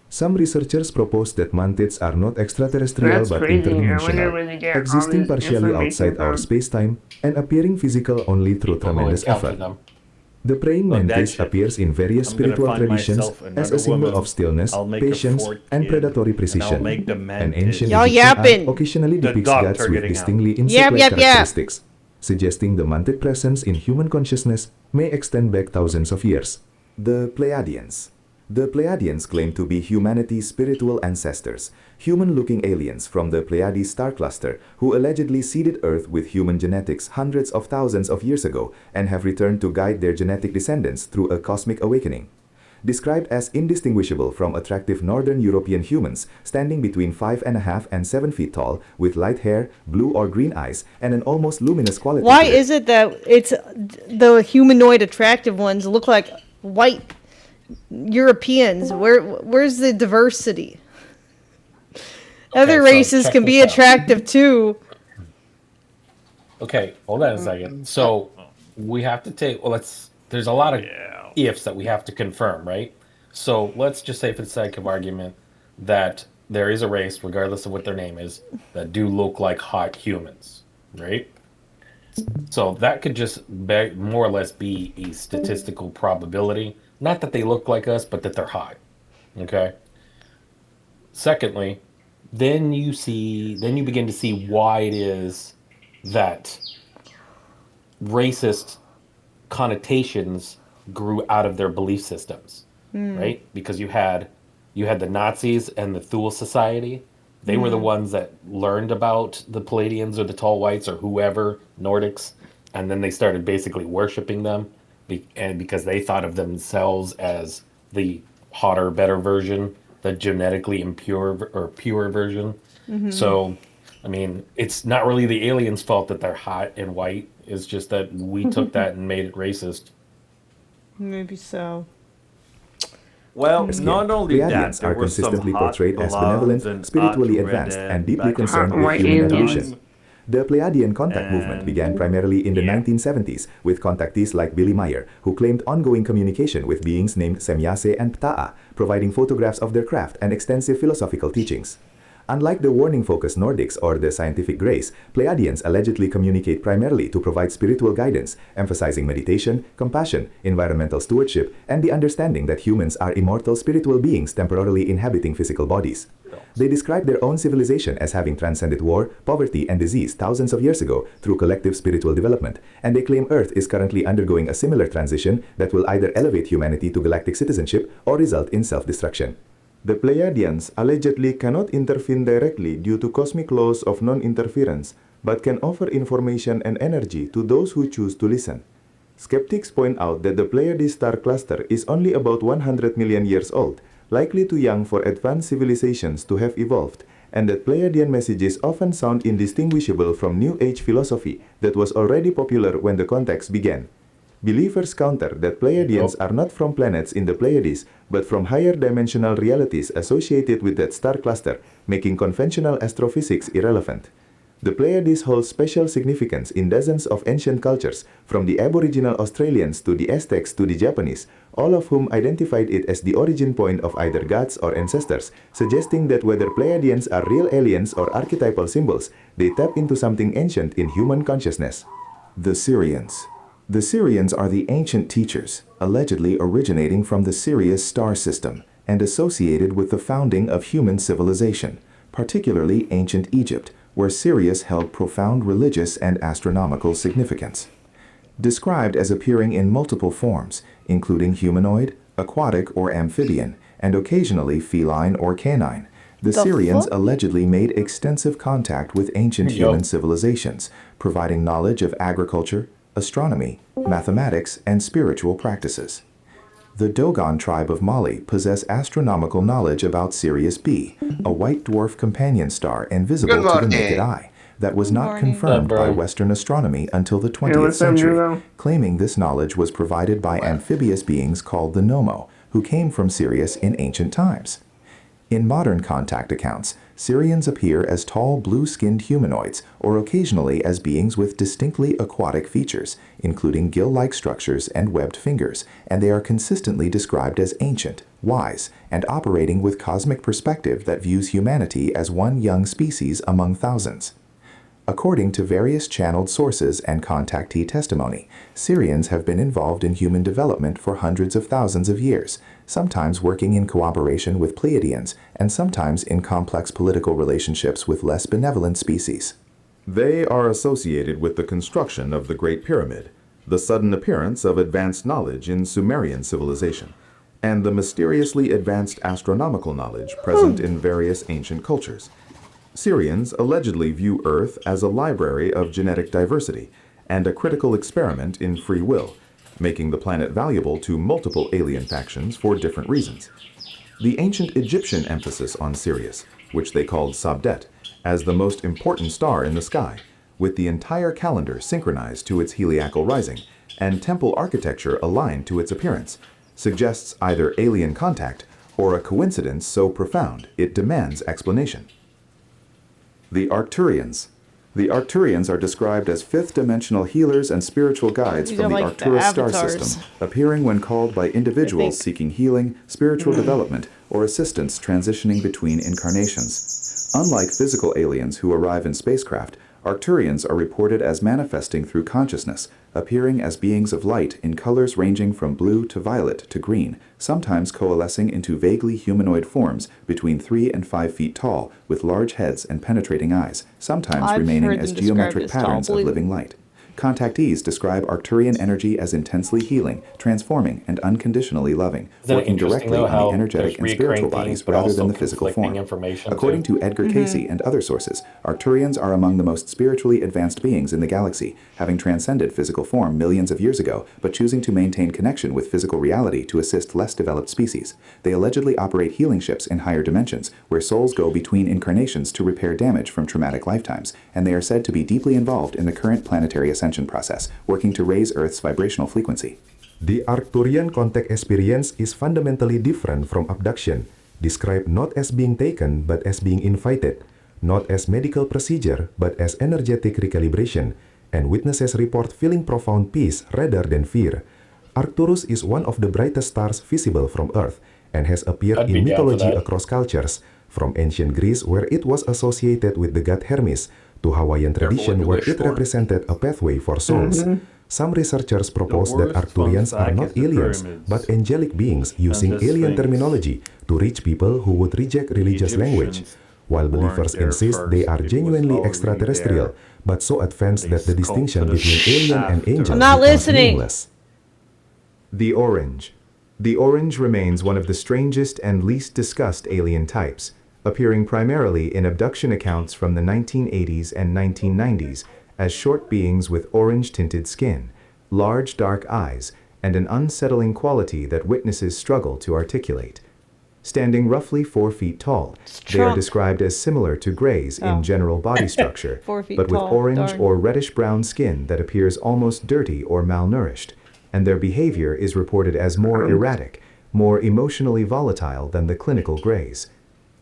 Some researchers propose that mantids are not extraterrestrial That's but crazy. I wonder interdimensional, where they get all existing this partially information outside our from. space-time and appearing physical only through People who tremendous encounter effort. them. The praying Fuck that mantis shit. appears in various I'm gonna spiritual find traditions myself as another a symbol woman. of stillness, I'll make a patience, fort and kid, predatory and I'll precision. make the An mantis ancient Y'all Egyptian art yapping. occasionally The depicts doctor gods with getting out. distinctly Yap, insect-like yap, yap. characteristics, suggesting the mantid presence in human consciousness may extend back thousands of years. The Pleiadians. The Pleiadians claim to be humanity's spiritual ancestors, human-looking aliens from the Pleiades star cluster who allegedly seeded Earth with human genetics hundreds of thousands of years ago and have returned to guide their genetic descendants through a cosmic awakening. Described as indistinguishable from attractive Northern European humans standing between 5.5 and 7 feet tall with light hair, blue or green eyes, and an almost luminous quality Why to it. is it that it's the humanoid attractive ones look like white Europeans? Where's the diversity? Other so races check can be this out. attractive too. Okay, hold on a second. So we have to take. Well, there's a lot of ifs that we have to confirm, right? So let's just say, for the sake of argument, that there is a race, regardless of what their name is, that do look like hot humans, right? So that could just more or less be a statistical probability. Not that they look like us, but that they're hot. Okay. Secondly, then you begin to see why it is that racist connotations grew out of their belief systems, right? Because you had the Nazis and the Thule Society. They were the ones that learned about the Palladians or the Tall Whites or whoever, Nordics, and then they started basically worshiping them, and because they thought of themselves as the hotter, better version, the genetically impure or pure version. So, I mean, it's not really the aliens' fault that they're hot and white. It's just that we took that and made it racist. Maybe so. Well, not only that, Pleiadians there are were some consistently hot portrayed as blondes benevolent, and spiritually hot advanced, redhead and deeply back in concerned the with white human aliens. evolution. The Pleiadian contact movement began primarily in the 1970s with contactees like Billy Meyer, who claimed ongoing communication with beings named Semyase and Pta'a, providing photographs of their craft and extensive philosophical teachings. Unlike the warning-focused Nordics or the scientific Greys, Pleiadians allegedly communicate primarily to provide spiritual guidance, emphasizing meditation, compassion, environmental stewardship, and the understanding that humans are immortal spiritual beings temporarily inhabiting physical bodies. They describe their own civilization as having transcended war, poverty, and disease thousands of years ago through collective spiritual development, and they claim Earth is currently undergoing a similar transition that will either elevate humanity to galactic citizenship or result in self-destruction. The Pleiadians allegedly cannot intervene directly due to cosmic laws of non-interference, but can offer information and energy to those who choose to listen. Skeptics point out that the Pleiades star cluster is only about 100 million years old, likely too young for advanced civilizations to have evolved, and that Pleiadian messages often sound indistinguishable from New Age philosophy that was already popular when the context began. Believers counter that Pleiadians are not from planets in the Pleiades, but from higher dimensional realities associated with that star cluster, making conventional astrophysics irrelevant. The Pleiades hold special significance in dozens of ancient cultures, from the Aboriginal Australians to the Aztecs to the Japanese, all of whom identified it as the origin point of either gods or ancestors, suggesting that whether Pleiadians are real aliens or archetypal symbols, they tap into something ancient in human consciousness. The Sirians. The Sirians are the ancient teachers, allegedly originating from the Sirius star system and associated with the founding of human civilization, particularly ancient Egypt, where Sirius held profound religious and astronomical significance. Described as appearing in multiple forms, including humanoid, aquatic or amphibian, and occasionally feline or canine, the Sirians allegedly made extensive contact with ancient human civilizations, providing knowledge of agriculture, astronomy, mathematics, and spiritual practices. The Dogon tribe of Mali possess astronomical knowledge about Sirius B, a white dwarf companion star invisible to the naked eye, that was not confirmed by Western astronomy until the 20th century, claiming this knowledge was provided by amphibious beings called the Nomo, who came from Sirius in ancient times. In modern contact accounts, Sirians appear as tall blue-skinned humanoids or occasionally as beings with distinctly aquatic features, including gill-like structures and webbed fingers, and they are consistently described as ancient, wise, and operating with cosmic perspective that views humanity as one young species among thousands. According to various channeled sources and contactee testimony, Sirians have been involved in human development for hundreds of thousands of years, sometimes working in cooperation with Pleiadians, and sometimes in complex political relationships with less benevolent species. They are associated with the construction of the Great Pyramid, the sudden appearance of advanced knowledge in Sumerian civilization, and the mysteriously advanced astronomical knowledge present in various ancient cultures. Sirians allegedly view Earth as a library of genetic diversity and a critical experiment in free will, making the planet valuable to multiple alien factions for different reasons. The ancient Egyptian emphasis on Sirius, which they called Sabdet, as the most important star in the sky, with the entire calendar synchronized to its heliacal rising and temple architecture aligned to its appearance, suggests either alien contact or a coincidence so profound it demands explanation. The Arcturians. The Arcturians are described as fifth-dimensional healers and spiritual guides from the Arcturus star system, appearing when called by individuals seeking healing, spiritual development, or assistance transitioning between incarnations. Unlike physical aliens who arrive in spacecraft, Arcturians are reported as manifesting through consciousness, appearing as beings of light in colors ranging from blue to violet to green, sometimes coalescing into vaguely humanoid forms between 3 and 5 feet tall, with large heads and penetrating eyes, sometimes remaining as geometric patterns of living light. Contactees describe Arcturian energy as intensely healing, transforming, and unconditionally loving, working directly on the energetic and spiritual bodies rather than the physical form. According to Edgar Cayce and other sources, Arcturians are among the most spiritually advanced beings in the galaxy, having transcended physical form millions of years ago, but choosing to maintain connection with physical reality to assist less developed species. They allegedly operate healing ships in higher dimensions, where souls go between incarnations to repair damage from traumatic lifetimes, and they are said to be deeply involved in the current planetary ascension process, working to raise Earth's vibrational frequency. The Arcturian contact experience is fundamentally different from abduction, described not as being taken but as being invited, not as medical procedure but as energetic recalibration, and witnesses report feeling profound peace rather than fear. Arcturus is one of the brightest stars visible from Earth and has appeared in mythology across cultures, from ancient Greece where it was associated with the god Hermes, to Hawaiian tradition where it represented a pathway for souls. Some researchers propose that Arcturians are not aliens, but angelic beings using alien terminology to reach people who would reject religious language, while believers insist they are genuinely extraterrestrial, but so advanced that the distinction between alien and angel becomes meaningless. The Orange. The Orange remains one of the strangest and least discussed alien types, appearing primarily in abduction accounts from the 1980s and 1990s as short beings with orange-tinted skin, large dark eyes, and an unsettling quality that witnesses struggle to articulate. Standing roughly 4 feet tall, they are described as similar to greys in general body structure, but with orange or reddish-brown skin that appears almost dirty or malnourished, and their behavior is reported as more erratic, more emotionally volatile than the clinical greys.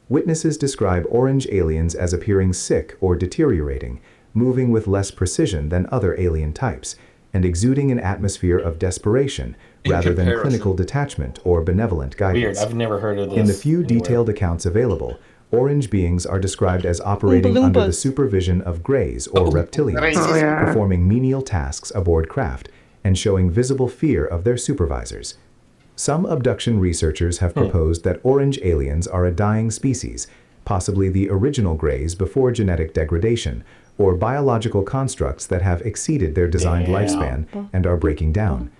Witnesses describe orange aliens as appearing sick or deteriorating, moving with less precision than other alien types, and exuding an atmosphere of desperation rather than clinical detachment or benevolent guidance. Weird, I've never heard of this. In the few detailed accounts available, orange beings are described as operating under the supervision of greys or reptilians, performing menial tasks aboard craft, and showing visible fear of their supervisors. Some abduction researchers have proposed that orange aliens are a dying species, possibly the original greys before genetic degradation, or biological constructs that have exceeded their designed lifespan and are breaking down.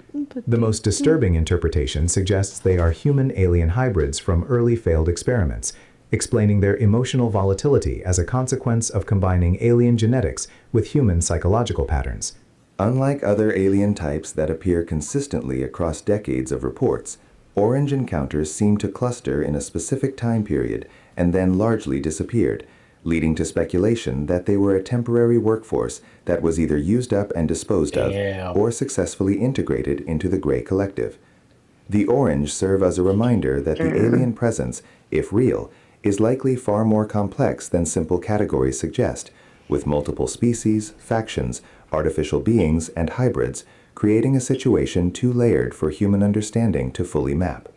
The most disturbing interpretation suggests they are human-alien hybrids from early failed experiments, explaining their emotional volatility as a consequence of combining alien genetics with human psychological patterns. Unlike other alien types that appear consistently across decades of reports, orange encounters seem to cluster in a specific time period and then largely disappeared, leading to speculation that they were a temporary workforce that was either used up and disposed of or successfully integrated into the gray collective. The orange serve as a reminder that the alien presence, if real, is likely far more complex than simple categories suggest, with multiple species, factions, artificial beings, and hybrids, creating a situation too layered for human understanding to fully map.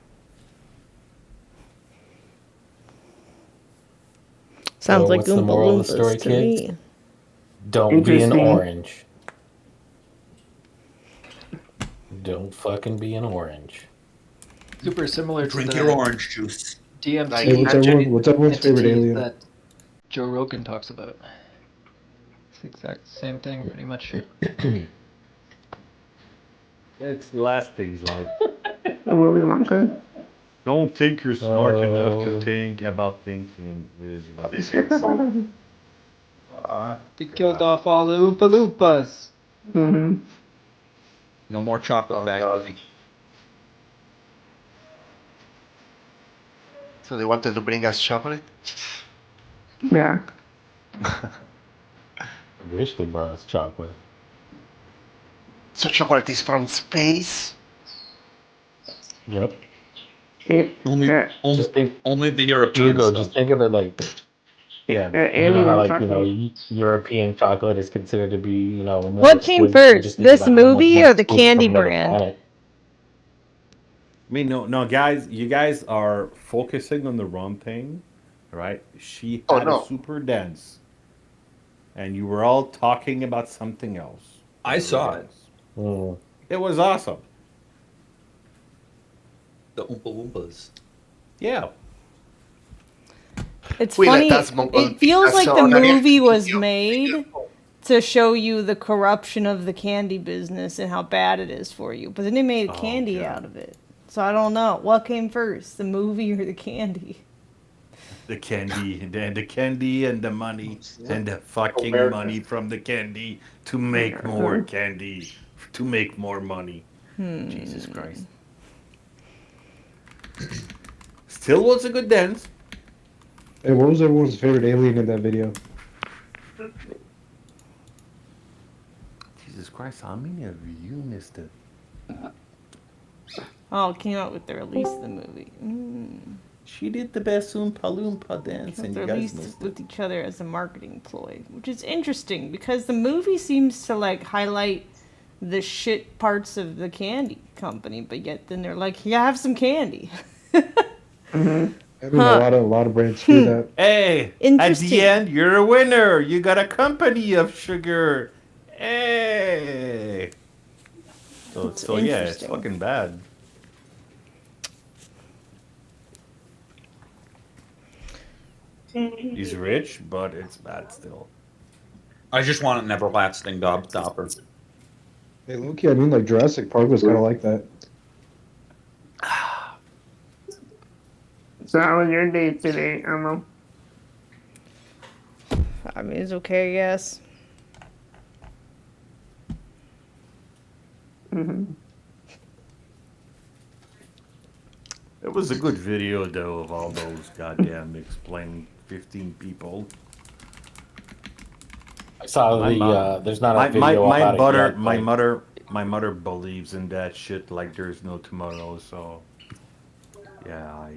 Sounds like what's the Oompa moral of the Loompas story, to kids? me. Don't be an Interesting. orange. Don't fucking be an orange. Super similar Drink to your the orange juice. DMT Hey, what's everyone's favorite entity alien? that Joe Rogan talks about. It's the exact same thing, pretty much. It's the last thing, like. Willy Wonka. Don't think you're smart enough to think about things in They killed off all the Oompa Loompas. Mm-hmm. No more chocolate bags. So they wanted to bring us chocolate? Yeah. I wish they brought us chocolate. So chocolate is from space? Yep. Only the Europeans. Hugo, just think of it like, you know how, like, European chocolate is considered to be, more What came sweet. first, Just think this about how much movie more or the sweet candy from another brand? planet. I mean, no, guys, you guys are focusing on the wrong thing, right? She had a super dance, and you were all talking about something else. I saw it. It was awesome. The Oompa Loompas. Yeah. It's funny. It feels like the movie was made to show you the corruption of the candy business and how bad it is for you. But then they made candy out of it. So I don't know. What came first, the movie or the candy? The candy, and the candy, and the money, and the fucking money from the candy to make more candy, to make more money. Jesus Christ. Still was a good dance. Hey, what was everyone's favorite alien in that video? Jesus Christ, how many of you missed it? Oh, it came out with the release of the movie. She did the best Oompa Loompa dance, and you guys Released missed with each other as a marketing ploy, which is interesting because the movie seems to like highlight the shit parts of the candy company, but yet then they're like, "Yeah, have some candy." I mean, a lot of brands do that. Hey, at the end, you're a winner. You got a company of sugar. Hey. So yeah, it's interesting. fucking bad. He's rich, but it's bad still. I just want an everlasting gobstopper. Hey, low-key, I mean, like Jurassic Park was kind of like that. So how was your day today, Amo? I mean, it's okay, I guess. Mm-hmm. It was a good video though of all those goddamn explained 15 people. I saw there's not a video my about it butter, yet. my mother believes in that shit like there's no tomorrow. So yeah,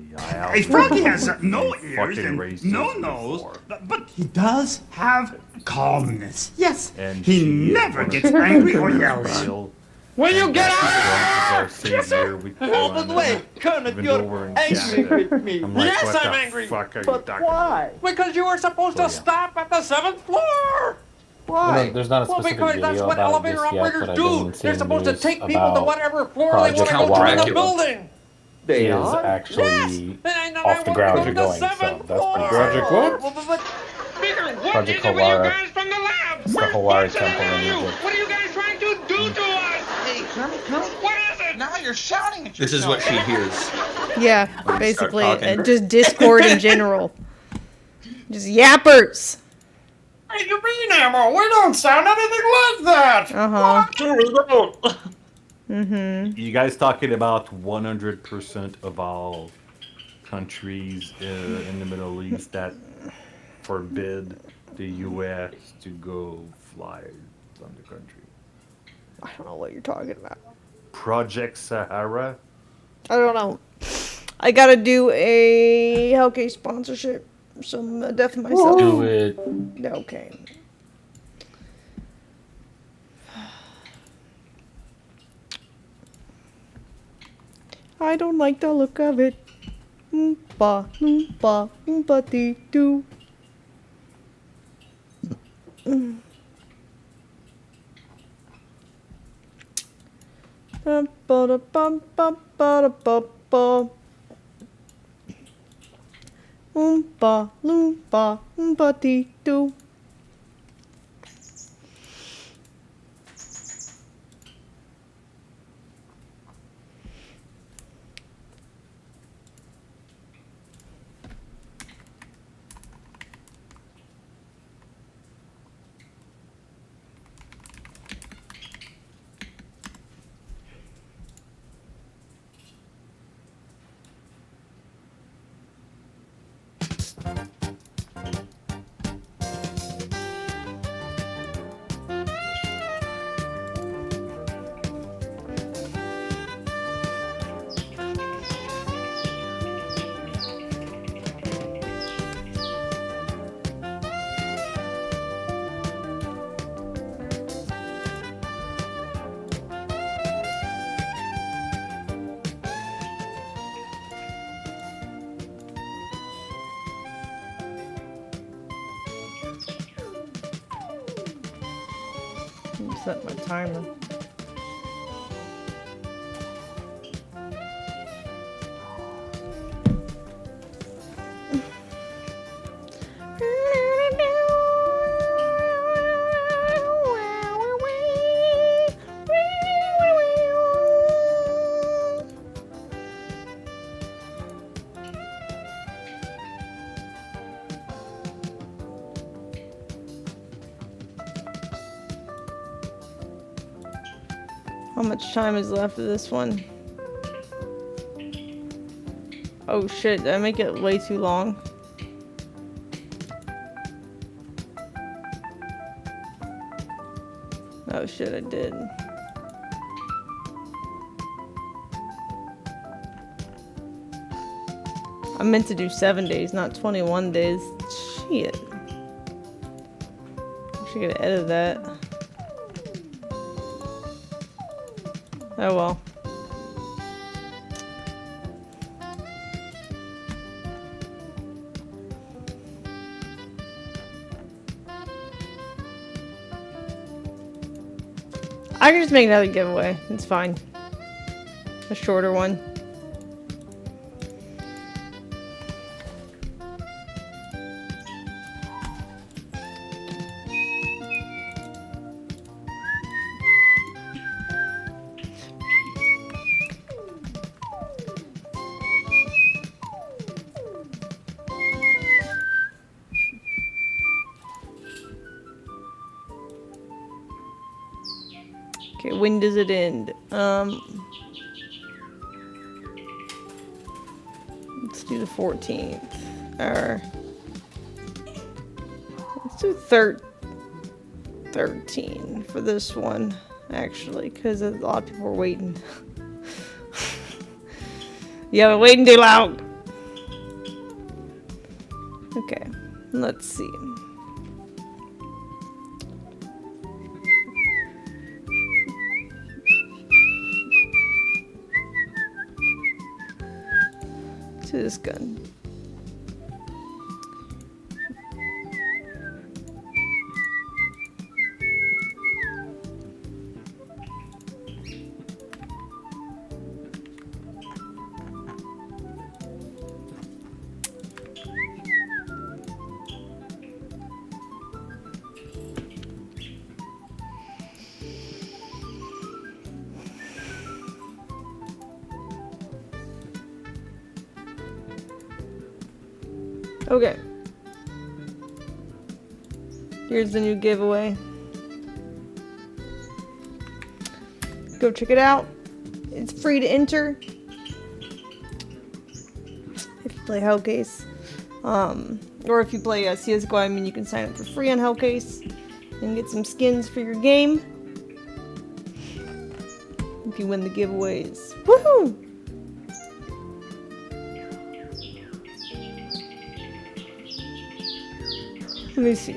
A froggy has no fucking ears and raised no us nose, before. but he does have calmness. Yes, And he she is never one of gets the angry or people yells. that's real, Will you and get that out? is our savior with But wait, Kermit, even you're though we're in angry Canada. with me. I'm like, Yes, what I'm the angry. fuck are you But talking why? Because you were supposed to stop at the 7th floor. Why? There's not a Well, specific because that's video what about it elevator just yet, operators but I've do. been They're seeing supposed to news take people to about whatever floor they want to Project go to in the Dracula. building. They is are? actually And I off the want ground to and go to the going, so 7th that's pretty floor. exciting. Peter, what Project is it with you Halara. guys from the lab? It's the Where's Halara Bunsen and temple in you? Egypt. What are you guys trying to do to us? Hey, Kermit, what is it? Now you're shouting at This is what she hears. Yeah, When you start basically, talking. just Discord in general. Just yappers. What do you mean, Ammo? We don't sound anything like that. Uh-huh. Sure we don't. Mm-hmm. You guys talking about 100% of all countries in the Middle East that forbid the U.S. to go fly on the country? I don't know what you're talking about. Project Sahara? I don't know. I gotta do a Hellcase sponsorship. Some death myself. Do it. Okay. I don't like the look of it. Oompa, oompa, oompa dee doo. Oompa, loompa, oompa dee doo. Set my timer. How much time is left of this one? Oh shit, did I make it way too long? Oh shit, I did. I meant to do 7 days, not 21 days. Shit. I should gotta edit that. Oh well. I can just make another giveaway. It's fine. A shorter one. Okay, when does it end? Let's do the 14th. Or let's do 13 for this one, actually, because a lot of people are waiting. Yeah, we're waiting too long. Okay, let's see. To this gun. Okay. Here's the new giveaway. Go check it out. It's free to enter. If you play Hellcase. Or if you play CSGO, I mean, you can sign up for free on Hellcase and get some skins for your game. If you win the giveaways. Woohoo! Let me see.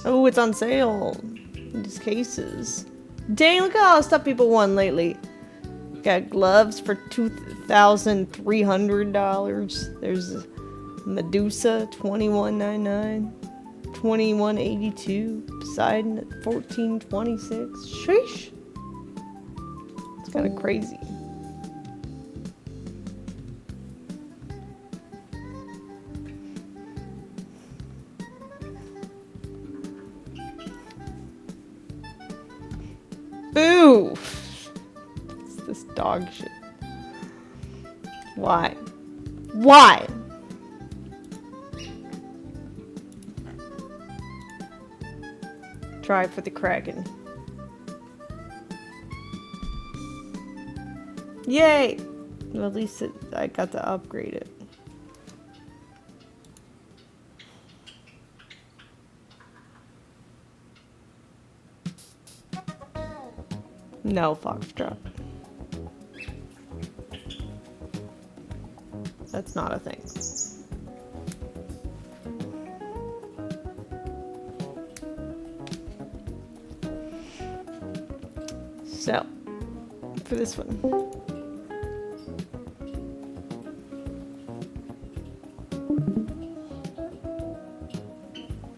Oh, it's on sale. These cases. Dang, look at all the stuff people won lately. Got gloves for $2,300. There's Medusa, $21.99. $21.82. Poseidon at $14.26. Sheesh. It's kind of crazy. Boo! It's this dog shit. Why? Why? Try for the Kraken. Yay! Well, at least I got to upgrade it. No, Foxtrot. That's not a thing. So, for this one.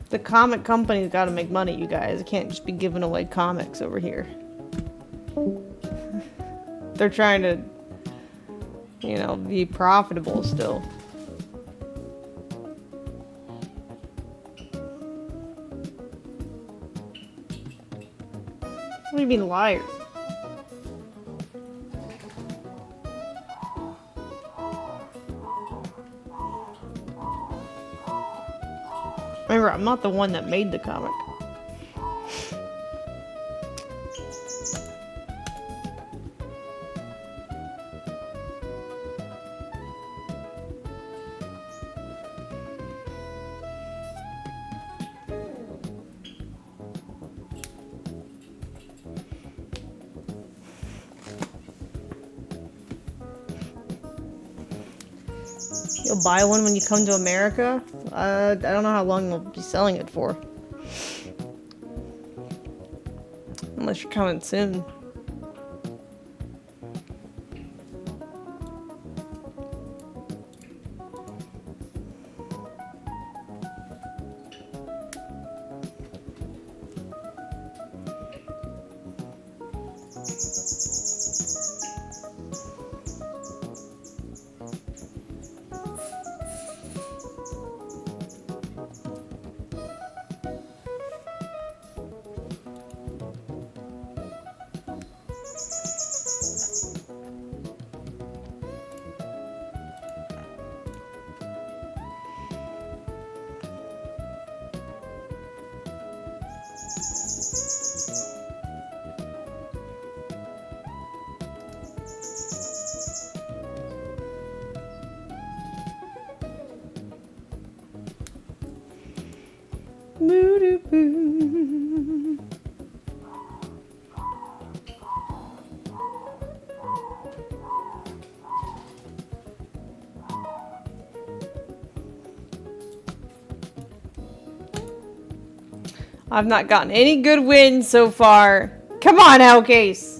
The comic company's gotta make money, you guys. It can't just be giving away comics over here. They're trying to, you know, be profitable still. What do you mean, liar? Remember, I'm not the one that made the comic. You'll buy one when you come to America? I don't know how long we'll be selling it for. Unless you're coming soon. I've not gotten any good wins so far. Come on, Hellcase.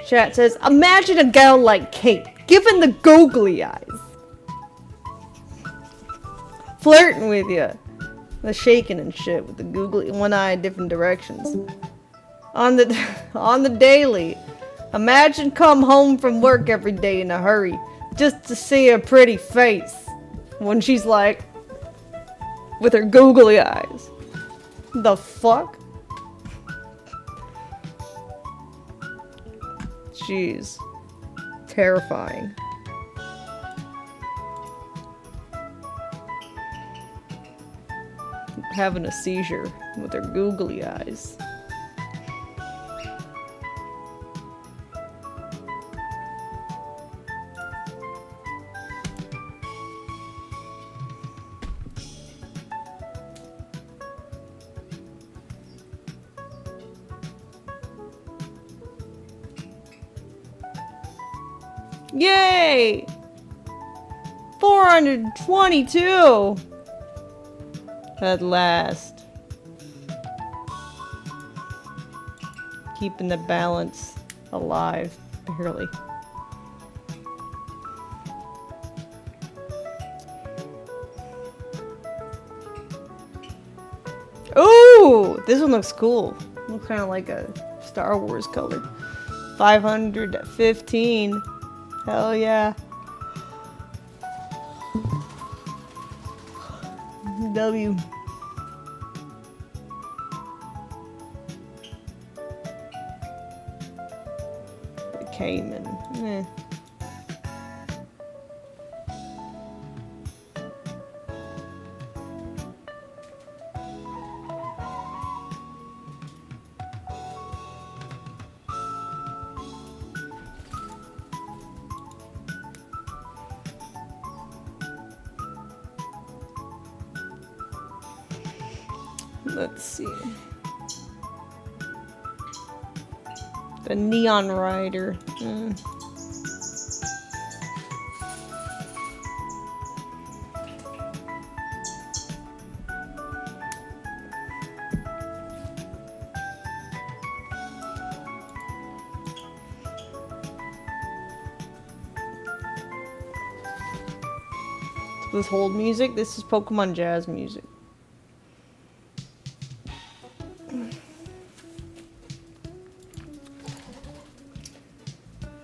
Chat says, imagine a gal like Kate, given the googly eyes. Flirting with you. The shaking and shit with the googly one eye in different directions. On the daily. Imagine come home from work every day in a hurry just to see her pretty face. When she's like, with her googly eyes. The fuck? Jeez. Terrifying. Having a seizure with her googly eyes. Yay! 422! At last. Keeping the balance alive, barely. Ooh! This one looks cool. Looks kind of like a Star Wars color. 515. Hell yeah. W. The Cayman. Eh. Let's see. The Neon Rider. This hold music. This is Pokemon Jazz music.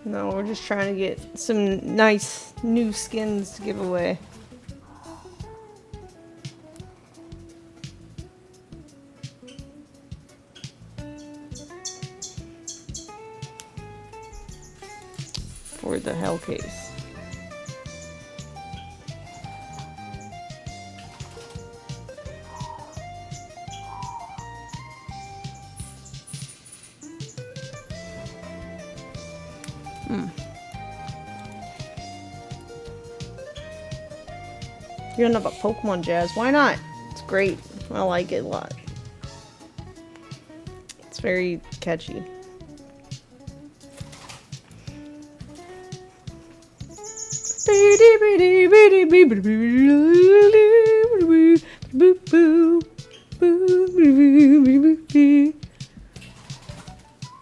No, we're just trying to get some nice new skins to give away. For the Hellcase. You don't know about Pokemon Jazz? Why not? It's great. I like it a lot. It's very catchy.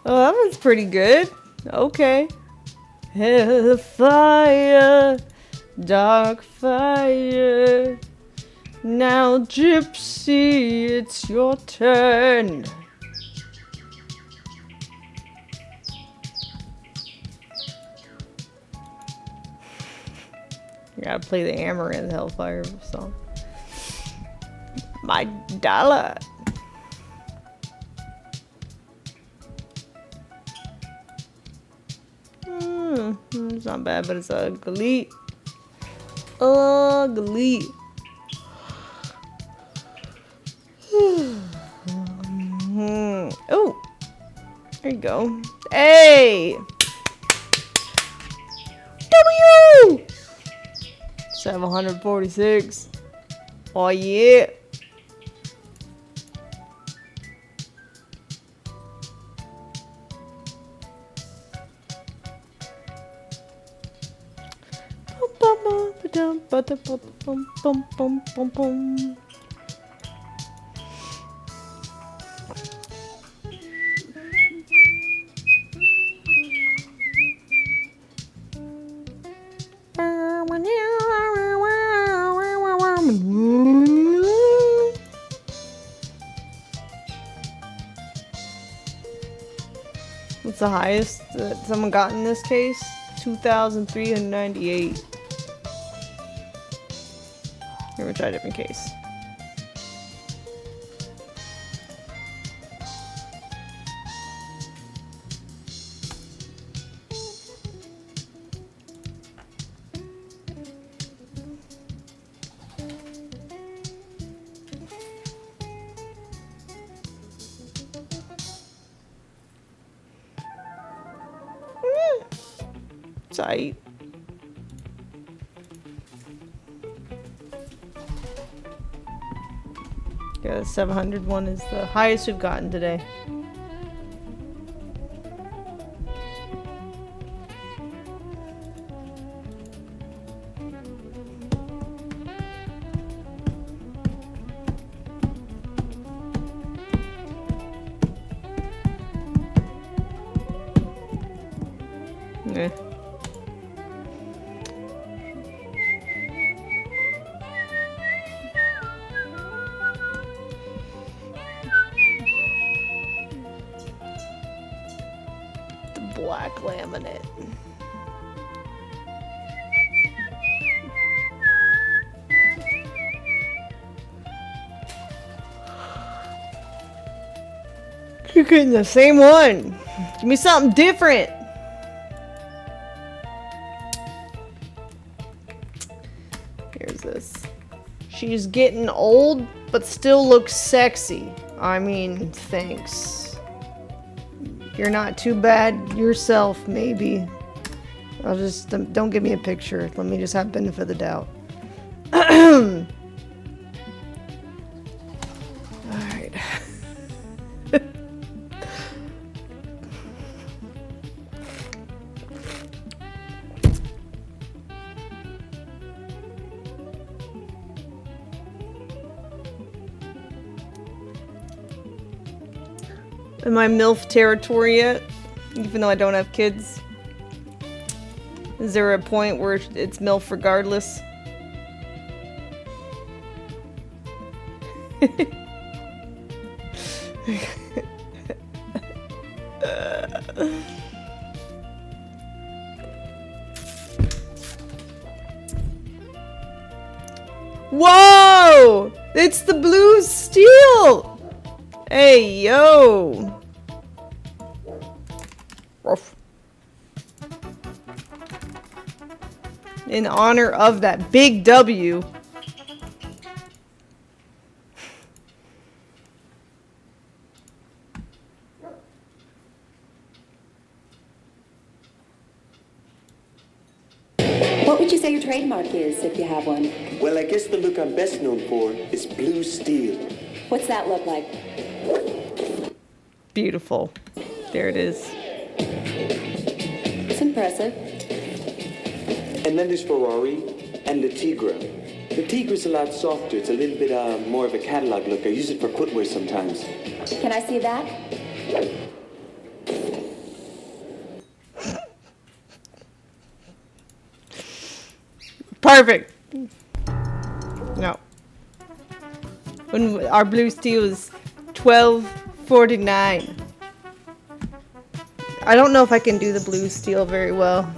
Oh, that one's pretty good. Okay. Hellfire, dark fire. Now, Gypsy, it's your turn. You gotta play the Amouranth Hellfire song. My dollar. It's not bad, but it's ugly. Ugly. Oh, there you go. Hey! 746. Oh yeah. What's the highest that someone got in this case? 2,398. Here, we'll try a different case. Tight. Yeah, the 700 one is the highest we've gotten today. Yeah. Black laminate. You're getting the same one. Give me something different. Here's this. She's getting old, but still looks sexy. I mean, thanks. You're not too bad yourself, maybe. I'll just, don't give me a picture. Let me just have benefit of the doubt. Alright. Am I MILF territory yet? Even though I don't have kids? Is there a point where it's MILF regardless? Whoa! It's the blue steel! Hey, yo! Ruff. In honor of that big W. What would you say your trademark is, if you have one? Well, I guess the look I'm best known for is blue steel. What's that look like? Beautiful. There it is. It's impressive. And then there's Ferrari and the Tigra. The Tigra's a lot softer. It's a little bit more of a catalog look. I use it for footwear sometimes. Can I see that? Perfect. No. When our blue steel is $12.49. I don't know if I can do the blue steel very well.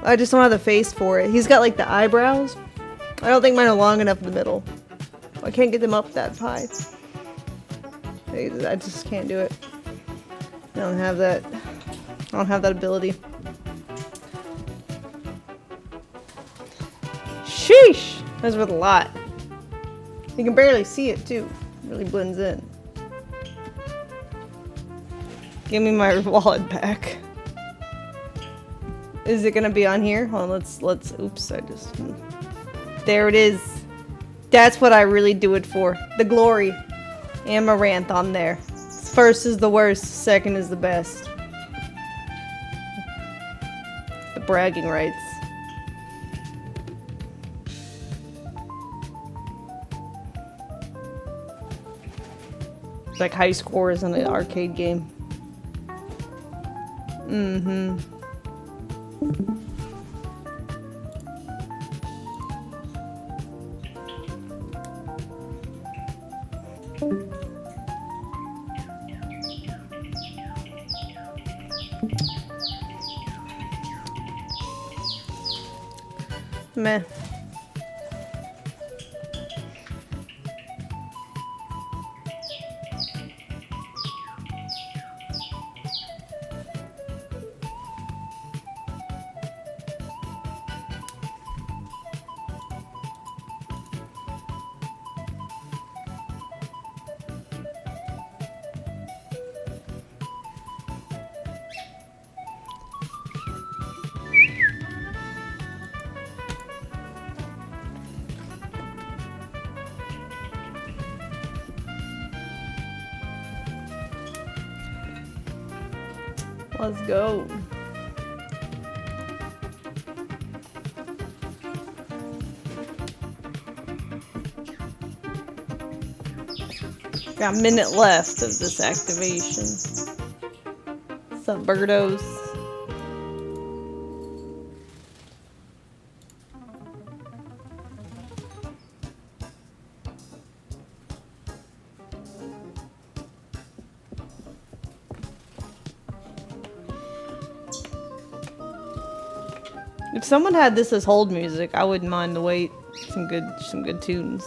I just don't have the face for it. He's got like the eyebrows. I don't think mine are long enough in the middle. I can't get them up that high. I just can't do it. I don't have that. I don't have that ability. Sheesh! That's worth a lot. You can barely see it too. It really blends in. Give me my wallet back. Is it gonna be on here? Hold on, let's. Oops, I just. There it is. That's what I really do it for. The glory. Amouranth on there. First is the worst. Second is the best. The bragging rights. It's like high scores in an arcade game. Mm-hmm. Meh. Let's go. Got a minute left of this activation. What's up, birdos? If someone had this as hold music, I wouldn't mind the wait. Some good tunes.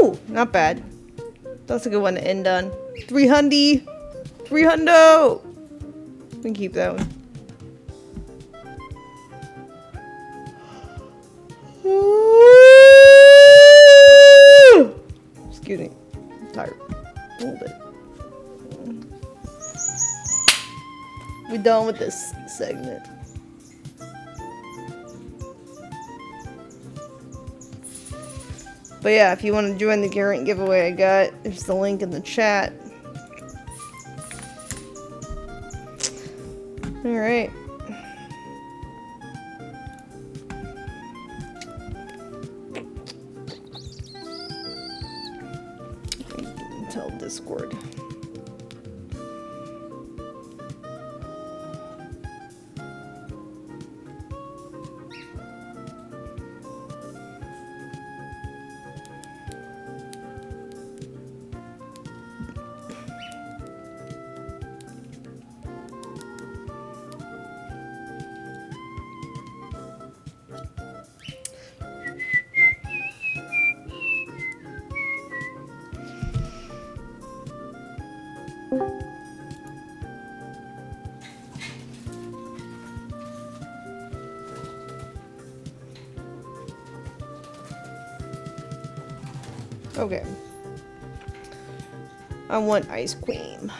Ooh, not bad. That's a good one to end on. 300. 300. We can keep that one. Excuse me. I'm tired. A little bit. We're done with this segment. But yeah, if you want to join the Garrett giveaway I got, there's the link in the chat. Alright. Tell Discord. Okay. I want ice cream.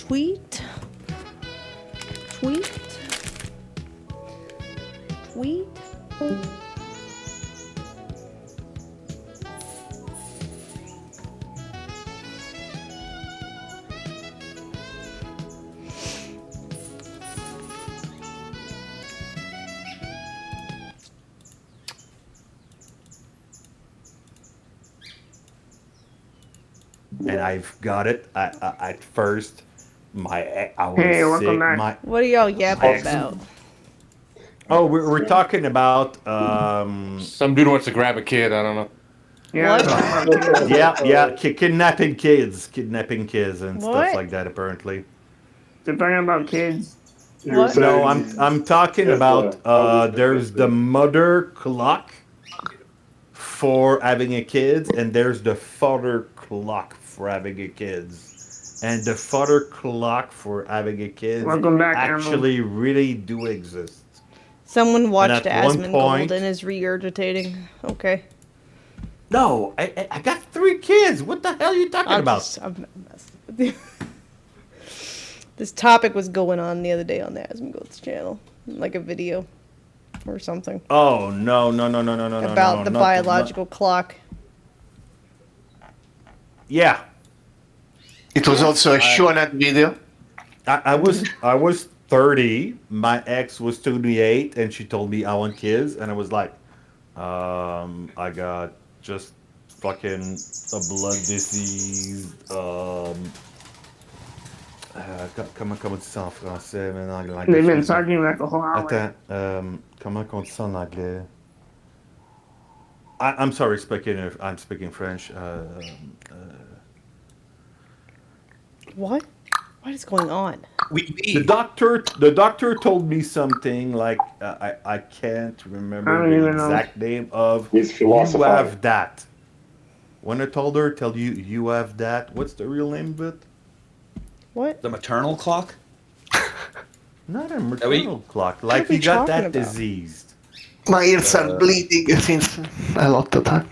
Tweet. Tweet. Tweet. And I've got it. At first, I was Hey, welcome sick. back. What are y'all yapping about? Oh, we're talking about Some dude wants to grab a kid. I don't know. Yeah, What? we're talking about kids. yeah, kidnapping kids and stuff What? like that. Apparently, They're talking about kids. What? no, I'm talking about there's the mother clock for having a kids, and there's the father clock for having a kids, and the father clock for having a kids Welcome back, actually really do exist. Someone watched at one Asmongold point- and is regurgitating. Okay. No, I got 3 kids. What the hell are you talking about? I'm messing with you. This topic was going on the other day on the Asmongold's channel. Like a video or something. Oh no About the not biological clock. Yeah. It was also a Shonet video. I was 30. My ex was 28, and she told me I want kids, and I was like, I got just fucking a blood disease. Comment tu dis ça en français maintenant? They've been talking like a whole hour. Attends, comment on dit ça en anglais? I'm sorry, I'm speaking French. What? What is going on? The doctor told me something like I can't I remember don't the even know. exact name of. He's You philosophizing. have that. When I told her, tell you have that. What's the real name of it? What? The maternal clock? Not a maternal clock. are Like we you got talking that about? disease. My ears are bleeding since a lot of time.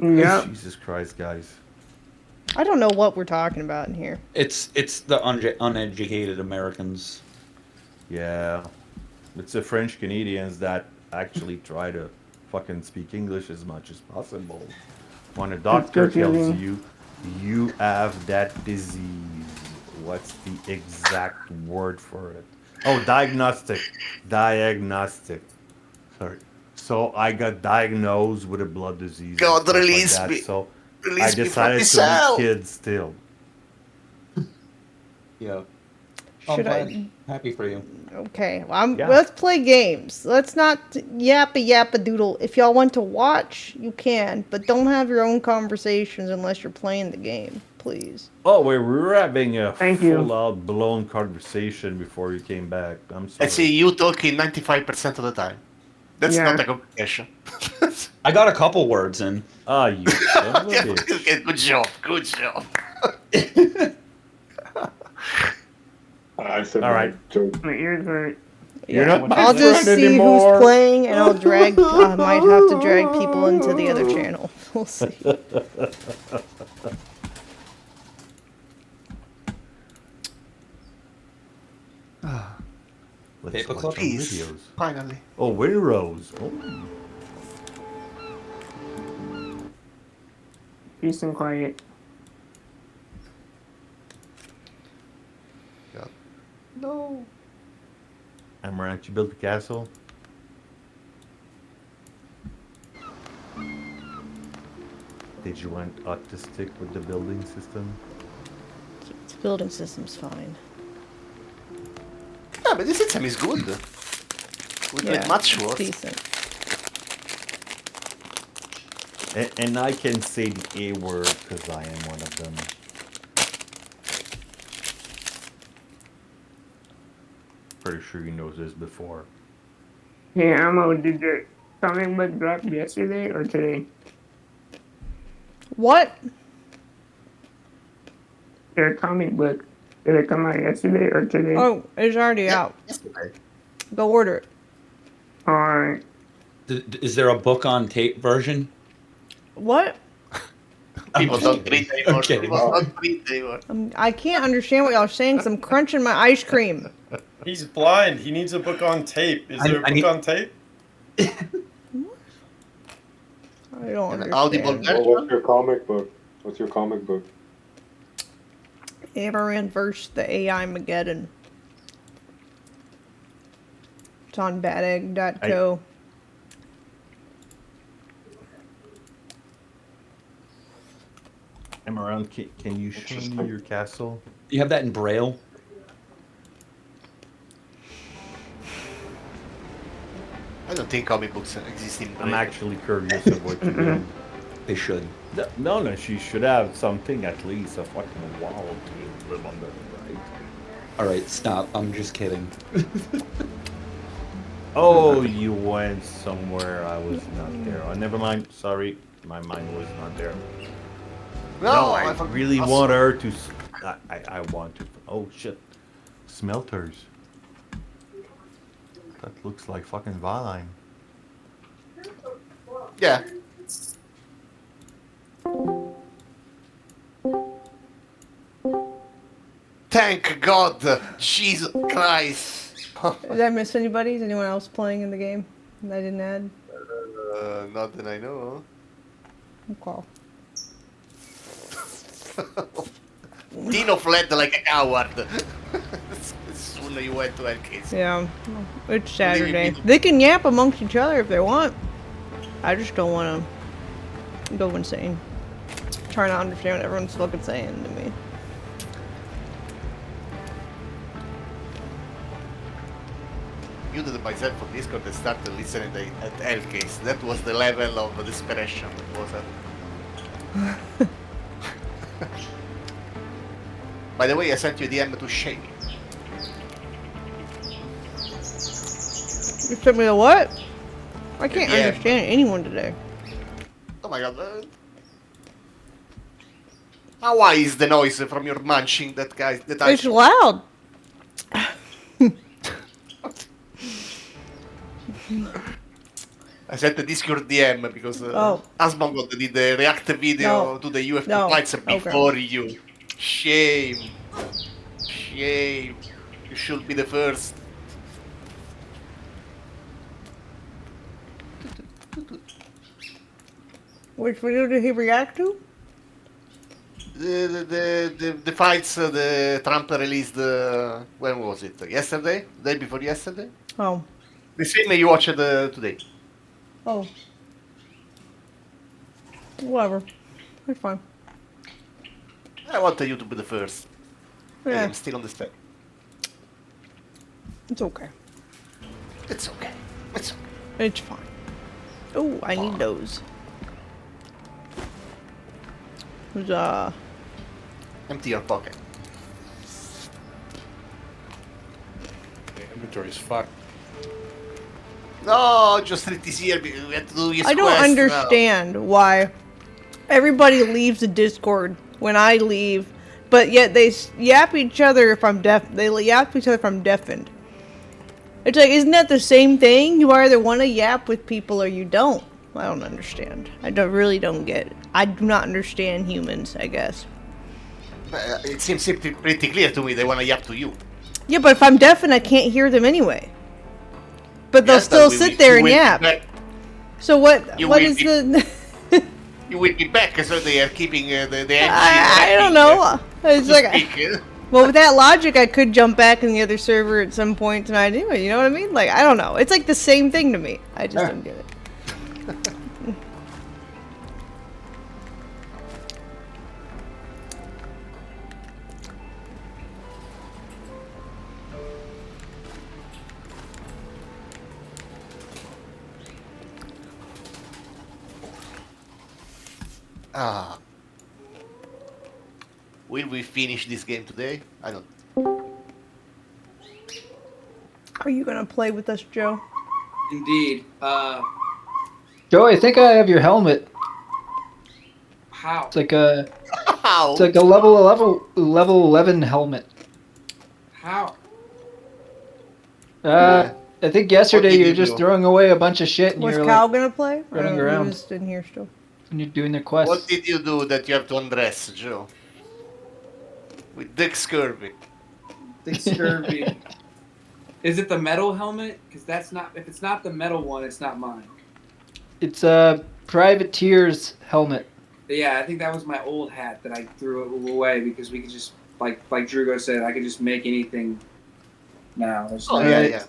Yeah. Jesus Christ, guys. I don't know what we're talking about in here. It's the uneducated Americans. Yeah. It's the French Canadians that actually try to fucking speak English as much as possible. When a doctor tells confusing. you have that disease, what's the exact word for it? Oh, diagnostic. Diagnostic. Sorry. So I got diagnosed with a blood disease. and God, stuff release like that, me. So Release I me from decided this to cell. be kids still. Yeah. Should I'm happy for you. Okay, well, Yeah. let's play games. Let's not yappa doodle. If y'all want to watch, you can, but don't have your own conversations unless you're playing the game, please. Oh, we were having a Thank you. full-out blown conversation before you came back. I'm sorry. I see you talking 95% of the time. That's Yeah. not a competition. I got a couple words in. Ah, you son of a bitch. Okay, good job. Good job. I said All my right. joke. My ears hurt. You're not my I'll just friend see anymore. who's playing, and I'll drag. I might have to drag people into the other channel. We'll see. Let's Paper watch clip? some Peace. videos. Finally. Oh, Winrose. Oh. Peace and quiet. No. Amouranth, you built a castle? Did you want autistic with the building system? This building system's fine. Yeah, but this system is good. We Yeah, make much worse. decent. And I can say the A word because I am one of them. Pretty sure you know this before. Hey, Ammo, did your comic book drop yesterday or today? What? Your comic book. Did it come out yesterday or today? Oh, it's already out. Yesterday. Go order it. Alright. Is there a book on tape version? What? People don't breathe anymore. Okay. People don't breathe anymore. I can't understand what y'all are saying because I'm crunching my ice cream. He's blind. He needs a book on tape. Is there a book on tape? I don't understand. Audible version? Well, what's your comic book? What's your comic book? Amouranth versus the AI Mageddon. It's on badegg.co. Amouranth, can you show me your castle? You have that in Braille? I don't think comic books exist in I'm Braille. actually curious of what you do. They should. No, she should have something at least, a fucking wall to live under, right? Alright, stop. I'm just kidding. Oh, you went somewhere I was not there. Oh, never mind. Sorry, my mind was not there. No, I really want her to... I want to... Oh, shit. Smelters. That looks like fucking Valheim. Yeah. Thank God! Jesus Christ! Did I miss anybody? Is anyone else playing in the game that I didn't add? Not that I know. Okay. Dino fled like a coward. As soon as you went to LKC. Yeah, it's Saturday. They can yap amongst each other if they want. I just don't want to go insane. Trying to understand what everyone's fucking saying to me. You did myself on Discord and started listening at LKC. That was the level of desperation that was at. By the way, I sent you a DM to shame you. You sent me the what? I can't DM. understand anyone today. Oh my god. Why is the noise from your munching that guy? That It's loud. I sent the Discord DM because Asmongold did the react video to the UFO fights before you. Shame. Shame. You should be the first. Which video did he react to? The fights the Trump released, when was it? Yesterday? The day before yesterday? Oh. The same you watched today. Oh. Whatever. It's fine. I wanted you to be the first. Yeah. I'm still on the step. It's okay. It's okay. It's okay. It's fine. Oh, I need those. Who's empty your pocket. The inventory's fucked. No, just read this here because we have to do this I don't quest understand why everybody leaves the Discord when I leave, but yet they yap each other if I'm deaf. They yap each other if I'm deafened. It's like, isn't that the same thing? You either want to yap with people or you don't. I don't understand. I really don't get it. I do not understand humans, I guess. It seems pretty clear to me they want to yap to you. Yeah, but if I'm deafened, I can't hear them anyway. But they'll still sit there and yap. So what? What is the? You will be back, so they are keeping the engine. I don't know. It's like, well, with that logic, I could jump back in the other server at some point tonight anyway. You know what I mean? Like, I don't know. It's like the same thing to me. I just don't get it. Will we finish this game today? I don't. Are you gonna play with us, Joe? Indeed. Joe, I think I have your helmet. How? It's like a. It's like a level 11 helmet. How? I think yesterday you were just throwing away a bunch of shit and Was you were Cal like gonna play? running He around. was in here still. when you're doing their quests. What did you do that you have to undress, Joe? With Dick Scurvy. Dick Scurvy. Is it the metal helmet? Because that's not. If it's not the metal one, it's not mine. It's a privateer's helmet. Yeah, I think that was my old hat that I threw away because we could just like Drugo said, I could just make anything now. Oh yeah.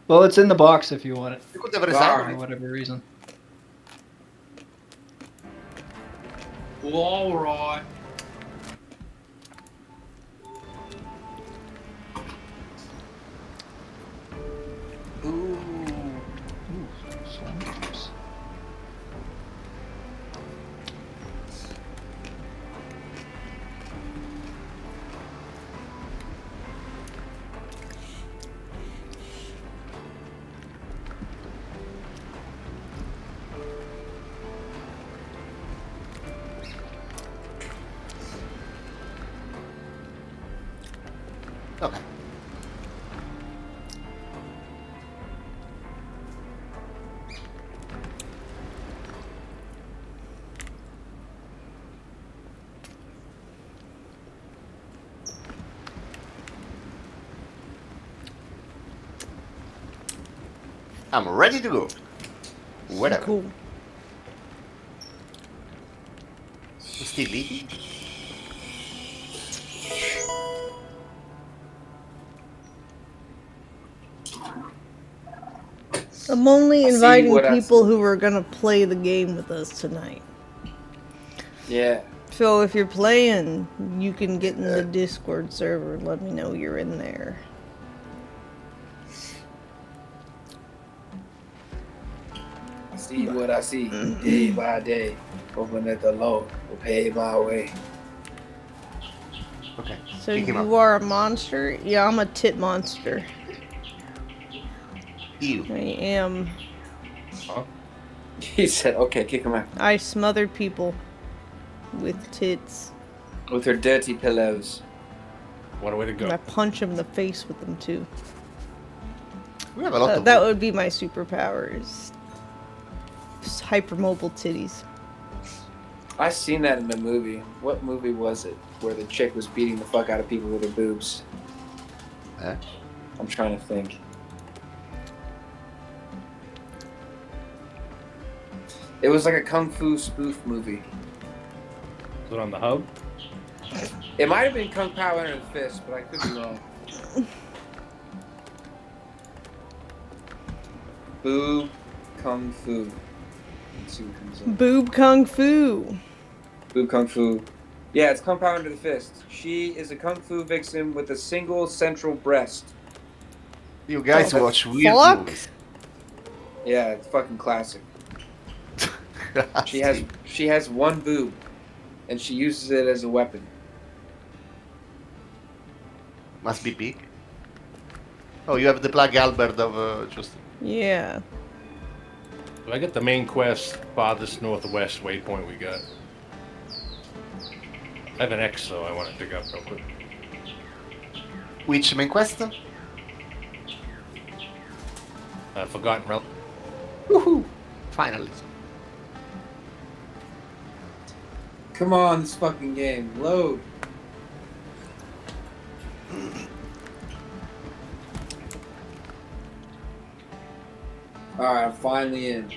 Well, it's in the box if you want it. You could have resigned For whatever reason. Well, all right. Ooh. Swamps. Okay. I'm ready to go. Whatever. Cool. Still eating? I'm only inviting what I people see. who are gonna play the game with us tonight. Yeah. So if you're playing, you can get in the Discord server and let me know you're in there. I see what I see day by day. Hoping that the Lord will pay my way. Okay. So Kick him you out. are a monster? Yeah, I'm a tit monster. Ew. I am. Huh? He said, okay, kick him out. I smother people with tits. With her dirty pillows. What a way to And I go. punch them in the face with them too. We have a lot of That wood. would be my superpower. Is hypermobile titties. I seen that in the movie. What movie was it? Where the chick was beating the fuck out of people with her boobs. Huh? I'm trying to think. It was like a kung fu spoof movie. Is it on the hub? It might have been Kung Pao Enter the Fist, but I could be wrong. Boob Kung Fu. Let's see what comes up. Boob kung fu. Boob Kung Fu. Yeah, it's Kung Pao Enter the Fist. She is a kung fu vixen with a single central breast. You guys Oh, watch weird fuck? movies. Yeah, it's fucking classic. She has one boob, and she uses it as a weapon. Must be big. Oh, you have the Plague Albert of Justin. Yeah. Do I get the main quest farthest northwest waypoint we got? I have an X, so I want to dig up real quick. Which main quest? Forgotten Realm. Woohoo! Finally. Come on, this fucking game. Load. Alright, I'm finally in.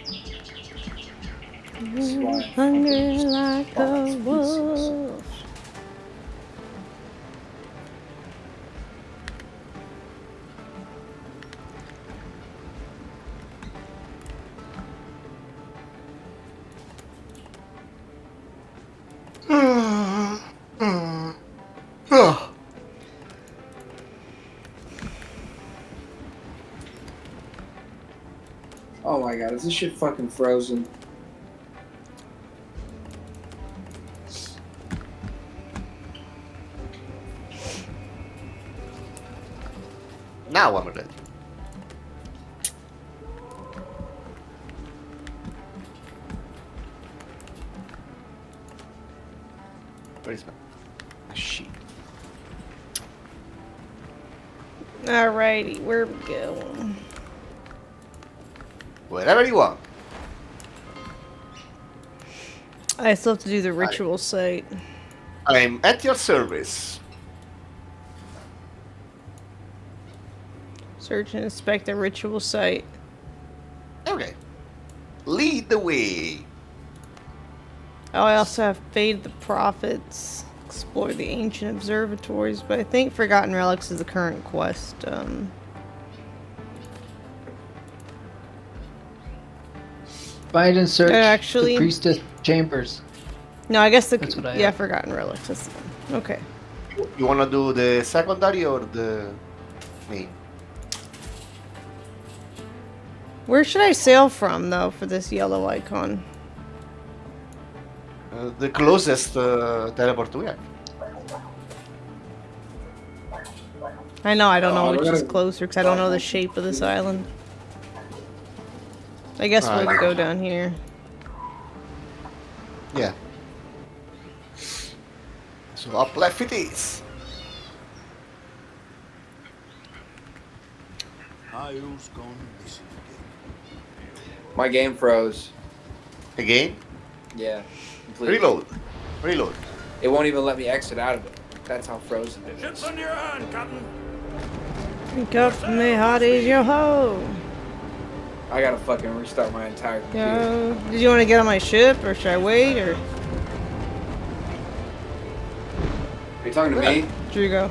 Hungry like a wolf. Oh my god, is this shit fucking frozen? Now I'm ready. Where is my sheet? Alrighty, where we going? Wherever you want. I still have to do the ritual site. I'm at your service. Search and inspect the ritual site. Okay. Lead the way. Oh, I also have Fade the Prophets. Explore the ancient observatories, but I think Forgotten Relics is the current quest. Find and search actually, the priestess chambers. No, I guess That's what I have. Forgotten Relics. That's the one. Okay. You wanna do the secondary or the main? Where should I sail from, though, for this yellow icon? The closest teleport we have. I know, I don't know which is closer, because I don't know the shape of this island. I guess we'll go down here. Yeah. So up left it is. My game froze. Again? Yeah. Completely. Reload. Reload. It won't even let me exit out of it. That's how frozen it is. Ship's under your hand, Captain. Pick up me hearties, yo ho! I gotta fucking restart my entire computer. Did you want to get on my ship, or should I wait, or? Are you talking to me? Drugo.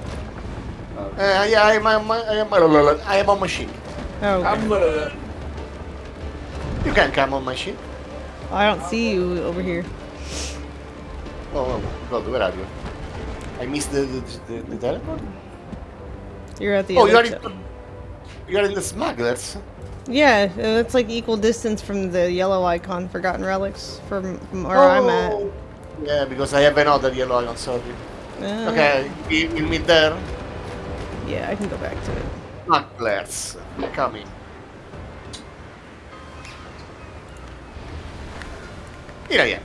Yeah, I am on my ship. Oh, okay. You can come on my ship. I don't see you over here. Oh, God, where are you? I missed the teleport? You're at the Oh, other you're in the smugglers. Yeah, it's like equal distance from the yellow icon, Forgotten Relics, from where I'm at. Yeah, because I have another yellow icon, sorry. Okay, we'll meet there. Yeah, I can go back to it. Smugglers, coming. Here I am.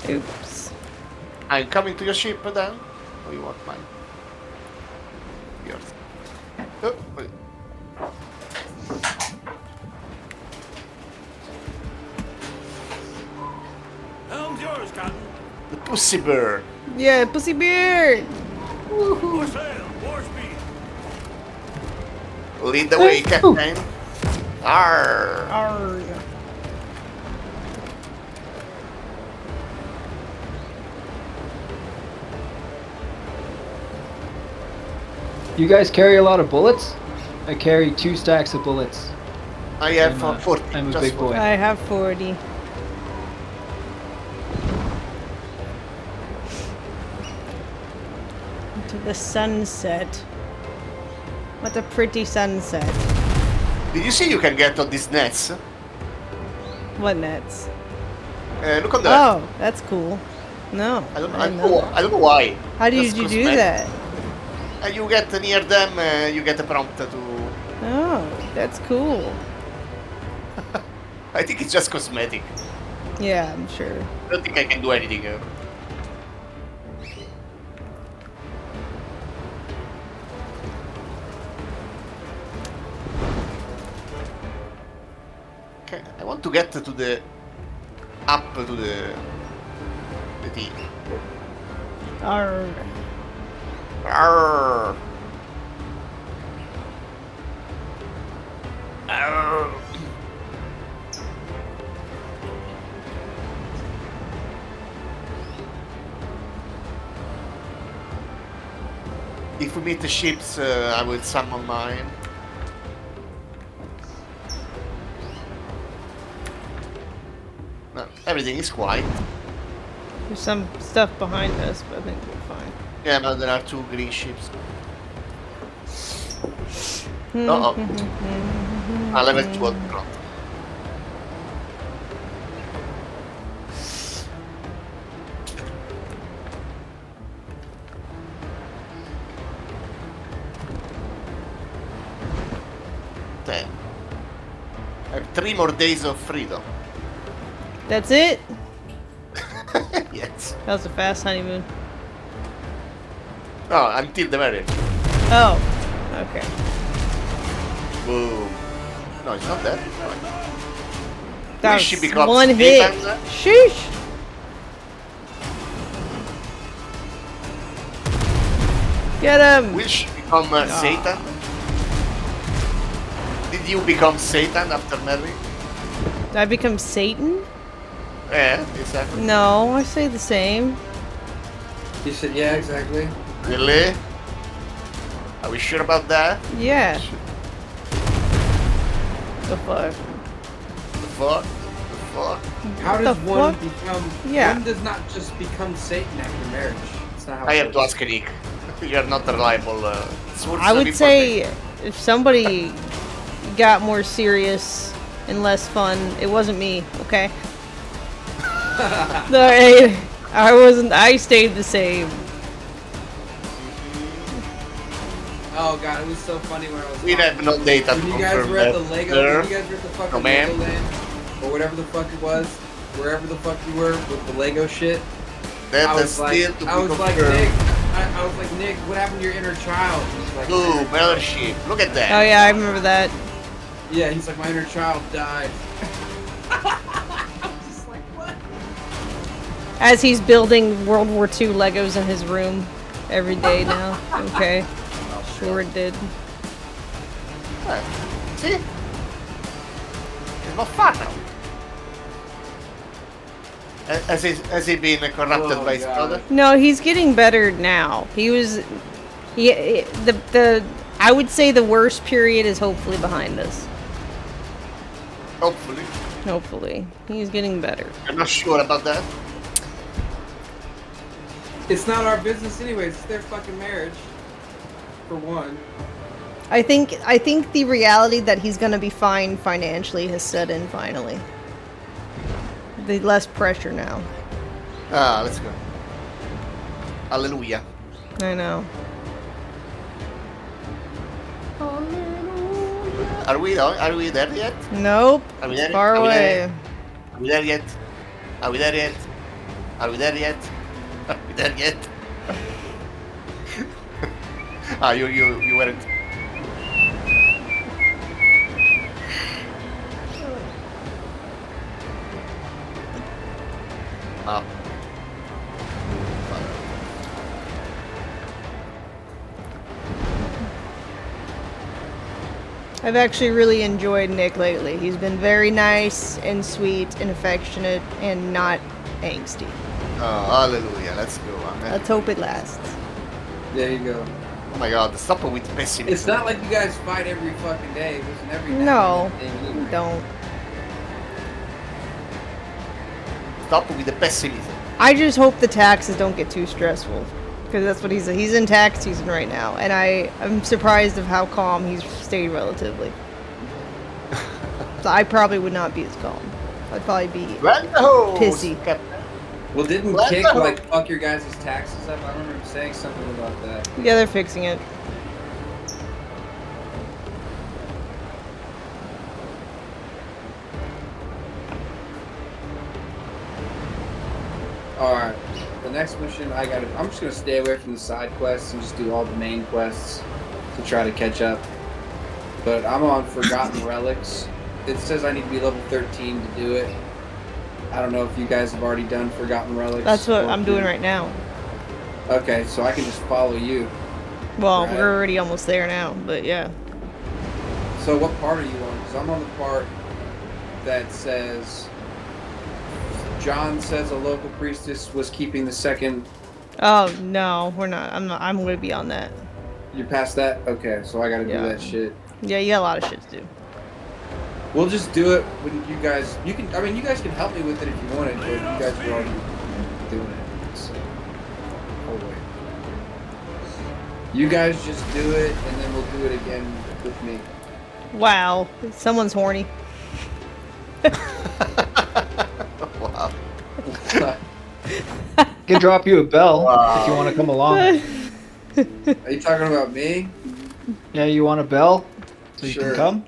Oops. I'm coming to your ship then. Or you want mine? Yours. Oh, wait. Helm's yours, Captain. The Pussy Bird. Yeah, Pussy Beard! More sail, more speed. Lead the way, Captain. Arr. Arr. You guys carry a lot of bullets? I carry 2 stacks of bullets. I have 40. I'm a big boy. I have 40. To the sunset. What a pretty sunset. Did you see you can get on these nets? What nets? Look on that. Oh, that's cool. No. I don't know why. How did you do that? You get near them, you get a prompt to... Oh, that's cool. I think it's just cosmetic. Yeah, I'm sure. I don't think I can do anything. Okay, I want to get to the... up to the team. Arr. Arr. Arr. If we meet the ships, I will summon mine. No, everything is quiet. There's some stuff behind us, but I think we're fine. Yeah, but there are 2 green ships. Uh-oh. Level 2 at front. I have 3 more days of freedom. That's it? Yes. That was a fast honeymoon. No, until the marriage. Oh, okay. Boom. No, it's not dead. That She was becomes one hit. Satan? Sheesh. Get him. Will she become Satan? Did you become Satan after Mary? Did I become Satan? Yeah, exactly. No, I say the same. You said, yeah, exactly. Really? Are we sure about that? Yeah. The fuck? The fuck? The fuck? How does The one fuck? become? Yeah. One does not just become Satan after marriage. It's not how. I it have to works. ask Nick. You're not reliable. Source I of would say if somebody got more serious and less fun, it wasn't me, okay? Alright. I wasn't. I stayed the same. Oh god, it was so funny when I was. We have no data to When you guys confirm were at the that. Lego, when you guys were at the fucking No, ma'am. Legoland, or whatever the fuck it was, wherever the fuck you were with the Lego shit. That I is was like, still to be I was like, confirmed. Nick. I was like, Nick, what happened to your inner child? He's like, Ooh, mothership. Look at that. Oh yeah, I remember that. yeah, he's like, my inner child died. As he's building World War II Legos in his room every day now. Okay. Sure it did. See? It's not fun now. Has he been corrupted by his brother? No, he's getting better now. He was, I would say the worst period is hopefully behind us. Hopefully. Hopefully, he's getting better. I'm not sure about that. It's not our business anyways. It's their fucking marriage. For one. I think the reality that he's gonna be fine financially has set in finally. The less pressure now. Ah, let's go. Hallelujah. I know. Are we there yet? Nope. Are we It's there? far Are we away. there? Are we there yet? Are we there yet? Are we there yet? Are we there yet? Ah, you weren't. Ah. I've actually really enjoyed Nick lately. He's been very nice and sweet and affectionate and not angsty. Oh, hallelujah. Let's go. Amen. Let's hope it lasts. There you go. Oh my god, stop it with pessimism. It's not like you guys fight every fucking day. It wasn't every No, now and then. we don't. Stop it with the pessimism. I just hope the taxes don't get too stressful. Because that's what he's in tax season right now. And I'm surprised of how calm he's stayed relatively. So I probably would not be as calm. I'd probably be pissy. Well, didn't What Kick the- like fuck your guys' taxes up? I remember him saying something about that. Yeah, they're fixing it. Alright. The next mission I'm just gonna stay away from the side quests and just do all the main quests to try to catch up. But I'm on Forgotten Relics. It says I need to be level 13 to do it. I don't know if you guys have already done Forgotten Relics. That's what or I'm if doing you- right now. Okay, so I can just follow you. Well, Right. we're already almost there now, but yeah. So what part are you on? Because I'm on the part that says John says a local priestess was keeping the second. Oh no, we're not. I'm gonna be on that. You're past that? Okay, so I gotta do that shit. Yeah, you got a lot of shit to do. We'll just do it when you guys. You guys can help me with it if you wanted, but you guys were already doing it. So, oh wait. You guys just do it, and then we'll do it again with me. Wow, someone's horny. Wow. I can drop you a bell if you want to come along. Are you talking about me? Yeah, you want a bell so you Sure. can come?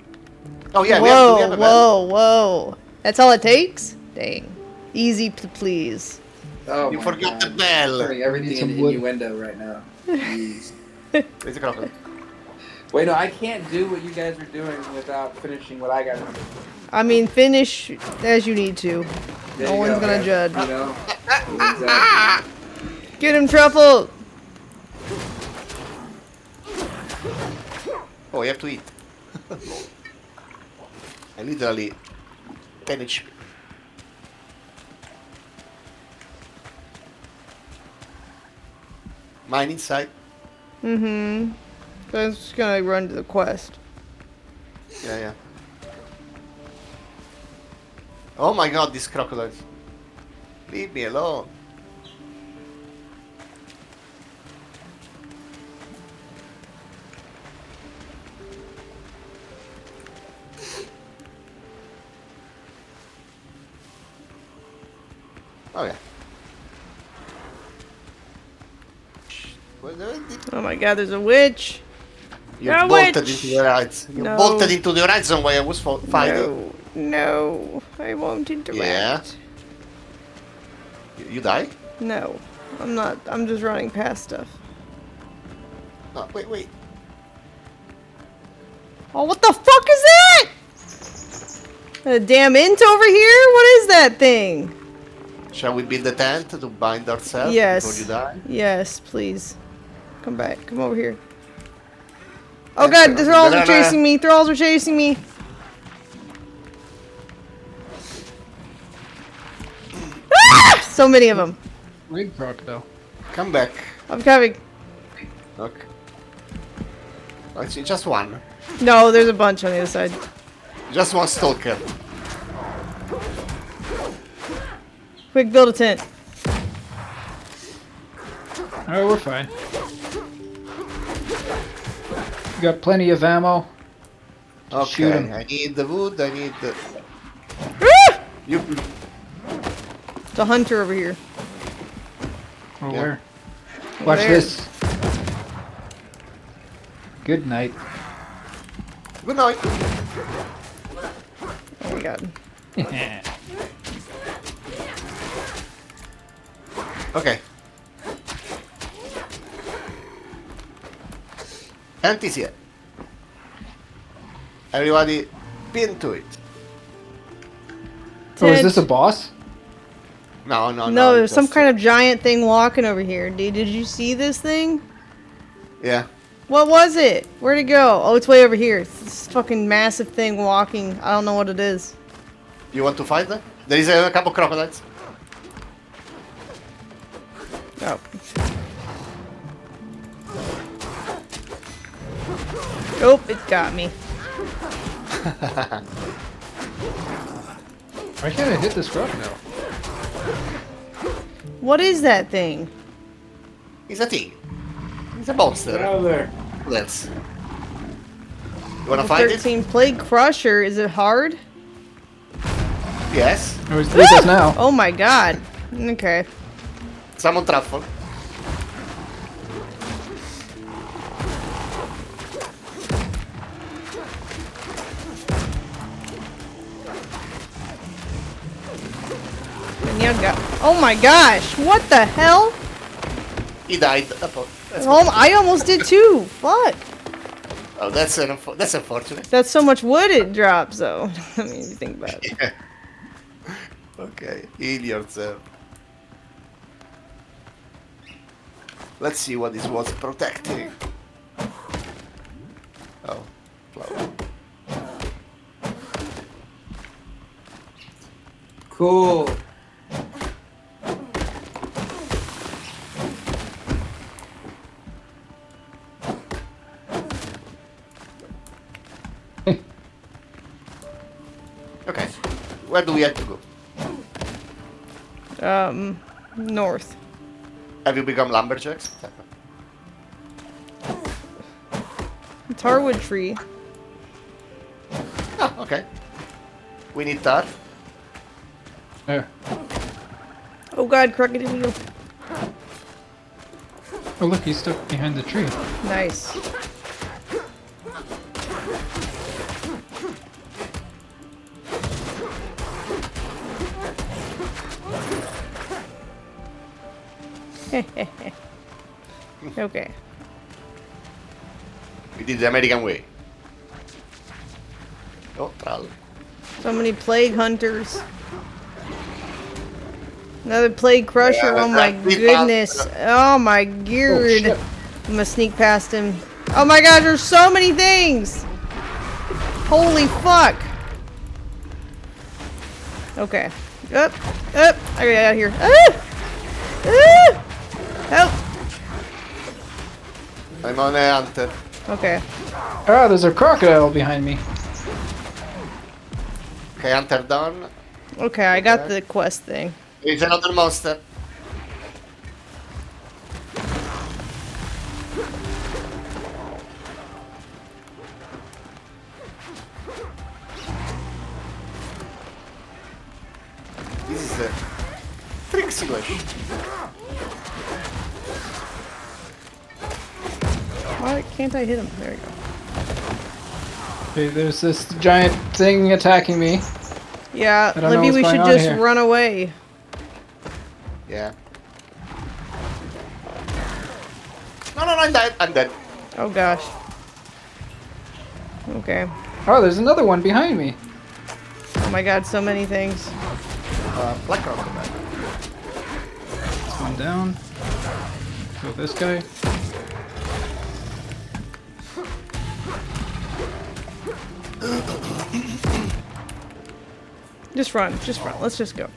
Oh yeah, whoa, we have a bell. whoa. That's all it takes? Dang. Easy to please. Oh, You my forgot God. the bell. Turning everything some into wood. innuendo right now. Jeez. It's a coffin. Wait, no, I can't do what you guys are doing without finishing what I gotta do. I mean, finish as you need to. There No you one's go, gonna man. judge. You know? Exactly. Get him, Truffle! Oh, you have to eat. I literally 10 HP. Mine inside. Mm-hmm. So I'm just gonna run to the quest. Yeah, yeah. Oh my god, these crocodiles. Leave me alone. Oh yeah. Oh my god, there's a witch! You A bolted witch! into the right. You No. bolted into the right zone while I was fighting. No, I won't interact. Yeah. You die? No, I'm not. I'm just running past stuff. No, wait. Oh, what the fuck is that? A damn int over here? What is that thing? Shall we build a tent to bind ourselves Yes. before you die? Yes, please. Come back. Come over here. Oh god, the thralls are chasing me. Thralls are chasing me. Ah! So many of them. Big crocodile. Come back. I'm coming. Okay. Oh, it's just one. No, there's a bunch on the other side. Just one stalker. Quick, build a tent. Oh, we're fine. We got plenty of ammo. Just shoot Okay, 'em. I need the wood, I need the... Ah! You... It's a hunter over here. Oh, Yeah. where? Watch There. this. Good night. Good night. Oh my god. Okay. Tent is here. Everybody pin to it. Oh, is this a boss? No, No, there's it's some just- kind of giant thing walking over here. Dude, did you see this thing? Yeah. What was it? Where'd it go? Oh, it's way over here. It's this fucking massive thing walking. I don't know what it is. You want to fight them? There is a couple crocodiles. Oh. Oh, it got me. Why can't I hit this crocodile? What is that thing? It's a thing. It's a monster. Get out of there. What else? You wanna The fight it? 13 Plague Crusher. Is it hard? Yes. Oh, he's with us now. Oh my god. Okay. Summon Truffle. And you got. Oh my gosh. What the hell? He died. Oh, I almost did too. Fuck. Oh, that's unfortunate. That's so much wood it drops, though. I mean, if you think about it. Yeah. Okay, heal yourself. Let's see what this was protecting. Oh, flower. Cool. Okay, where do we have to go? North. Have you become lumberjacks? Tarwood tree. Oh, okay. We need tar. There. Oh god, crocodile. Oh, look, he's stuck behind the tree. Nice. Okay. We did the American way. Oh, troll. So many plague hunters. Another plague crusher. Yeah, Oh my goodness. Oh my god. shit. I'm gonna sneak past him. Oh my god, there's so many things. Holy fuck. Okay. Up. I gotta get out of here. Help. I'm on a hunter. Okay. Ah, there's a crocodile behind me. Okay, hunter done. Okay, I got the quest thing. It's another monster. This is a trick situation. Why can't I hit him? There we go. Okay, there's this giant thing attacking me. Yeah, I don't know maybe what's we going should on just here. run away. Yeah. No, I'm dead. I'm dead. Oh gosh. Okay. Oh, there's another one behind me. Oh my god, so many things. Black crocodile. This one down. Kill this guy. Just run. Let's just go.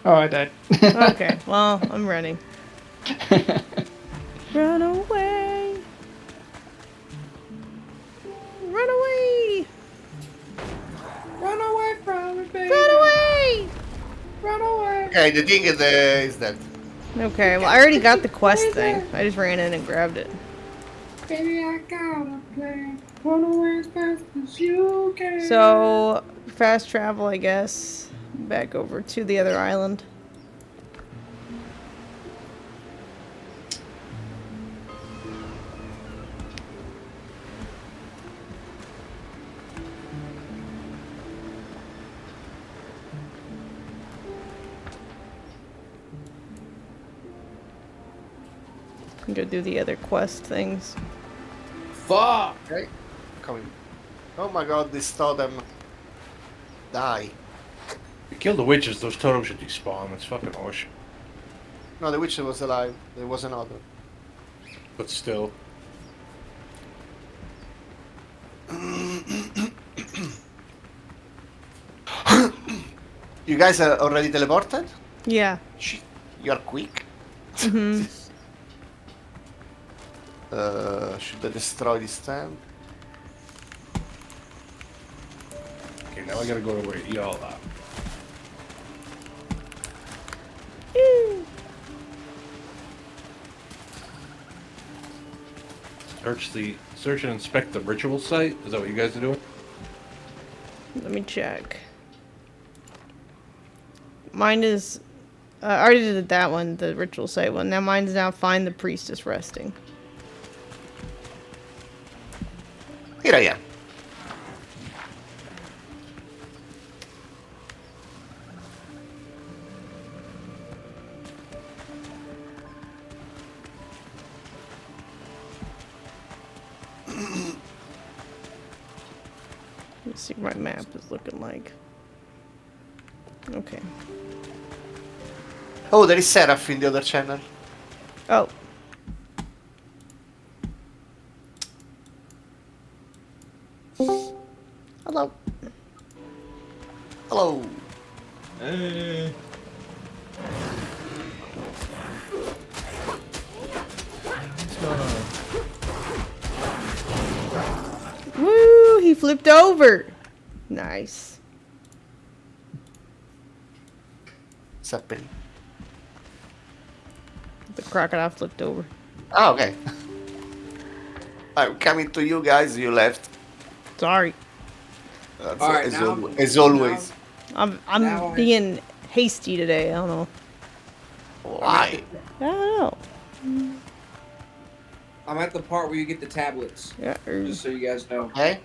Oh, I died. Okay, well, I'm running. Run away. Run away. Run away from it, baby. Run away. Run away. Okay, the thing is dead. Okay, well, I already got the quest thing. I just ran in and grabbed it. Baby, I got a plan. Run away as fast as you can. So, fast travel, I guess. Back over to the other island. I'm gonna do the other quest things. Fuck. Okay, coming. Oh my god, this totem. Die. You kill the witches, those totems should despawn. That's fucking horseshit. No, the witcher was alive. There was another. But still. You guys are already teleported? Yeah. Shit, you are quick. Mm-hmm. Should I destroy this tent? Okay, now I gotta go to where y'all are. Search and inspect the ritual site. Is that what you guys are doing? Let me check. Mine is... I already did that one, the ritual site one. Now mine's now find the priestess resting. Here I am. Let's see what my map is looking like. Okay. Oh, there is Seraph in the other channel. Oh. Hello. Hello. Woo! He flipped over. Nice. What's happening? The crocodile flipped over. Oh, okay. I'm coming to you guys. You left. Sorry. All right, now, as always. I'm Now I- being hasty today. I don't know. Why? I don't know. I'm at the part where you get the tablets. Yeah. Just so you guys know. Okay.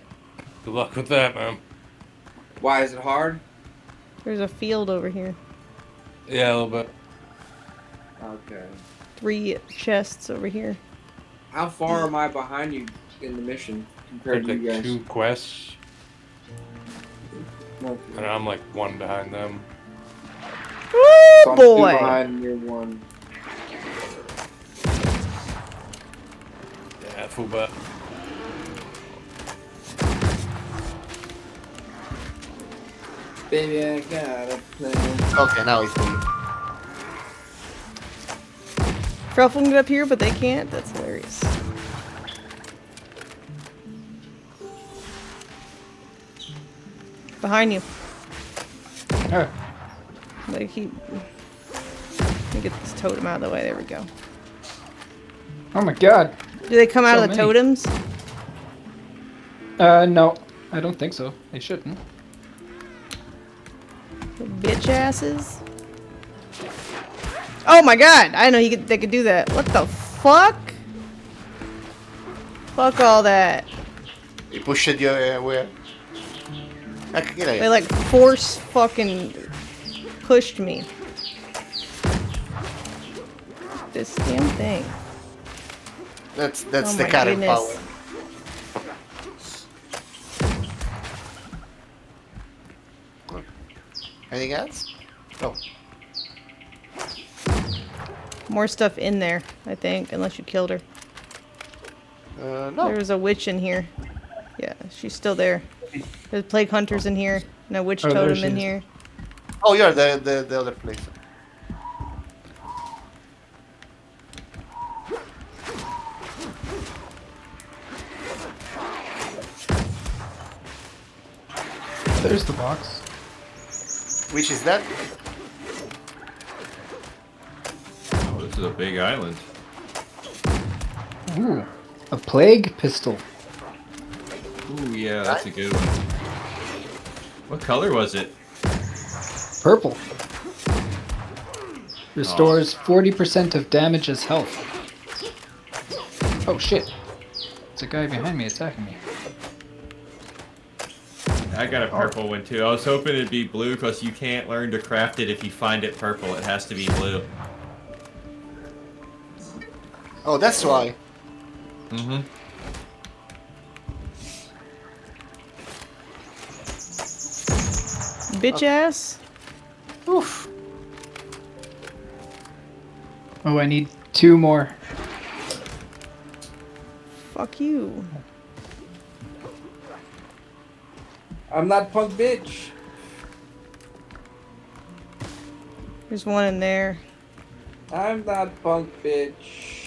Good luck with that, man. Why is it hard? There's a field over here. Yeah, a little bit. Okay. 3 chests over here. How far am I behind you? in the mission I compared think to you like guys. 2 quests, Okay. and I'm like 1 behind them. Oh So I'm boy! 2 behind and you're 1. Yeah, Fuba. Baby, I got a plan. Okay, now it's me. Truffle can get up here, but they can't. That's hilarious. Behind you. Oh. They keep. Let me get this totem out of the way. There we go. Oh my god. Do they come out So of the many. totems? No. I don't think so. They shouldn't. The bitch asses. Oh my god! I didn't know they could do that. What the fuck? Fuck all that. You pushed you where? They like force fucking pushed me. This damn thing. That's Oh the my current goodness. power. Anything else? No. More stuff in there, I think, unless you killed her. No. There's a witch in here. Yeah, she's still there. There's plague hunters in here, and a witch Oh, there totem she in is. here. Oh, you're the other place. There's the box. Which is that? Oh, this is a big island. Ooh. A plague pistol. Ooh, yeah, that's a good one. What color was it? Purple. Restores 40% of damage as health. Oh shit. There's a guy behind me attacking me. I got a purple one too. I was hoping it'd be blue because you can't learn to craft it if you find it purple. It has to be blue. Oh, that's why. Mm-hmm. Bitch ass. Oof. Oh, I need 2 more. Fuck you. I'm not punk bitch. There's one in there. I'm not punk bitch.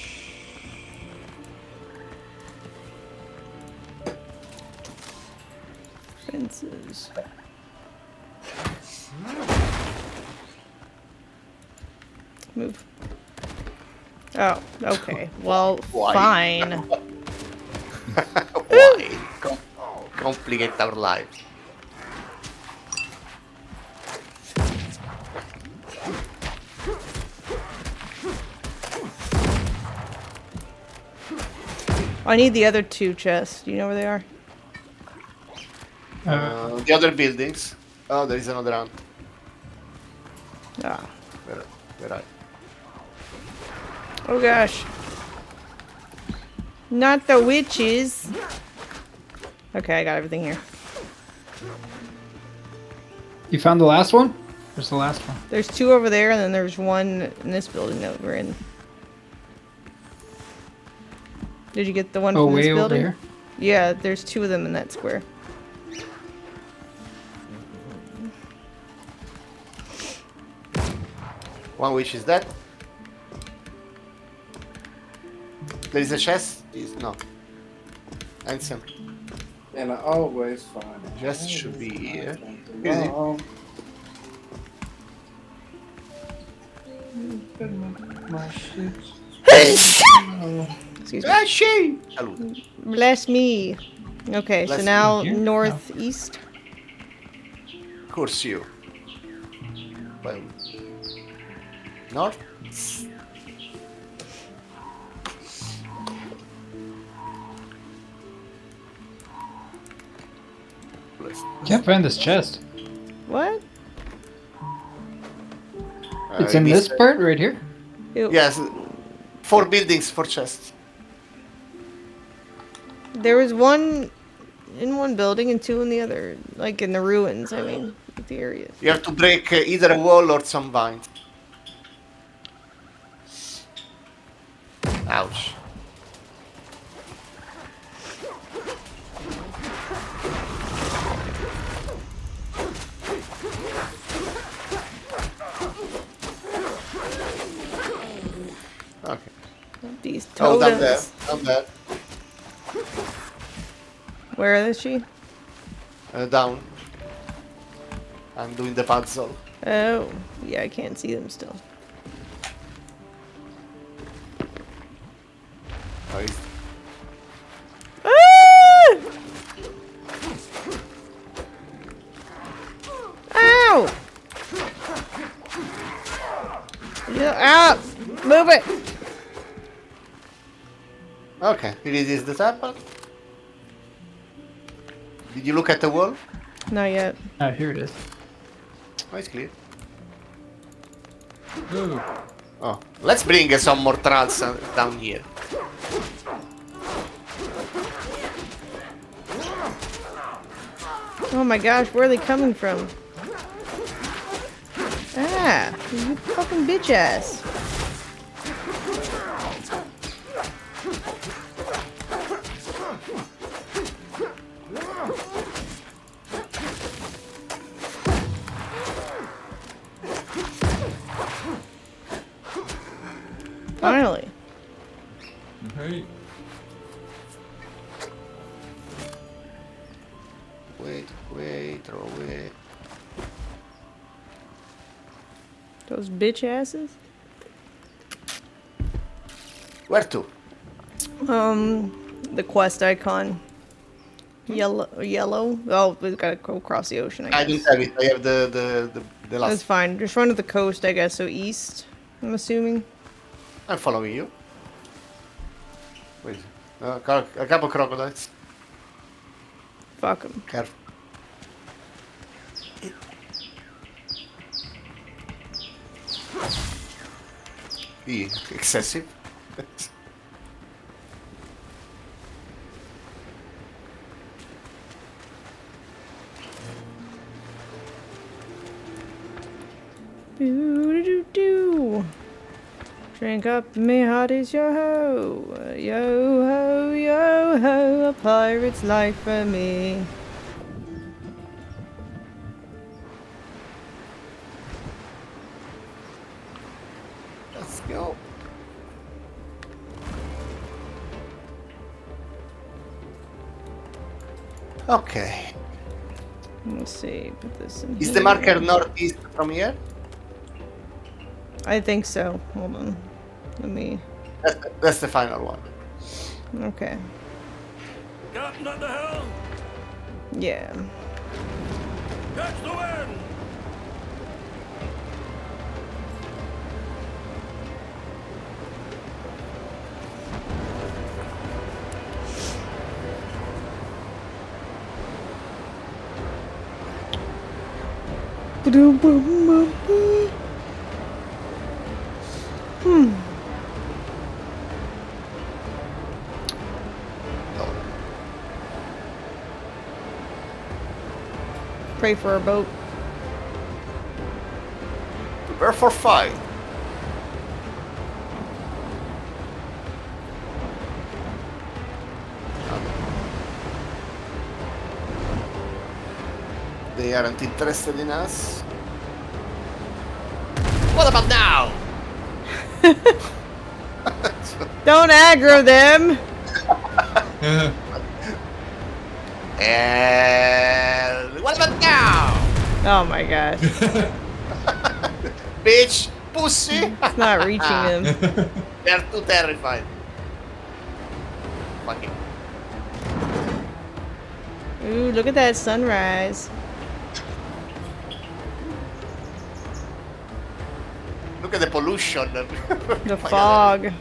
Fences. Move. Oh, okay. Well, Why? fine. Why? Complicate our lives. I need the other 2 chests. Do you know where they are? The other buildings. Oh, there is another ant. Ah. Where are you? Oh gosh. Not the witches. Okay, I got everything here. You found the last one? Where's the last one? There's 2 over there, and then there's one in this building that we're in. Did you get the one Oh, from this way over building? here? Yeah, there's 2 of them in that square. One which is that. There is a chest? No. Answer. And I always find it. Chest should be here. Oh. Excuse me. Bless me. Okay, so Bless now me. northeast. Curse you. Well, north. Can't find this chest. What? It's in this part right here? Yes. 4 buildings, 4 chests. There was one in one building and two in the other, like in the ruins. I mean, the areas. You have to break either a wall or some vines. Ouch. Okay. These Oh, down there. totems. Down there. Where is she? Down. I'm doing the puzzle. Oh, yeah, I can't see them still. Oh, he's- Ah! Ow! Yeah, out! Move it! Okay, it is the temple. Did you look at the wall? Not yet. Ah, here it is. Oh, it's clear. Ooh. Oh, let's bring some more trolls down here. Oh my gosh, where are they coming from? Ah, you fucking bitch ass. Finally. Hey. Wait, throw away. Those bitch asses? Where to? The quest icon. Yellow? Oh, we've got to go across the ocean, I guess. I didn't have it. I have the last. That's fine. Just run to the coast, I guess, so east, I'm assuming. I'm following you. Wait. A couple crocodiles. Fuck them. Careful. Excessive. Doo-doo-doo-doo. Drink up, me heart is yo ho, yo ho, a pirate's life for me. Let's go. Okay. Let's see, put this in Is here. the marker northeast from here? I think so. Hold on. Let me. That's the final one. Okay. Captain at the helm! Yeah. Catch the wind! Hmm. Pray for a boat. Prepare for fight. They aren't interested in us. What about now? Don't aggro them. And what about now? Oh my gosh. Bitch, pussy. It's not reaching them. They're too terrified. Fucking. Ooh, look at that sunrise. Look at the pollution. The fog.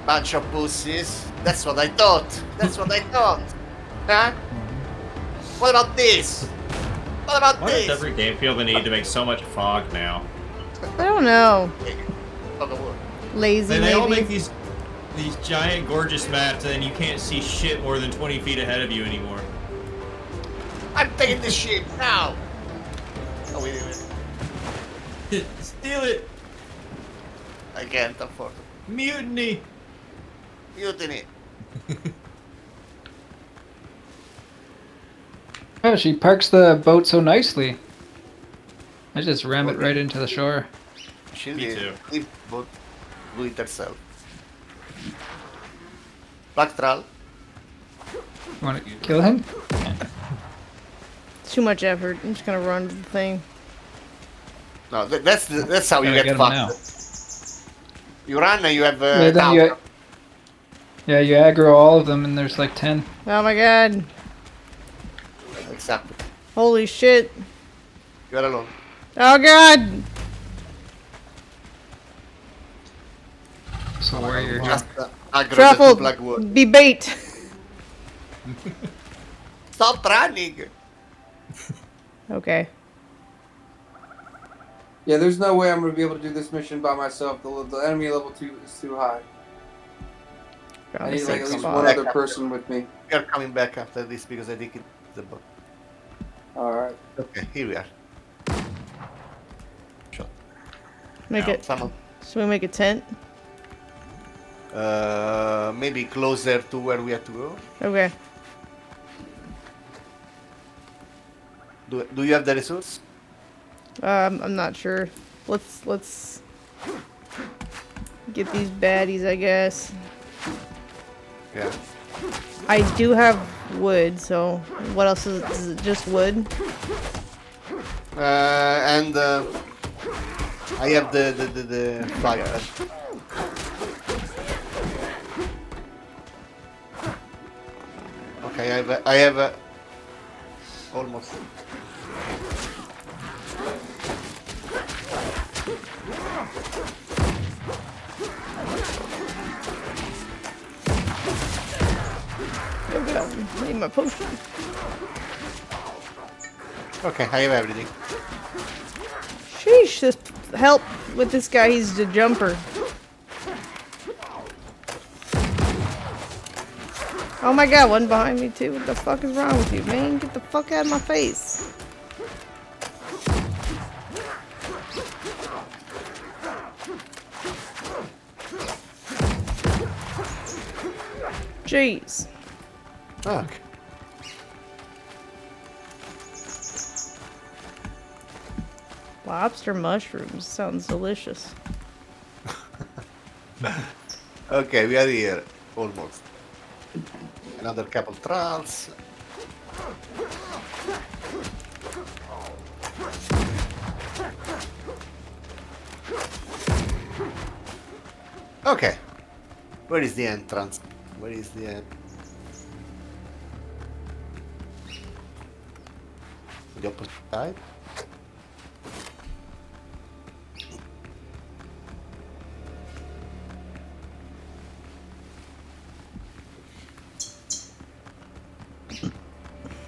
Bunch of pussies. That's what I thought. That's what I thought. Huh? What about this? What about Why this? does every game feel the need to make so much fog now? I don't know. Lazy, They all maybe. make these giant, gorgeous maps, and then you can't see shit more than 20 feet ahead of you anymore. I'm taking this shit now. Oh wait a minute. Steal it. I can't afford it. Mutiny. Mutiny. Oh, she parks the boat so nicely. I just ram it right into the shore. She Me did. too. Leave boat. Do it herself. Backtrail. You want to kill him? Too much effort. I'm just gonna run to the thing. No, that's how you Gotta get get 'em now. fucked. You run and you have Yeah, then you, yeah, you aggro all of them, and there's like 10. Oh my god. Exactly. Holy shit. You're alone. Oh god. So warrior here. Just aggro the two Truffle, black wood. be bait. Stop running. Okay. Yeah, there's no way I'm gonna be able to do this mission by myself. The enemy level 2 is too high. I need like at least one other person with me. We are coming back after this because I think it's the boat. Alright. Okay, here we are. Make Now, it. someone- Should we make a tent? Maybe closer to where we have to go. Okay. Do you have the resource? I'm not sure. Let's get these baddies, I guess. Yeah. I do have wood, so what else is it? Just wood? And I have the fire. Okay, I have almost. Oh god, I need my potion. Okay, I have everything. Sheesh, this help with this guy, he's the jumper. Oh my god, one behind me too. What the fuck is wrong with you, man? Get the fuck out of my face. Jeez. Fuck. Lobster mushrooms sounds delicious. Okay, we are here. Almost. Another couple trials. Okay. Where is the entrance? Where is the end? The opposite side?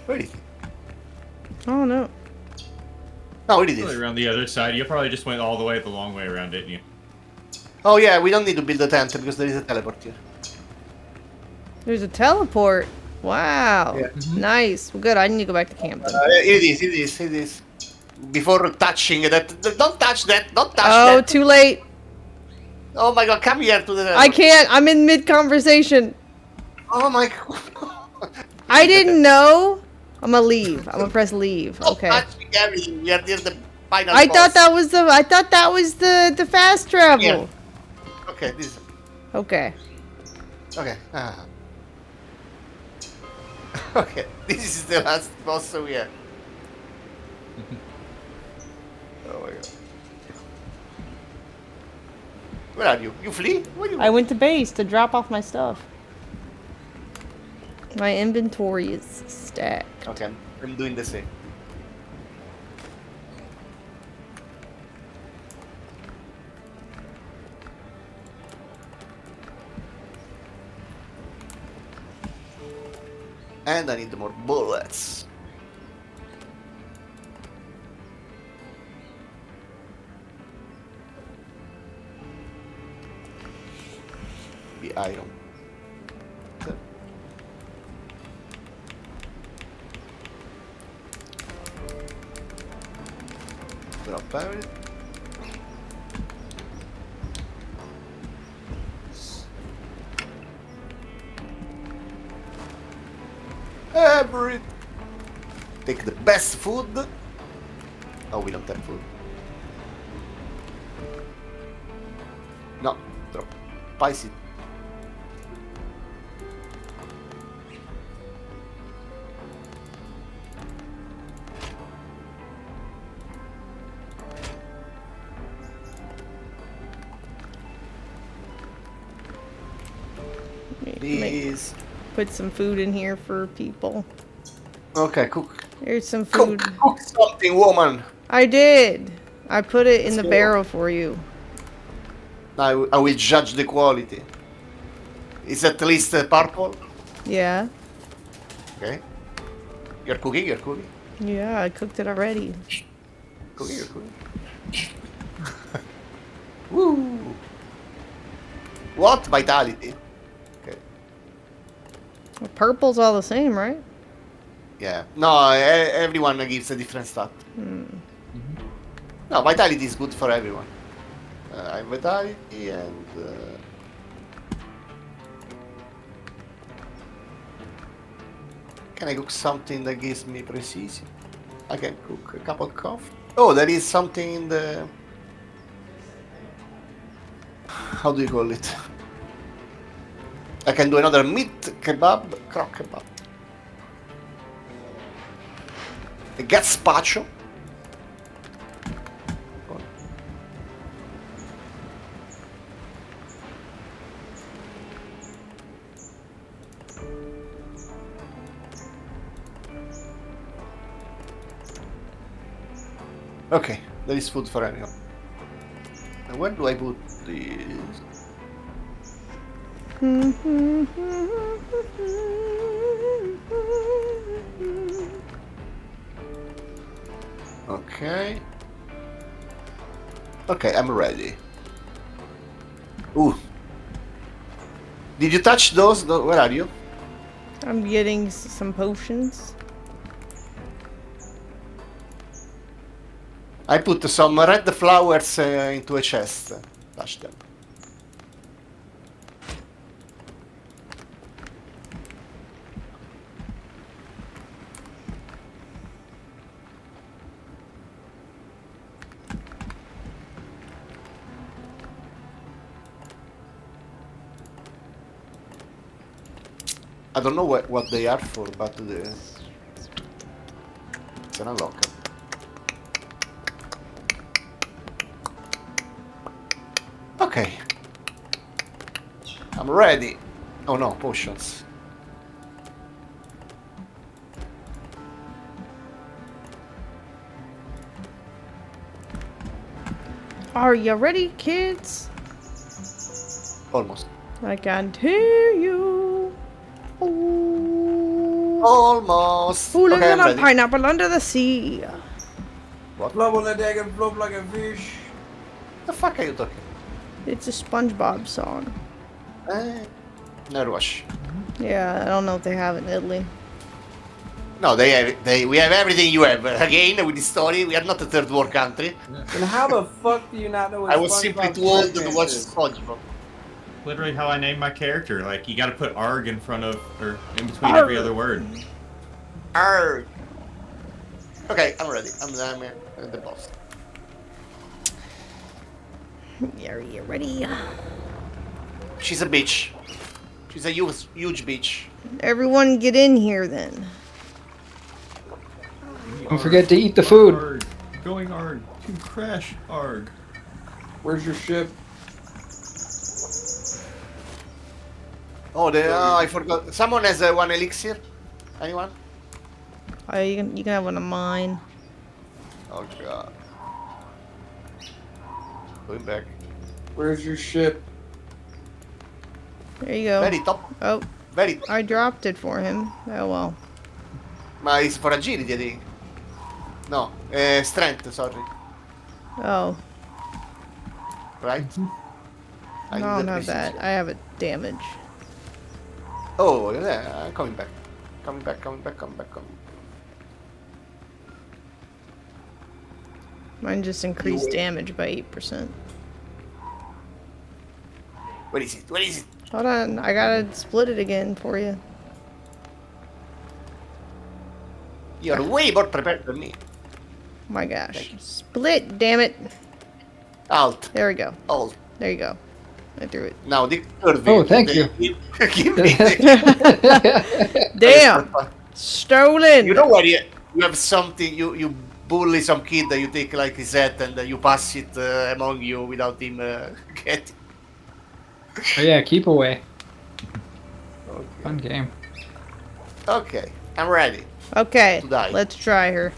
Where is it? Oh no. Oh, it is. Probably around the other side. You probably just went all the way the long way around, didn't you? Oh yeah, we don't need to build a tent because there is a teleport here. There's a teleport. Wow. Yeah. Nice. Well, good. I need to go back to camp then. It is. Before touching that, don't touch that, don't touch Oh, that. too late. Oh my god, come here to the... I can't. I'm in mid-conversation. Oh my god. I didn't know. I'm gonna leave. I'm gonna press leave. Okay. Touching everything, we are near the final I boss. thought that was the. I thought that was the fast travel. Yeah. Okay, this. Okay. Okay. Ah. Okay, this is the last boss we have. Oh my god. Where are you? You flee? Where you? I went to base to drop off my stuff. My inventory is stacked. Okay, I'm doing the same. And I need more bullets. iron. Drop everything. Every. Take the best food. Oh, we don't have food. No, drop. Spicy. Please. Put some food in here for people. Okay, cook. Here's some food. Cook something, woman. I did. I put it in the barrel for you. I will judge the quality. Is at least purple? Yeah. Okay. You're cooking, you're cooking. Yeah, I cooked it already. Cooking, you're cooking. Woo! What? Vitality? Okay. Well, purple's all the same, right? Yeah. No, everyone gives a different stat. No, vitality is good for everyone. Vitality and... Can I cook something that gives me precision? I can cook a cup of coffee. Oh, there is something in the... How do you call it? I can do another meat kebab, crock kebab. A gazpacho. Okay, there is food for everyone. And where do I put this? Okay. Okay, I'm ready. Ooh. Did you touch those? Where are you? I'm getting some potions. I put some red flowers into a chest. Touch them. I don't know what they are for, but it's an unlocker. Okay. I'm ready. Oh no, potions. Are you ready, kids? Almost. I can't hear you. Oh. Almost. Who lives Okay, in I'm a ready. pineapple under the sea? What? Flop on the deck and flop like a fish. The fuck are you talking? It's a SpongeBob song. No rush. Yeah, I don't know if they have it in Italy. No, we have everything you have. Again, with this story, we are not a third world country. And how the fuck do you not know what I was simply too old to watch SpongeBob. Literally how I named my character. Like, you gotta put arg in front of, or in between every other word. Arg. Okay, I'm ready. I'm the boss. Are you ready? She's a bitch. She's a huge bitch. Everyone get in here then. Don't forget to eat the food. Arg. Going arg. To crash arg. Where's your ship? Oh, I forgot. Someone has one elixir? Anyone? You can have one of mine. Oh god. Going back. Where's your ship? There you go. Very top. Oh. Very. I dropped it for him. Oh well. Ma it's for agility, I think. No, strength, sorry. Oh. Right? I don't have that. I have a damage. Oh, yeah, coming back. Coming back. Mine just increased damage by 8%. What is it? Hold on, I gotta split it again for you. You're way more prepared than me. Oh my gosh. Split, damn it. Alt. There we go. Alt. There you go. I threw it. Now, the Oh, thank you. Give me Damn. Stolen. You know what? You have something, you bully some kid that you take like his head and you pass it among you without him getting. Oh yeah, keep away. Okay. Fun game. Okay, I'm ready. Okay, To die. let's try her.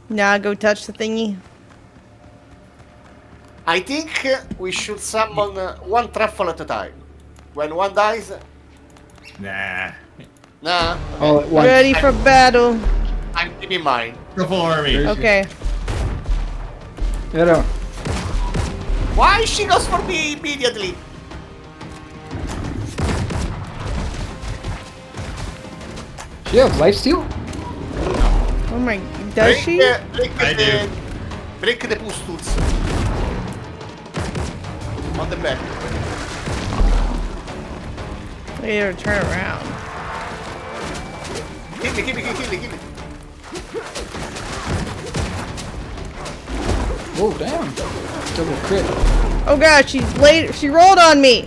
Now go touch the thingy. I think we should summon one truffle at a time. When one dies... Nah. Nah. All at once. Ready for battle. I'm keeping mine. Truffle army. Okay. Get out. Why she goes for me immediately? She have lifesteal? Oh my, does she? Break the pustules. On the back. I need her to turn around. Kill me. Oh damn. Double crit. Oh gosh, she rolled on me.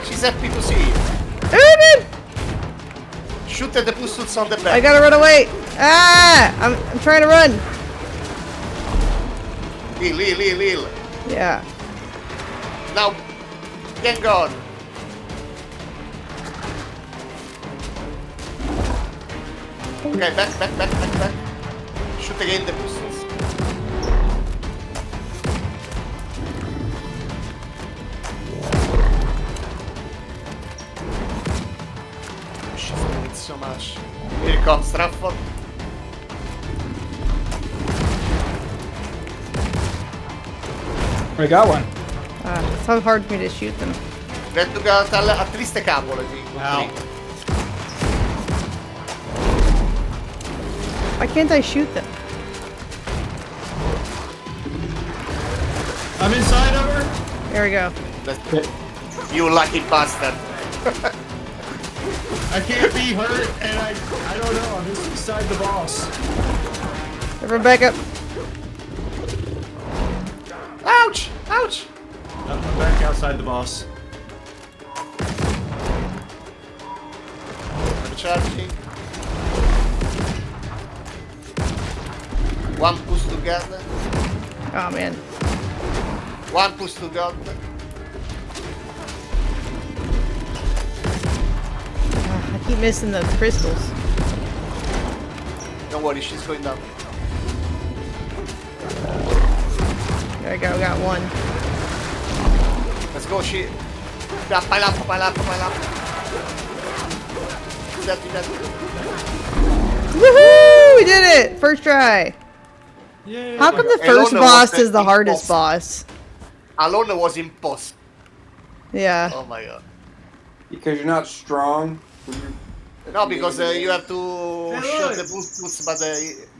She's happy to see you. Oh, Shoot at the pustules on the back. I gotta run away. Ah! I'm trying to run. Heal. Yeah. Now, get gone. Okay, back. Shoot again the pustules. She's doing so much. Here comes Trafford. I got one. It's so hard for me to shoot them. Letto che a triste cavolo. Ow. Why can't I shoot them? I'm inside of her. There we go. You lucky bastard. I can't be hurt, and I don't know. I'm just inside the boss. Everyone back up. Ouch! I'm back outside the boss. Recharging. One push together. Oh man. One push together. I keep missing the crystals. Don't worry, she's going down. There I go, got one. Let's go, she. Pile up. Do that. Woohoo! We did it! First try. Yay. How come the Alone first was boss the is the hardest impossible. boss? Alone was impossible. Yeah. Oh my god. Because you're not strong. No, because you have to shoot the boots, but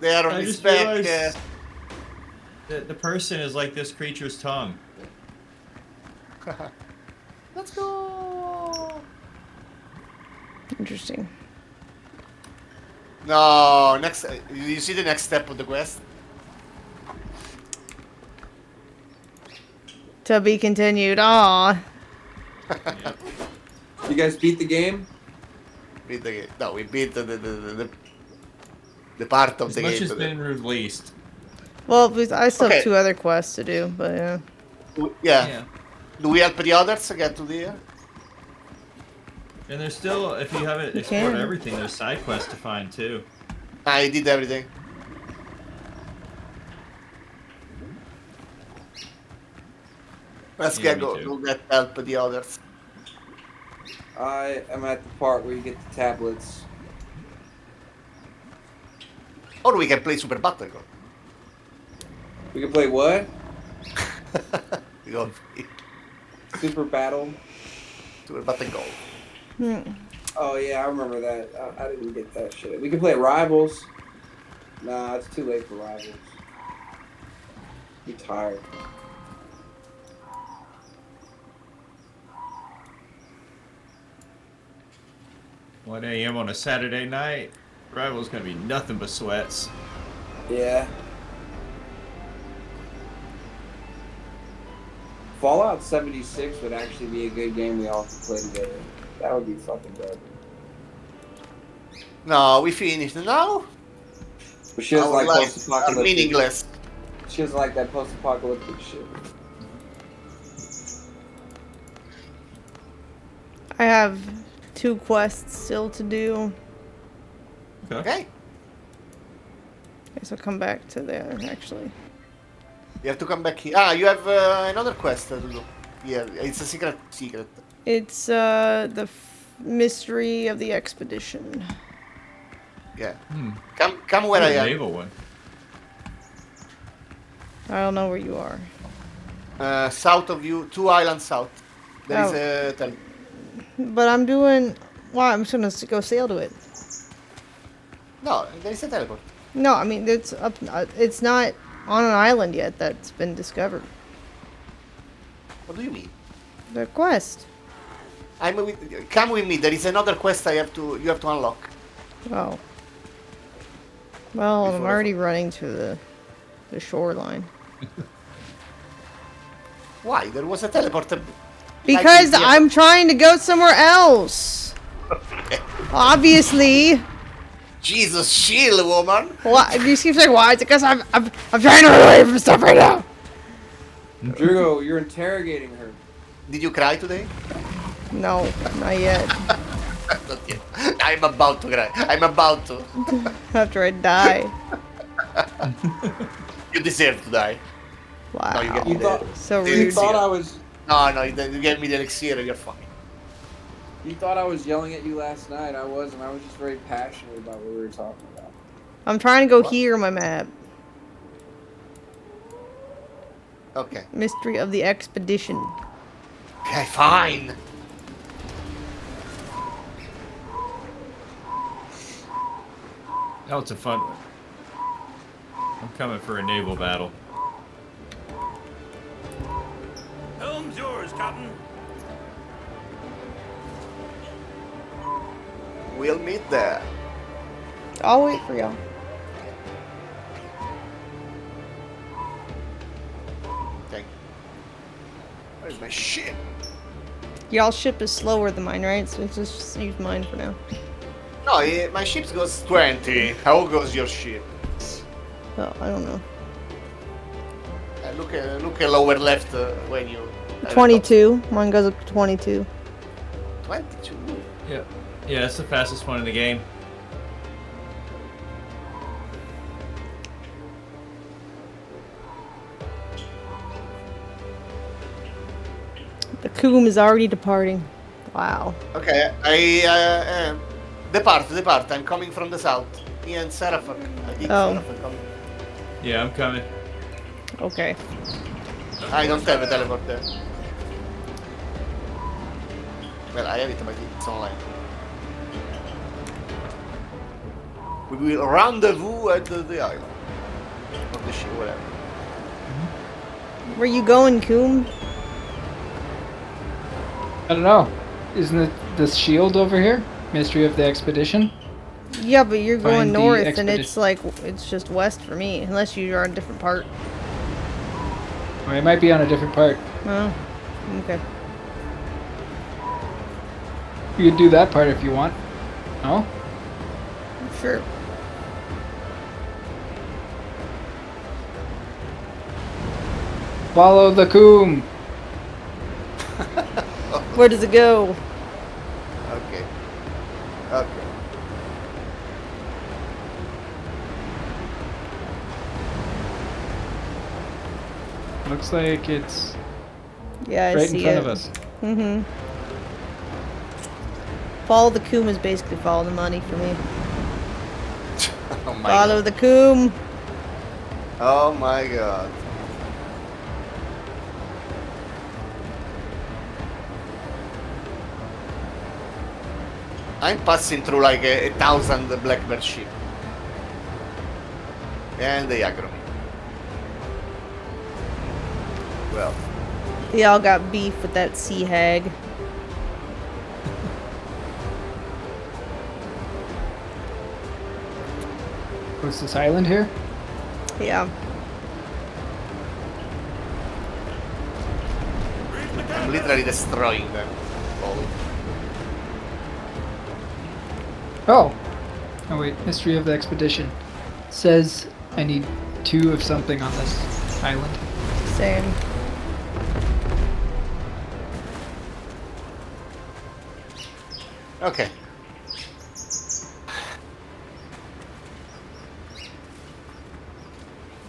they are on I his just back. realized the person is like this creature's tongue. Let's go. Interesting. No, next. You see the next step of the quest? To be continued. Aw. You guys beat the game? Beat the game. No, we beat the part of As the much game. has been released. Well, I still Okay. have 2 other quests to do, but yeah. Yeah. Do we help the others get to the? And there's still, if you haven't You explored can. everything, there's side quests to find too. I did everything. Let's Yeah, get me go. too. We'll get help the others. I am at the part where you get the tablets. Or we can play Super Battleground. We can play what? Golf. Super Battle. Super Battle Golf. Oh yeah, I remember that. I didn't get that shit. We can play Rivals. Nah, it's too late for Rivals. I'm tired. One a.m. on a Saturday night. Rival's gonna be nothing but sweats. Yeah. Fallout 76 would actually be a good game we all could play together. That would be fucking dope. No, we finished now. But she was like lives post-apocalyptic. are meaningless. She was like that post-apocalyptic shit. I have 2 quests still to do. Okay. Guess I'll come back to there, actually. You have to come back here. Ah, you have another quest to do. Yeah, it's a secret. It's the mystery of the expedition. Yeah. Come where I am. Naval one. I don't know where you are. South of you, 2 islands south. There is a. But I'm doing. Well, I'm just gonna go sail to it. No, there is a teleport. No, I mean it's up. It's not on an island yet that's been discovered. What do you mean? The quest. Come with me. There is another quest you have to unlock. Oh. Well, I'm already running to the shoreline. Why? There was a teleport. Because I'm trying to go somewhere else. Obviously. Jesus, chill, woman. Why? You keep saying why? It's because I'm trying to run away from stuff right now. Drew, you're interrogating her. Did you cry today? No, not yet. Not yet. I'm about to cry. I'm about to. After I die. You deserve to die. Wow. No, you get me so rude. You thought I was. No, you gave me the elixir. You're fine. You thought I was yelling at you last night. I wasn't. I was just very passionate about what we were talking about. I'm trying to go here on my map. Okay. Mystery of the expedition. Okay, fine. That was a fun one. I'm coming for a naval battle. Helm's yours, Captain. We'll meet there. I'll wait for y'all. Okay. Where's my ship? Y'all's ship is slower than mine, right? So just use mine for now. No, my ship goes 20. How goes your ship? Oh, I don't know. Look at lower left when you. 22. Mine goes up to 22. 22. Yeah, that's the fastest one in the game. The coom is already departing. Wow. Okay, I depart. I'm coming from the south. Me and Seraph. I think Seraph are coming. Yeah, I'm coming. Okay. I don't have a teleport there. Well, I have it, but it's online. We will rendezvous at the island. Or the ship, whatever. Where you going, coom? I don't know. Isn't it the shield over here? Mystery of the expedition? Yeah, but you're going Find the north, and expedition. it's like, it's just west for me. Unless you are on a different part. Or it might be on a different part. Oh, okay. You could do that part if you want. No? Sure. Follow the coom. Where does it go? Okay. Okay. Looks like it's Yeah, I right see in front it. of us. Mm-hmm. Follow the coom is basically follow the money for me. Oh my Follow the coom. Oh my god. I'm passing through like 1,000 blackbird ship. And they aggro me. Well. They all got beef with that sea hag. What's this island here? Yeah. I'm literally destroying them. Oh. Oh wait, history of the expedition. Says I need 2 of something on this island. Same. Okay.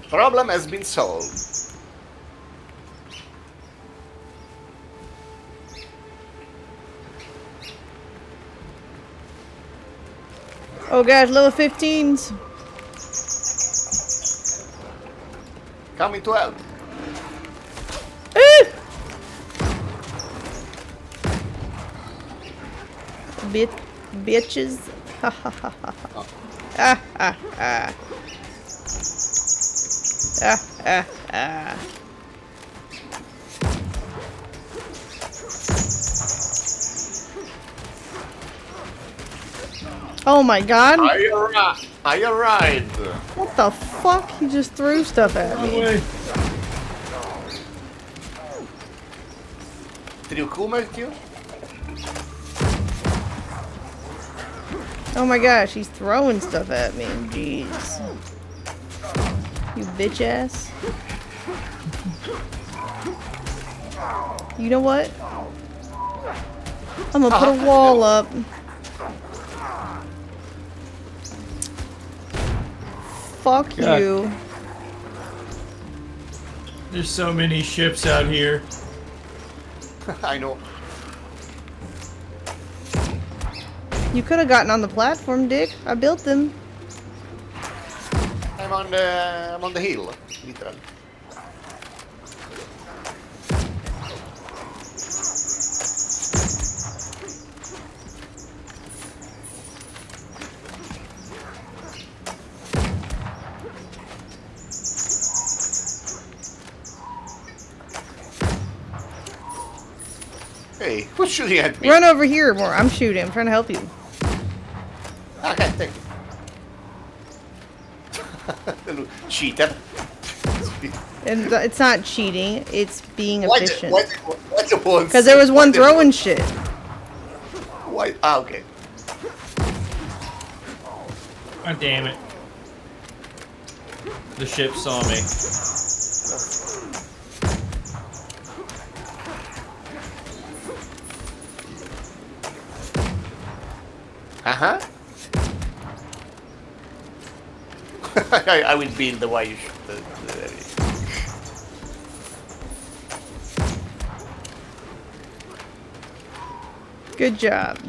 Problem has been solved. Oh gosh, level 15s. Coming to help. Bitches. Ha ha ha ha. Ah ah ah. Ah ah ah. Oh my god. I arrived. What the fuck? He just threw stuff at me. Did you cool you? Oh my gosh, he's throwing stuff at me. Jeez. You bitch ass. You know what? I'm gonna put a wall up. Fuck you. There's so many ships out here. I know. You could have gotten on the platform, Dick. I built them. I'm on the hill, literally. Hey, who's shooting at me? Run over here more. I'm shooting. I'm trying to help you. Okay, thank you. Cheater. And it's not cheating. It's being efficient. What's the point? Because there was one throwing shit. Why? Ah, okay. God damn it. The ship saw me. Uh-huh. I will be in the way you shoot the Good job.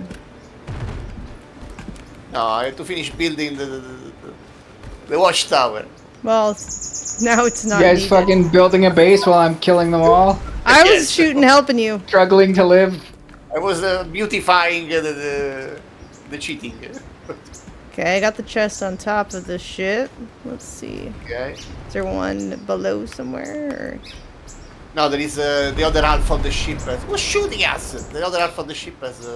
No, I have to finish building the watchtower. Well, now it's not. You guys needed. fucking building a base while I'm killing them all? I was shooting, helping you. Struggling to live. I was beautifying the cheating. Okay, I got the chest on top of the ship. Let's see. Okay. Is there one below somewhere? Or? No, there is the other half of the ship. Who's shooting us? The other half of the ship has.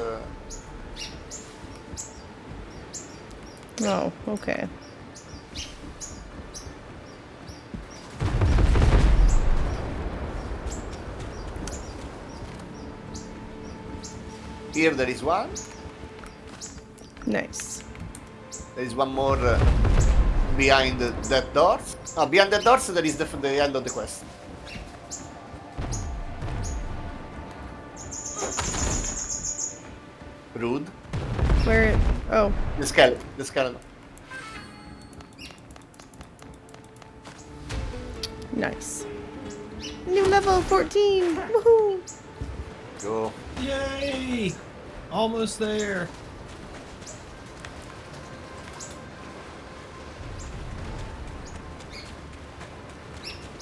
Oh, okay. Here there is one. Nice. There is one more behind that doors. Oh, behind the doors there is the end of the quest. Rude. Where? Oh. The skeleton. The skeleton. Nice. New level 14. Woohoo! Go. Yay! Almost there.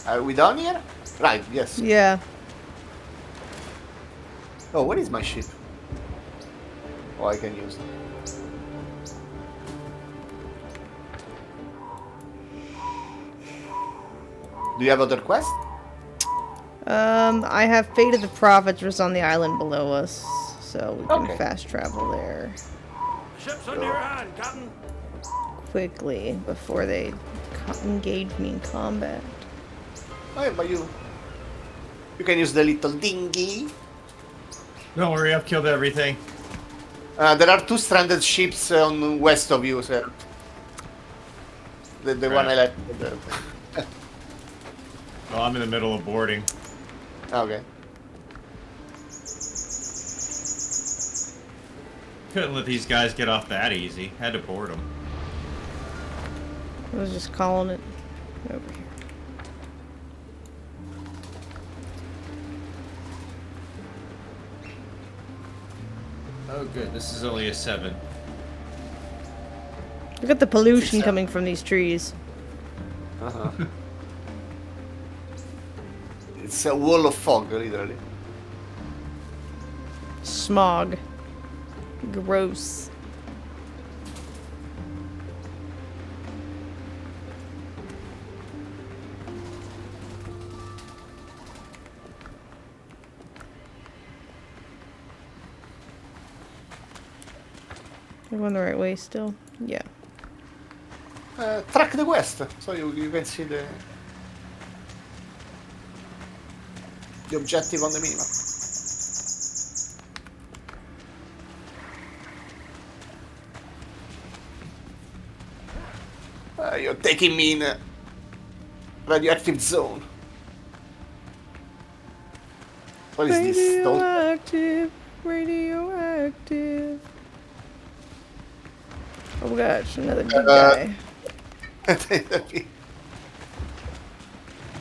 Are we done here? Right, yes. Yeah. Oh, where is my ship? Oh, I can use. Do you have other quests? I have Fate of the Prophets was on the island below us, so we can Okay. fast travel there The ship's under your hand, Captain. quickly before they engage me in combat. Oh, yeah, but you can use the little dinghy. Don't worry, I've killed everything. There are 2 stranded ships on west of you, sir. The one I left. Well, I'm in the middle of boarding. Okay. Couldn't let these guys get off that easy. Had to board them. I was just calling it over here. Oh, good. This is only a 7. Look at the pollution coming from these trees. Uh-huh. It's a wall of fog, literally. Smog. Gross. We're going the right way still? Yeah. Track the west, so you can see the objective on the minimap. You're taking me in a radioactive zone. What is this? Don't... Radioactive, radioactive. Oh gosh, another big guy.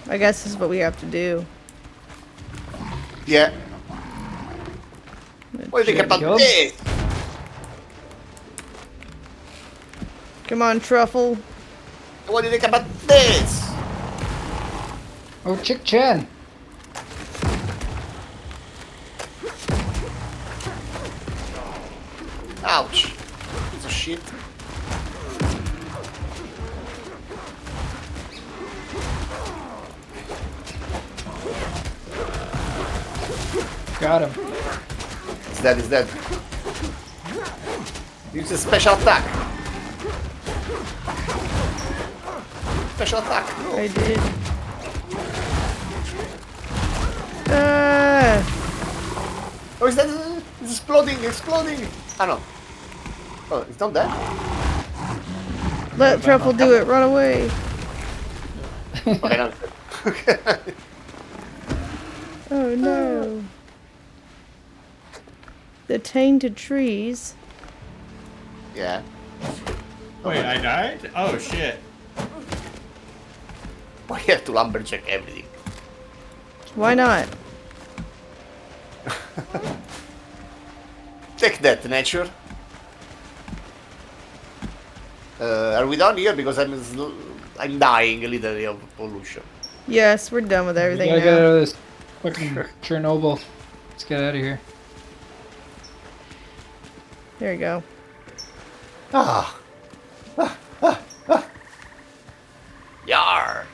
I guess this is what we have to do. Yeah. What do you think about this? Come on, Truffle. What do you think about this? Oh, Chick Chan. Ouch. Piece of shit. Got him. He's dead, he's dead. Use a special attack. Special attack. No. I did. Oh, is that? It's exploding, exploding. Ah, no. Oh, it's not dead? Let Truffle do it. Run away. Okay, now it's dead. Oh no. The tainted trees. Yeah. Wait, I died? Oh, shit. Why you have to lumberjack everything? Why not? Take that, nature. Are we done here? Because I'm dying literally of pollution. Yes, we're done with everything We gotta get now. out of this fucking Chernobyl. Let's get out of here. There you go. Ah. Yar.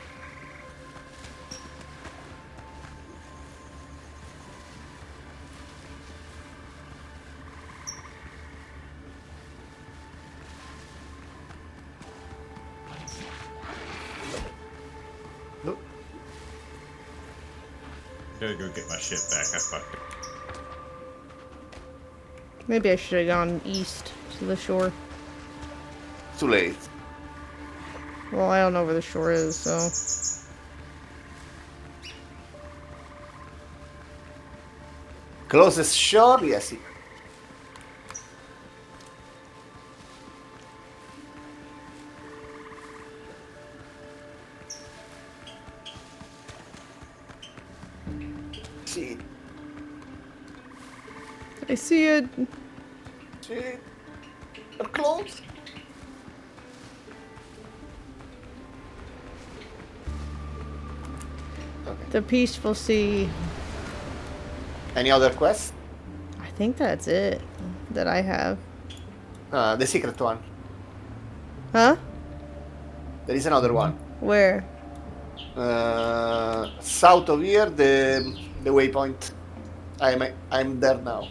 Gotta go get my shit back. I fucked it. Maybe I should have gone east to the shore. Too late. Well, I don't know where the shore is, so. Closest shore? Yes. See. I see it. See. They're close. The peaceful sea. Any other quests? I think that's it. that I have. The secret one. Huh? There is another one. Where? South of here, the waypoint. I'm there now.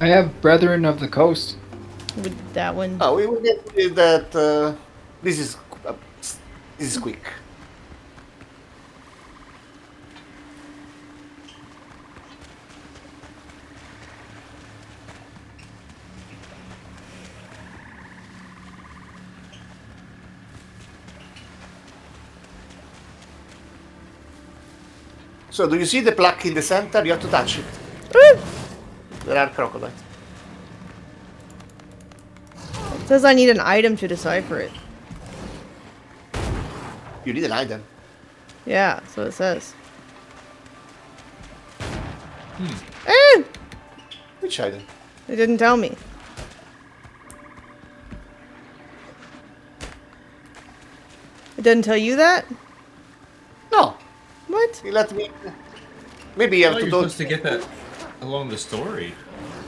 I have Brethren of the Coast. With that one. Oh, we will get to that. This is quick. So, do you see the plaque in the center? You have to touch it. There are crocodiles. It says I need an item to decipher it. You need an item. Yeah, that's what it says. Which item? It didn't tell me. It didn't tell you that? No. What? You let me. Maybe you have to you're go. supposed to get that along the story.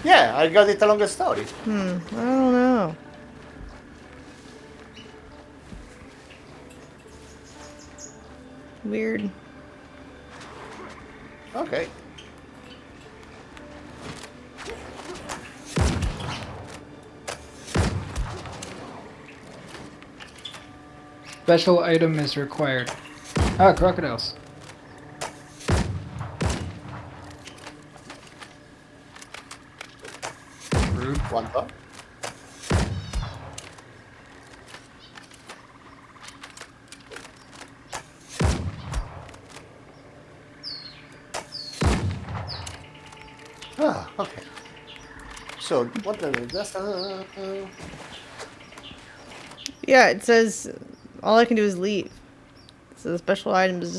Yeah, I got it along the story. I don't know. Weird. Okay. Special item is required. Ah, crocodiles. Rude. One top. Ah, okay. So, what the that's Yeah, it says all I can do is leave. So the special item is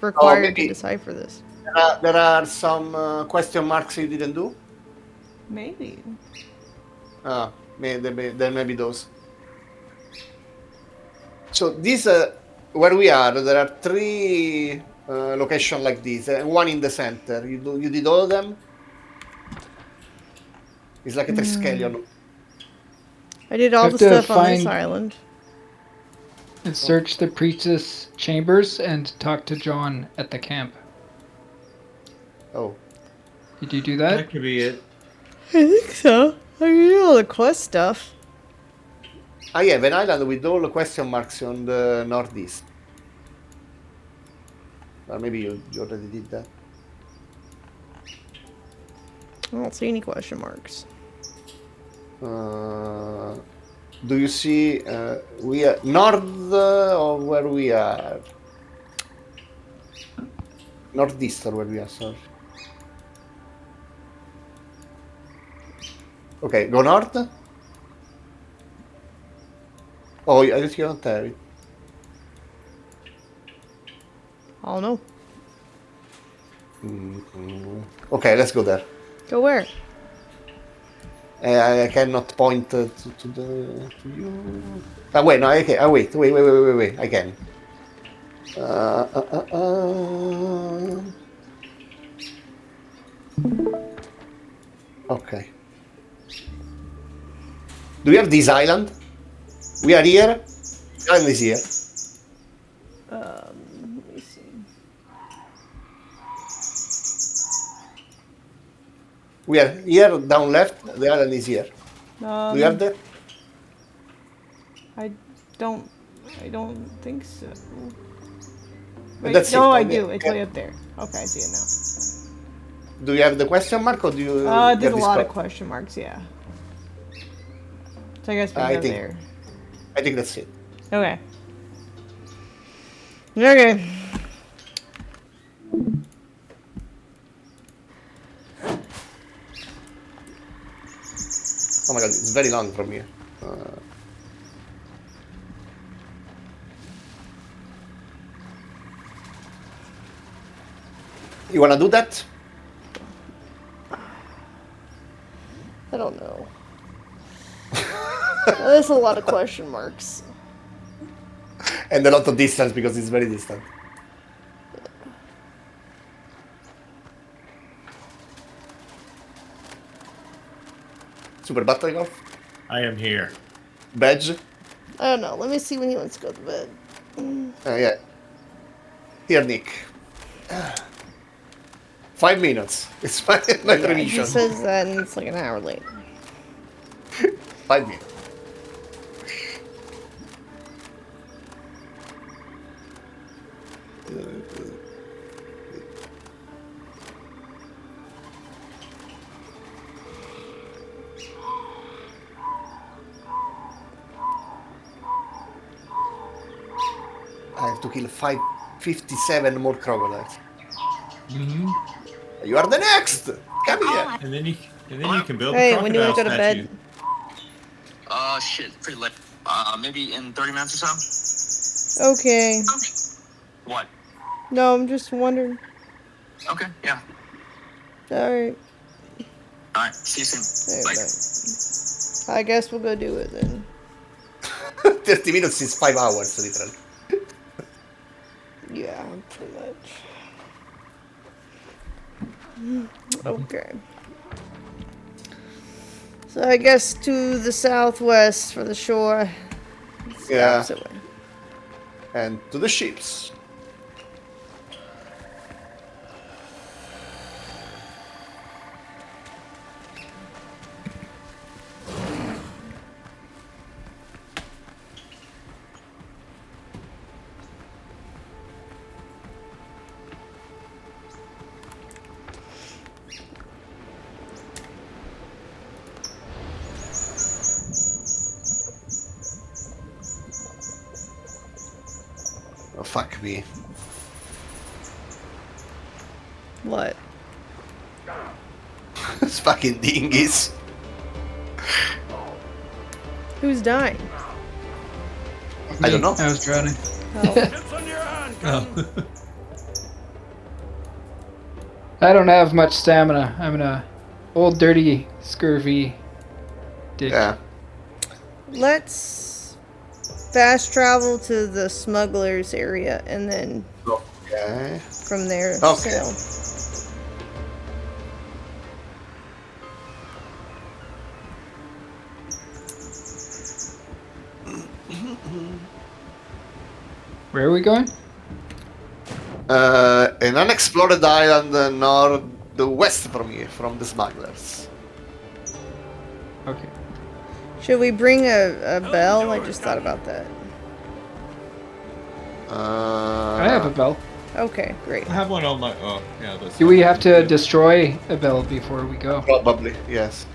required to maybe decipher this. there are some question marks you didn't do. Maybe. Ah, there may be those. So this, where we are, there are 3 locations like this, and one in the center. You did all of them? It's like a triskelion. I did all Have the to stuff on this find- island. And search the priestess chambers and talk to John at the camp. Oh. Did you do that? That could be it. I think so. I did all the quest stuff. I have an island with all the question marks on the northeast. Or maybe you already did that. I don't see any question marks. Do you see we are north of where we are? Northeast or where we are, sorry. Okay, go north. Oh, I just don't have it. I don't know. Okay, let's go there. Go where? I cannot point to you. Wait, no, okay. Wait. I can. Okay. Do we have this island? We are here. The island is here. Let me see. We are here, down left. The island is here. Do you have that? I don't think so. Wait, That's no, it. I Okay. do. It's way up there. Okay, I see it now. Do you have the question mark or do you? There's have a this lot of co- question marks, yeah. So I guess we I go think- there. I think that's it. Okay. Okay. Oh my god, it's very long from here. You wanna do that? I don't know. There's a lot of question marks. And a lot of distance because it's very distant. Super battery golf? I am here. Badge? I don't know. Let me see when he wants to go to bed. Yeah. Here, Nick. 5 minutes. It's my Yeah, he remission. says that and it's like an hour late. 5 minutes. I have to kill 57 more crocodiles. You are the next! Come here! And then you can build Hey, a when you want to go to crocodile bed? Shit, pretty late. Maybe in 30 minutes or so? Okay. What? No, I'm just wondering. Okay, yeah. Alright. Alright, see you soon. Bye. I guess we'll go do it then. 30 minutes is 5 hours, literally. Yeah, pretty much. Okay. So I guess to the southwest for the shore. It's the Yeah. opposite way. And to the ships. Oh, fuck me. What? It's fucking dinghies. Who's dying? I don't know. I was drowning. Oh. I don't have much stamina. I'm in a old dirty scurvy ditch. Yeah. Let's fast travel to the smugglers area and then Okay. from there Okay. sail. Where are we going? An unexplored island north the west from here, from the smugglers. Okay. Should we bring a bell? I just thought about that. I have a bell. Okay, great. I have one on my. Oh, yeah. That's Do we have to destroy a bell before we go? Probably, yes.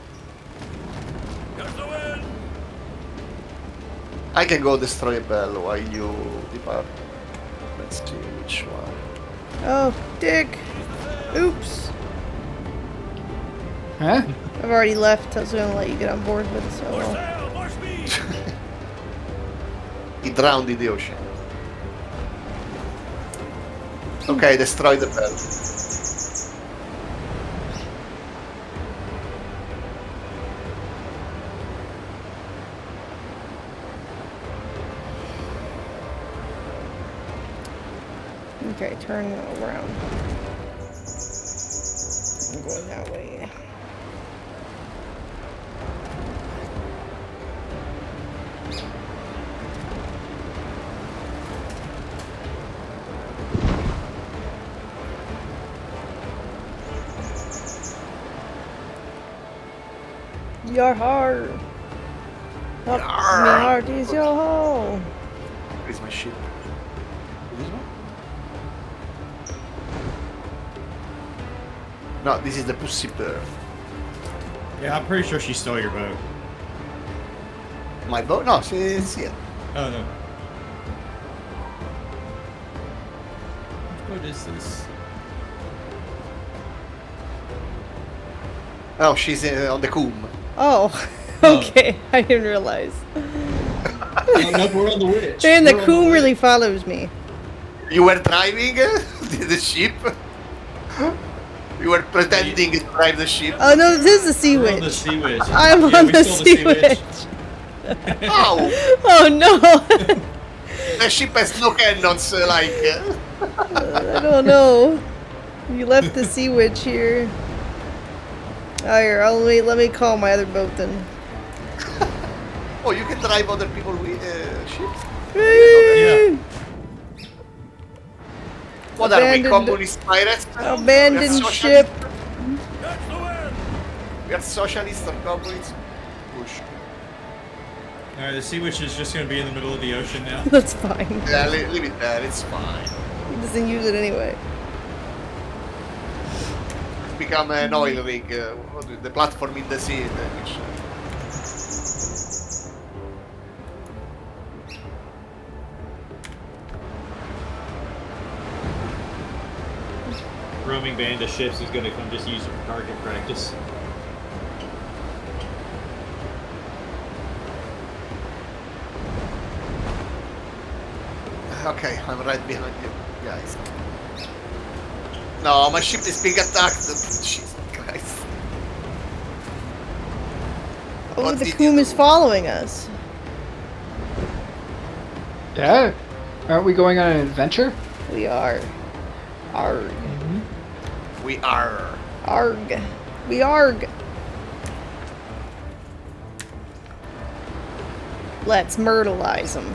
I can go destroy a bell while you depart. Let's see which one. Oh, Dick. Oops. Huh? I've already left. I was going to let you get on board, but it's oh well. He drowned in the ocean. Okay, destroy the bell. Okay, turn around. I'm going that way. Your heart. Up, my heart is your home. Where's my ship? This one? No, this is the pussy bird. Yeah, I'm pretty sure she stole your boat. My boat? No, she's here. Oh no. What is this? Oh, she's on the coom. Oh, okay. I didn't realize. No, we're on the witch. Man, the coom really follows me. You were driving the ship? You were pretending to drive the ship? Oh no, this is the sea We're on witch. the sea witch. I'm Yeah, on we the stole sea witch. Oh! Oh no! The ship has no cannons, like. I don't know. You left the sea witch here. Oh, here, let me call my other boat then. Oh, you can drive other people with ships? Yeah. What are we, communist pirates? Abandoned ship. We are socialists or communists? Push. Alright, the sea witch is just gonna be in the middle of the ocean now. That's fine. Yeah, leave it there, it's fine. He doesn't use it anyway. Become an oil rig, the platform in the sea, which... Roaming band of ships is gonna come just use it for target practice. Okay, I'm right behind you, guys. No, my ship is being attacked. Jesus Christ. Oh, the Coom is following us. Yeah? Aren't we going on an adventure? We are. Arg. We are. Arg. We arg. Let's myrtleize them.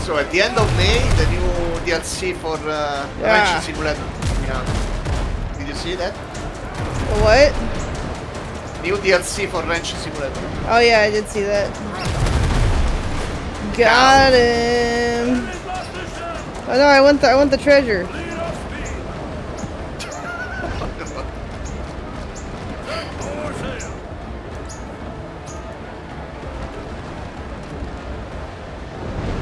So at the end of May, the new DLC for Ranch Simulator. Yeah. Did you see that? What? New DLC for Ranch Simulator. Oh yeah, I did see that. Got him. Oh no, I want the treasure.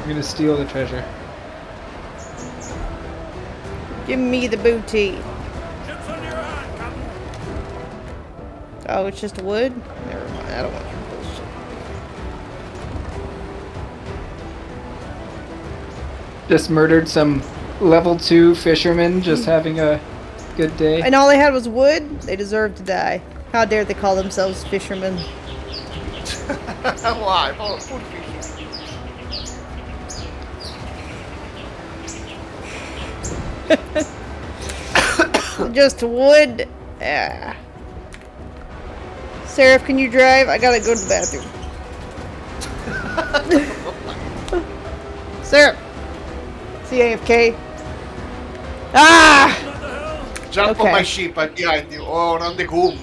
I'm gonna steal the treasure. Give me the booty. Oh, it's just wood? Never mind, I don't want your bullshit. Just murdered some level 2 fishermen just having a good day. And all they had was wood? They deserve to die. How dare they call themselves fishermen? Why? Poor fish. Just wood. Yeah. Seraph, can you drive? I gotta go to the bathroom. Seraph! CAFK. Ah! Jump on my ship, I'm behind you. Oh, on the Coom.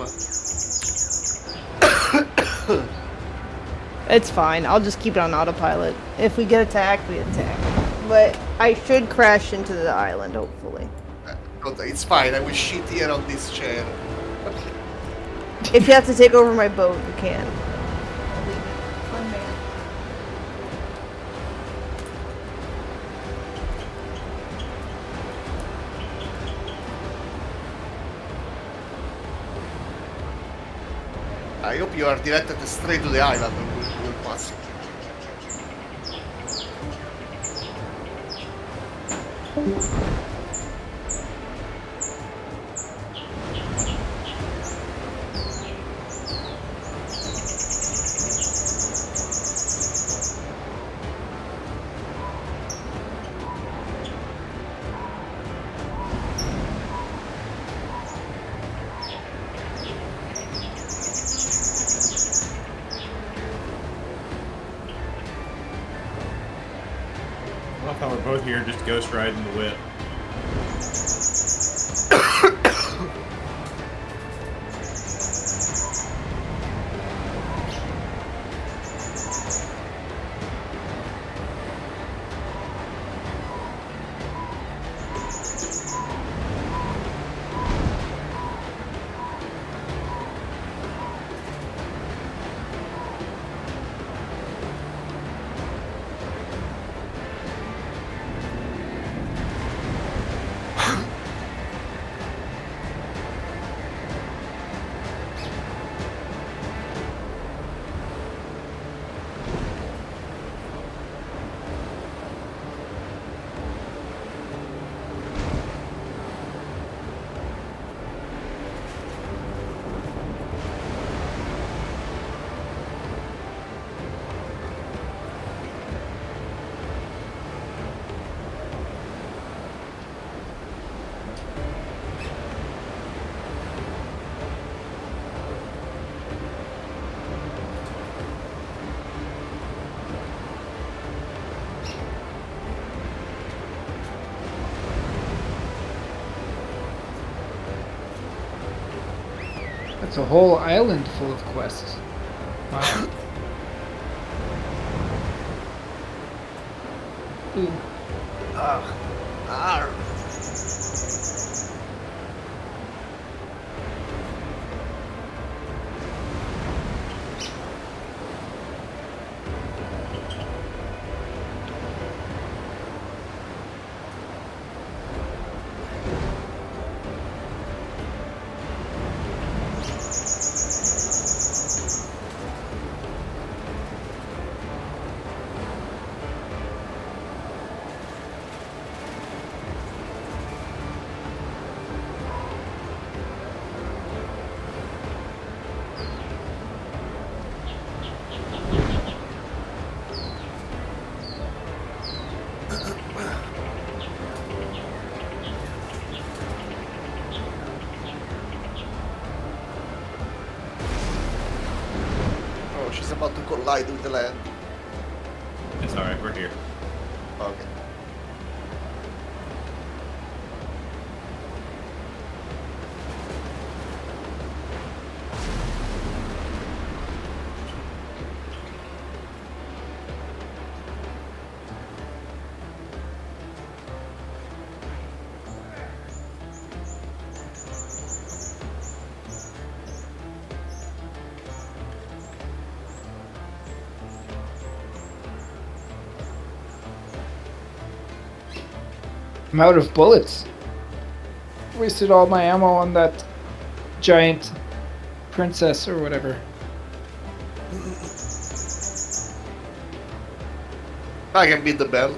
It's fine. I'll just keep it on autopilot. If we get attacked, we attack. But I should crash into the island, hopefully. It's fine. I will shit here on this chair. If you have to take over my boat, you can. I hope you are directed straight to the island and we'll pass. I love how we're both here just ghost riding the whip. That's a whole island full of quests. Wow. Ooh. Oh, she's about to collide with the land. It's alright, we're here. Okay. I'm out of bullets. Wasted all my ammo on that giant princess or whatever. I can beat the bell.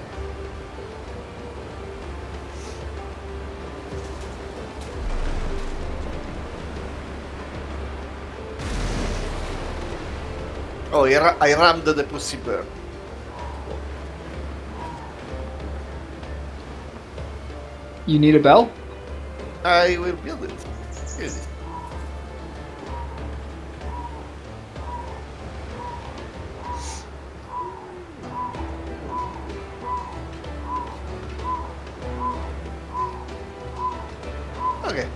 Oh, I rammed the pussy bird. You need a bell? I will build it. Here it is. Okay.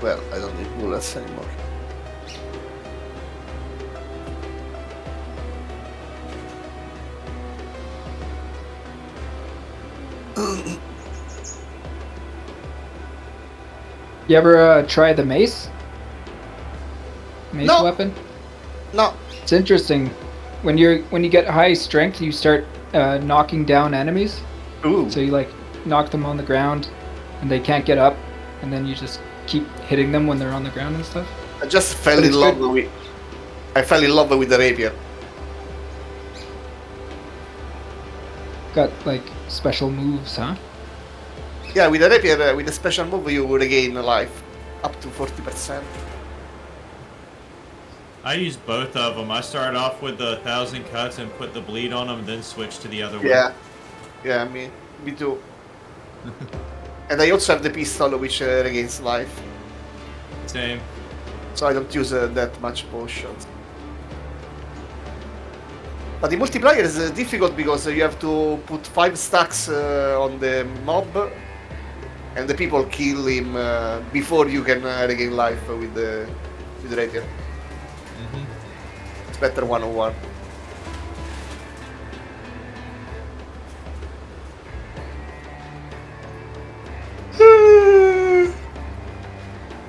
Well, I don't need bullets anymore. You ever try the mace? Mace No. weapon? No. It's interesting. When you get high strength, you start knocking down enemies. Ooh. So you like knock them on the ground, and they can't get up, and then you just keep hitting them when they're on the ground and stuff. I just fell But in it's love good. with. I fell in love with the rapier. Got like special moves, huh? Yeah, with the rapier, with the special move, you regain life up to 40%. I use both of them. I start off with the 1,000 cuts and put the bleed on them, then switch to the other Yeah. one. Yeah, me too. And I also have the pistol, which regains life. Same. So I don't use that much potions. But the multiplayer is difficult because you have to put 5 stacks on the mob, and the people kill him before you can regain life with the rapier. It's better 1-on-1.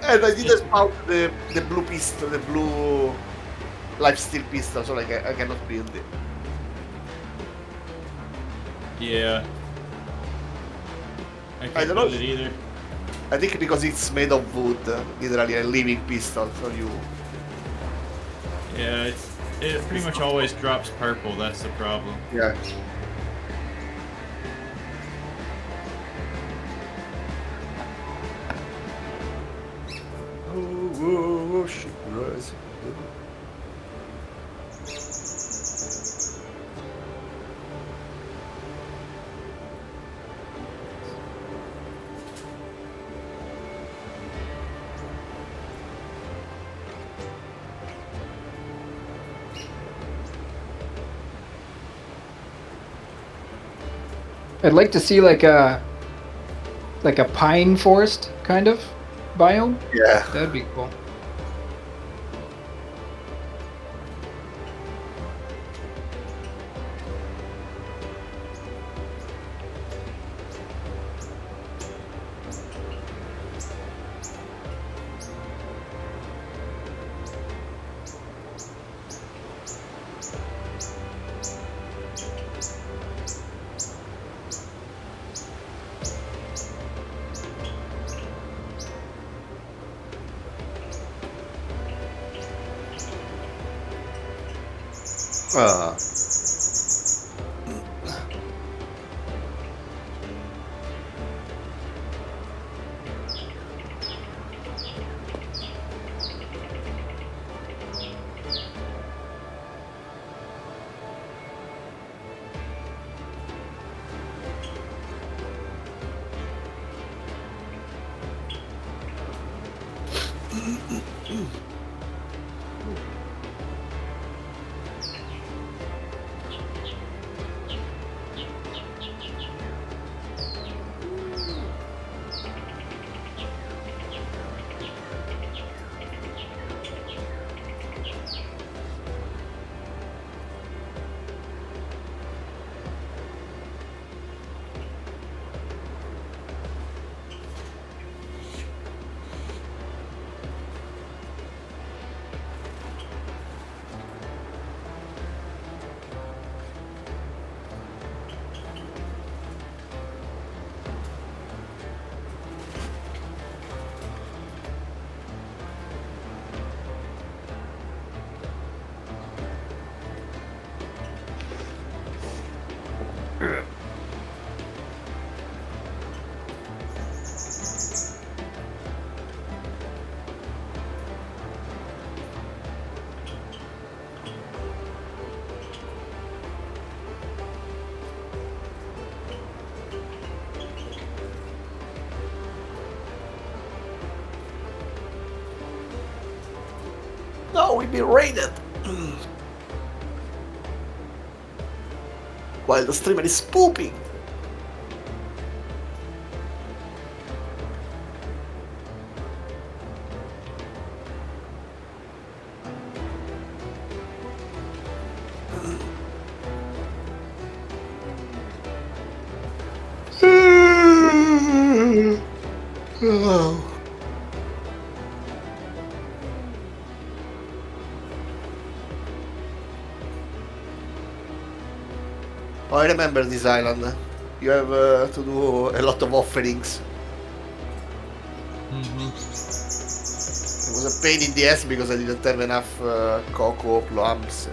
And I didn't spawn the blue pistol, the blue lifesteal pistol, so like I cannot build it. Yeah. I I can't don't know. build it either. I think because it's made of wood, literally a living pistol, so you. Yeah, it pretty much always drops purple. That's the problem. Yeah. Crazy. I'd like to see like a pine forest kind of biome. Yeah. That'd be cool. Ah. No, we've been raided. While the streamer is pooping. Oh. Oh, I remember this island. You have to do a lot of offerings. It was a pain in the ass because I didn't have enough cocoa plums,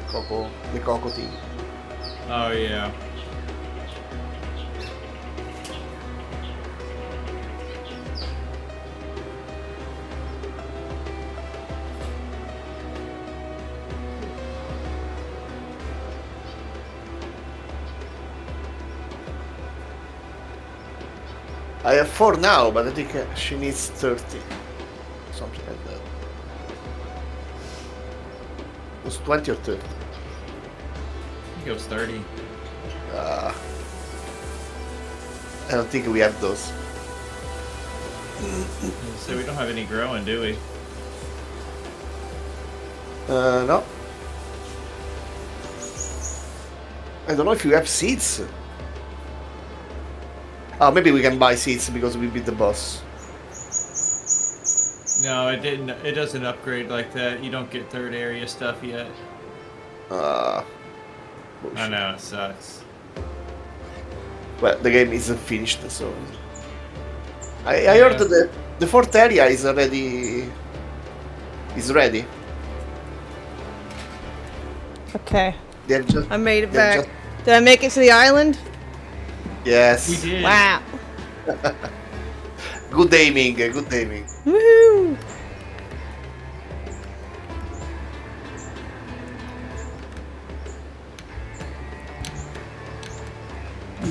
the cocoa thing. Oh yeah. I have 4 now, but I think she needs 30. Something like that. It was 20 or 30. I think it was 30. I don't think we have those. So we don't have any growing, do we? No. I don't know if you have seeds. Oh, maybe we can buy seeds because we beat the boss. No, it didn't. It doesn't upgrade like that. You don't get third area stuff yet. Bullshit. I know, it sucks. Well, the game isn't finished, so... I heard that the 4th area is already... is ready. Okay. They're just, I made it back. Did I make it to the island? Yes. We did. Wow. Good aiming, good aiming. Woohoo!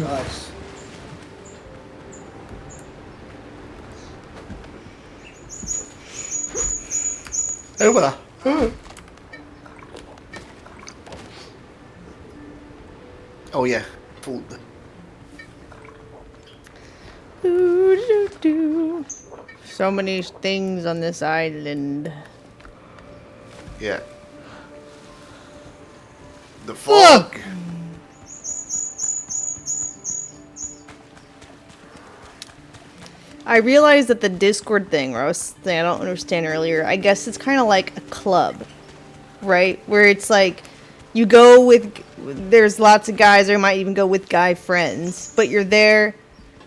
Nice. Et voilà. Oh yeah, food. So many things on this island. Yeah. The fog. I realized that the Discord thing, where I was saying I don't understand earlier, I guess it's kind of like a club, right? Where it's like you go with, there's lots of guys, or you might even go with guy friends, but you're there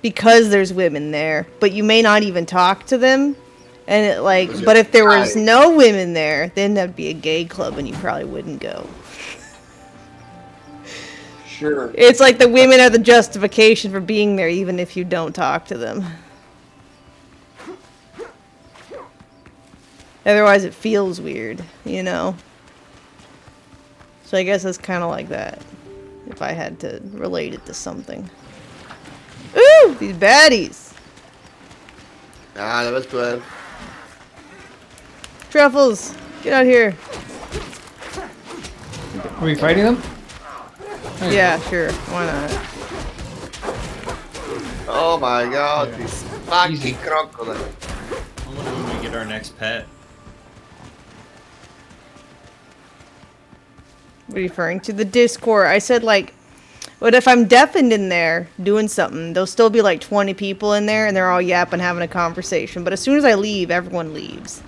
because there's women there, but you may not even talk to them. And it like, but if there was no women there, then that'd be a gay club and you probably wouldn't go. Sure. It's like the women are the justification for being there, even if you don't talk to them. Otherwise, it feels weird, you know? So I guess it's kind of like that, if I had to relate it to something. Ooh, these baddies! Ah, level 12. Truffles, get out here. Are we fighting them? Yeah, sure. Why not? Oh my god, this fucking crocodile. I wonder when we get our next pet. What are you referring to? The Discord. I said, like, but if I'm deafened in there doing something, there'll still be like 20 people in there and they're all yapping, having a conversation. But as soon as I leave, everyone leaves.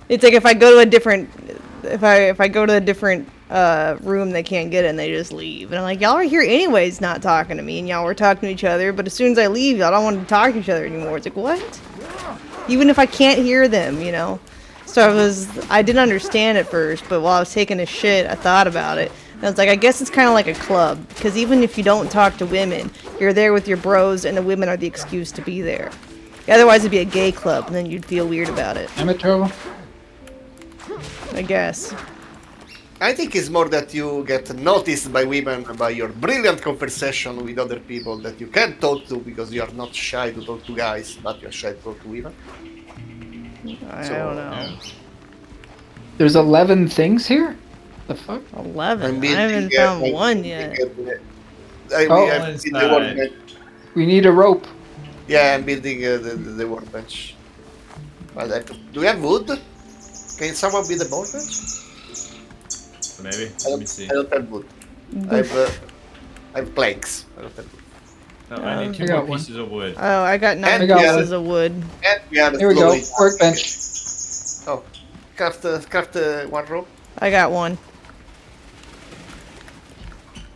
It's like if I go to a different, if I go to a different room they can't get in, they just leave. And I'm like, y'all are here anyways, not talking to me, and y'all were talking to each other. But as soon as I leave, y'all don't want to talk to each other anymore. It's like, what? Even if I can't hear them, you know. So I didn't understand at first, but while I was taking a shit, I thought about it. And I was like, I guess it's kind of like a club, because even if you don't talk to women, you're there with your bros, and the women are the excuse to be there. Otherwise, it'd be a gay club, and then you'd feel weird about it. Amateur? I guess. I think it's more that you get noticed by women by your brilliant conversation with other people that you can't talk to because you are not shy to talk to guys, but you're shy to talk to women. I don't know. There's 11 things here? The fuck? 11? I haven't found one yet. We need a rope. Yeah, I'm building the workbench. But do we have wood? Can someone build a workbench? Maybe. Let me see. I don't have wood. I have planks. I don't have wood. No, I need 2 more pieces of wood. Oh, I got 9 pieces of wood. And we have Here we go. Workbench. Oh, craft 1 rope. I got 1.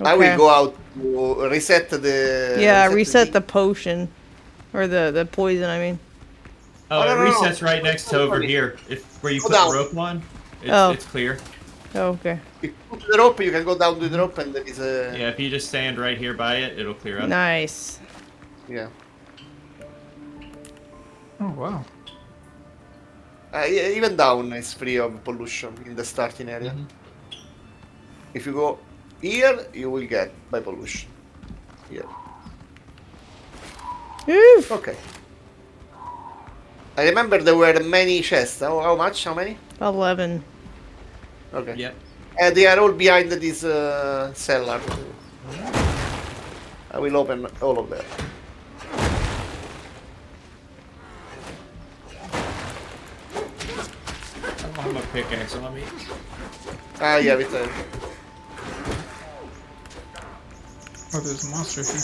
I will go out to reset the... Yeah, reset the potion. Or the poison, I mean. Oh, it resets right next to over here. Where you put the rope on, it's clear. Oh, okay. If you put the rope, you can go down to the rope and there is a... Yeah, if you just stand right here by it, it'll clear up. Nice. Yeah. Oh, wow. Even down is free of pollution in the starting area. If you go here, you will get by pollution. Here. Oof. Okay. I remember there were many chests. How much? How many? 11. Okay. Yep. And they are all behind this cellar. I will open all of them. I don't have a pickaxe on me. Ah, yeah, with the... Oh, there's a monster here.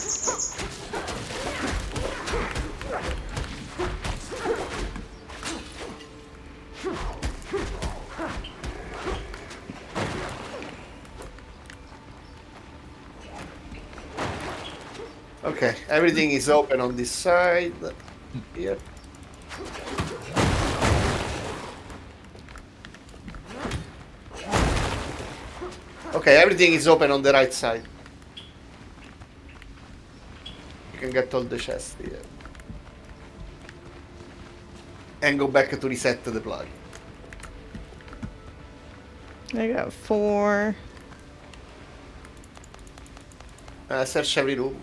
Okay, everything is open on this side. Here. Okay, everything is open on the right side. You can get all the chests here. And go back to reset the plug. I got 4. Search every room.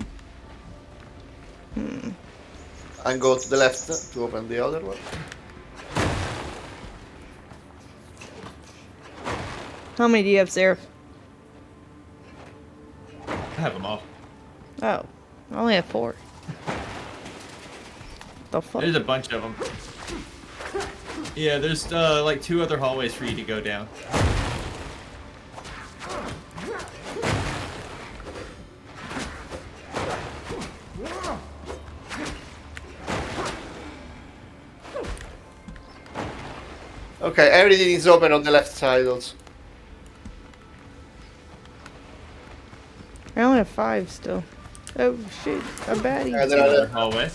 Hmm. And go to the left to open the other one. How many do you have, Seraph? I have them all. Oh, I only have 4. The fuck? There's a bunch of them. Yeah, there's like 2 other hallways for you to go down. Okay, everything is open on the left side also. I only have 5 still. Oh shit, a baddie. There are Another hallway.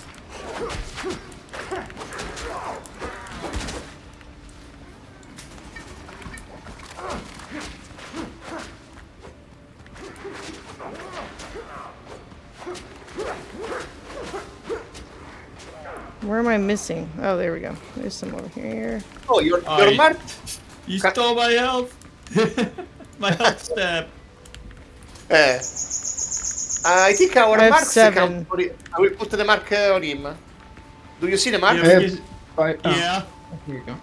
Where am I missing? Oh, there we go. There's some over here. Oh, you're you, marked. You stole my health. My health stab. I think our I have marks 7. count for it. I will put the mark on him. Do you see the mark? Yeah, Yeah. Here you go.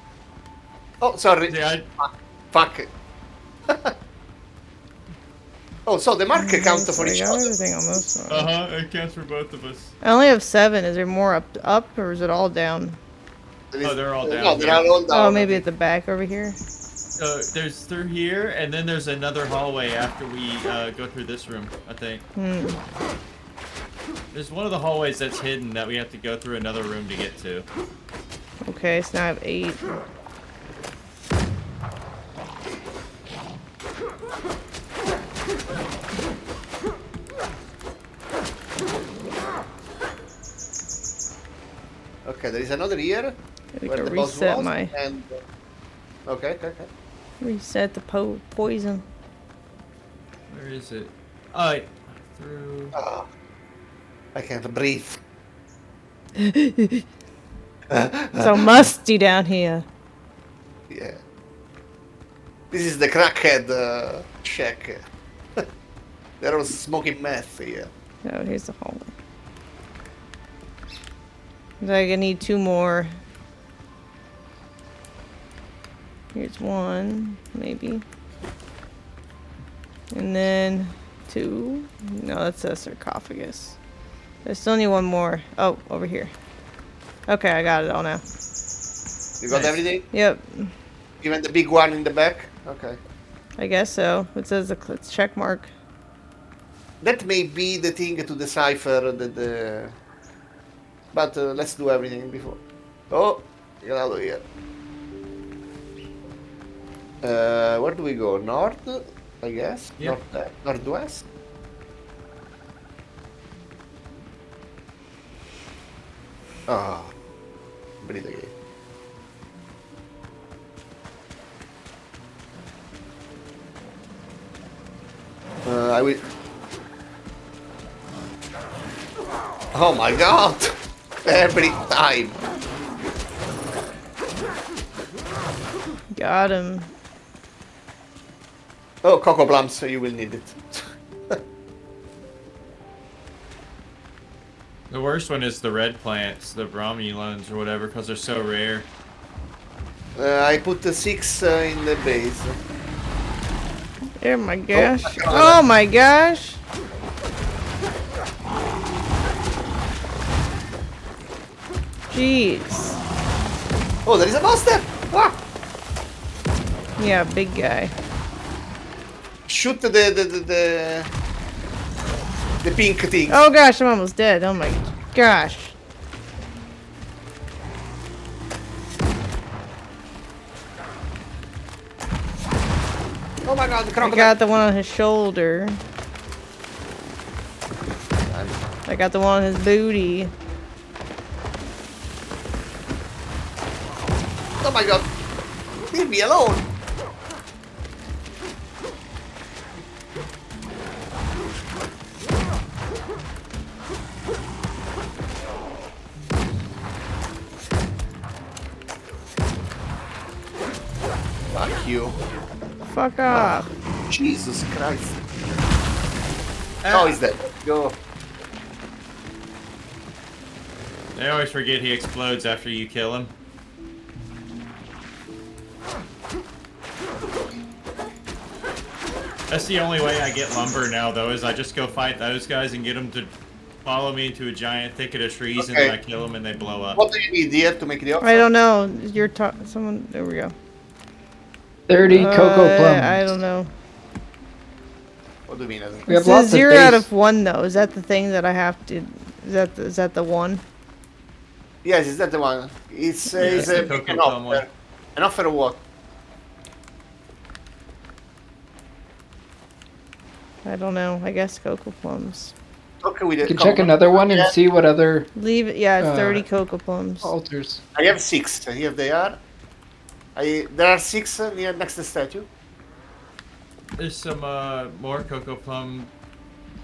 Oh, sorry. Yeah, Fuck. Oh, so the mark counts for I each got other. everything almost. it counts for both of us. I only have 7. Is there more up or is it all down? Oh, they're all down. No, they're all down. Oh, maybe at the back over here. So there's through here, and then there's another hallway after we go through this room, I think. There's one of the hallways that's hidden that we have to go through another room to get to. Okay, so now I have 8. Okay, there is another here. I Where gotta the boss reset was, my. and okay. Reset the poison. Where is it? Oh, through. I can't breathe. So musty down here. Yeah. This is the crackhead shack. They're all smoking meth here. Oh, here's the hallway. Like I need 2 more. Here's 1, maybe. And then 2. No, that's a sarcophagus. I still need 1 more. Oh, over here. Okay, I got it all now. You got everything? Yep. Even the big one in the back? Okay. I guess so. It says a check mark. That may be the thing to decipher the... But let's do everything before. Oh, get out of here. Where do we go? North, I guess? Yeah. Northwest? Ah, breathe again. I will... Oh my god! Every time! Got him. Oh, cocoa plums, so you will need it. The worst one is the red plants, the bromulans or whatever, because they're so rare. I put the 6 in the base. Oh my gosh. Oh my gosh. Jeez. Oh, there is a monster! Ah! Yeah, big guy. Shoot the pink thing. Oh gosh, I'm almost dead. Oh my gosh. Oh my god, the I crocodile. got the one on his shoulder. I got the one on his booty. Oh my god. Leave me alone. Fuck you. Fuck off. Jesus Christ. Oh, he's dead. Go. I always forget he explodes after you kill him. That's the only way I get lumber now, though, is I just go fight those guys and get them to follow me into a giant thicket of trees, and then I kill them and they blow up. What do you need here to make the offer? I don't know. You're someone. There we go. 30 cocoa plums. I don't know. What do you mean? We have It lots says of 0 out base. of 1 though. Is that the thing that I have to? Is that the one? Yes, is that the one? It's it's the cocoa plum one. An offer of what? I don't know. I guess cocoa plums. Okay, we You can check another one and see what other Leave it. Yeah, 30 cocoa plums. altars. I have 6. Here they are. There are 6 near next to the statue. There's some more cocoa plum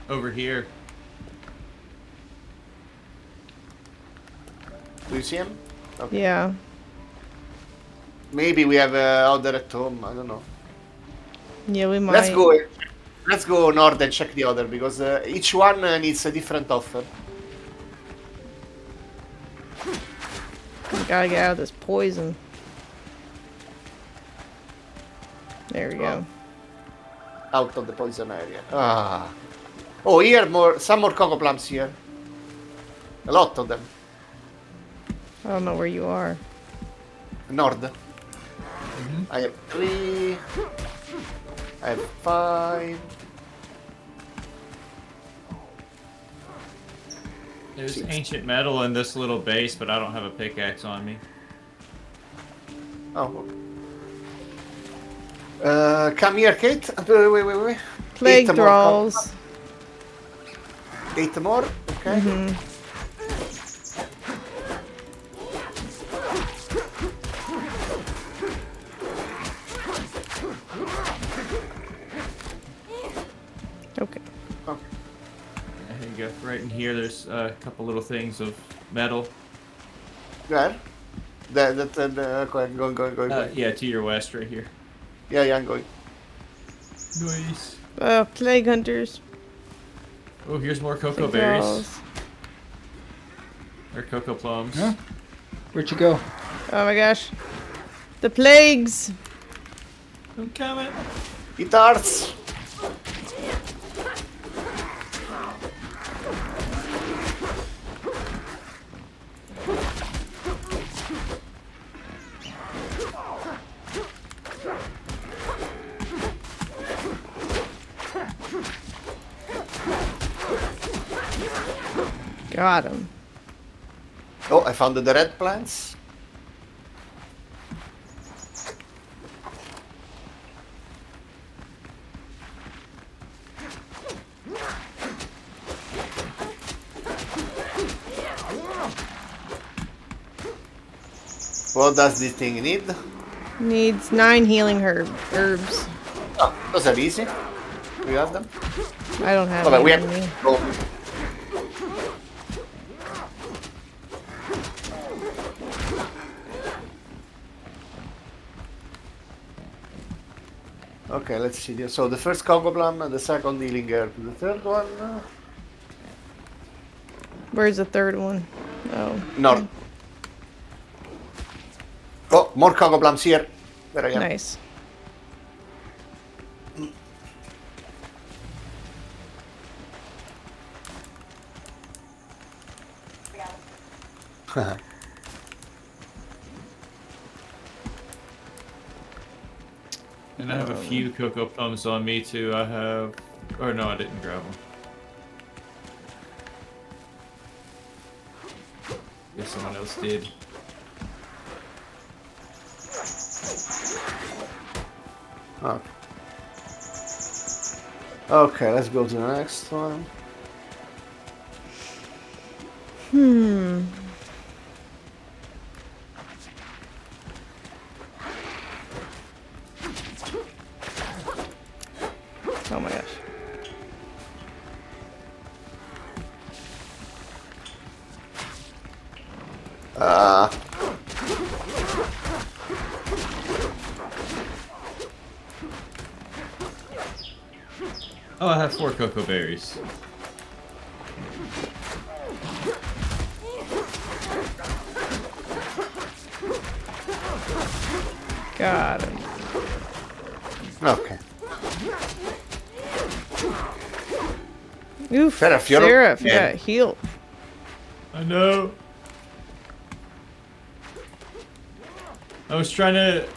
over here. Do you see him? Okay. Yeah. Maybe we have other at home. I don't know. Yeah, we might. Let's go. Let's go north and check the other because each one needs a different offer. We gotta get out of this poison. There we go. Out of the poison area. Ah. Oh, here some more cocoa plums here. A lot of them. I don't know where you are. North. I have 3. I have 5. There's ancient metal in this little base, but I don't have a pickaxe on me. Oh. Come here, Kate. Wait. Plague 8 thralls. 8 more. Okay. Okay. Oh. There you go. Right in here, there's a couple little things of metal. Where? Going. Yeah, to your west, right here. Yeah, I'm going. Nice. Plague hunters. Oh, here's more cocoa Plague berries. thralls. Or cocoa plums. Huh? Where'd you go? Oh my gosh. The plagues. I'm coming. It hurts. Got him. Oh, I found the red plants. What does this thing need? Needs 9 healing herbs. Oh, those are easy. We have them. I don't have Oh, but we any have. on me. Oh. Okay, let's see. So the first cocoa plum, the second healing herb, the third one. Where's the third one? Oh. North. Oh, more cocoa plums here. There I am. Nice. And I have a few cocoa plums on me too. I have, or no, I didn't grab them. Guess someone else did. Oh. Okay, let's go to the next one. Oh my gosh. Oh, I have 4 cocoa berries. Got him. Okay. Oof, Seraph, you're Seraph, you dead. got healed. I know. I was trying to.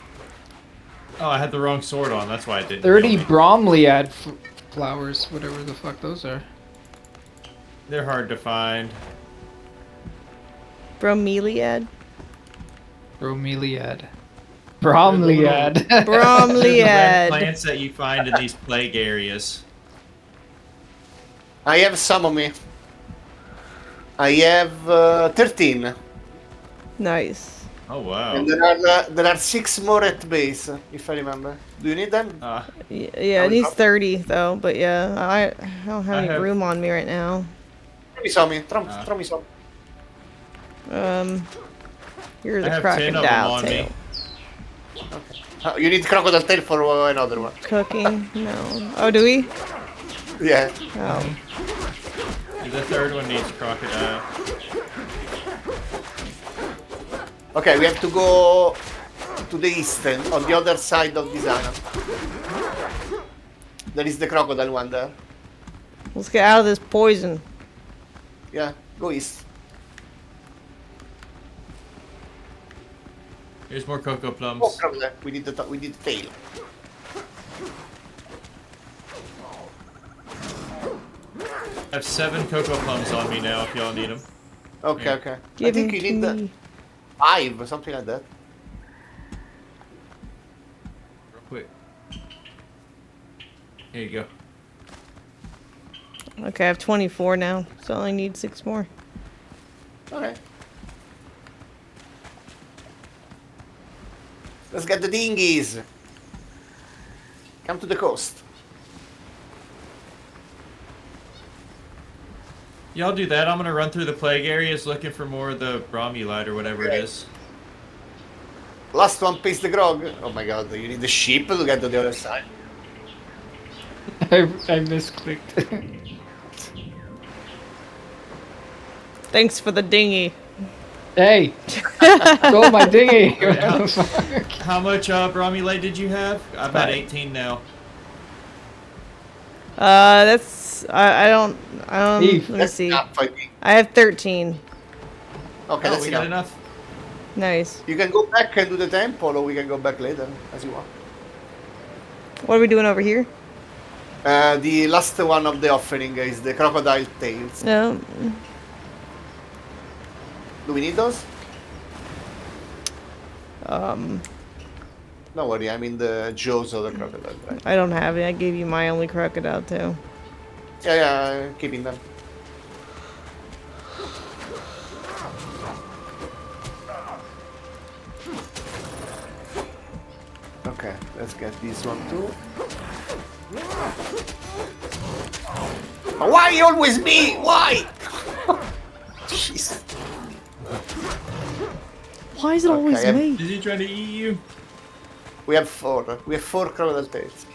Oh, I had the wrong sword on. That's why I didn't. 30 heal me. bromeliad flowers, whatever the fuck those are. They're hard to find. Bromeliad? Bromeliad. Bromeliad. They're the red Bromeliad. plants that you find in these plague areas. I have some on me. I have 13. Nice. Oh wow. And there are 6 more at base, if I remember. Do you need them? Yeah, it needs 30 though, but yeah, I don't have I any have- room on me right now. Throw me some. Throw me some. Here's I a have 10 of them crocodile on me. tail. You need crocodile tail for another one. Cooking? No. Oh, do we? Yeah. Oh. The third one needs crocodile. Okay, we have to go to the east, on the other side of this island. There is the crocodile one there. Let's get out of this poison. Yeah, go east. Here's more cocoa plums. Oh, crocodile. We need the tail. I have 7 cocoa plums on me now if y'all need them. Okay, okay. I Give think him you need to the me. 5 or something like that. Real quick. Here you go. Okay, I have 24 now, so I only need 6 more. Okay. Let's get the dinghies. Come to the coast. Y'all do that. I'm gonna run through the plague areas looking for more of the bromulite or whatever it is. Last one pays the grog. Oh my god, you need the ship to get to the other side. I misclicked. Thanks for the dinghy. Hey! Stole my dinghy! How much bromulite did you have? I'm at 18 now. That's I don't Eve, let me that's see. not fighting. I have 13. Okay, Oh, that's we got enough. Nice. You can go back and do the temple, or we can go back later, as you want. What are we doing over here? The last one of the offering is the crocodile tails. No. Do we need those? No worry, I'm in the jaws of the crocodile, right? I don't have it. I gave you my only crocodile tail. Yeah, keeping them. Okay, let's get this one too. Why always me? Why? Jeez. Why is it always me? Is he trying to eat you? We have 4. We have 4 crocodile tails.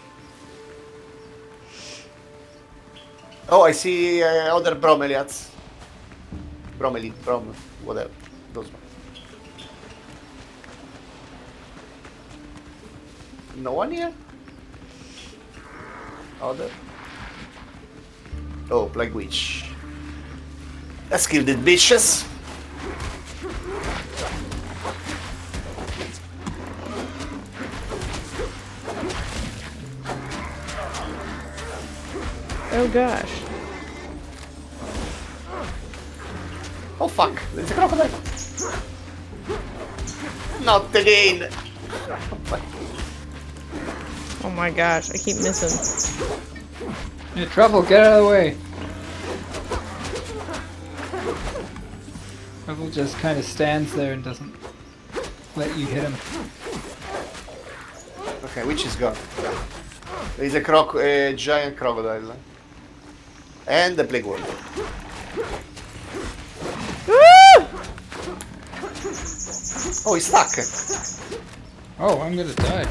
Oh, I see other bromeliads. Whatever. Those ones. No one here? Other? Oh, Plague Witch. Let's kill the bitches. Oh gosh. Oh fuck, there's a crocodile. Not again. Oh my gosh, I keep missing. Yeah, Trouble, get out of the way. Trouble just kind of stands there and doesn't let you hit him. Okay, which is gone? There is a giant crocodile. And the plague worm. Oh, he's stuck. Oh, I'm gonna die.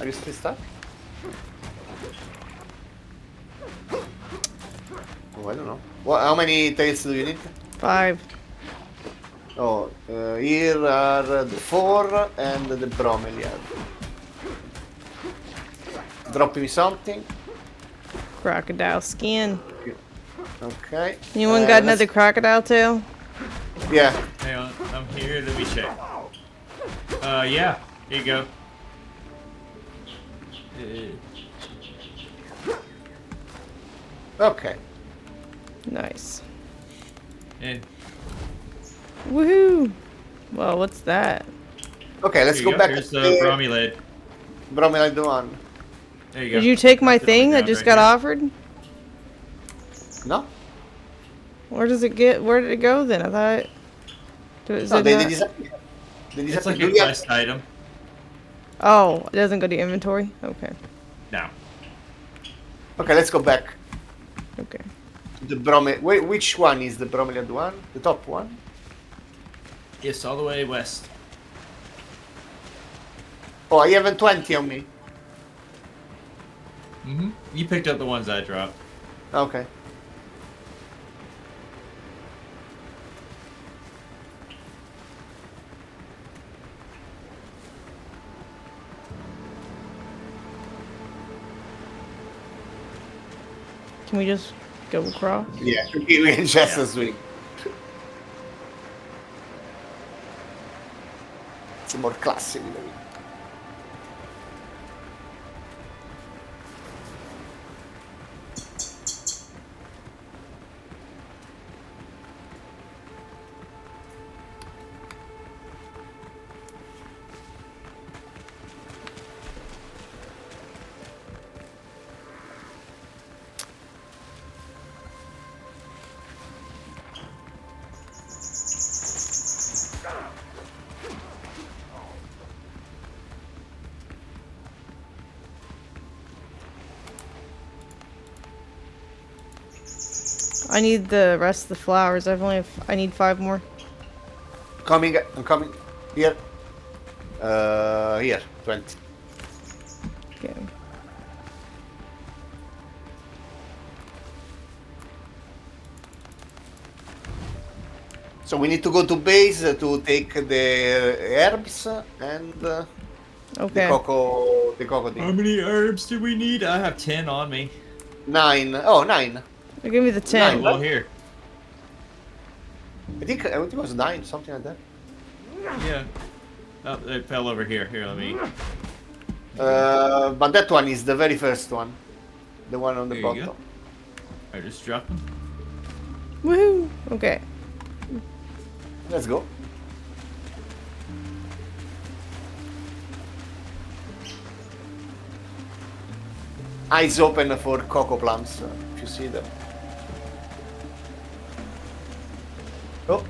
Are you still stuck? Oh, I don't know. What? How many tails do you need? 5. Oh, here are the 4 and the bromeliad. Drop me something. Crocodile skin. Okay. Anyone got let's- another crocodile tail? Yeah. Hang on, I'm here. Let me check. Yeah. Here you go. Okay. Nice. And Woohoo! Well, what's that? Okay, let's here you go back Here's to the bromeliad. bromeliad one. There you go. Did you take my Left it on the thing that ground just right got here. offered? No. Where does it get? Where did it go then? I thought. Does No, it they not- disappear. They It's disappear. like Do a you have- quest item. Oh, it doesn't go to inventory. Okay. No. Okay, let's go back. Okay. The Wait, which one is the bromeliad one? The top one? Yes, all the way west. Oh, I have a 20 on me. You picked up the ones I dropped. Okay. Can we just go across? Yeah, we can just swing. It's more classic. I need the rest of the flowers. I need 5 more. Coming, I'm coming. Here. Here, 20. Okay. So we need to go to base to take the herbs and the Okay. cocoa. The cocoa How thing. many herbs do we need? I have 10 on me. 9. Oh, 9. Give me the 10. Oh, well, here. I think it was 9, something like that. Yeah. Oh, it fell over here. Here, let me. But that one is the very first one. The one on the There you bottom. go. I just dropped them. Woohoo! Okay. Let's go. Eyes open for cocoa plums, if you see them. Oh.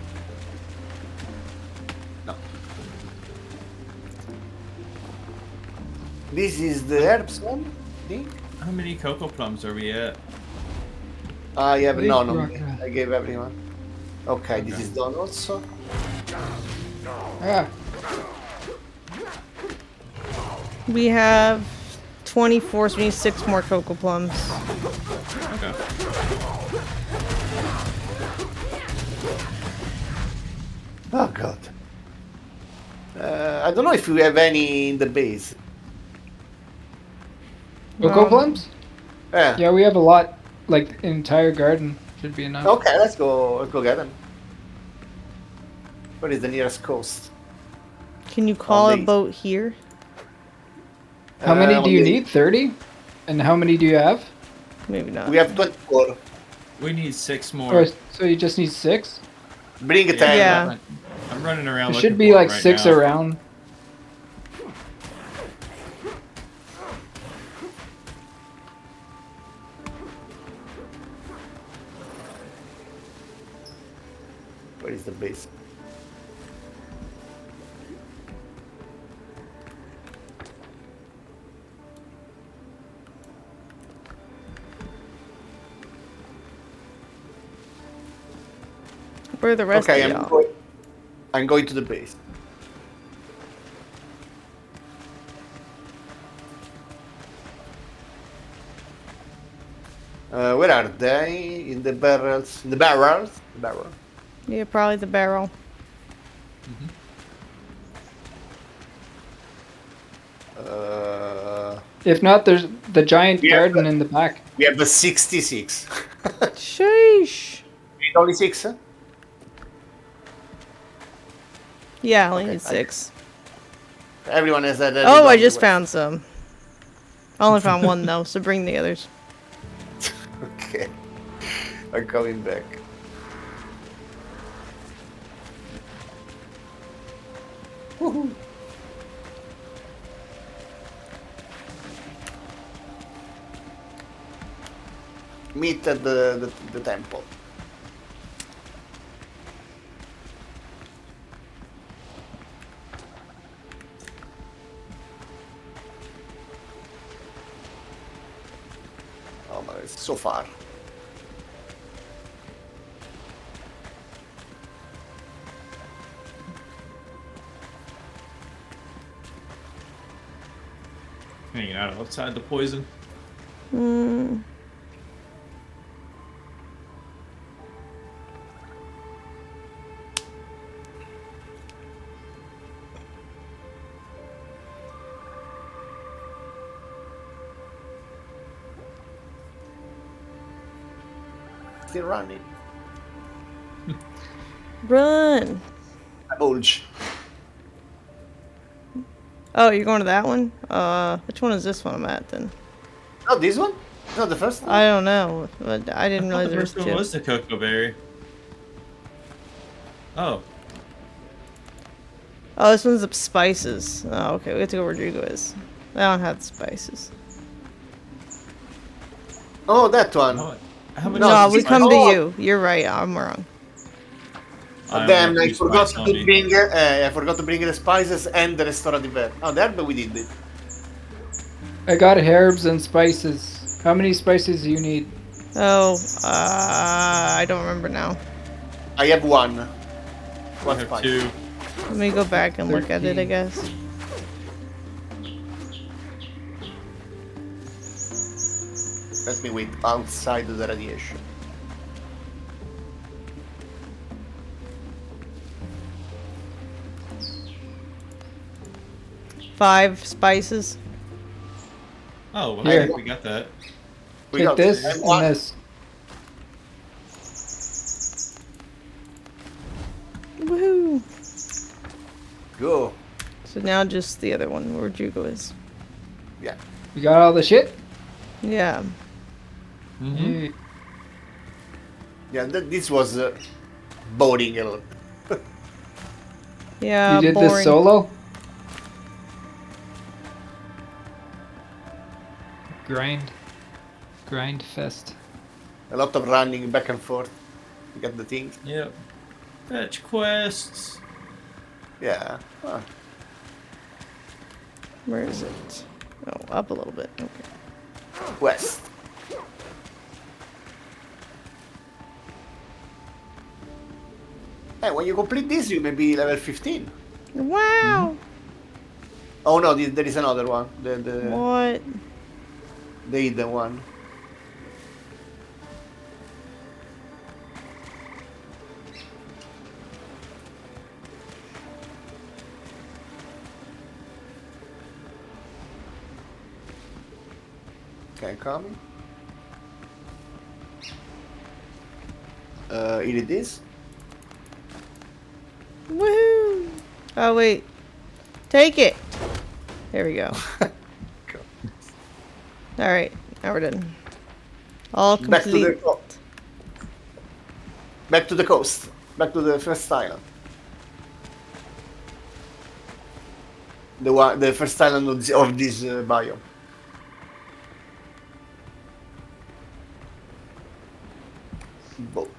No. This is the herbs one, I think. How many cocoa plums are we at? I have What is none on rock me. rat? I gave everyone. Okay, this is done also. Ah, We have 24, so we need 6 more cocoa plums. Okay. Oh god. I don't know if we have any in the base. cocoa Um, plums? Yeah. Yeah, we have a lot. Like an entire garden should be enough. Okay, let's go. Let's go get them. What is the nearest coast? Can you call a these. boat here? How many do you on need? 30? And how many do you have? Maybe not. We have 24. We need 6 more. Or, so you just need 6? Bring a 10. Yeah. I'm running around There looking should be for like them right 6 now. around. Where is the base? Where are the rest Okay, of y'all? I'm going to the base. Where are they? In the barrels? In the barrels? The barrel. Yeah, probably the barrel. If not, there's the giant We have, garden in the back. we have a 66. Sheesh. Only 6? Yeah, I only Okay, need 6. Everyone has that. Oh, I just found some. I only found one though, so bring the others. Okay. I'm coming back. Woohoo. Meet at the temple. Oh my, it's so far. Hanging out outside the poison. Hmm. Still running. Run. Bulge. Oh, you're going to that one? Which one is this one I'm at then? Oh, this one? No, the first one? I don't know, but I didn't realize The there was first one 2. was the cocoa berry. Oh. Oh, this one's the spices. Oh, okay, we have to go where Rodrigo is. I don't have the spices. Oh, that one. No, we come to you. You're right, I'm wrong. Damn, I forgot to bring. I forgot to bring the spices and the restorative herb. Oh, that, but we did it. I got herbs and spices. How many spices do you need? Oh, I don't remember now. I have one. I have 2. Let me go back and look at it, I guess. Let me wait outside the radiation. Five spices. Oh, well, Here. we got that. We Take got this and and one. this. Woohoo! Go. So now just the other one, where Rodrigo is. Yeah. You got all the shit? Yeah. Mm. Yeah, this was boring a lot. Yeah, You did boring. this solo? Grind fest. A lot of running back and forth to get the thing. Yep. Fetch quests. Yeah. Huh. Where is it? Oh, up a little bit. Okay. West. Hey, when you complete this, you may be level 15. Wow! Oh no, there is another one. The What? hidden one. Okay, coming. Eat this. Woohoo! Oh, wait. Take it! There we go. Alright, now we're done. All Back to complete. the back to the coast. Back to the first island. The first island of this biome. Boat.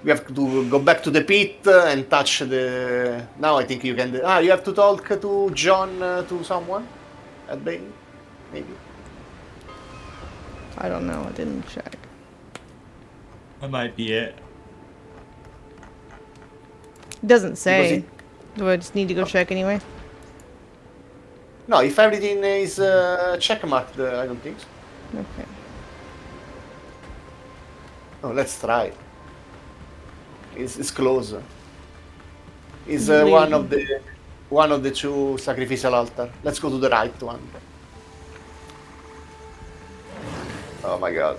We have to go back to the pit and touch the. Now I think you can. You have to talk to John, to someone at bay, maybe. I don't know, I didn't check. That might be it. It doesn't say. Do I just need to go check anyway? No, if everything is checkmarked, I don't think so. Okay. Oh, let's try. It's close. It's one of the two sacrificial altar. Let's go to the right one. Oh my god.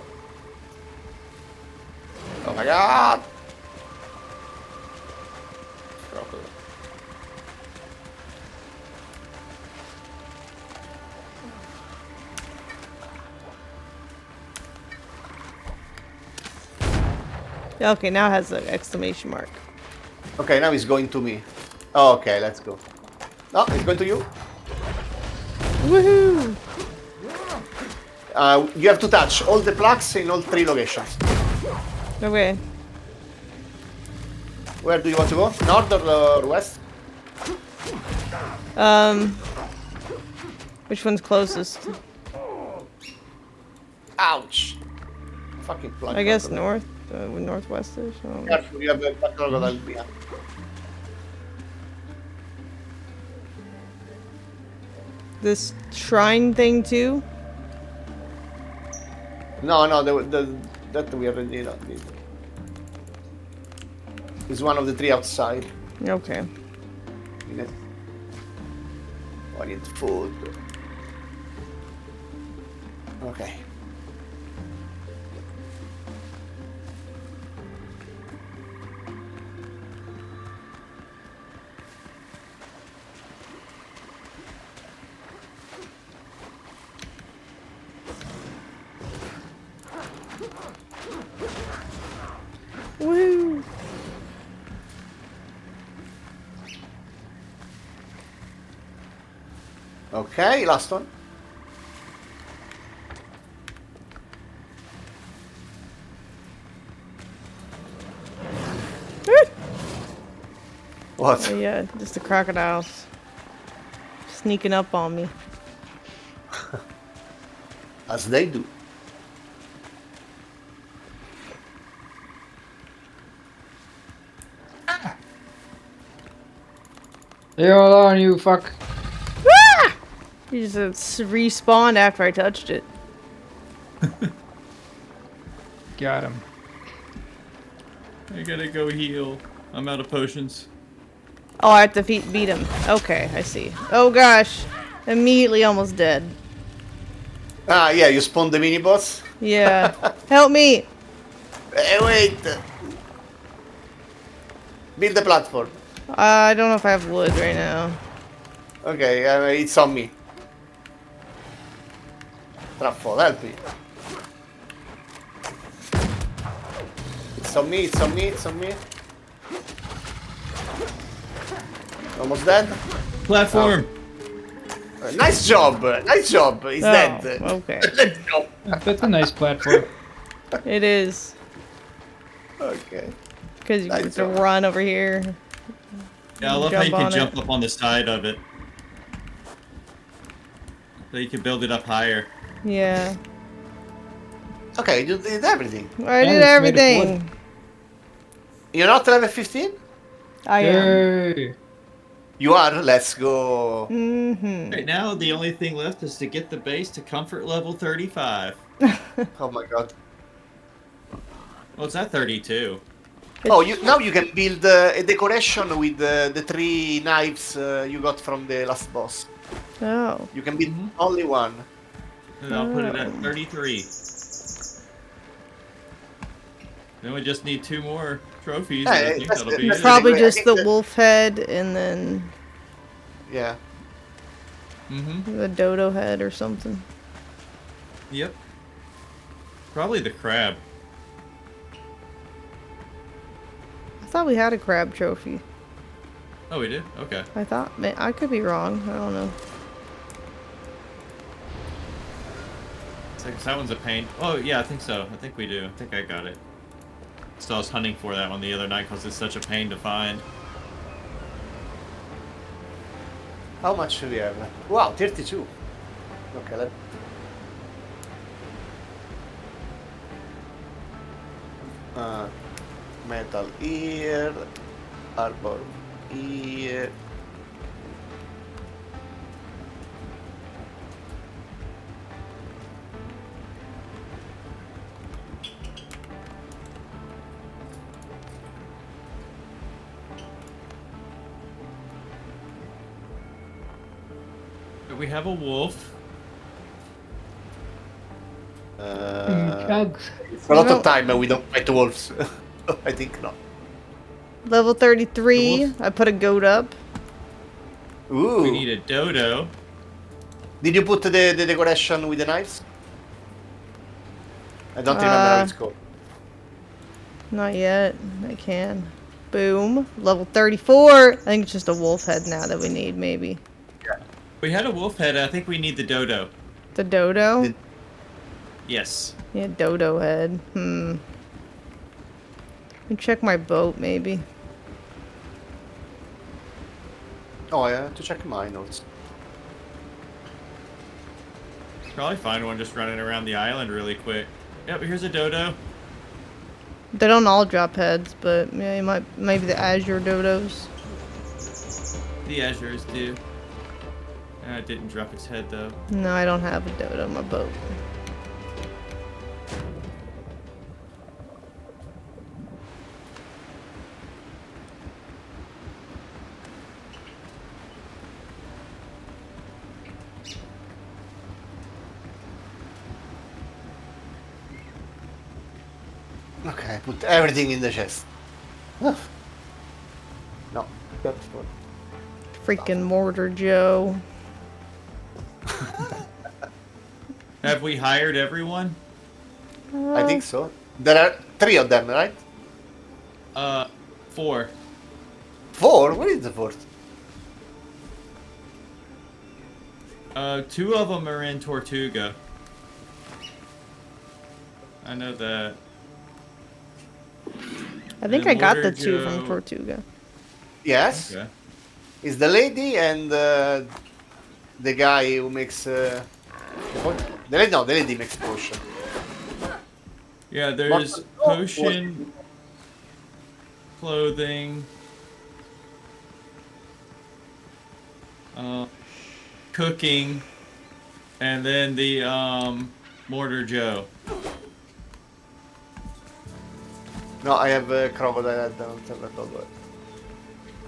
Oh my god! Okay, now it has an exclamation mark. Okay, now it's going to me. Oh, okay, let's go. No, it's going to you. Woohoo! You have to touch all the plugs in all 3 locations. Okay. Where do you want to go? North or west? Which one's closest? Ouch! Fucking plug. I guess north, northwestish. Careful, you have a black crocodile behind. This shrine thing too? No, that we already did. It's one of the 3 outside. Okay. I need food. Okay. Woo! Okay, last one. What? Oh, yeah, just the crocodiles sneaking up on me. As they do. Leave him alone, you fuck. Ah! You just respawned after I touched it. Got him. I gotta go heal. I'm out of potions. Oh, I have to beat him. Okay, I see. Oh gosh. Immediately almost dead. Ah, yeah, you spawned the mini boss? Yeah. Help me! Hey, wait! Build the platform. I don't know if I have wood right now. Okay, it's on me. Truffle, help me. It's on me, it's on me, it's on me. Almost dead. Platform! Oh. Nice job, nice job. He's dead. Okay. Let's go. That's a nice platform. It is. Okay. Because you have to run over here. Yeah, I love how you can jump up on the side of it. So you can build it up higher. Yeah. Okay, you did everything. I did everything. You're not level 15? I am. Yay. You are? Let's go. Right now, the only thing left is to get the base to comfort level 35. Oh my god. Well, it's at 32. Oh, now you can build a decoration with the 3 knives you got from the last boss. Oh. You can build only one. And I'll put it at 33. Then we just need 2 more trophies. And I think that'll be it. Probably just the wolf head and then Yeah. the dodo head or something. Yep. Probably the crab. I thought we had a crab trophy. Oh, we did? Okay. I thought. I could be wrong. I don't know. That one's a pain. Oh, yeah, I think so. I think we do. I think I got it. So I was hunting for that one the other night because it's such a pain to find. How much do we have? Wow, 32. Okay, metal here, arbor here. We have a wolf. It's a lot of time and we don't fight the wolves. I think not. Level 33. I put a goat up. Ooh. We need a dodo. Did you put the decoration with the knives? I don't remember how it's called. Not yet. I can. Boom. Level 34. I think it's just a wolf head now that we need, maybe. Yeah. We had a wolf head. I think we need the dodo. The dodo? Yes. Yeah, dodo head. Let me check my boat, maybe. Oh, I have to check my notes. Probably find one just running around the island really quick. Yep, here's a dodo. They don't all drop heads, but yeah, you might maybe the azure dodos. The azures do. It didn't drop its head though. No, I don't have a dodo on my boat. Okay, put everything in the chest. No, that's fine. Freaking Mortar Joe. Have we hired everyone? I think so. There are 3 of them, right? 4. 4? Where is the 4th? 2 of them are in Tortuga. I know that. I think I got the 2 from Tortuga. Yes. Okay. It's the lady and the guy who makes. The lady makes potion. Yeah, there's potion, clothing, cooking, and then the Mortar Joe. No, I have crocodile. I don't have a crocodile.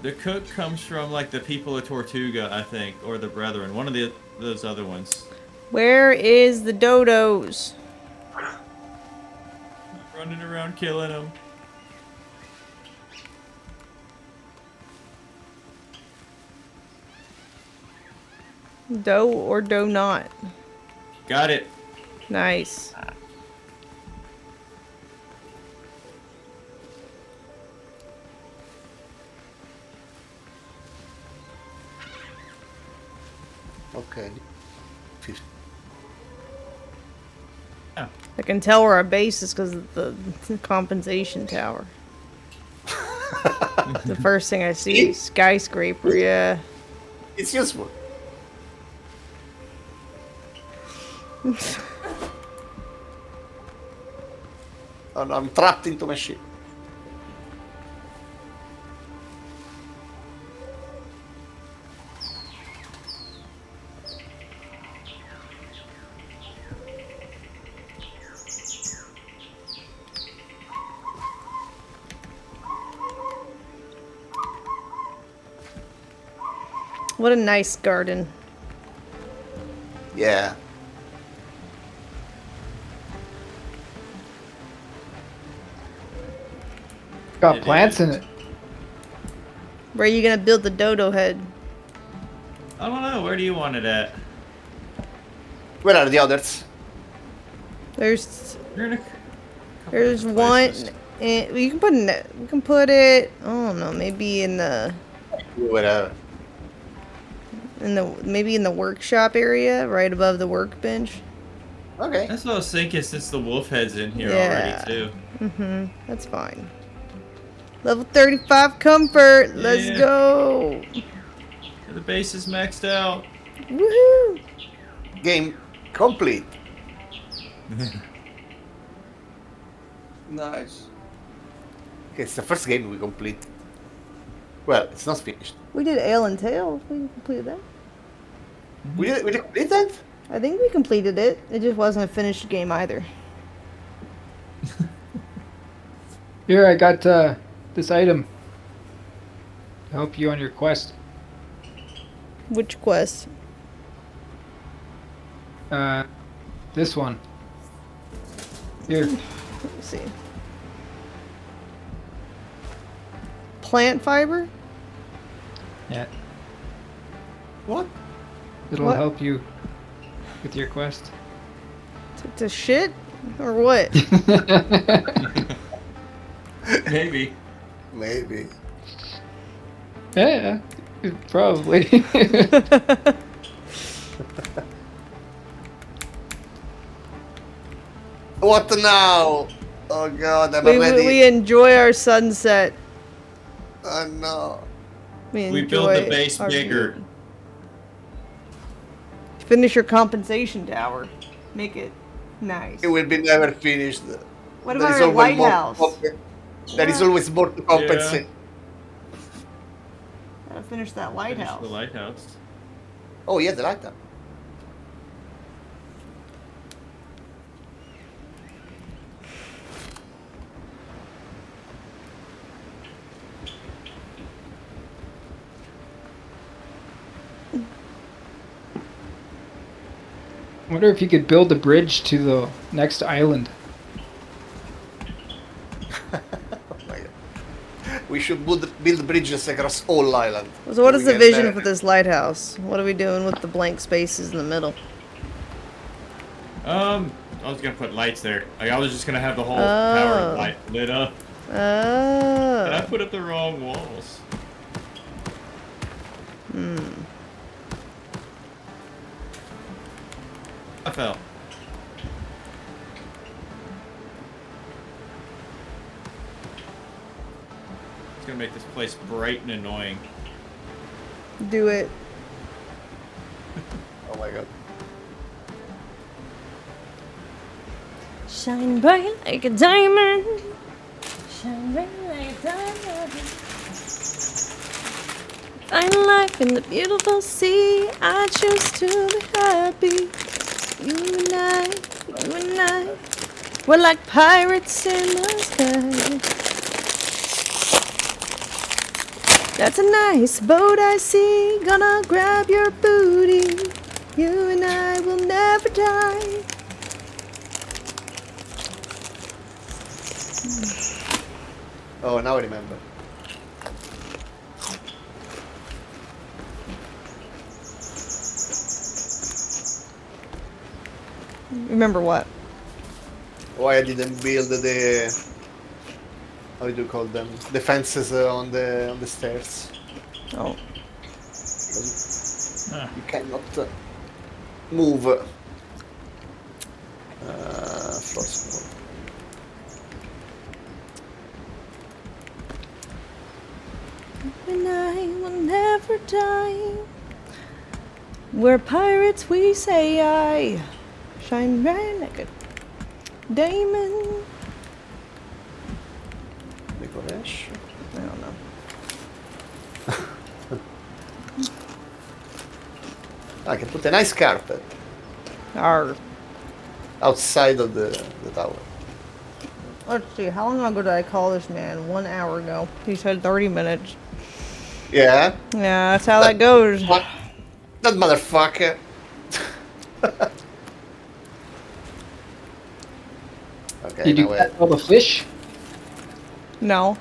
The cook comes from like the people of Tortuga, I think, or the Brethren. One of those other ones. Where is the dodos? Running around killing them. Do or do not? Got it. Nice. Okay. Yeah. I can tell where our base is because of the compensation tower. The first thing I see is skyscraper, yeah. It's useful. Oh, no, I'm trapped into my ship. What a nice garden. Yeah. Got plants in it. Where are you gonna build the dodo head? I don't know. Where do you want it at? Where are the others? There's different one, places. and we can put it. I don't know, maybe in the Whatever. maybe in the workshop area, right above the workbench. Okay. That's what I was thinking since the wolf head's in here Yeah. already too. That's fine. Level 35 comfort. Let's Yeah. go. The base is maxed out. Woohoo! Game complete. Nice. Okay, it's the first game we complete. Well, it's not finished. We did Ale and Tails. We completed that. We did that? I think we completed it. It just wasn't a finished game either. Here, I got this item to help you on your quest. Which quest? This one. Here. Let's see. Plant fiber? Yeah. What? It'll What? help you with your quest. To shit? Or what? Maybe. Maybe. Yeah, probably. What now? Oh god, I'm we already. enjoy our sunset. Oh no. We build the base our bigger. view. Finish your compensation tower. Make it nice. It will be never finished. What There about is our always more lighthouse? There is always more to compensate. Gotta finish that Finish lighthouse. the lighthouse. Oh yeah, the lighthouse. I wonder if you could build a bridge to the next island. Oh my god. We should build bridges across all island. So what We is the can, vision for this lighthouse? What are we doing with the blank spaces in the middle? I was gonna put lights there. Like, I was just gonna have the whole Oh. tower lit up. And I Oh. put up the wrong walls. I fell. It's gonna make this place bright and annoying. Do it. Oh my god. Shine bright like a diamond. Shine bright like a diamond. Find life in the beautiful sea. I choose to be happy. You and I, we're like pirates in the sky. That's a nice boat I see. Gonna grab your booty. You and I will never die. Oh, now I remember. Remember what? Why I didn't build the how do you call them? The fences on the stairs. Oh. You cannot move. Frost. And I will never die. We're pirates, we say aye. Shine bright like a diamond. Nicolesh? I don't know. I can put a nice carpet Arr. outside of the tower. Let's see, how long ago did I call this man? 1 hour ago. He said 30 minutes. Yeah? Yeah, that's how that goes. What? That motherfucker. Okay, Did you now catch all the fish? No.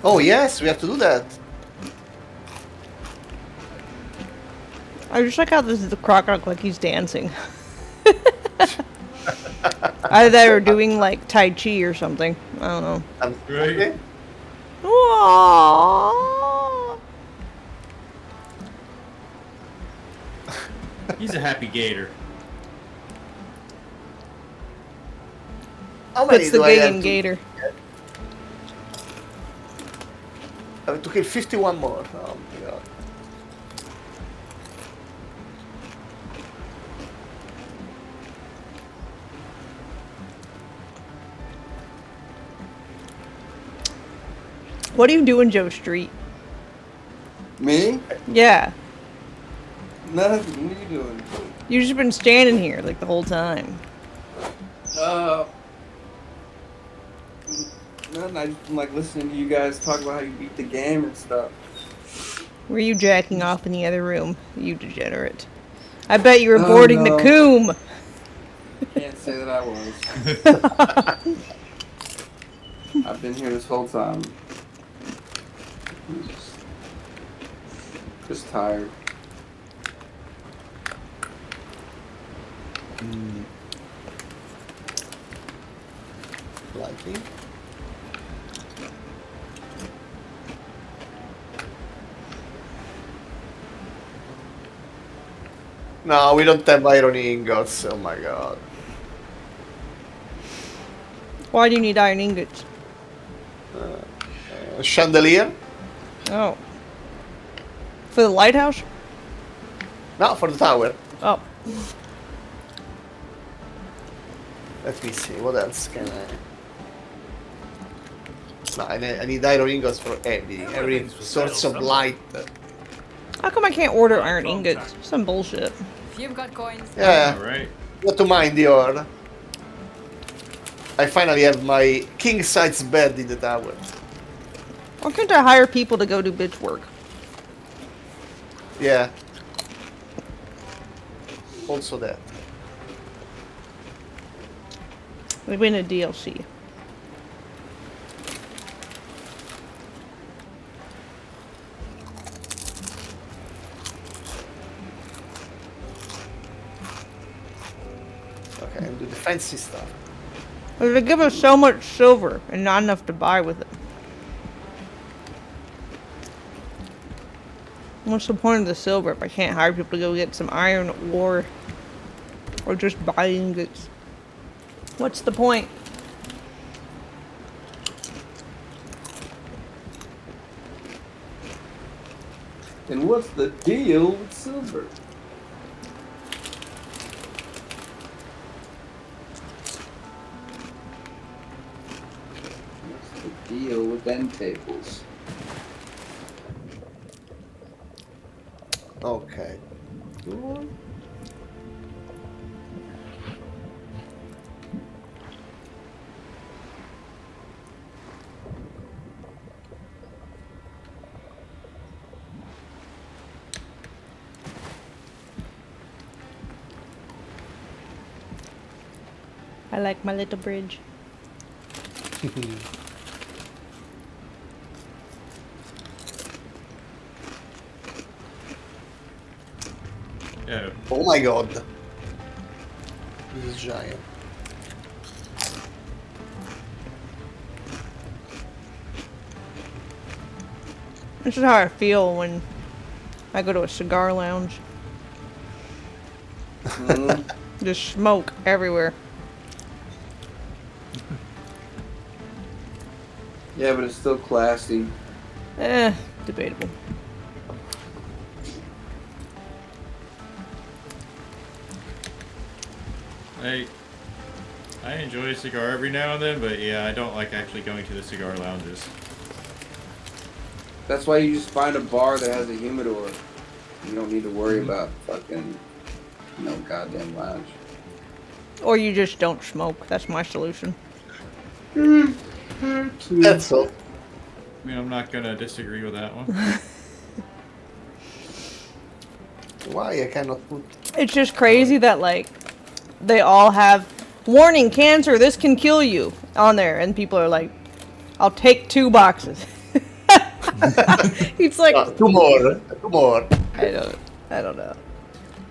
Oh yes, we have to do that. I just like how the crocodile look like he's dancing. Either they were doing like Tai Chi or something. I don't know. Right. Aww. He's a happy gator. How many That's the do I have Gagan to gator. I have to kill 51 more. Oh my god. What are you doing, Joe Street? Me? Yeah. Nothing. What are you doing? You've just been standing here like the whole time. Nothing. I just like listening to you guys talk about how you beat the game and stuff. Were you jacking off in the other room? You degenerate. I bet you were Oh, boarding no. the coom. Can't say that I was. I've been here this whole time. I'm just tired. Lighting. No, we don't have iron ingots. Oh my god. Why do you need iron ingots? Chandelier? Oh. For the lighthouse? No, for the tower. Oh. Let me see, what else can I... No, I need iron ingots for everything. Every source of light. How come I can't order iron ingots? Some bullshit. If you've got coins. Yeah, right. Not to mind the order. I finally have my king-size bed in the tower. Why can't I hire people to go do bitch work? Yeah. Also that. We win a DLC. Okay, and do the fancy stuff. But they give us so much silver and not enough to buy with it. What's the point of the silver if I can't hire people to go get some iron ore or just buy ingots? What's the point? And what's the deal with silver? What's the deal with end tables? Okay. I like my little bridge. Yeah. Oh my god. This is giant. This is how I feel when I go to a cigar lounge. Just smoke everywhere. Yeah, but it's still classy. Debatable. I enjoy a cigar every now and then, but yeah, I don't like actually going to the cigar lounges. That's why you just find a bar that has a humidor. You don't need to worry about fucking no goddamn lounge. Or you just don't smoke. That's my solution. That's all. I mean, I'm not gonna disagree with that one. Why I cannot put... It's just crazy that, like, they all have, warning, cancer, this can kill you, on there. And people are like, I'll take 2 boxes. It's like... 2 more. 2 more. I don't know.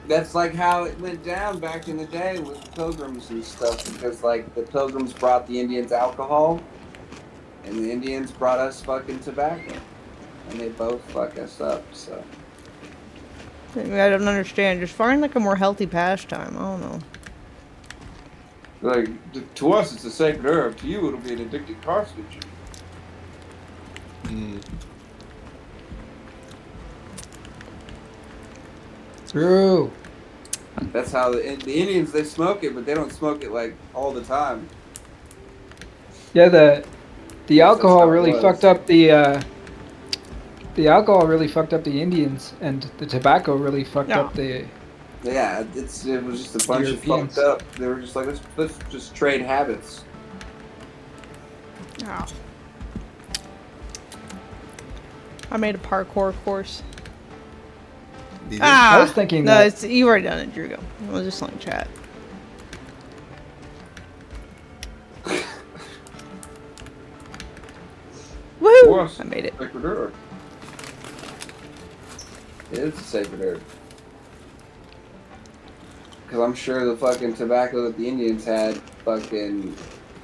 That's like how it went down back in the day with the pilgrims and stuff, because like the pilgrims brought the Indians alcohol, and the Indians brought us fucking tobacco, and they both fuck us up. So I don't understand. Just find like a more healthy pastime. I don't know. like to us it's a sacred herb. To you it'll be an addictive carcinogen. True. That's how the Indians, they smoke it, but they don't smoke it like all the time. Yeah, the alcohol how it really was. fucked up the alcohol really fucked up the Indians, and the tobacco really fucked up the. Yeah, it was just a bunch of Europeans. fucked up. They were just like, let's just trade habits. Oh. I made a parkour course. Did you? Ah, I was thinking no, that. it's, you already done it, Drew. Go. I was just on chat. Woo! I made it. Sacred herb. It is a sacred herb. Because I'm sure the fucking tobacco that the Indians had fucking...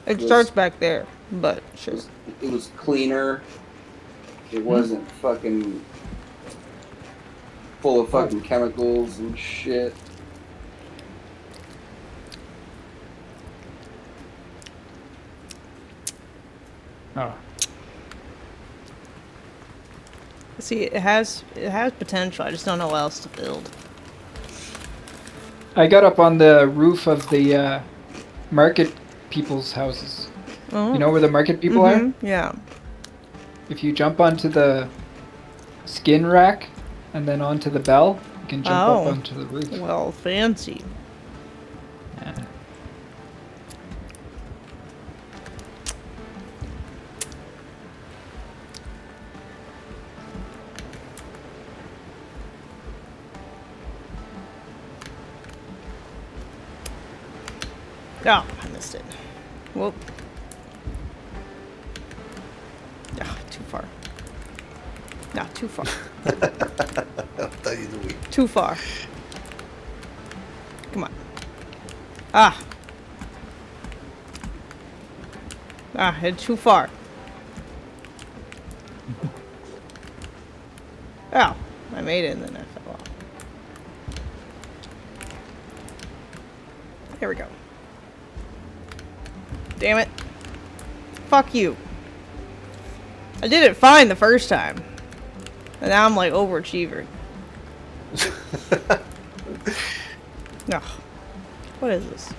It was- starts back there, but sure. It was cleaner. It wasn't fucking full of fucking chemicals and shit. Oh. See, it has potential. I just don't know what else to build. I got up on the roof of the market people's houses. Oh. You know where the market people are? Yeah. If you jump onto the skin rack and then onto the bell, you can jump up onto the roof. Well, fancy. Yeah. Oh, I missed it. Whoop. Ah, too far. No, too far. What are you doing? Too far. Come on. Ah. Ah, it's too far. Oh, I made it and then I fell off. There we go. Damn it. Fuck you. I did it fine the first time. And now I'm like overachiever. No. What is this?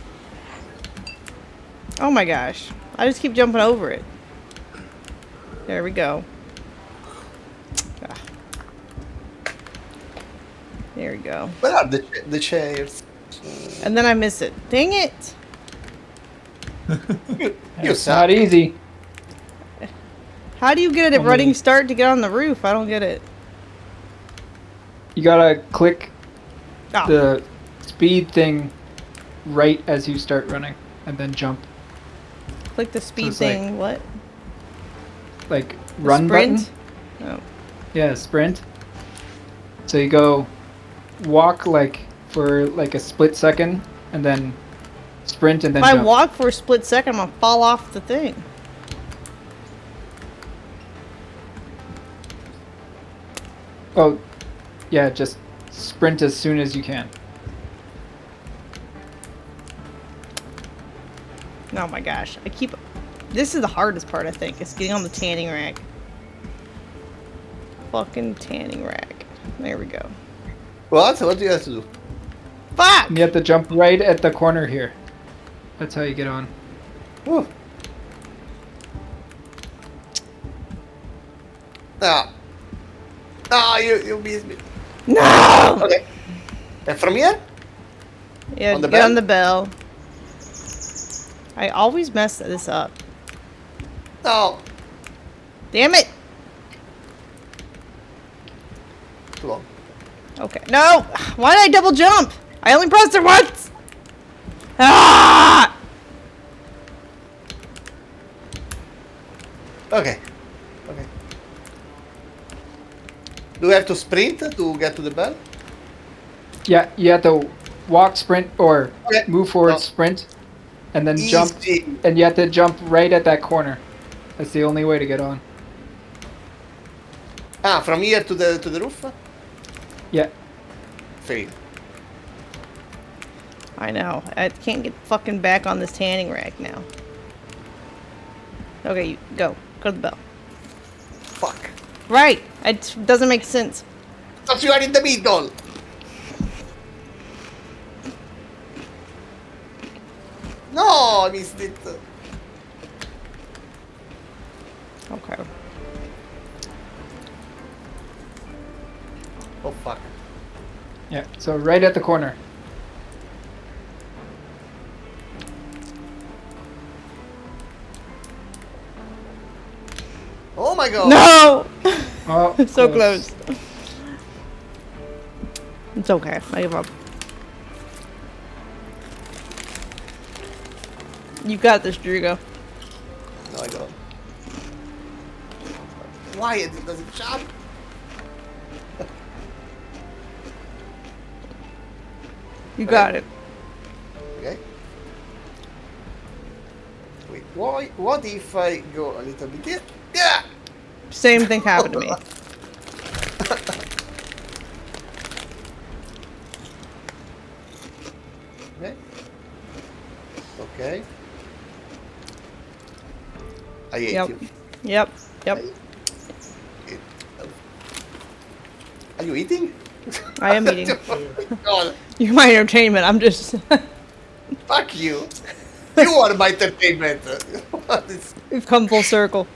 Oh my gosh. I just keep jumping over it. There we go. Ah. There we go. Where are the chairs? And then I miss it. Dang it. It's not easy. How do you get a running start to get on the roof? I don't get it. You gotta click Oh. the speed thing right as you start running, and then jump. Click the speed it's thing. What? Like The run sprint? button. Oh. Yeah, sprint. So you go walk like for like a split second, and then sprint, and then If I jump. walk for a split second, I'm gonna fall off the thing. Oh, yeah, just sprint as soon as you can. Oh my gosh. I keep... This is the hardest part, I think. Is getting on the tanning rack. Fucking tanning rack. There we go. What do you have to do? Fuck! And you have to jump right at the corner here. That's how you get on. Whew. No. No, you missed me. No! Okay. And from here? Yeah, On the get bell? on the bell. I always mess this up. No. Damn it! Too long. Okay. No! Why did I double jump? I only pressed it once! Ah! Okay. Okay. Do we have to sprint to get to the bell? Yeah, you have to walk, sprint, or Okay. move forward, No. sprint, and then jump. Easy. And you have to jump right at that corner. That's the only way to get on. Ah, from here to the roof? Yeah. Fail. I know. I can't get fucking back on this tanning rack now. Okay, you go. Go to the bell. Fuck. Right. It doesn't make sense. But you are in the middle. No, I missed it. Okay. Oh fuck. Yeah, so right at the corner. Oh my god. No! Oh, So close. It's okay. I give up. You got this, Drigo. No, I don't. Why it doesn't jump? You got it. Okay. Wait, why? What if I go a little bit here? Yeah! Same thing happened to me. Okay. Okay. I hate Yep. you. Yep. Yep. Are you eating? I am eating. Oh my God. You're my entertainment. I'm just. Fuck you. You are my entertainment. What is... We've come full circle.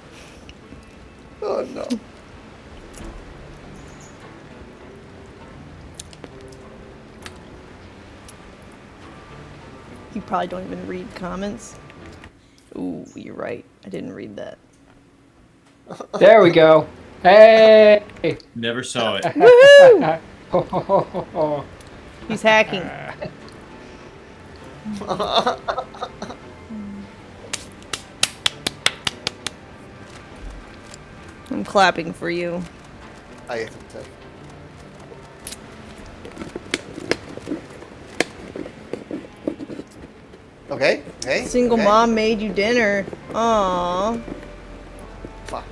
Oh no. You probably don't even read comments. Ooh, you're right. I didn't read that. There we go. Hey! Never saw it. Woohoo! He's hacking. I'm clapping for you. I hate it. Okay. Okay. Single okay. mom made you dinner. Aww. Fuck.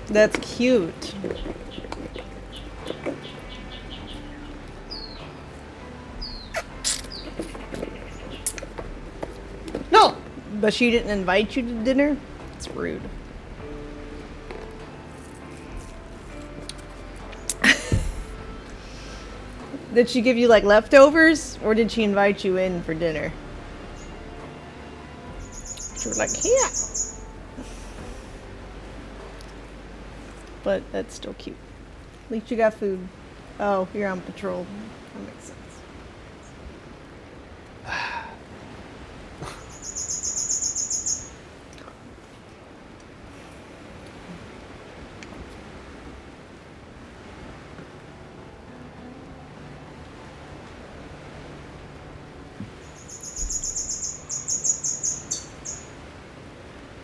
That's cute. No! But she didn't invite you to dinner? It's rude. Did she give you like leftovers? Or did she invite you in for dinner? She was like, yeah. But that's still cute. At least you got food. Oh, you're on patrol. That makes sense.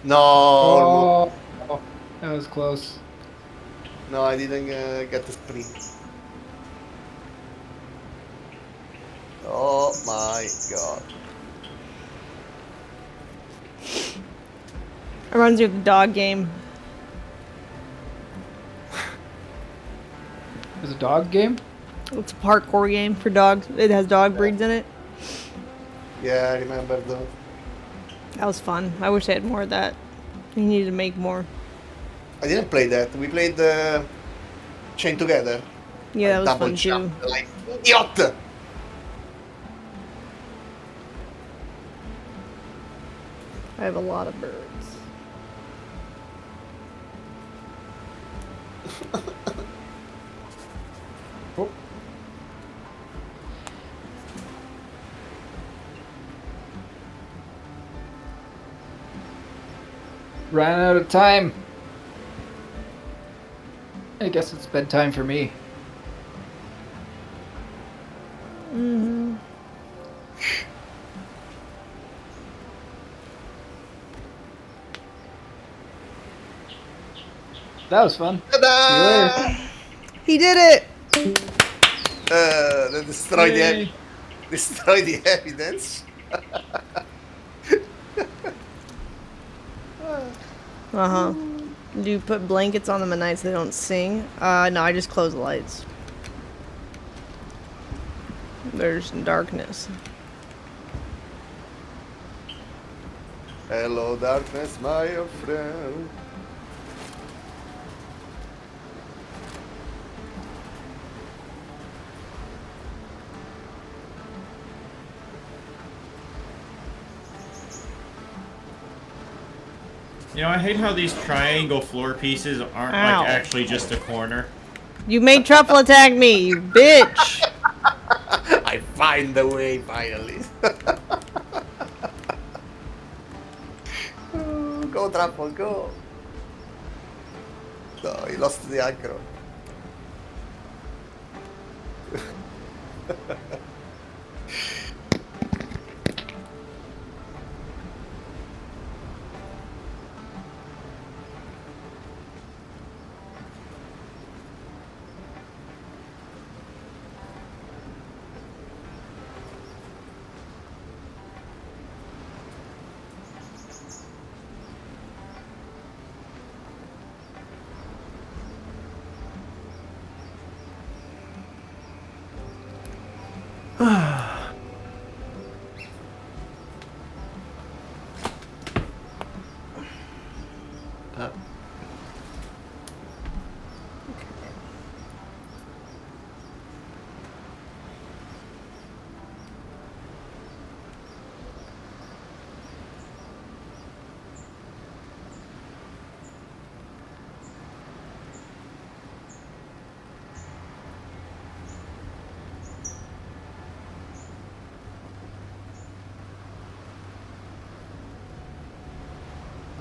No. Oh, that was close. No, I didn't get the sprint. Oh my God. It runs you the dog game. It's a dog game? It's a parkour game for dogs. It has dog breeds in it. Yeah, I remember though. That was fun. I wish I had more of that. You need to make more. I didn't play that. We played Chain Together. Yeah, that was Double fun jump, too. like idiot. I have a lot of birds. Ran out of time. I guess it's bedtime for me. Mm-hmm. That was fun. Ta-da! See you later. He did it! They destroyed Yay. the evidence. Uh-huh. Do you put blankets on them at night so they don't sing? No, I just close the lights. There's darkness. Hello, darkness, my friend. You know, I hate how these triangle floor pieces aren't Ow. like actually just a corner. You made Truffle attack me, you bitch! I find the way finally. Go, Truffle, go. No, he lost the aggro.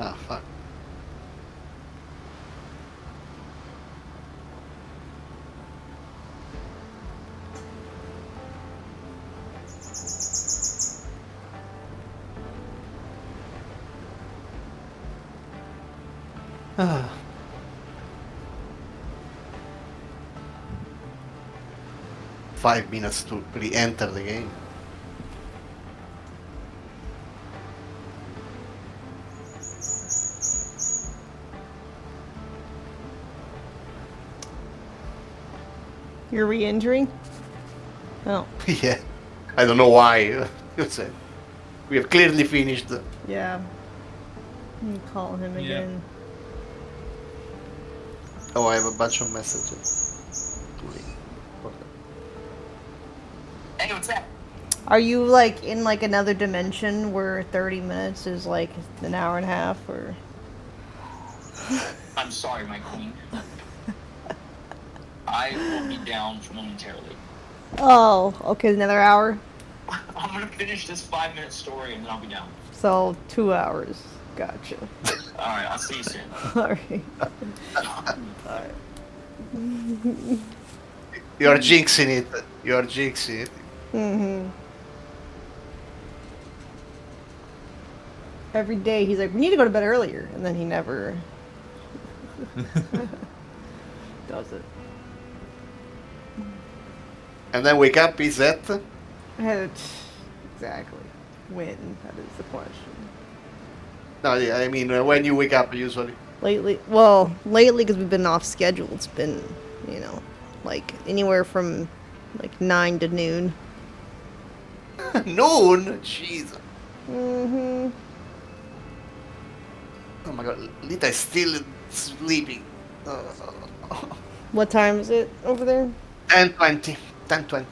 Ah, fuck. Ah. 5 minutes to re-enter the game. You're re-entering? Oh. Yeah. I don't know why. We have clearly finished. Yeah. Let me call him again. Oh, I have a bunch of messages. Hey, what's that? Are you like in like another dimension where 30 minutes is like an hour and a half, or? I'm sorry, my queen. I will be down momentarily. Oh, okay, another hour. I'm gonna finish this 5-minute story and then I'll be down. So 2 hours. Gotcha. Alright, I'll see you soon. Alright. Alright. You're jinxing it. You're jinxing it. Mm-hmm. Every day he's like, we need to go to bed earlier, and then he never does it. And then wake up, is that? Exactly. When? That is the question. No, yeah, I mean, when you wake up, usually. Lately, because we've been off schedule, it's been, like anywhere from like 9 to noon. Noon? Jeez. Mm-hmm. Oh my god, Lita is still sleeping. What time is it over there? 10:20. 10:20.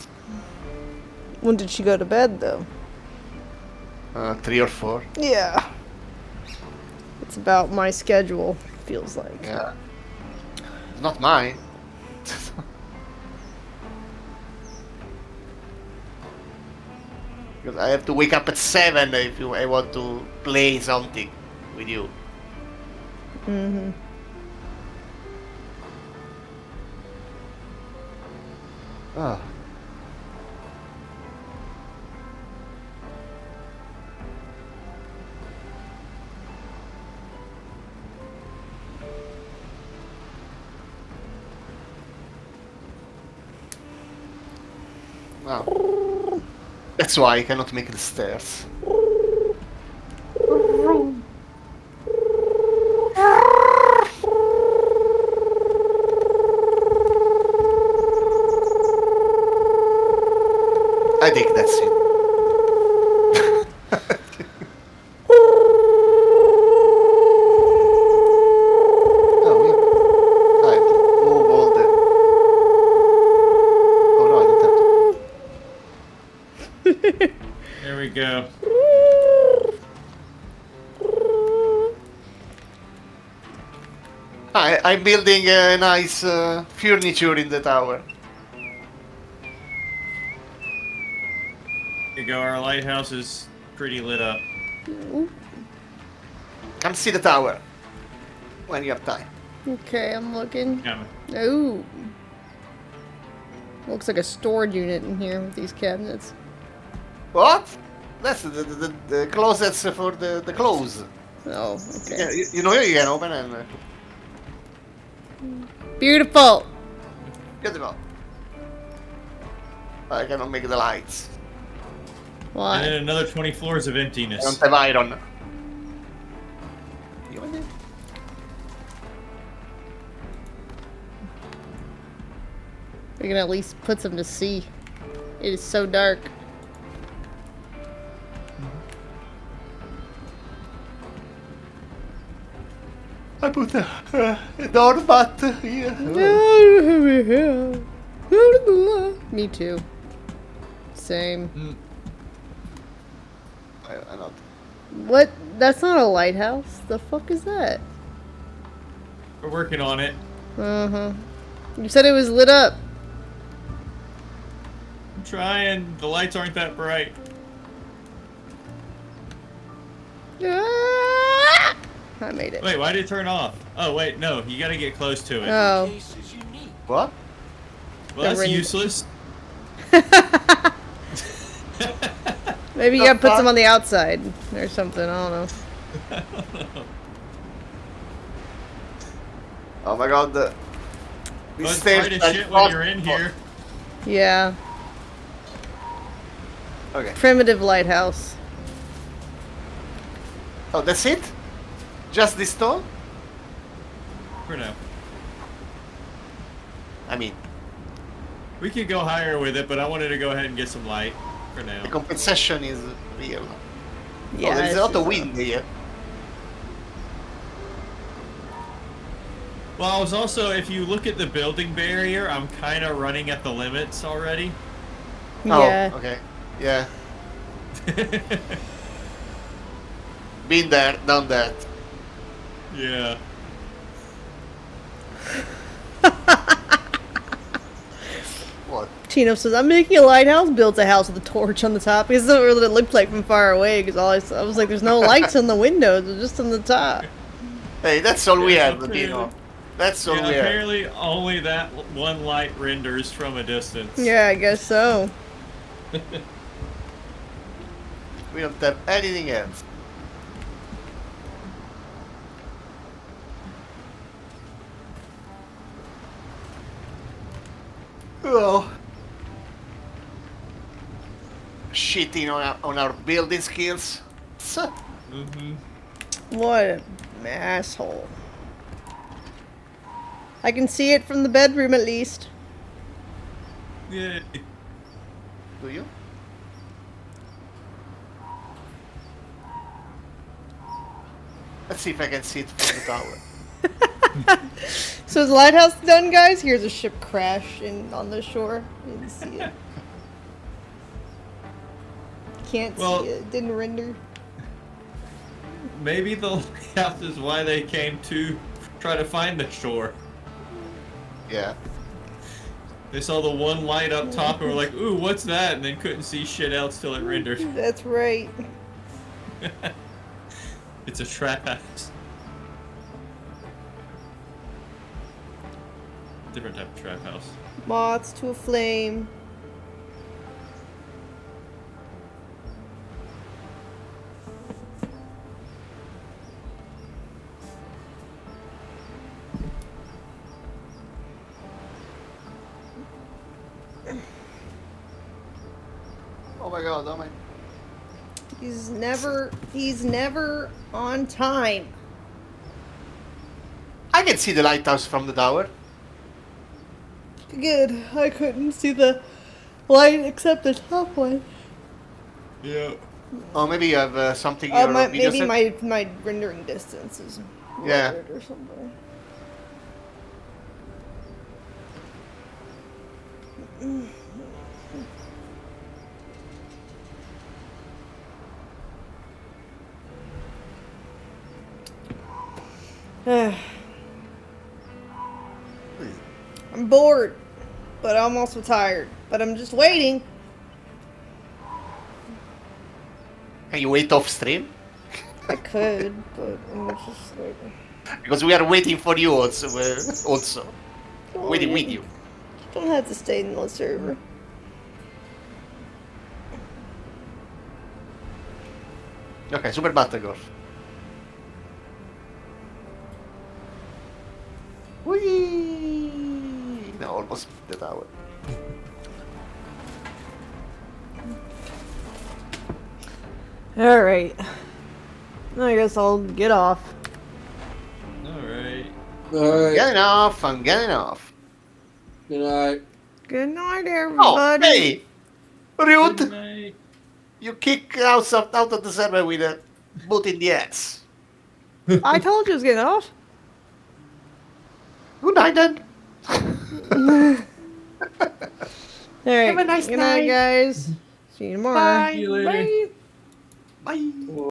When did she go to bed, though? 3 or 4. Yeah. It's about my schedule, feels like. Yeah. It's not mine. Because I have to wake up at 7 if I want to play something with you. Mm-hmm. Oh. Wow. That's why I cannot make the stairs. I think that's it. Oh, we have to move all the... Oh no, I don't have to. There we go. I'm building a nice furniture in the tower. Here you go, our lighthouse is pretty lit up. Come see the tower when you have time. Okay, I'm looking. Yeah. Ooh. Looks like a storage unit in here with these cabinets. What? That's the closets for the clothes. Oh, okay. Yeah, you know you can open and... Beautiful! Beautiful. I cannot make the lights. Why? And then another 20 floors of I emptiness. don't have iron. We can at least put some to see. It is so dark. I put a doormat here. Me too. Same. I not. What? That's not a lighthouse. The fuck is that? We're working on it. Uh-huh. You said it was lit up. I'm trying. The lights aren't that bright. I made it. Wait, why did it turn off? Oh, wait, no. You gotta get close to it. Oh. What? Well, that's useless. Maybe you gotta put some on the outside or something. I don't know. Oh my god. It's bright as shit when you're in here. Yeah. Okay. Primitive lighthouse. Oh, that's it? Just this tall? For now. I mean, We could go higher with it, but I wanted to go ahead and get some light for now. the compensation is real. Yeah, Oh, there's it's a lot of just wind here. Well, I was also, if you look at the building barrier, I'm kind of running at the limits already. Yeah. Oh, okay. Yeah. Been there, done that. Yeah. What? Tino says, I'm making a lighthouse, built a house with a torch on the top. Because that's what it looked like from far away. Because I was like, there's no lights on the windows, they're just on the top. Hey, that's all we have, apparently- Dino. That's all Yeah, we have. apparently only that one light renders from a distance. Yeah, I guess so. We don't have anything else. Oh. Shitting on our building skills. Mm-hmm. What an asshole. I can see it from the bedroom at least. Yeah. Do you? Let's see if I can see it from the tower. So is the lighthouse done, guys? Here's a ship crash on the shore. You can see it. Can't Well- see it. Didn't render. Maybe the lighthouse is why they came to try to find the shore. Yeah. They saw the one light up top and were like, ooh, what's that? And then couldn't see shit else till it rendered. That's right. It's a trap house. Different type of trap house. Moths to a flame. Oh my god, oh my. He's never on time. I can see the lighthouse from the tower. Good. I couldn't see the light except the top one. Yeah. Oh, maybe you have something in your video Maybe set? my rendering distance is Yeah. lowered or something. I'm bored, but I'm also tired. But I'm just waiting. Can you wait off stream? I could, but I'm just like... Because we are waiting for you also. Waiting with you. Don't have to stay in the server. Okay, Super Battle Golf. Whee! No, almost the tower. Alright. I guess I'll get off. Alright. Alright. Getting off, I'm getting off. Good night. Good night, Oh, everybody. hey! Rude! Good night. You kick out of the server with a boot in the ass. I told you I was getting off. Good night then. Alright. Have a nice Good night, night. guys. See you tomorrow. Bye. See you later. Bye. Bye.